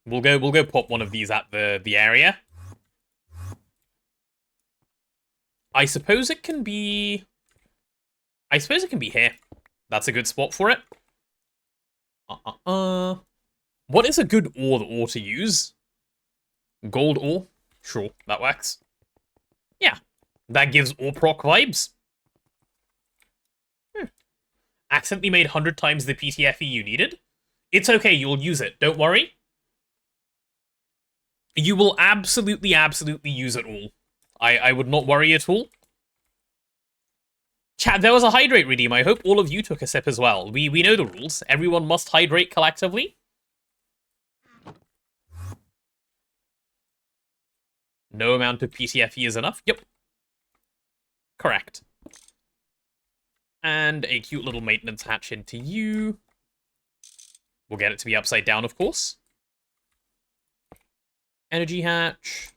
We'll go pop one of these at the area. I suppose it can be here. That's a good spot for it. What is a good ore to use? Gold ore? Sure, that works. Yeah, that gives ore proc vibes. Accidentally made 100 times the PTFE you needed? It's okay, you'll use it, don't worry. You will absolutely use it all. I would not worry at all. Chat, there was a hydrate redeem. I hope all of you took a sip as well. We know the rules. Everyone must hydrate collectively. No amount of PTFE is enough. Yep. Correct. And a cute little maintenance hatch into you. We'll get it to be upside down, of course. Energy hatch.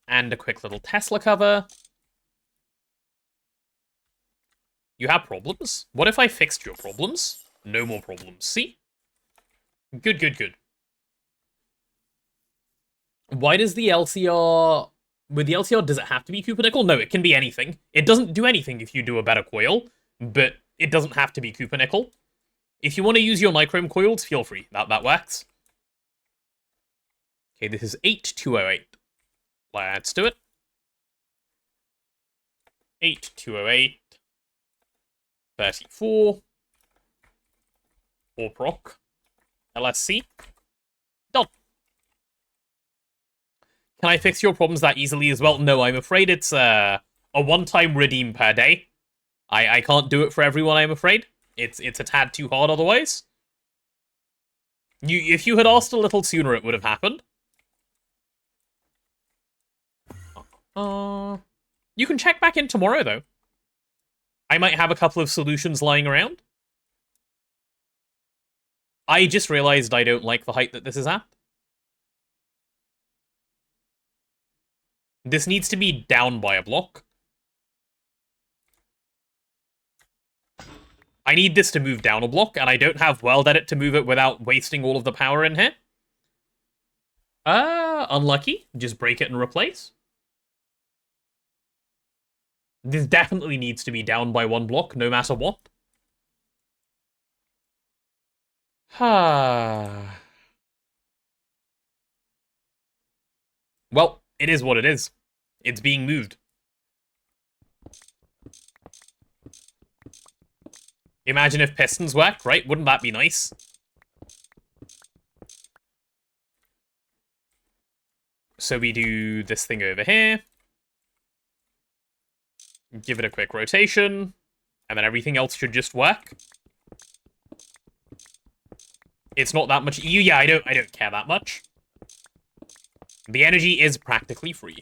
And a quick little Tesla cover. You have problems? What if I fixed your problems? No more problems. See? Good. Why does the LCR... With the LCR, does it have to be Cupernickel? No, it can be anything. It doesn't do anything if you do a better coil, but it doesn't have to be Cupernickel. If you want to use your nichrome coils, feel free. That works. Okay, this is 8208. Let's do it. 8208. 34. Ore proc. LSC. Done. Can I fix your problems that easily as well? No, I'm afraid it's a one-time redeem per day. I can't do it for everyone, I'm afraid. It's a tad too hard otherwise. If you had asked a little sooner, it would have happened. You can check back in tomorrow, though. I might have a couple of solutions lying around. I just realized I don't like the height that this is at. This needs to be down by a block. I need this to move down a block, and I don't have World Edit to move it without wasting all of the power in here. Unlucky. Just break it and replace. This definitely needs to be down by one block, no matter what. Well, it is what it is. It's being moved. Imagine if pistons work, right? Wouldn't that be nice? So we do this thing over here. Give it a quick rotation. And then everything else should just work. It's not that much EU. Yeah, I don't care that much. The energy is practically free.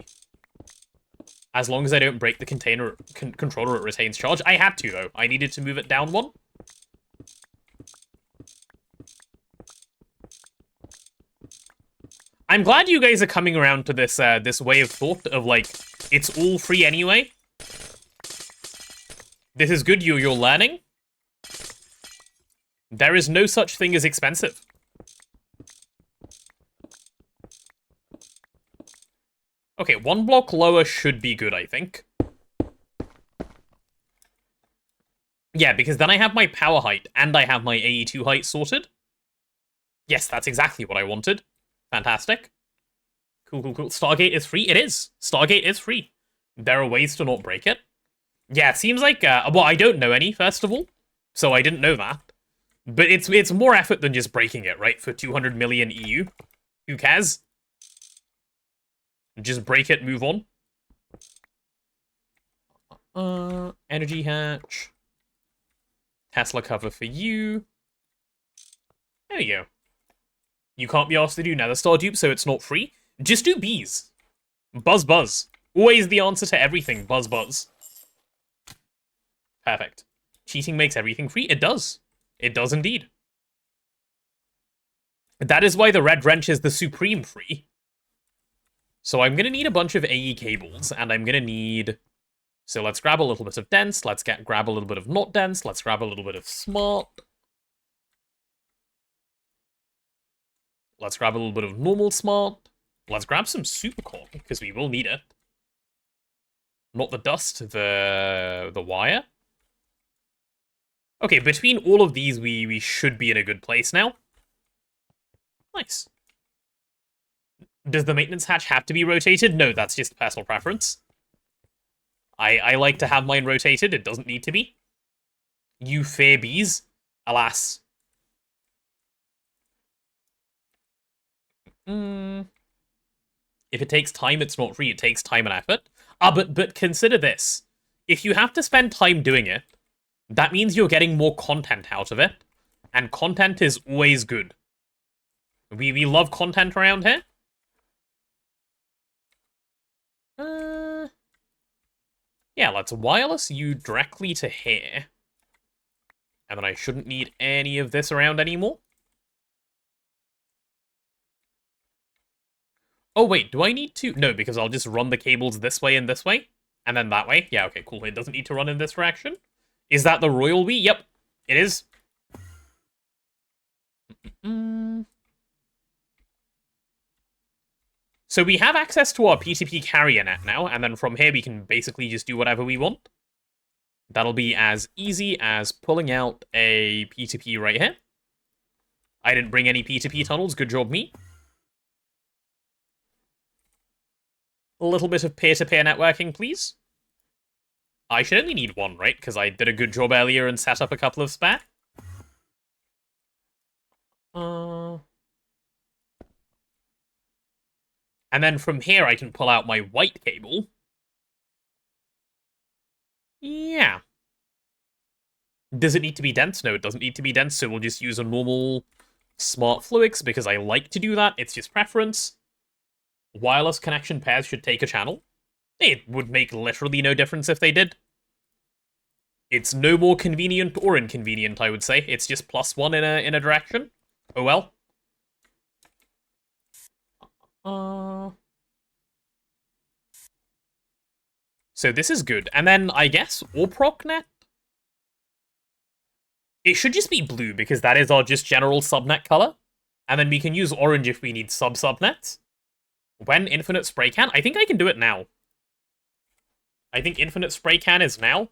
As long as I don't break the controller, it retains charge. I had to, though. I needed to move it down one. I'm glad you guys are coming around to this this way of thought of, like, it's all free anyway. This is good, you're learning. There is no such thing as expensive. Okay, one block lower should be good, I think. Yeah, because then I have my power height, and I have my AE2 height sorted. Yes, that's exactly what I wanted. Fantastic. Cool, cool, cool. Stargate is free? It is. Stargate is free. There are ways to not break it. Yeah, it seems like... well, I don't know any, first of all. So I didn't know that. But it's more effort than just breaking it, right? For 200 million EU. Who cares? Just break it, move on. Energy hatch. Tesla cover for you. There we go. You can't be asked to do Nether Star dupe, so it's not free. Just do bees. Buzz buzz. Always the answer to everything. Buzz buzz. Perfect. Cheating makes everything free. It does. It does indeed. That is why the red wrench is the supreme free. So I'm going to need a bunch of AE cables, and I'm going to need... So let's grab a little bit of dense, let's grab a little bit of not dense, let's grab a little bit of smart. Let's grab a little bit of normal smart. Let's grab some supercore, because we will need it. Not the dust, the wire. Okay, between all of these, we should be in a good place now. Nice. Does the maintenance hatch have to be rotated? No, that's just personal preference. I like to have mine rotated. It doesn't need to be. You fair bees. Alas. If it takes time, it's not free. It takes time and effort. But consider this. If you have to spend time doing it, that means you're getting more content out of it. And content is always good. We love content around here. Yeah, let's wireless you directly to here. And then I shouldn't need any of this around anymore. Oh, wait, do I need to? No, because I'll just run the cables this way and this way. And then that way. Yeah, okay, cool. It doesn't need to run in this direction. Is that the royal we? Yep, it is. So we have access to our P2P carrier net now, and then from here we can basically just do whatever we want. That'll be as easy as pulling out a P2P right here. I didn't bring any P2P tunnels, good job me. A little bit of peer-to-peer networking, please. I should only need one, right? Because I did a good job earlier and set up a couple of spare. And then from here, I can pull out my white cable. Yeah. Does it need to be dense? No, it doesn't need to be dense, so we'll just use a normal smart fluix because I like to do that. It's just preference. Wireless connection pairs should take a channel. It would make literally no difference if they did. It's no more convenient or inconvenient, I would say. It's just +1 in a direction. Oh well. So this is good. And then, I guess, ORPROCnet? It should just be blue, because that is our just general subnet color. And then we can use orange if we need sub-subnets. When infinite spray can? I think I can do it now. I think infinite spray can is now.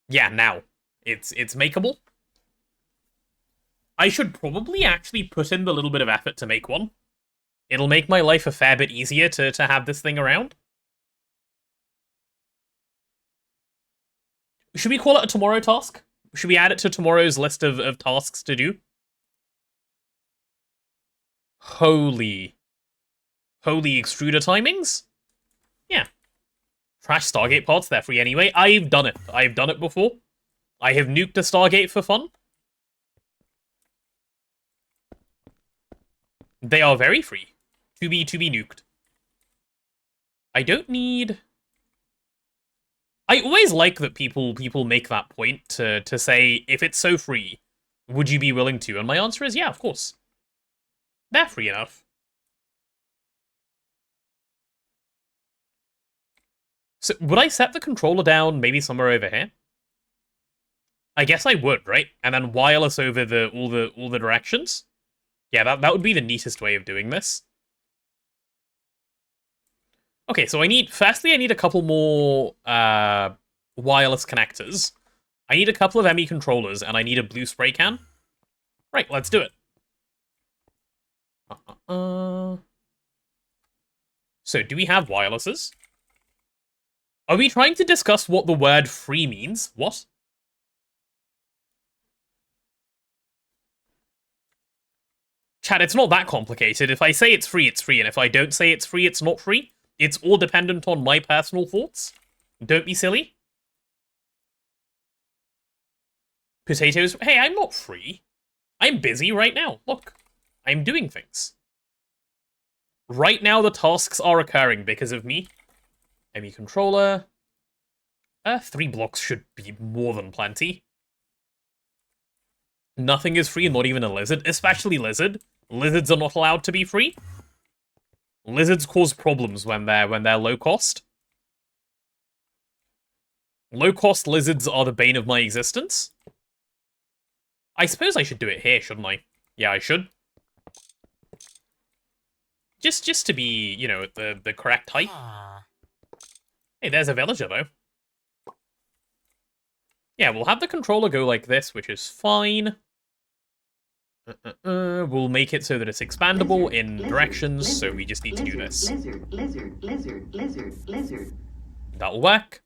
Yeah, now. It's makeable. I should probably actually put in the little bit of effort to make one. It'll make my life a fair bit easier to have this thing around. Should we call it a tomorrow task? Should we add it to tomorrow's list of tasks to do? Holy extruder timings? Yeah. Trash Stargate pods, they're free anyway. I've done it. I've done it before. I have nuked a Stargate for fun. They are very free. To be nuked. I don't need... I always like that people make that point to say, if it's so free, would you be willing to? And my answer is, yeah, of course. They're free enough. So, would I set the controller down maybe somewhere over here? I guess I would, right? And then wireless over all the directions? Yeah, that would be the neatest way of doing this. Okay, so firstly I need a couple more wireless connectors. I need a couple of ME controllers, and I need a blue spray can. Right, let's do it. So, do we have wirelesses? Are we trying to discuss what the word free means? What? Chat, it's not that complicated. If I say it's free, it's free. And if I don't say it's free, it's not free. It's all dependent on my personal thoughts. Don't be silly. Potatoes. Hey, I'm not free. I'm busy right now. Look, I'm doing things. Right now, the tasks are occurring because of me. ME controller. 3 blocks should be more than plenty. Nothing is free, not even a lizard. Especially lizard. Lizards are not allowed to be free. Lizards cause problems when they're low cost. Low cost lizards are the bane of my existence. I suppose I should do it here, shouldn't I? Yeah, I should. Just to be, you know, the correct height. Hey, there's a villager, though. Yeah, we'll have the controller go like this, which is fine. We'll make it so that it's expandable in directions, so we just need to do this. Lizard. That'll work.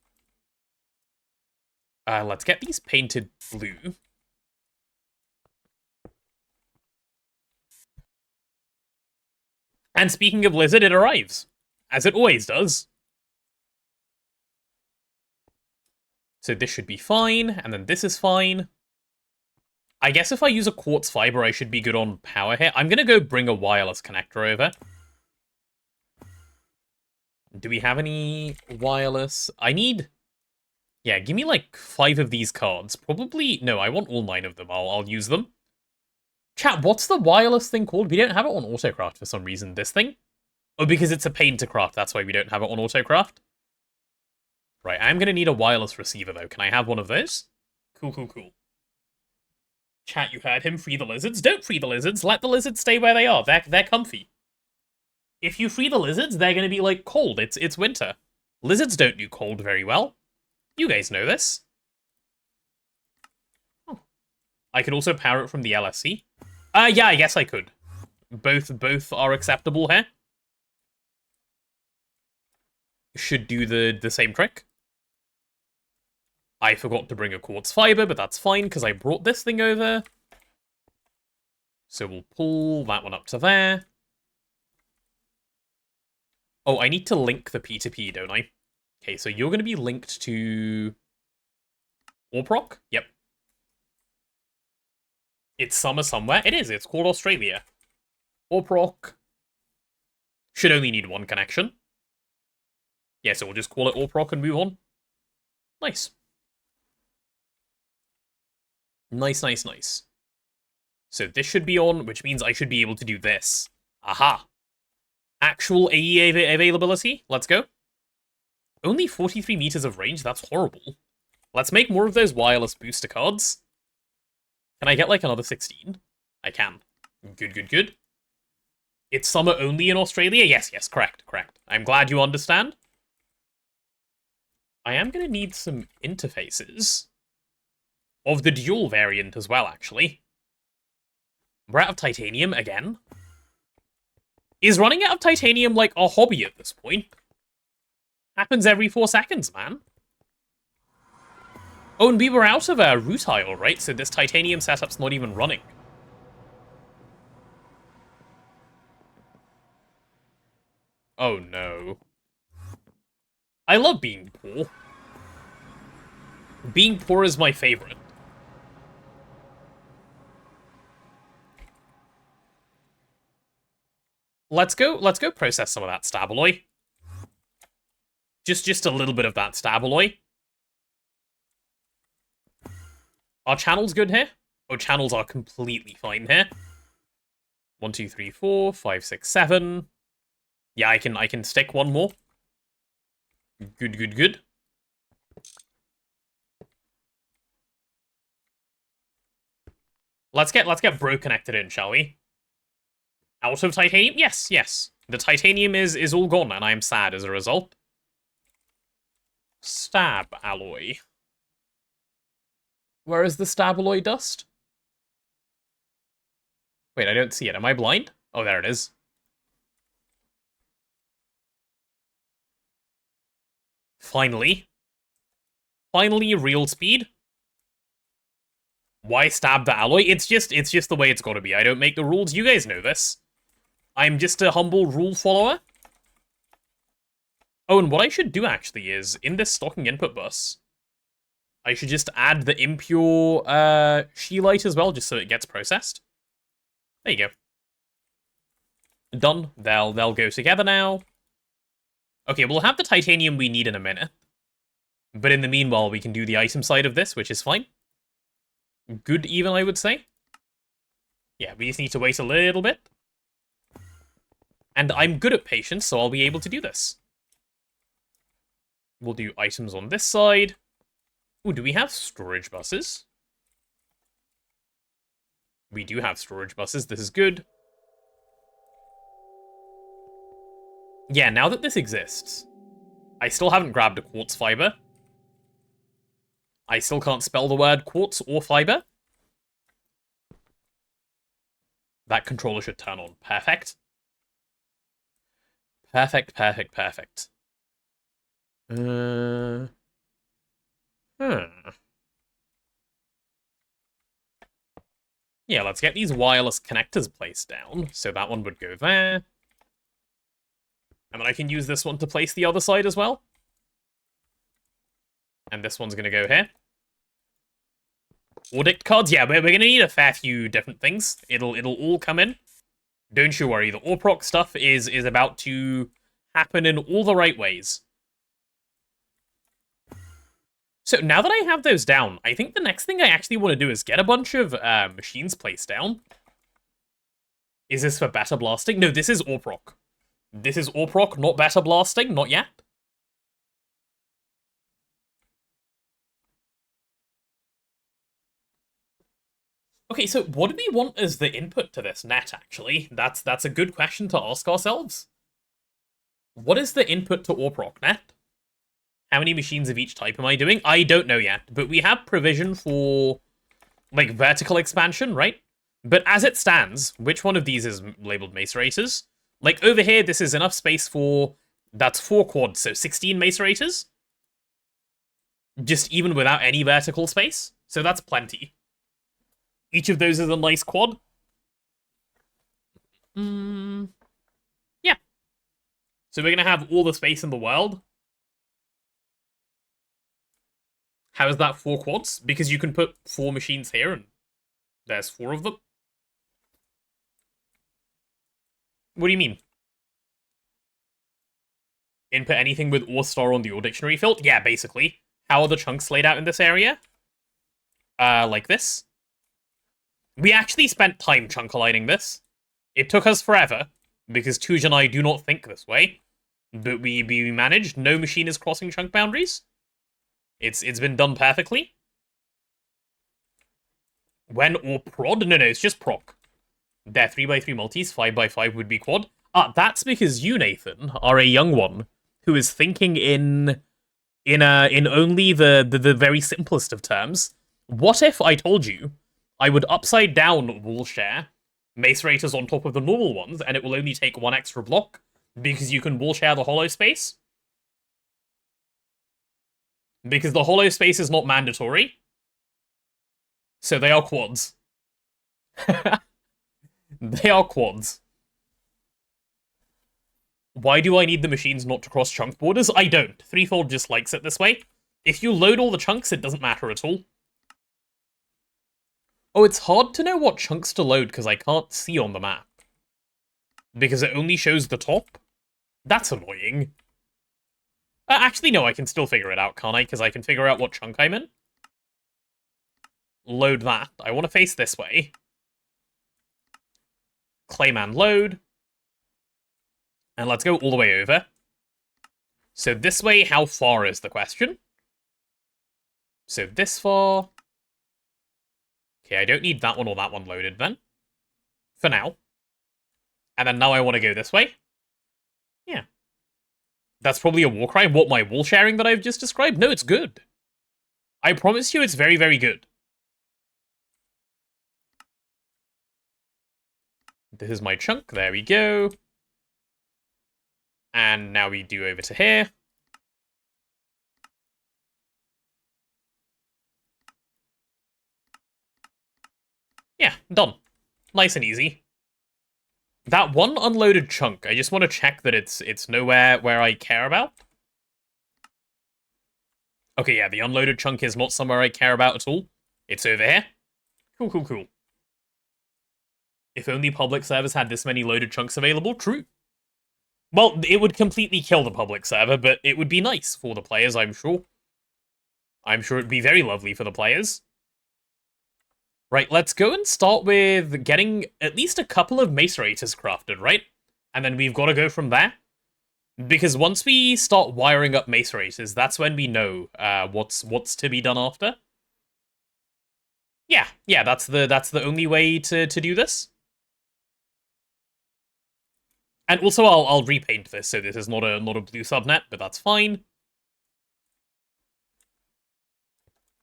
Let's get these painted blue. And speaking of lizard, it arrives. As it always does. So this should be fine, and then this is fine. I guess if I use a quartz fiber, I should be good on power here. I'm gonna go bring a wireless connector over. Do we have any wireless? I need... Yeah, give me like 5 of these cards. Probably... No, I want all 9 of them. I'll use them. Chat, what's the wireless thing called? We don't have it on Autocraft for some reason. This thing? Oh, because it's a pain to craft. That's why we don't have it on Autocraft. Right, I'm gonna need a wireless receiver, though. Can I have one of those? Cool. Chat, you heard him. Free the lizards. Don't free the lizards. Let the lizards stay where they are. They're comfy. If you free the lizards, they're gonna be, like, cold. It's winter. Lizards don't do cold very well. You guys know this. Oh. I could also power it from the LSC. Yeah, I guess I could. Both are acceptable here. Should do the same trick. I forgot to bring a quartz fiber, but that's fine, because I brought this thing over. So we'll pull that one up to there. Oh, I need to link the P2P, don't I? Okay, so you're going to be linked to Orproc? Yep. It's summer somewhere. It is. It's called Australia. Orproc should only need one connection. Yeah, so we'll just call it Orproc and move on. Nice. Nice, nice, nice. So this should be on, which means I should be able to do this. Aha. Actual AE availability. Let's go. Only 43 meters of range? That's horrible. Let's make more of those wireless booster cards. Can I get, like, another 16? I can. Good, good, good. It's summer only in Australia? Yes, yes, correct, correct. I'm glad you understand. I am going to need some interfaces. Of the dual variant as well, actually. We're out of titanium again. Is running out of titanium, like, a hobby at this point? Happens every 4 seconds, man. Oh, and we were out of rutile, right? So this titanium setup's not even running. Oh, no. I love being poor. Being poor is my favorite. Let's go process some of that stabaloy. Just a little bit of that stabaloy. Are channels good here? Oh, channels are completely fine here. 1, 2, 3, 4, 5, 6, 7. Yeah, I can stick one more. Good, good, good. Let's get bro connected in, shall we? Out of titanium? Yes, yes. The titanium is all gone, and I am sad as a result. Stab alloy. Where is the stabaloy dust? Wait, I don't see it. Am I blind? Oh, there it is. Finally. Finally, real speed. Why stab the alloy? It's just the way it's gotta be. I don't make the rules. You guys know this. I'm just a humble rule follower. Oh, and what I should do, actually, is, in this stocking input bus, I should just add the impure scheelite as well, just so it gets processed. There you go. Done. They'll go together now. Okay, we'll have the titanium we need in a minute. But in the meanwhile, we can do the item side of this, which is fine. Good even, I would say. Yeah, we just need to wait a little bit. And I'm good at patience, so I'll be able to do this. We'll do items on this side. Ooh, do we have storage buses? We do have storage buses. This is good. Yeah, now that this exists, I still haven't grabbed a quartz fiber. I still can't spell the word quartz or fiber. That controller should turn on. Perfect. Perfect, perfect, perfect. Yeah, let's get these wireless connectors placed down. So that one would go there. And then I can use this one to place the other side as well. And this one's going to go here. Audit cards? Yeah, we're going to need a fair few different things. It'll all come in. Don't you worry. The Orproc stuff is about to happen in all the right ways. So now that I have those down, I think the next thing I actually want to do is get a bunch of machines placed down. Is this for beta blasting? No, this is Orproc. This is Orproc, not beta blasting, not yet. Okay, so what do we want as the input to this net, actually? That's a good question to ask ourselves. What is the input to Orproc net? How many machines of each type am I doing? I don't know yet, but we have provision for, like, vertical expansion, right? But as it stands, which one of these is labeled macerators? Like, over here, this is enough space for... That's 4 quads, so 16 macerators. Just even without any vertical space. So that's plenty. Each of those is a nice quad. Yeah. So we're gonna have all the space in the world. How is that 4 quads? Because you can put 4 machines here, and there's 4 of them. What do you mean? Input anything with or star on the or dictionary field? Yeah, basically. How are the chunks laid out in this area? Like this. We actually spent time chunk aligning this. It took us forever, because Tuj and I do not think this way. But we managed. No machine is crossing chunk boundaries. It's been done perfectly. When or prod? No, it's just proc. They're 3x3 multis, 5x5 would be quad. That's because you, Nathan, are a young one who is thinking in only the very simplest of terms. What if I told you I would upside down wall share mace raters on top of the normal ones, and it will only take 1 extra block because you can wall share the hollow space? Because the hollow space is not mandatory. So they are quads. They are quads. Why do I need the machines not to cross chunk borders? I don't. Threefold just likes it this way. If you load all the chunks, it doesn't matter at all. Oh, it's hard to know what chunks to load because I can't see on the map. Because it only shows the top? That's annoying. Actually, no, I can still figure it out, can't I? Because I can figure out what chunk I'm in. Load that. I want to face this way. Claim and load. And let's go all the way over. So this way, how far is the question? So this far. Okay, I don't need that one or that one loaded then. For now. And then now I want to go this way. Yeah. That's probably a war crime. What, my wall sharing that I've just described? No, it's good. I promise you it's very, very good. This is my chunk. There we go. And now we do over to here. Yeah, done. Nice and easy. That one unloaded chunk, I just want to check that it's nowhere where I care about. Okay, yeah, the unloaded chunk is not somewhere I care about at all. It's over here. Cool, cool, cool. If only public servers had this many loaded chunks available, true. Well, it would completely kill the public server, but it would be nice for the players, I'm sure. I'm sure it'd be very lovely for the players. Right, let's go and start with getting at least a couple of mace raters crafted, right? And then we've got to go from there. Because once we start wiring up mace raters, that's when we know what's to be done after. Yeah, that's the only way to do this. And also, I'll repaint this, so this is not a blue subnet, but that's fine.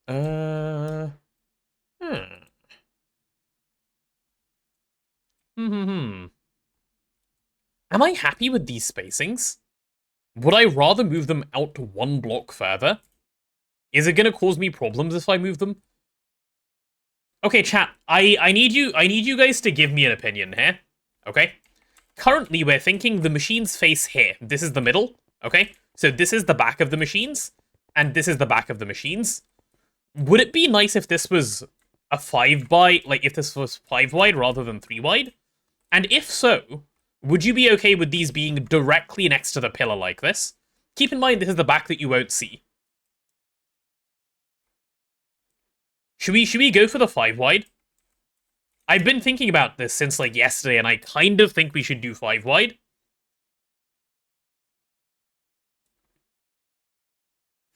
Am I happy with these spacings? Would I rather move them out to 1 block further? Is it gonna cause me problems if I move them? Okay, chat, I need you guys to give me an opinion here, okay? Currently, we're thinking the machines face here. This is the middle, okay? So this is the back of the machines, and this is the back of the machines. Would it be nice if this was a 5 by, like if this was 5 wide rather than 3 wide? And if so, would you be okay with these being directly next to the pillar like this? Keep in mind this is the back that you won't see. Should we go for the 5 wide? I've been thinking about this since like yesterday, and I kind of think we should do 5 wide.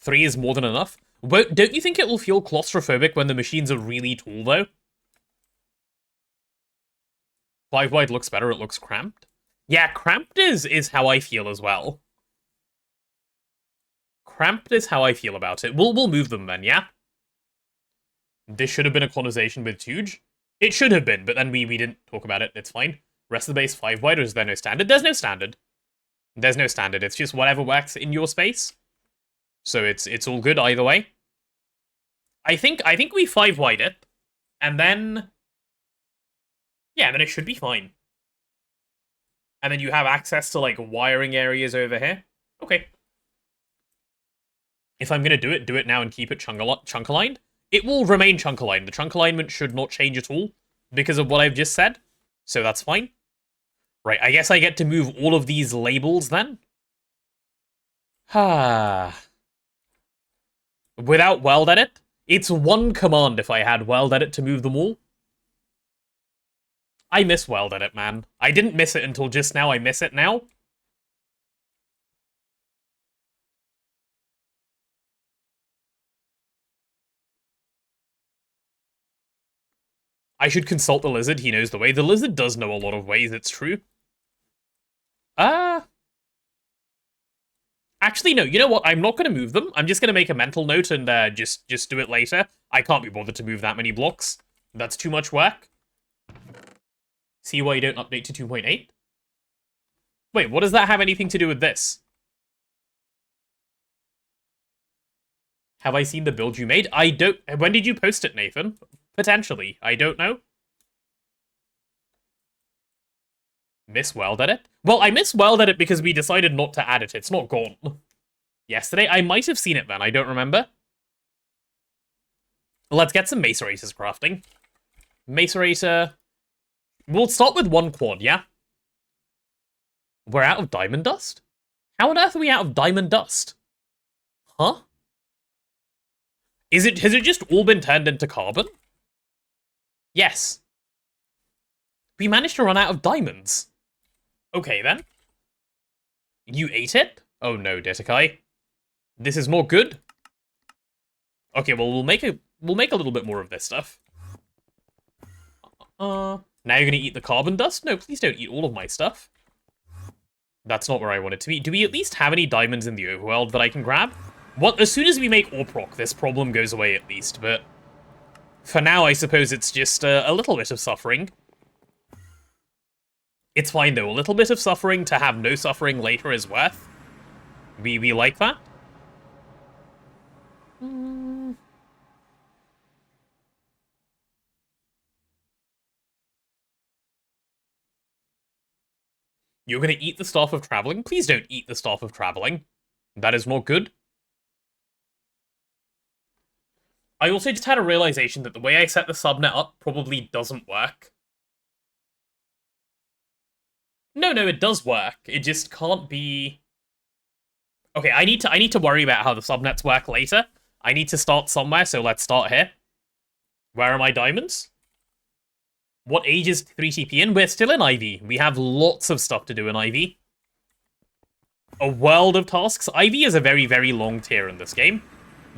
3 is more than enough. Don't you think it will feel claustrophobic when the machines are really tall, though? 5 wide looks better, it looks cramped. Yeah, cramped is how I feel as well. Cramped is how I feel about it. We'll move them then, yeah? This should have been a conversation with Tuj. It should have been, but then we didn't talk about it. It's fine. Rest of the base 5 wide, or is there no standard? There's no standard. There's no standard. It's just whatever works in your space. So it's all good either way. I think we 5 wide it, and then yeah, then it should be fine. And then you have access to, like, wiring areas over here. Okay. If I'm going to do it now and keep it chunk aligned, it will remain chunk aligned. The chunk alignment should not change at all because of what I've just said. So that's fine. Right, I guess I get to move all of these labels then. Without weld edit, it's one command if I had weld edit to move them all. I miss weld edit, man. I didn't miss it until just now. I miss it now. I should consult the lizard. He knows the way. The lizard does know a lot of ways, it's true. Actually, no. You know what? I'm not going to move them. I'm just going to make a mental note and just do it later. I can't be bothered to move that many blocks. That's too much work. See why you don't update to 2.8? Wait, what does that have anything to do with this? Have I seen the build you made? I don't... When did you post it, Nathan? Potentially. I don't know. Miss weld edit? Well, I miss weld edit because we decided not to add it. It's not gone. Yesterday? I might have seen it then. I don't remember. Let's get some macerators crafting. Macerator... We'll start with one quad, yeah? We're out of diamond dust? How on earth are we out of diamond dust? Huh? Has it just all been turned into carbon? Yes. We managed to run out of diamonds. Okay, then. You ate it? Oh no, Detakai. This is more good. Okay, well, we'll make a little bit more of this stuff. Now you're gonna eat the carbon dust? No, please don't eat all of my stuff. That's not where I want it to be. Do we at least have any diamonds in the overworld that I can grab? What? As soon as we make ore proc, this problem goes away at least, but... For now, I suppose it's just a little bit of suffering. It's fine, though. A little bit of suffering to have no suffering later is worth. We like that. You're gonna eat the Staff of Traveling? Please don't eat the Staff of Traveling. That is not good. I also just had a realization that the way I set the subnet up probably doesn't work. No, it does work. It just can't be... Okay, I need to worry about how the subnets work later. I need to start somewhere, so let's start here. Where are my diamonds? What age is 3TP in? We're still in IV. We have lots of stuff to do in IV. A world of tasks. IV is a very, very long tier in this game,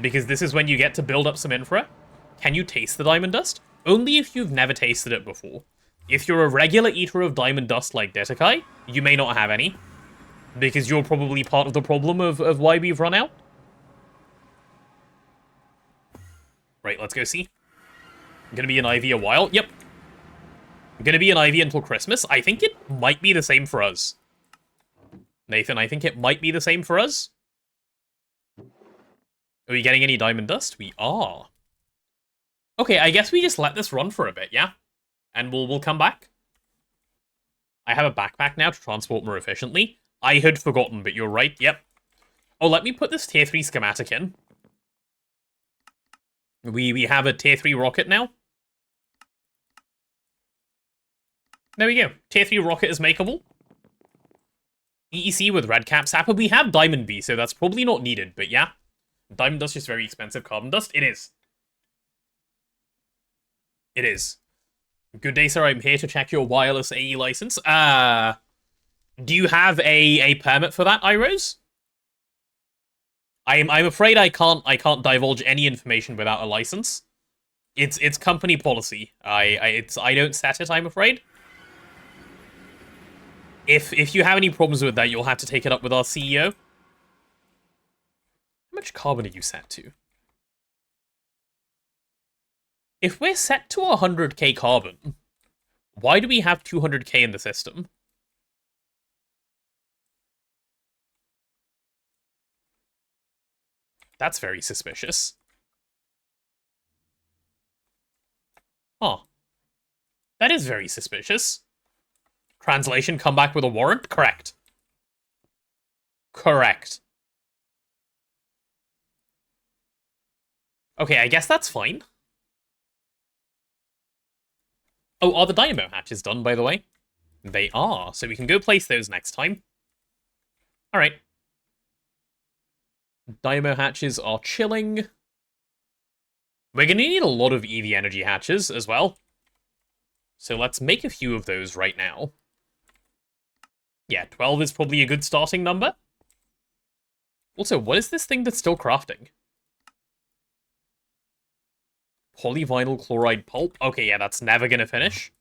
because this is when you get to build up some infra. Can you taste the diamond dust? Only if you've never tasted it before. If you're a regular eater of diamond dust like Detakai, you may not have any, because you're probably part of the problem of why we've run out. Right, let's go see. I'm gonna be in IV a while. Yep. I'm gonna be in IV until Christmas. I think it might be the same for us. Nathan, I think it might be the same for us. Are we getting any diamond dust? We are. Okay, I guess we just let this run for a bit, yeah? And we'll come back. I have a backpack now to transport more efficiently. I had forgotten, but you're right, yep. Oh, let me put this tier 3 schematic in. We have a tier 3 rocket now. There we go. Tier 3 rocket is makeable. EEC with red cap sapper. We have diamond B, so that's probably not needed, but yeah. Diamond dust is very expensive carbon dust. It is. It is. Good day, sir. I'm here to check your wireless AE license. Do you have a permit for that, Irose? I'm afraid I can't divulge any information without a license. It's company policy. I don't set it, I'm afraid. If you have any problems with that, you'll have to take it up with our CEO. How much carbon are you set to? If we're set to 100k carbon, why do we have 200k in the system? That's very suspicious. Huh. That is very suspicious. Translation, come back with a warrant? Correct. Correct. Okay, I guess that's fine. Oh, are the dynamo hatches done, by the way? They are, so we can go place those next time. Alright. Dynamo hatches are chilling. We're gonna need a lot of EV energy hatches as well. So let's make a few of those right now. Yeah, 12 is probably a good starting number. Also, what is this thing that's still crafting? Polyvinyl chloride pulp? Okay, yeah, that's never gonna finish.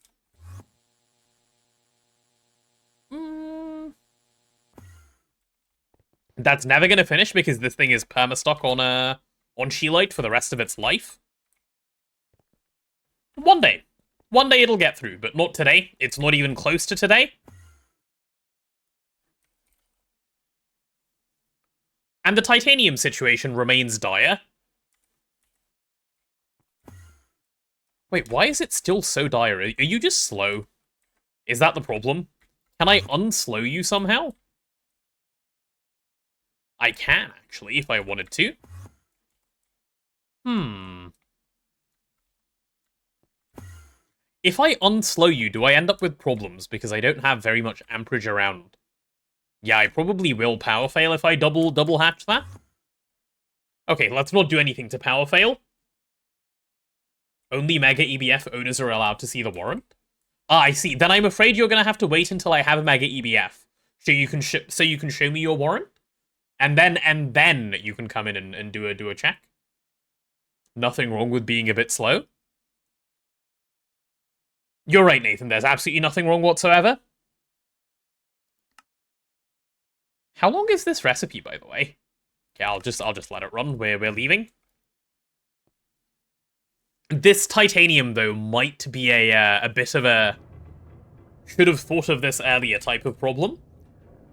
That's never gonna finish because this thing is permastuck on Scheelite for the rest of its life. One day. One day it'll get through, but not today. It's not even close to today. And the titanium situation remains dire. Wait, why is it still so dire? Are you just slow? Is that the problem? Can I unslow you somehow? I can, actually, if I wanted to. If I unslow you, do I end up with problems? Because I don't have very much amperage around. Yeah, I probably will power fail if I double hatch that. Okay, let's not do anything to power fail. Only Mega EBF owners are allowed to see the warrant. Ah, I see. Then I'm afraid you're gonna have to wait until I have a Mega EBF, so you can show me your warrant, and then you can come in and do a check. Nothing wrong with being a bit slow. You're right, Nathan. There's absolutely nothing wrong whatsoever. How long is this recipe, by the way? Okay, I'll just let it run. We're leaving. This titanium, though, might be a bit of a should have thought of this earlier type of problem.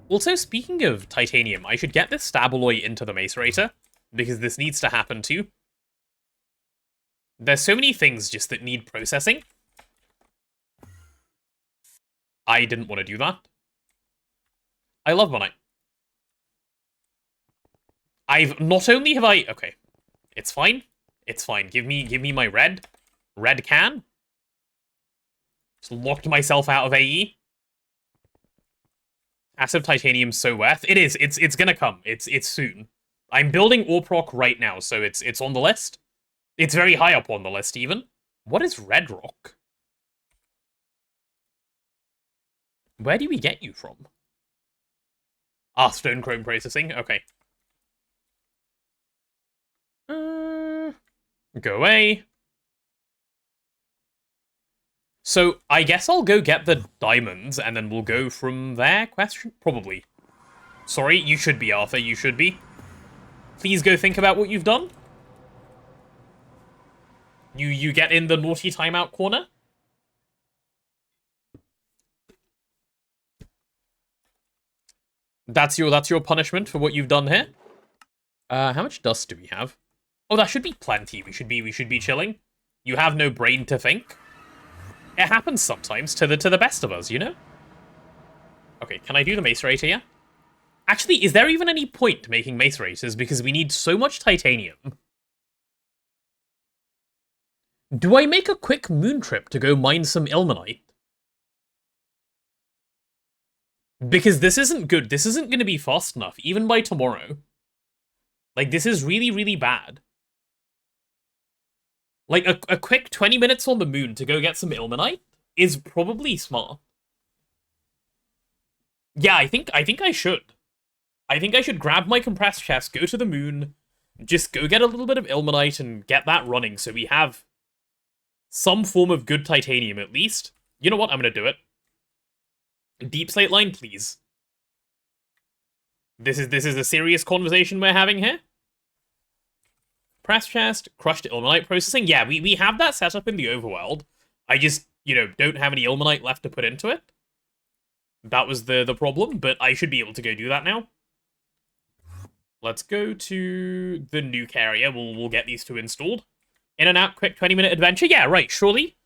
Also, speaking of titanium, I should get this stabaloy into the macerator, because this needs to happen too. There's so many things just that need processing. I didn't want to do that. I love Monite. Not only have I... Okay. It's fine. It's fine. Give me my red can. Just locked myself out of AE. Passive titanium's so worth. It is. It's gonna come. It's soon. I'm building Orproc right now, so it's on the list. It's very high up on the list, even. What is red rock? Where do we get you from? Ah, stone chrome processing. Okay. Go away. So, I guess I'll go get the diamonds, and then we'll go from there? Question? Probably. Sorry, you should be, Arthur. You should be. Please go think about what you've done. You get in the naughty timeout corner. That's your punishment for what you've done here. How much dust do we have? Oh, that should be plenty. We should be chilling. You have no brain to think. It happens sometimes to the best of us, you know? Okay, can I do the macerator yet? Actually, is there even any point making macerators because we need so much titanium? Do I make a quick moon trip to go mine some ilmenite? Because this isn't good. This isn't going to be fast enough, even by tomorrow. Like, this is really, really bad. Like, a quick 20 minutes on the moon to go get some ilmenite is probably smart. Yeah, I think I should. I think I should grab my compressed chest, go to the moon, just go get a little bit of ilmenite and get that running so we have some form of good titanium at least. You know what? I'm going to do it. Deep slate line, please. This is a serious conversation we're having here. Press chest, crushed ilmenite processing. Yeah, we have that set up in the overworld. I just, don't have any ilmenite left to put into it. That was the problem, but I should be able to go do that now. Let's go to the nuke area. We'll get these two installed. In and out, quick 20-minute adventure. Yeah, right, surely.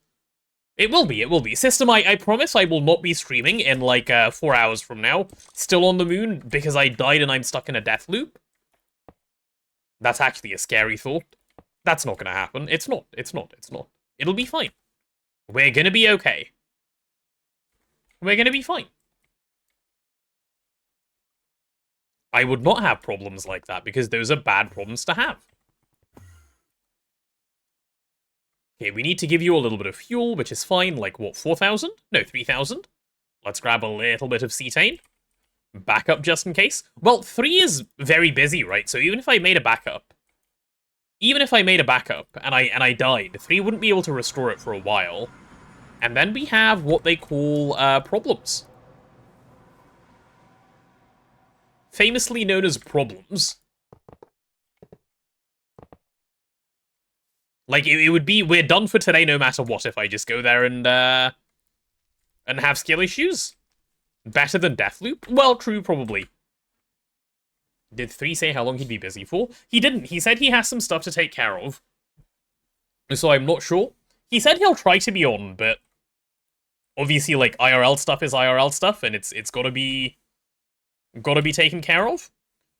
It will be, it will be. System, I promise I will not be streaming in, like, 4 hours from now, still on the moon, because I died and I'm stuck in a death loop. That's actually a scary thought. That's not gonna happen. It's not. It'll be fine. We're gonna be okay. We're gonna be fine. I would not have problems like that, because those are bad problems to have. Okay, we need to give you a little bit of fuel, which is fine. Like, what, 4,000? No, 3,000. Let's grab a little bit of cetane. Backup just in case. Well, 3 is very busy, right? So even if I made a backup, and I died, 3 wouldn't be able to restore it for a while. And then we have what they call problems. Famously known as problems. Like, it would be, we're done for today no matter what if I just go there and have skill issues. Better than Deathloop? Well, true, probably. Did 3 say how long he'd be busy for? He didn't. He said he has some stuff to take care of. So I'm not sure. He said he'll try to be on, but obviously, like, IRL stuff is IRL stuff, and it's gotta be taken care of.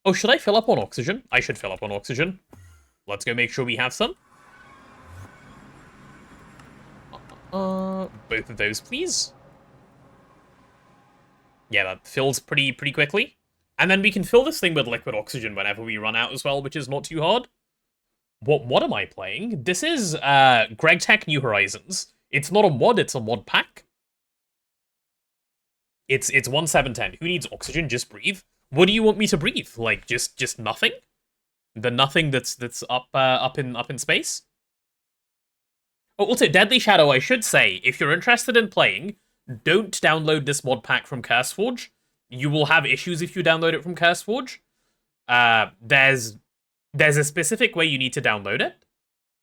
Oh, should I fill up on oxygen? I should fill up on oxygen. Let's go make sure we have some. Both of those, please. Yeah, that fills pretty quickly. And then we can fill this thing with liquid oxygen whenever we run out as well, which is not too hard. What am I playing? This is Greg Tech New Horizons. It's not a mod, it's a mod pack. It's 1710. Who needs oxygen? Just breathe. What do you want me to breathe? Like just nothing? The nothing that's up in space? Oh, also, Deadly Shadow, I should say, if you're interested in playing, don't download this mod pack from CurseForge. You will have issues if you download it from CurseForge. There's a specific way you need to download it,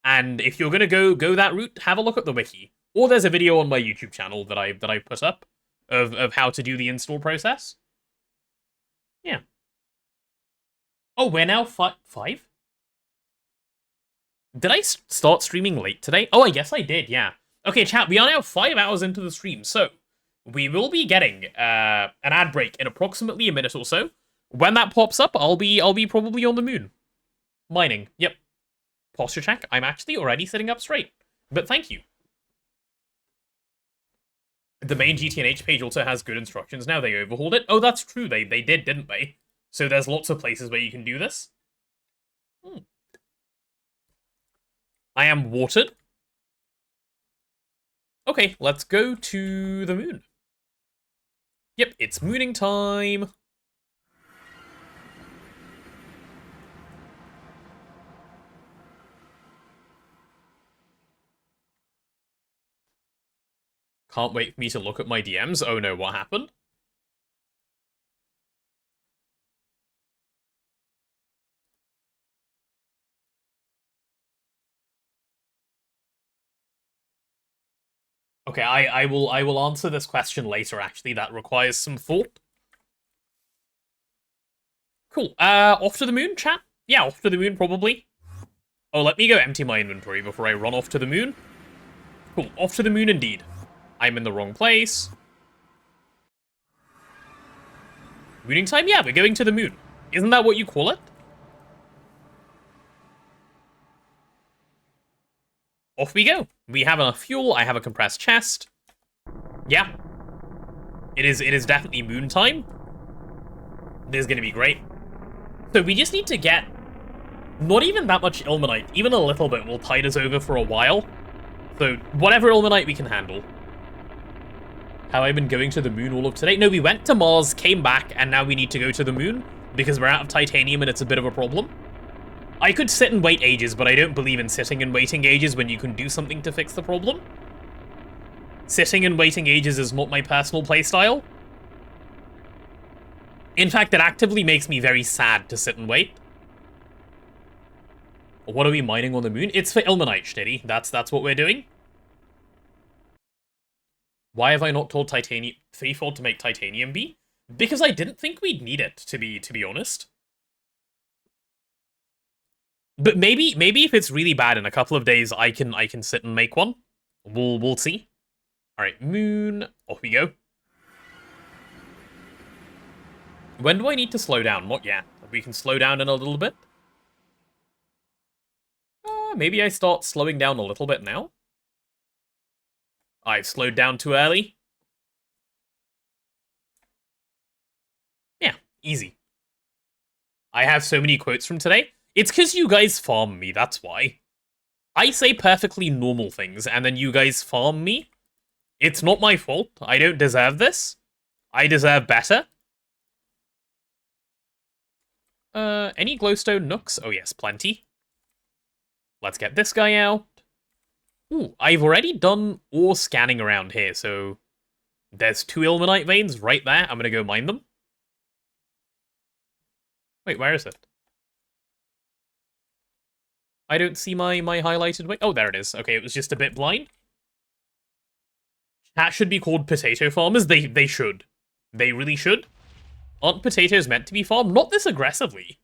and if you're gonna go that route, have a look at the wiki. Or there's a video on my YouTube channel that I put up of how to do the install process. Yeah. Oh, we're now 5? Did I start streaming late today? Oh, I guess I did, yeah. Okay, chat, we are now 5 hours into the stream, so we will be getting an ad break in approximately a minute or so. When that pops up, I'll be probably on the moon. Mining, yep. Posture check, I'm actually already sitting up straight. But thank you. The main GTNH page also has good instructions now. They overhauled it. Oh, that's true, they did, didn't they? So there's lots of places where you can do this. I am watered. Okay, let's go to the moon. Yep, it's mooning time. Can't wait for me to look at my DMs. Oh no, what happened? Okay, I will answer this question later, actually. That requires some thought. Cool. Off to the moon, chat? Yeah, off to the moon, probably. Oh, let me go empty my inventory before I run off to the moon. Cool, off to the moon indeed. I'm in the wrong place. Mooning time? Yeah, we're going to the moon. Isn't that what you call it? Off we go. We have enough fuel. I have a compressed chest. Yeah. It is definitely moon time. This is going to be great. So we just need to get not even that much ilmenite. Even a little bit will tide us over for a while. So whatever ilmenite we can handle. Have I been going to the moon all of today? No, we went to Mars, came back, and now we need to go to the moon because we're out of titanium and it's a bit of a problem. I could sit and wait ages, but I don't believe in sitting and waiting ages when you can do something to fix the problem. Sitting and waiting ages is not my personal playstyle. In fact, it actively makes me very sad to sit and wait. What are we mining on the moon? It's for ilmenite, Stiddy. That's what we're doing. Why have I not told Threefold to make titanium be? Because I didn't think we'd need it, to be honest. But maybe if it's really bad in a couple of days, I can sit and make one. We'll see. Alright, moon. Off we go. When do I need to slow down? Not yet. We can slow down in a little bit. Maybe I start slowing down a little bit now. I've slowed down too early. Yeah, easy. I have so many quotes from today. It's because you guys farm me, that's why. I say perfectly normal things, and then you guys farm me. It's not my fault. I don't deserve this. I deserve better. Any glowstone nooks? Oh yes, plenty. Let's get this guy out. Ooh, I've already done ore scanning around here, so there's 2 ilmenite veins right there. I'm gonna go mine them. Wait, where is it? I don't see my highlighted way. Oh, there it is. Okay, it was just a bit blind. Chat should be called potato farmers. They should. They really should. Aren't potatoes meant to be farmed? Not this aggressively.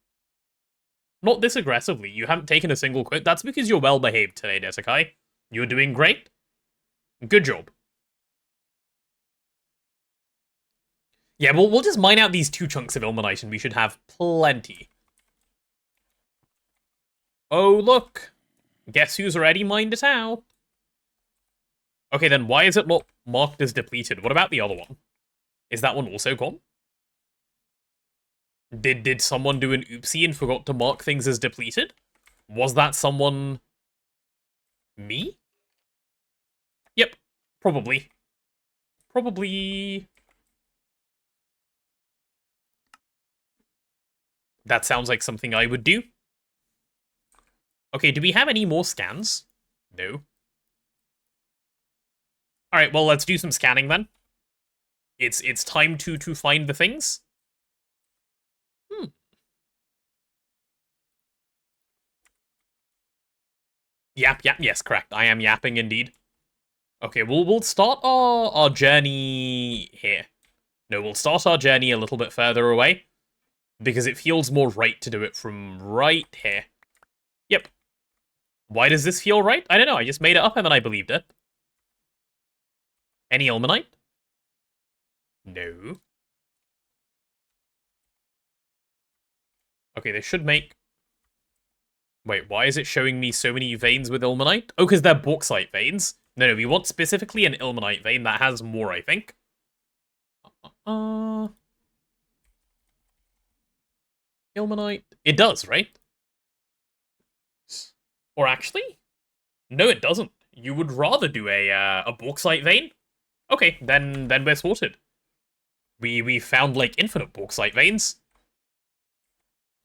Not this aggressively. You haven't taken a single quote. That's because you're well behaved today, Desekai. You're doing great. Good job. Yeah, we'll just mine out these 2 chunks of ilmenite and we should have plenty. Oh, look. Guess who's already mined it out? Okay, then why is it not marked as depleted? What about the other one? Is that one also gone? Did someone do an oopsie and forgot to mark things as depleted? Was that someone... me? Yep, probably. Probably... That sounds like something I would do. Okay, do we have any more scans? No. Alright, well, let's do some scanning then. It's time to find the things. Yap, yes, correct. I am yapping indeed. Okay, we'll start our journey here. No, we'll start our journey a little bit further away. Because it feels more right to do it from right here. Yep. Why does this feel right? I don't know, I just made it up and then I believed it. Any ilmenite? No. Okay, they should make... Wait, why is it showing me so many veins with ilmenite? Oh, because they're bauxite veins. No, we want specifically an ilmenite vein that has more, I think. Ilmenite. It does, right? Or actually? No, it doesn't. You would rather do a bauxite vein? Okay, then we're sorted. We found, like, infinite bauxite veins.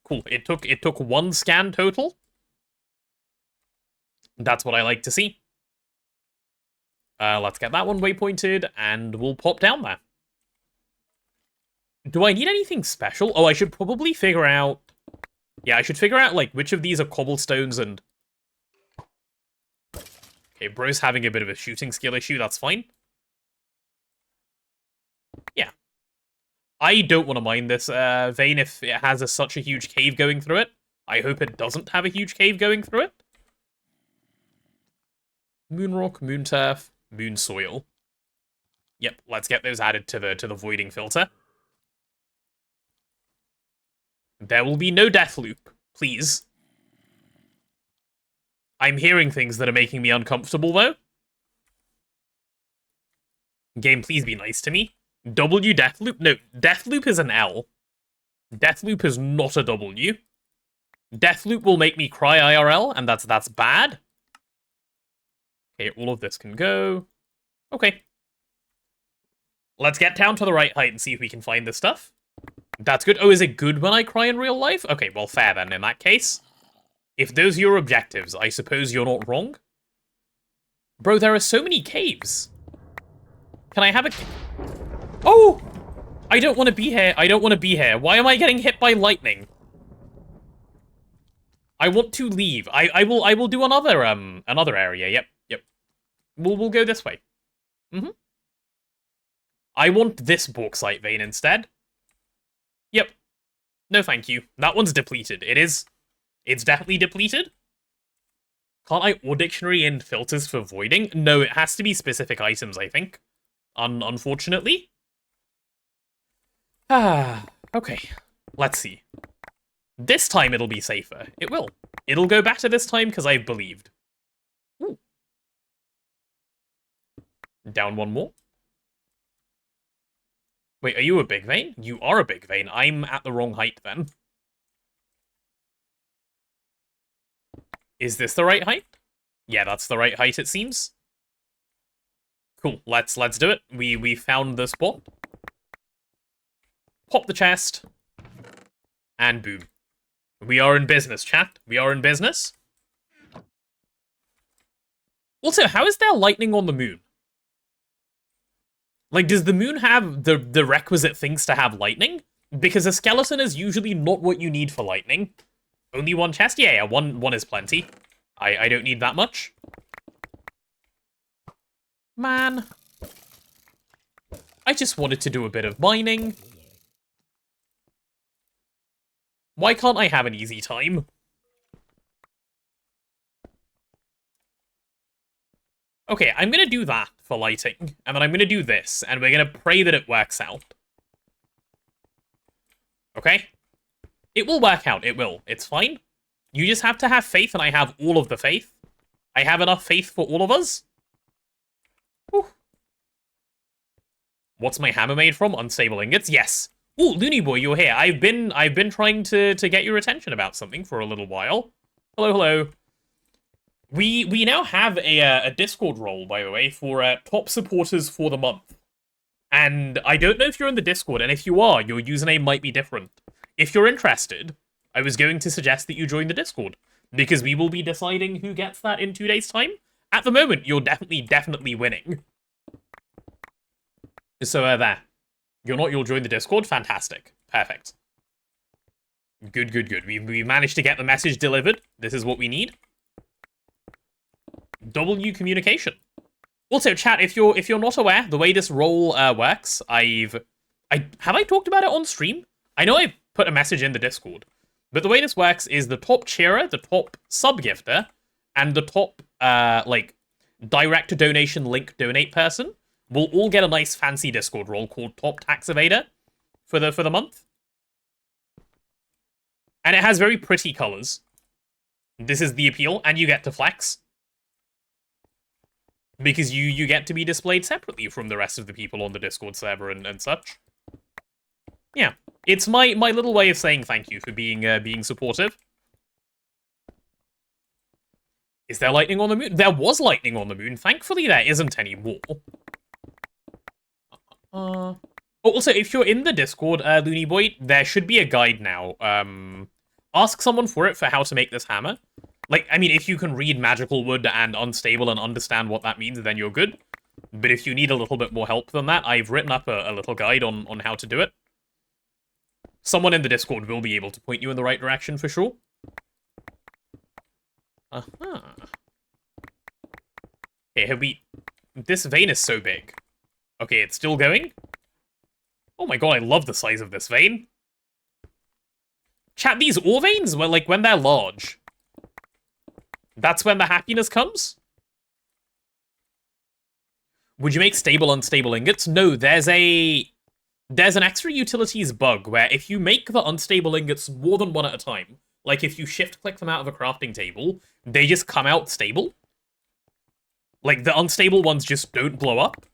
Cool. It took 1 scan total. That's what I like to see. Let's get that one waypointed, and we'll pop down there. Do I need anything special? Oh, I should probably figure out... Yeah, I should figure out, like, which of these are cobblestones and... Okay, bro's having a bit of a shooting skill issue, that's fine. Yeah. I don't want to mine this vein if it has such a huge cave going through it. I hope it doesn't have a huge cave going through it. Moon rock, moon turf, moon soil. Yep, let's get those added to the voiding filter. There will be no death loop, please. I'm hearing things that are making me uncomfortable, though. Game, please be nice to me. W death loop? No, death loop is an L. Death loop is not a W. Death loop will make me cry IRL, and that's bad. Okay, all of this can go. Okay. Let's get down to the right height and see if we can find this stuff. That's good. Oh, is it good when I cry in real life? Okay, well, fair then, in that case. If those are your objectives, I suppose you're not wrong. Bro, there are so many caves. Can I have a... Oh! I don't want to be here. I don't want to be here. Why am I getting hit by lightning? I want to leave. I will do another area. Yep. We'll go this way. I want this bauxite vein instead. Yep. No, thank you. That one's depleted. It's definitely depleted. Can't I or dictionary in filters for voiding? No, it has to be specific items, I think. Unfortunately. Ah, okay. Let's see. This time it'll be safer. It will. It'll go better this time because I've believed. Ooh. Down one more. Wait, are you a big vein? You are a big vein. I'm at the wrong height then. Is this the right height? Yeah, that's the right height, it seems. Cool. Let's do it. We found the spot. Pop the chest. And boom. We are in business, chat. We are in business. Also, how is there lightning on the moon? Like, does the moon have the requisite things to have lightning? Because a skeleton is usually not what you need for lightning. Only one chest? Yeah, one is plenty. I don't need that much. Man. I just wanted to do a bit of mining. Why can't I have an easy time? Okay, I'm gonna do that for lighting, and then I'm gonna do this, and we're gonna pray that it works out. Okay? It will work out, it will. It's fine. You just have to have faith, and I have all of the faith. I have enough faith for all of us. Whew. What's my hammer made from? Unstable ingots? Yes. Ooh, Looney Boy, you're here. I've been trying to get your attention about something for a little while. Hello, hello. We now have a Discord role, by the way, for top supporters for the month. And I don't know if you're in the Discord, and if you are, your username might be different. If you're interested, I was going to suggest that you join the Discord, because we will be deciding who gets that in 2 days' time. At the moment, you're definitely winning. So, there. You'll join the Discord? Fantastic. Perfect. Good. We managed to get the message delivered. This is what we need. W communication. Also, chat, if you're not aware, the way this role works, have I talked about it on stream? I know I put a message in the Discord, but the way this works is the top cheerer, the top sub-gifter, and the top, direct donation link donate person will all get a nice fancy Discord role called Top Tax Evader for the month. And it has very pretty colors. This is the appeal, and you get to flex. Because you get to be displayed separately from the rest of the people on the Discord server and such. Yeah, it's my little way of saying thank you for being supportive. Is there lightning on the moon? There was lightning on the moon. Thankfully, there isn't anymore. Also, if you're in the Discord, Looney Boy, there should be a guide now. Ask someone for it for how to make this hammer. Like, I mean, if you can read magical wood and unstable and understand what that means, then you're good. But if you need a little bit more help than that, I've written up a little guide on how to do it. Someone in the Discord will be able to point you in the right direction for sure. Uh-huh. Okay, have we... This vein is so big. Okay, it's still going? Oh my god, I love the size of this vein. Chat, these ore veins, well, like, when they're large... That's when the happiness comes? Would you make stable unstable ingots? No, there's an extra utilities bug where if you make the unstable ingots more than one at a time, like if you shift-click them out of a crafting table, they just come out stable. Like, the unstable ones just don't blow up.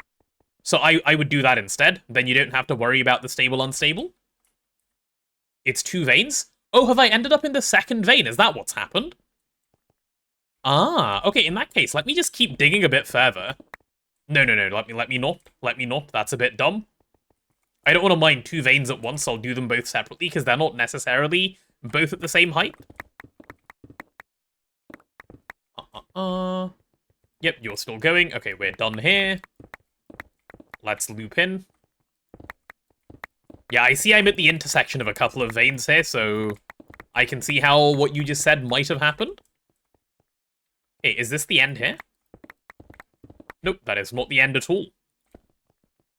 So I would do that instead. Then you don't have to worry about the stable unstable. It's 2 veins? Oh, have I ended up in the second vein? Is that what's happened? Ah, okay, in that case, let me just keep digging a bit further. No, let me not. That's a bit dumb. I don't want to mine 2 veins at once, I'll do them both separately, because they're not necessarily both at the same height. Yep, you're still going. Okay, we're done here. Let's loop in. Yeah, I see I'm at the intersection of a couple of veins here, so I can see how what you just said might have happened. Hey, is this the end here? Nope, that is not the end at all.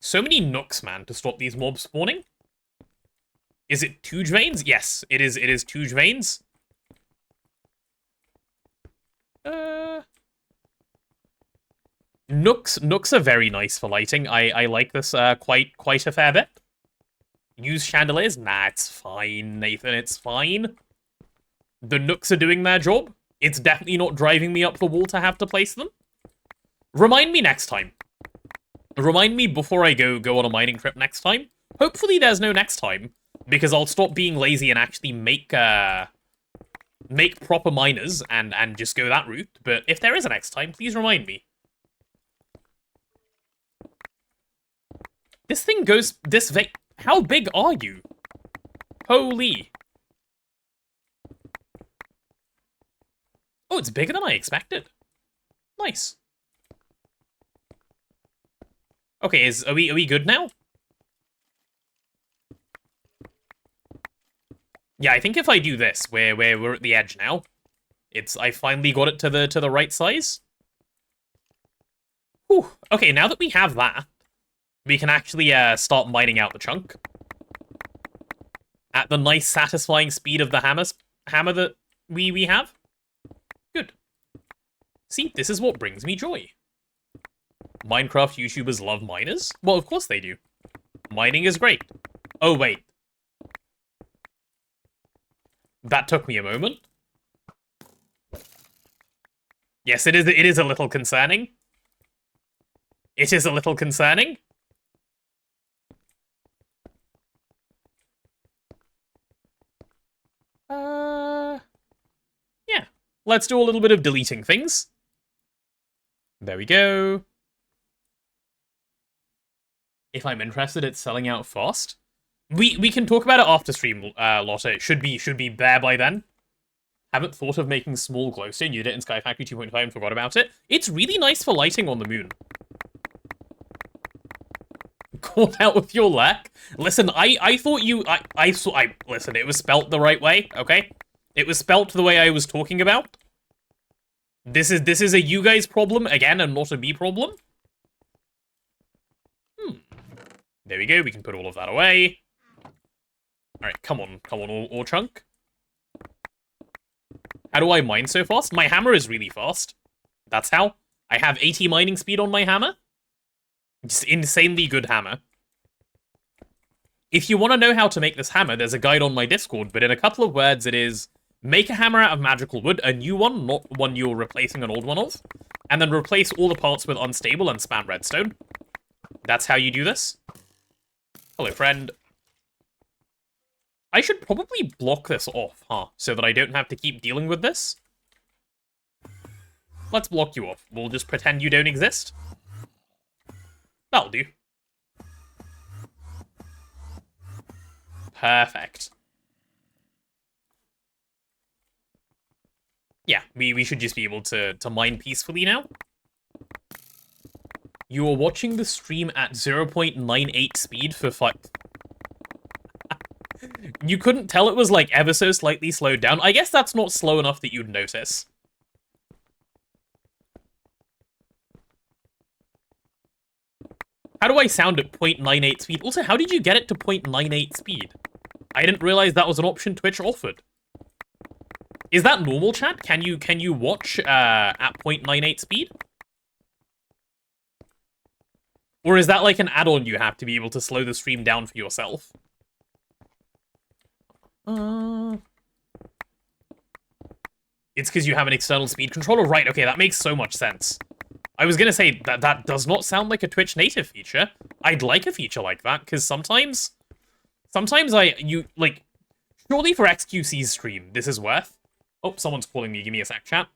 So many nooks, man, to stop these mobs spawning. Is it 2 veins? Yes, it is 2 veins. Nooks are very nice for lighting. I like this quite a fair bit. Use chandeliers? Nah, it's fine, Nathan, it's fine. The nooks are doing their job. It's definitely not driving me up the wall to have to place them. Remind me next time. Remind me before I go on a mining trip next time. Hopefully there's no next time, because I'll stop being lazy and actually make proper miners and just go that route. But if there is a next time, please remind me. This thing goes this way. How big are you? Holy. Oh, it's bigger than I expected. Nice. Okay, are we good now? Yeah, I think if I do this, where we're at the edge now, I finally got it to the right size. Whew. Okay, now that we have that, we can actually start mining out the chunk at the nice, satisfying speed of the hammer that we have. Good. See, this is what brings me joy. Minecraft YouTubers love miners? Well, of course they do. Mining is great. Oh, wait. That took me a moment. Yes, it is a little concerning. It is a little concerning. Yeah. Let's do a little bit of deleting things. There we go. If I'm interested, it's selling out fast. We can talk about it after stream, Lotta. It should be there by then. Haven't thought of making small glowstone. You did it in Sky Factory 2.5 and forgot about it. It's really nice for lighting on the moon. Caught out with your lack. Listen, I thought you listen, it was spelt the right way, okay? It was spelt the way I was talking about. This is a you guys problem again and not a me problem. There we go, we can put all of that away. Alright, come on, ore chunk. How do I mine so fast? My hammer is really fast. That's how. I have 80 mining speed on my hammer. Just insanely good hammer. If you want to know how to make this hammer, there's a guide on my Discord, but in a couple of words it is, make a hammer out of magical wood, a new one, not one you're replacing an old one of, and then replace all the parts with unstable and spam redstone. That's how you do this. Hello, friend. I should probably block this off, huh? So that I don't have to keep dealing with this. Let's block you off. We'll just pretend you don't exist. That'll do. Perfect. Yeah, we should just be able to mine peacefully now. You are watching the stream at 0.98 speed for 5... You couldn't tell it was, like, ever so slightly slowed down. I guess that's not slow enough that you'd notice. How do I sound at 0.98 speed? Also, how did you get it to 0.98 speed? I didn't realize that was an option Twitch offered. Is that normal, chat? Can you watch at 0.98 speed? Or is that like an add-on you have to be able to slow the stream down for yourself? It's because you have an external speed controller? Right, okay, that makes so much sense. I was gonna say, that does not sound like a Twitch native feature. I'd like a feature like that, because sometimes surely for XQC's stream, this is worth... Oh, someone's calling me, give me a sec, chat.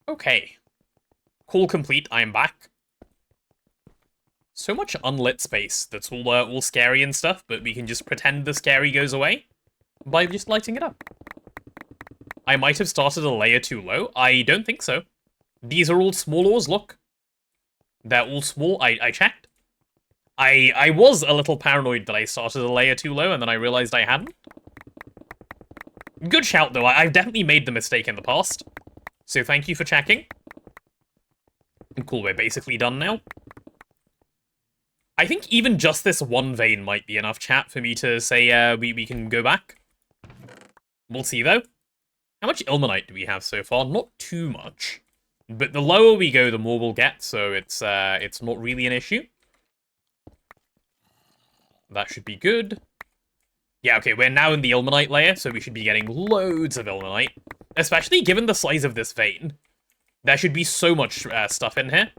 Okay. Call complete, I am back. So much unlit space that's all scary and stuff, but we can just pretend the scary goes away by just lighting it up. I might have started a layer too low. I don't think so. These are all small ores, look. They're all small, I checked. I was a little paranoid that I started a layer too low and then I realized I hadn't. Good shout, though. I've definitely made the mistake in the past. So thank you for checking. Cool, we're basically done now. I think even just this one vein might be enough, chat, for me to say we can go back. We'll see, though. How much ilmenite do we have so far? Not too much. But the lower we go, the more we'll get, so it's not really an issue. That should be good. Yeah, okay, we're now in the ilmenite layer, so we should be getting loads of ilmenite. Especially given the size of this vein. There should be so much stuff in here.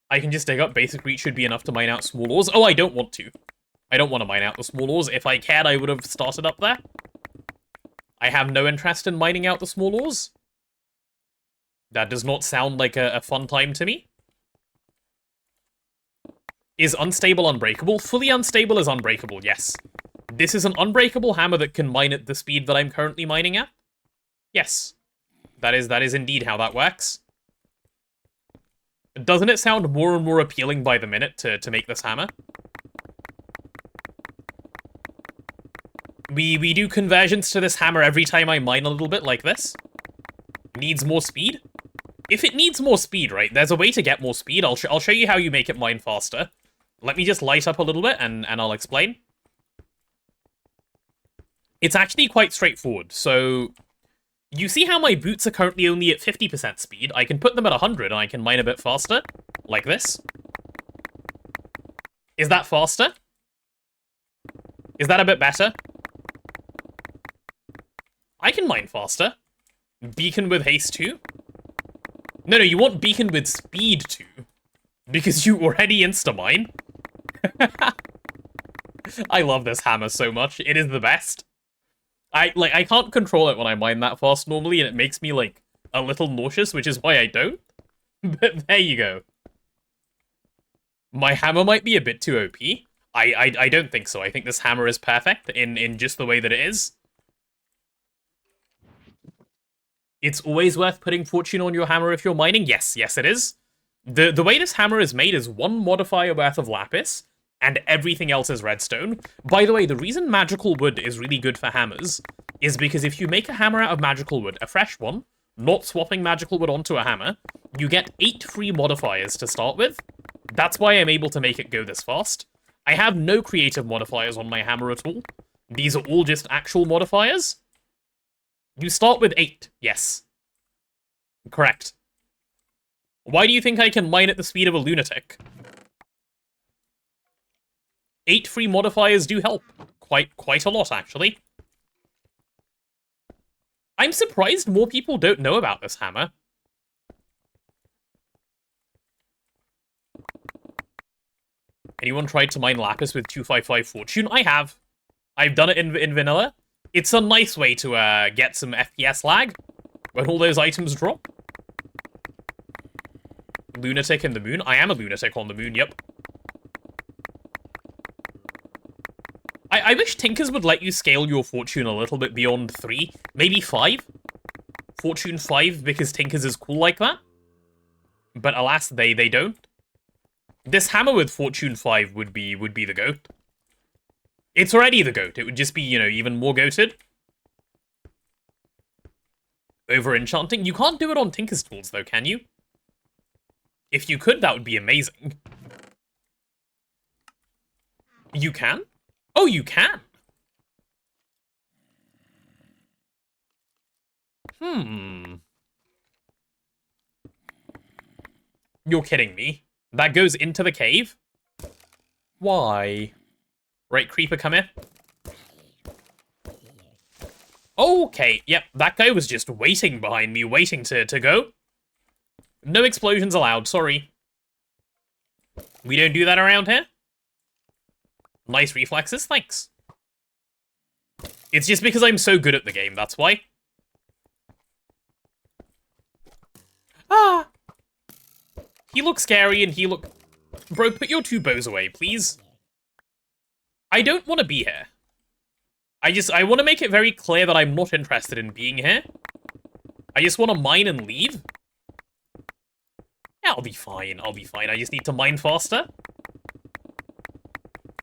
I can just dig up basic reach should be enough to mine out small ores. Oh, I don't want to. I don't want to mine out the small ores. If I cared, I would have started up there. I have no interest in mining out the small ores. That does not sound like a fun time to me. Is unstable unbreakable? Fully unstable is unbreakable, yes. This is an unbreakable hammer that can mine at the speed that I'm currently mining at? Yes. That is indeed how that works. Doesn't it sound more and more appealing by the minute to make this hammer? We do conversions to this hammer every time I mine a little bit like this. Needs more speed? If it needs more speed, right, there's a way to get more speed. I'll show you how you make it mine faster. Let me just light up a little bit and I'll explain. It's actually quite straightforward. So, you see how my boots are currently only at 50% speed? I can put them at 100 and I can mine a bit faster. Like this. Is that faster? Is that a bit better? I can mine faster. Beacon with haste 2. No, you want beacon with speed 2. Because you already insta-mine. I love this hammer so much. It is the best. I can't control it when I mine that fast normally, and it makes me, like, a little nauseous, which is why I don't. But there you go. My hammer might be a bit too OP. I don't think so. I think this hammer is perfect in just the way that it is. It's always worth putting fortune on your hammer if you're mining. Yes, it is. The way this hammer is made is one modifier worth of lapis, and everything else is redstone. By the way, the reason magical wood is really good for hammers is because if you make a hammer out of magical wood, a fresh one, not swapping magical wood onto a hammer, you get 8 free modifiers to start with. That's why I'm able to make it go this fast. I have no creative modifiers on my hammer at all. These are all just actual modifiers. You start with 8, yes. Correct. Why do you think I can mine at the speed of a lunatic? 8 free modifiers do help. Quite a lot, actually. I'm surprised more people don't know about this hammer. Anyone tried to mine lapis with 255 fortune? I have. I've done it in vanilla. It's a nice way to get some FPS lag when all those items drop. Lunatic in the moon? I am a lunatic on the moon, yep. I wish Tinkers would let you scale your fortune a little bit beyond 3. Maybe 5? Fortune 5 because Tinkers is cool like that. But alas, they don't. This hammer with fortune 5 would be the GOAT. It's already the GOAT. It would just be, you know, even more goated. Over enchanting. You can't do it on Tinker's tools, though, can you? If you could, that would be amazing. You can? Oh, you can! You're kidding me. That goes into the cave? Why? Right, creeper, come here. Okay, yep, that guy was just waiting behind me, waiting to go. No explosions allowed, sorry. We don't do that around here. Nice reflexes, thanks. It's just because I'm so good at the game, that's why. Ah! He looks scary and he look... Bro, put your 2 bows away, please. I don't want to be here. I want to make it very clear that I'm not interested in being here. I just want to mine and leave. Yeah, I'll be fine, I just need to mine faster.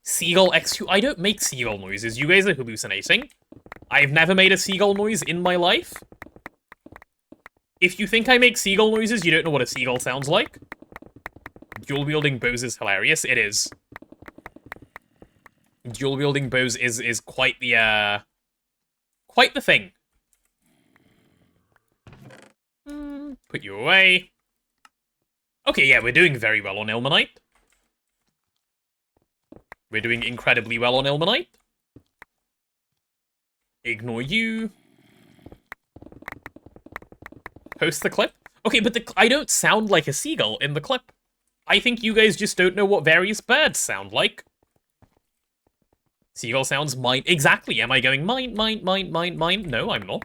Seagull X2. I don't make seagull noises. You guys are hallucinating. I've never made a seagull noise in my life. If you think I make seagull noises, you don't know what a seagull sounds like. Dual-wielding bows is hilarious. It is. Dual-wielding bows is quite the thing. Put you away. Okay, yeah, we're doing very well on Ilmenite. We're doing incredibly well on Ilmenite. Ignore you. Post the clip. Okay, but I don't sound like a seagull in the clip. I think you guys just don't know what various birds sound like. Seagull sounds mine. Exactly. Am I going mine? No, I'm not.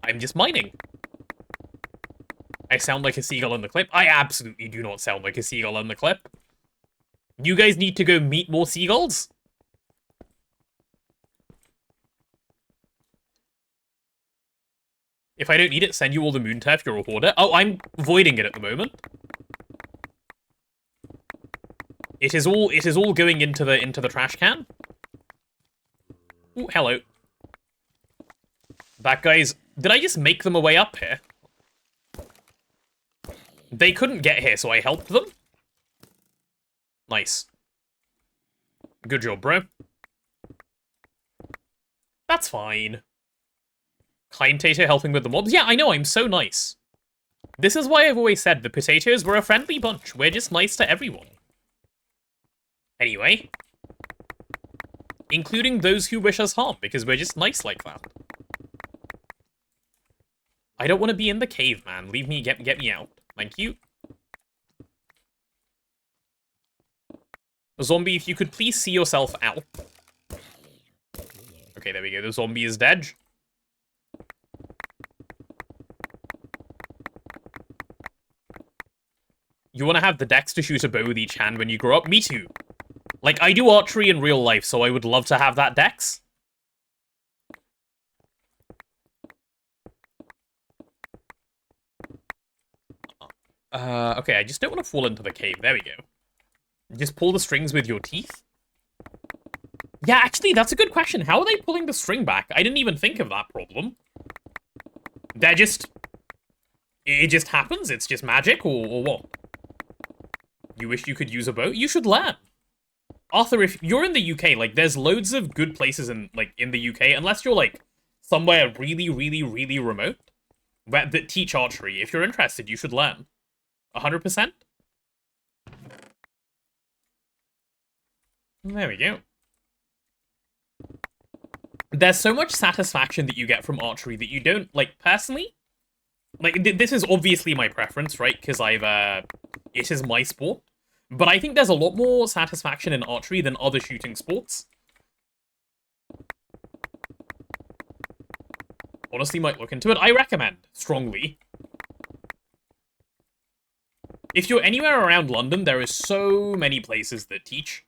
I'm just mining. I sound like a seagull in the clip. I absolutely do not sound like a seagull in the clip. You guys need to go meet more seagulls? If I don't need it, send you all the moon turf, you're a hoarder. Oh, I'm voiding it at the moment. It is all going into the trash can. Ooh, hello. That guy's... Did I just make them a way up here? They couldn't get here, so I helped them. Nice. Good job, bro. That's fine. Kind Tato helping with the mobs. Yeah, I know, I'm so nice. This is why I've always said the potatoes were a friendly bunch. We're just nice to everyone. Anyway. Including those who wish us harm, because we're just nice like that. I don't want to be in the cave, man. Leave me, get me out. Thank you. Zombie, if you could please see yourself out. Okay, there we go. The zombie is dead. You want to have the dex to shoot a bow with each hand when you grow up? Me too. Like, I do archery in real life, so I would love to have that dex. Okay, I just don't want to fall into the cave. There we go. Just pull the strings with your teeth? Yeah, actually, that's a good question. How are they pulling the string back? I didn't even think of that problem. They're just... It just happens? It's just magic, or what? You wish you could use a bow? You should learn. Arthur, if you're in the UK, like, there's loads of good places in the UK, unless you're, like, somewhere really, really, really remote, that teach archery. If you're interested, you should learn. 100%? There we go. There's so much satisfaction that you get from archery that you don't, like, personally, like, this is obviously my preference, right? Because it is my sport. But I think there's a lot more satisfaction in archery than other shooting sports. Honestly, might look into it. I recommend, strongly. If you're anywhere around London, there are so many places that teach.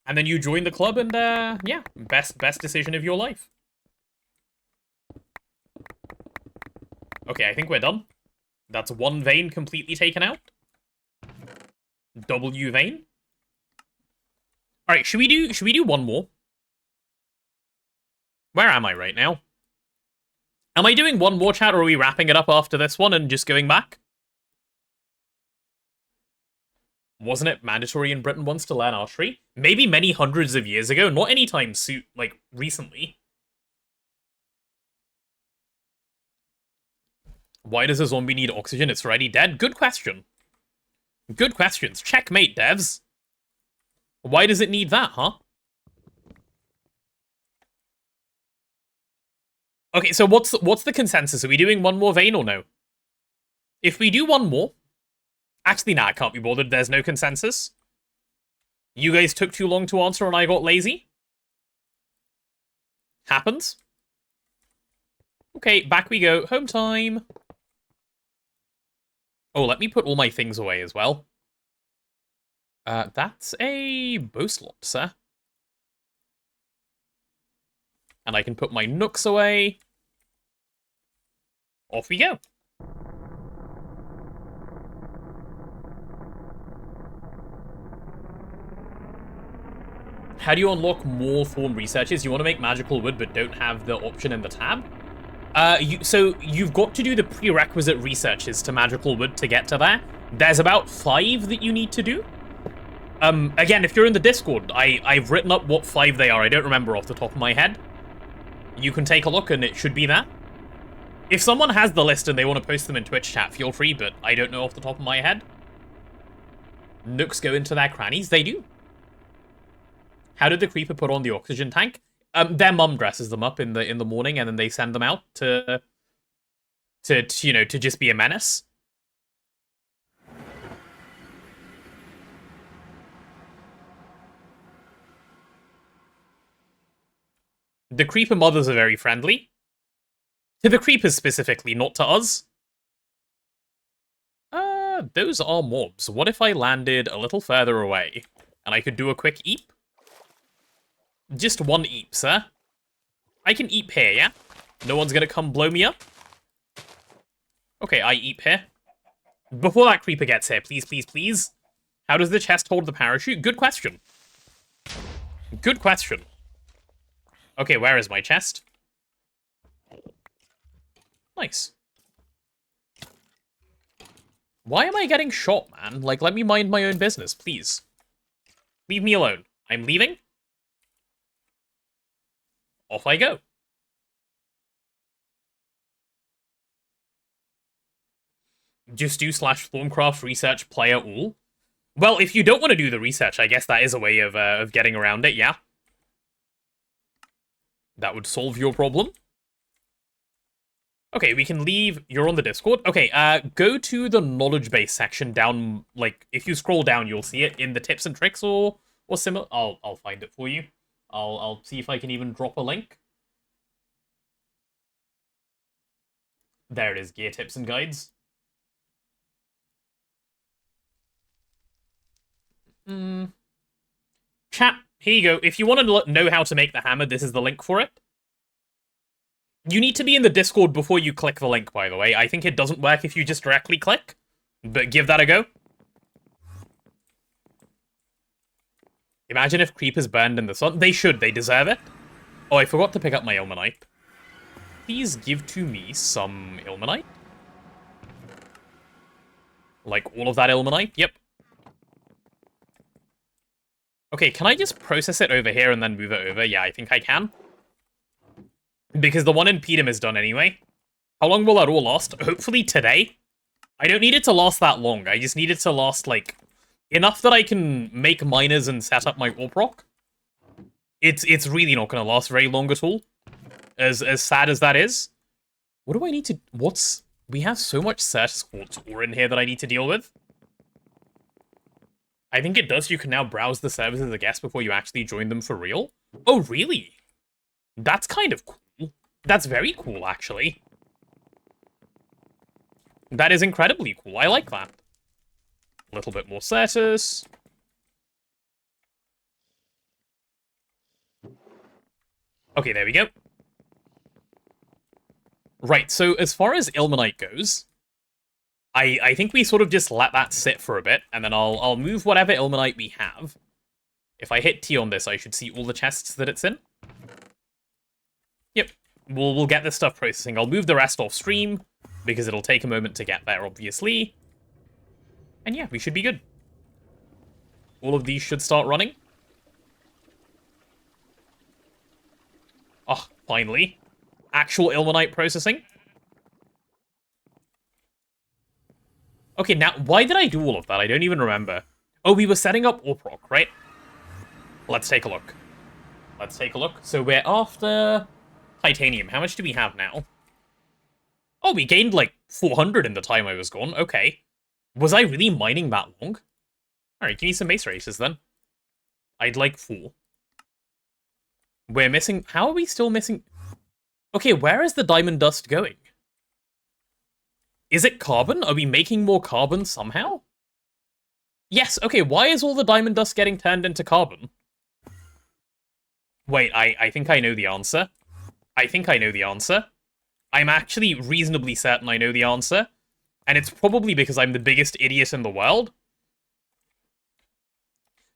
And then you join the club and, yeah, best decision of your life. Okay, I think we're done. That's one vein completely taken out. W vein. Alright, should we do one more? Where am I right now? Am I doing one more, chat, or are we wrapping it up after this one and just going back? Wasn't it mandatory in Britain once to learn archery? Maybe many hundreds of years ago, not anytime soon, like, recently. Why does a zombie need oxygen? It's already dead? Good question. Good questions. Checkmate, devs. Why does it need that, huh? Okay, so what's the consensus? Are we doing one more vein or no? If we do one more... Actually, nah, I can't be bothered. There's no consensus. You guys took too long to answer and I got lazy. Happens. Okay, back we go. Home time. Oh, let me put all my things away as well. That's a bow slot, sir. And I can put my nooks away. Off we go. How do you unlock more form researches? You want to make magical wood, but don't have the option in the tab? So you've got to do the prerequisite researches to magical wood to get to there. There's about 5 that you need to do. Again, if you're in the Discord, I've written up what 5 they are. I don't remember off the top of my head. You can take a look and it should be there. If someone has the list and they want to post them in Twitch chat, feel free, but I don't know off the top of my head. Nooks go into their crannies. They do. How did the creeper put on the oxygen tank? Their mum dresses them up in the morning, and then they send them out to just be a menace. The creeper mothers are very friendly. To the creepers specifically, not to us. Those are mobs. What if I landed a little further away, and I could do a quick eep? Just one eep, sir. I can eep here, yeah? No one's gonna come blow me up? Okay, I eep here. Before that creeper gets here, please, please, please. How does the chest hold the parachute? Good question. Good question. Okay, where is my chest? Nice. Why am I getting shot, man? Like, let me mind my own business, please. Leave me alone. I'm leaving. Off I go. Just do /Thorncraft research player all. Well, if you don't want to do the research, I guess that is a way of getting around it, yeah? That would solve your problem. Okay, we can leave. You're on the Discord. Okay, go to the knowledge base section down, like, if you scroll down, you'll see it in the tips and tricks or similar. I'll find it for you. I'll see if I can even drop a link. There it is, gear tips and guides. Chat, here you go. If you want to know how to make the hammer, this is the link for it. You need to be in the Discord before you click the link, by the way. I think it doesn't work if you just directly click, but give that a go. Imagine if creepers burned in the sun. They should. They deserve it. Oh, I forgot to pick up my ilmenite. Please give to me some ilmenite. Like, all of that ilmenite? Yep. Okay, can I just process it over here and then move it over? Yeah, I think I can. Because the one in Pedum is done anyway. How long will that all last? Hopefully today. I don't need it to last that long. I just need it to last, like, enough that I can make miners and set up my warp rock. It's really not going to last very long at all. As sad as that is. What do I need to... We have so much Certus Quartz ore in here that I need to deal with. I think it does. You can now browse the servers as a guest before you actually join them for real. Oh, really? That's kind of cool. That's very cool, actually. That is incredibly cool. I like that. A little bit more Certus. Okay, there we go. Right, so as far as ilmenite goes, I think we sort of just let that sit for a bit, and then I'll move whatever ilmenite we have. If I hit T on this, I should see all the chests that it's in. Yep, we'll get this stuff processing. I'll move the rest off stream, because it'll take a moment to get there, obviously. And yeah, we should be good. All of these should start running. Oh, finally. Actual ilmenite processing. Okay, now, why did I do all of that? I don't even remember. Oh, we were setting up Orproc, right? Let's take a look. Let's take a look. So we're after titanium. How much do we have now? Oh, we gained like 400 in the time I was gone. Okay. Was I really mining that long? Alright, give me some base races then. I'd like 4. We're missing... How are we still missing... Okay, where is the diamond dust going? Is it carbon? Are we making more carbon somehow? Yes, okay, why is all the diamond dust getting turned into carbon? Wait, I think I know the answer. I think I know the answer. I'm actually reasonably certain I know the answer. And it's probably because I'm the biggest idiot in the world.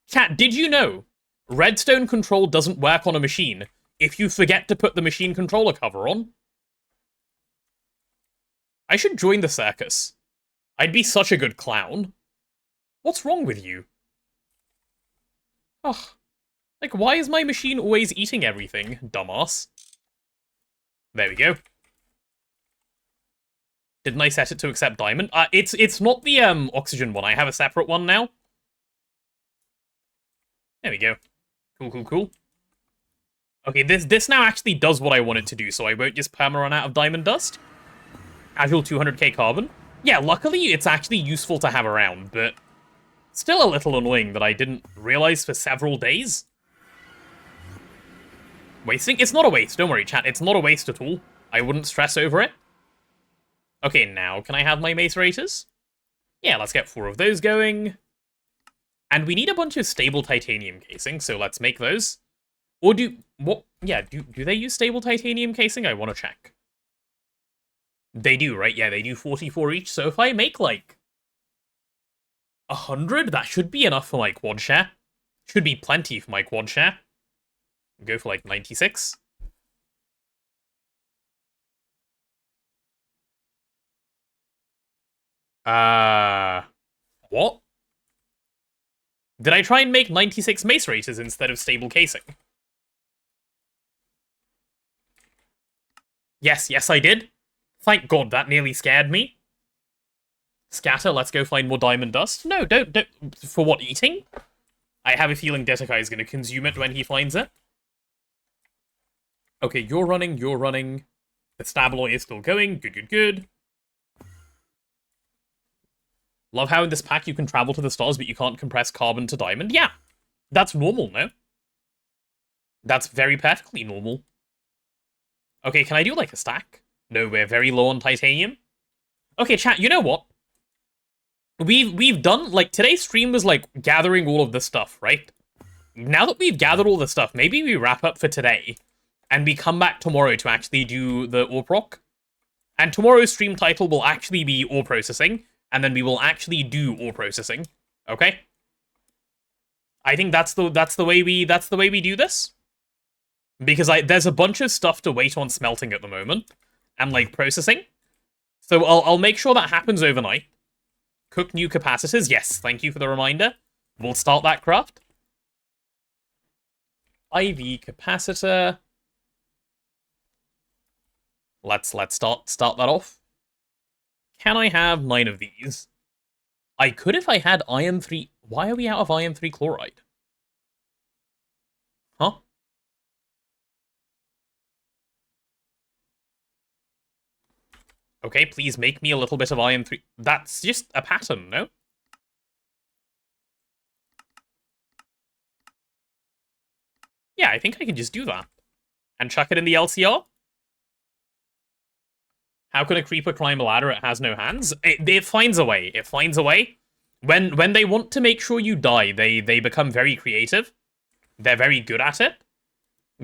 Chat, did you know Redstone control doesn't work on a machine if you forget to put the machine controller cover on. I should join the circus. I'd be such a good clown. What's wrong with you? Ugh. Like, why is my machine always eating everything, dumbass? There we go. Didn't I set it to accept diamond? It's not the oxygen one. I have a separate one now. There we go. Cool. Okay, this now actually does what I want it to do, so I won't just perma run out of diamond dust. Casual 200k carbon. Yeah, luckily it's actually useful to have around, but still a little annoying that I didn't realize for several days. Wasting? It's not a waste, don't worry, chat. It's not a waste at all. I wouldn't stress over it. Okay, now can I have my macerators? Yeah, let's get 4 of those going. And we need a bunch of stable titanium casing, so let's make those. Or do they use stable titanium casing? I want to check. They do, right? Yeah, they do 44 each, so if I make, like, 100, that should be enough for my quad share. Should be plenty for my quad share. Go for, like, 96. What? Did I try and make 96 macerators instead of stable casing? Yes, I did. Thank God, that nearly scared me. Scatter, let's go find more diamond dust. No, don't. For what, eating? I have a feeling Detekai is going to consume it when he finds it. Okay, you're running. The Stabaloy is still going. Good. Love how in this pack you can travel to the stars, but you can't compress carbon to diamond. Yeah, that's normal, no? That's very perfectly normal. Okay, can I do, like, a stack? No, we're very low on titanium. Okay, chat, you know what? We've done, like, today's stream was, like, gathering all of the stuff, right? Now that we've gathered all the stuff, maybe we wrap up for today, and we come back tomorrow to actually do the ore proc. And tomorrow's stream title will actually be ore processing, and then we will actually do ore processing. Okay? I think that's the way we do this. Because there's a bunch of stuff to wait on smelting at the moment. And, like, processing. So I'll make sure that happens overnight. Cook new capacitors. Yes, thank you for the reminder. We'll start that craft. IV capacitor. Let's start that off. Can I have 9 of these? I could if I had iron 3... Why are we out of iron 3 chloride? Huh? Okay, please make me a little bit of iron 3... That's just a pattern, no? Yeah, I think I can just do that. And chuck it in the LCR? How can a creeper climb a ladder? It has no hands. It finds a way. It finds a way. When they want to make sure you die, they become very creative. They're very good at it.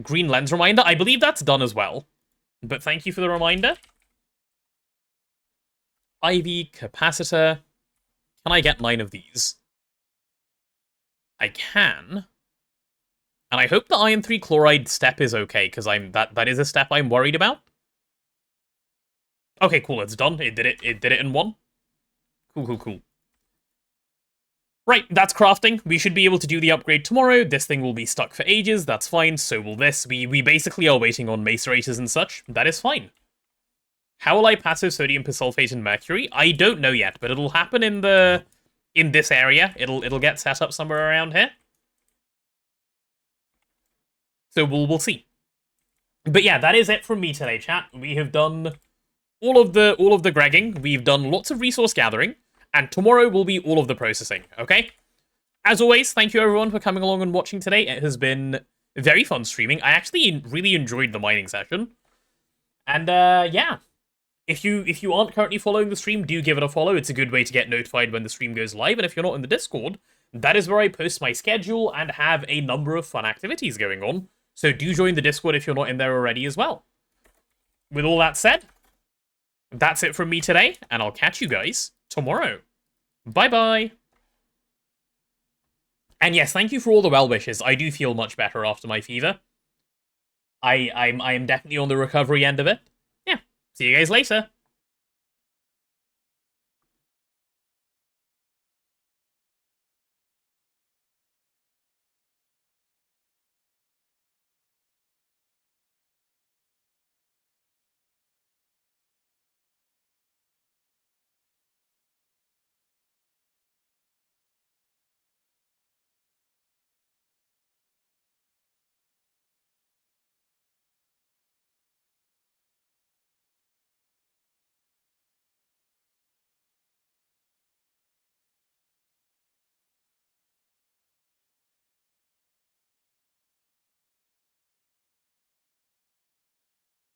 Green lens reminder. I believe that's done as well. But thank you for the reminder. IV capacitor. Can I get 9 of these? I can. And I hope the iron 3 chloride step is okay, because that is a step I'm worried about. Okay, cool, it's done. It did it in one. Cool. Right, that's crafting. We should be able to do the upgrade tomorrow. This thing will be stuck for ages. That's fine. So will this. We basically are waiting on macerators and such. That is fine. How will I passive sodium persulfate and mercury? I don't know yet, but it'll happen in this area. It'll get set up somewhere around here. So we'll see. But yeah, that is it from me today, chat. We have done all of the gregging. We've done lots of resource gathering, and tomorrow will be all of the processing, okay? As always, thank you everyone for coming along and watching today. It has been very fun streaming. I actually really enjoyed the mining session. And yeah. If you aren't currently following the stream, do give it a follow. It's a good way to get notified when the stream goes live. And if you're not in the Discord, that is where I post my schedule and have a number of fun activities going on. So do join the Discord if you're not in there already as well. With all that said, that's it from me today, and I'll catch you guys tomorrow. Bye-bye. And yes, thank you for all the well wishes. I do feel much better after my fever. I am definitely on the recovery end of it. Yeah. See you guys later.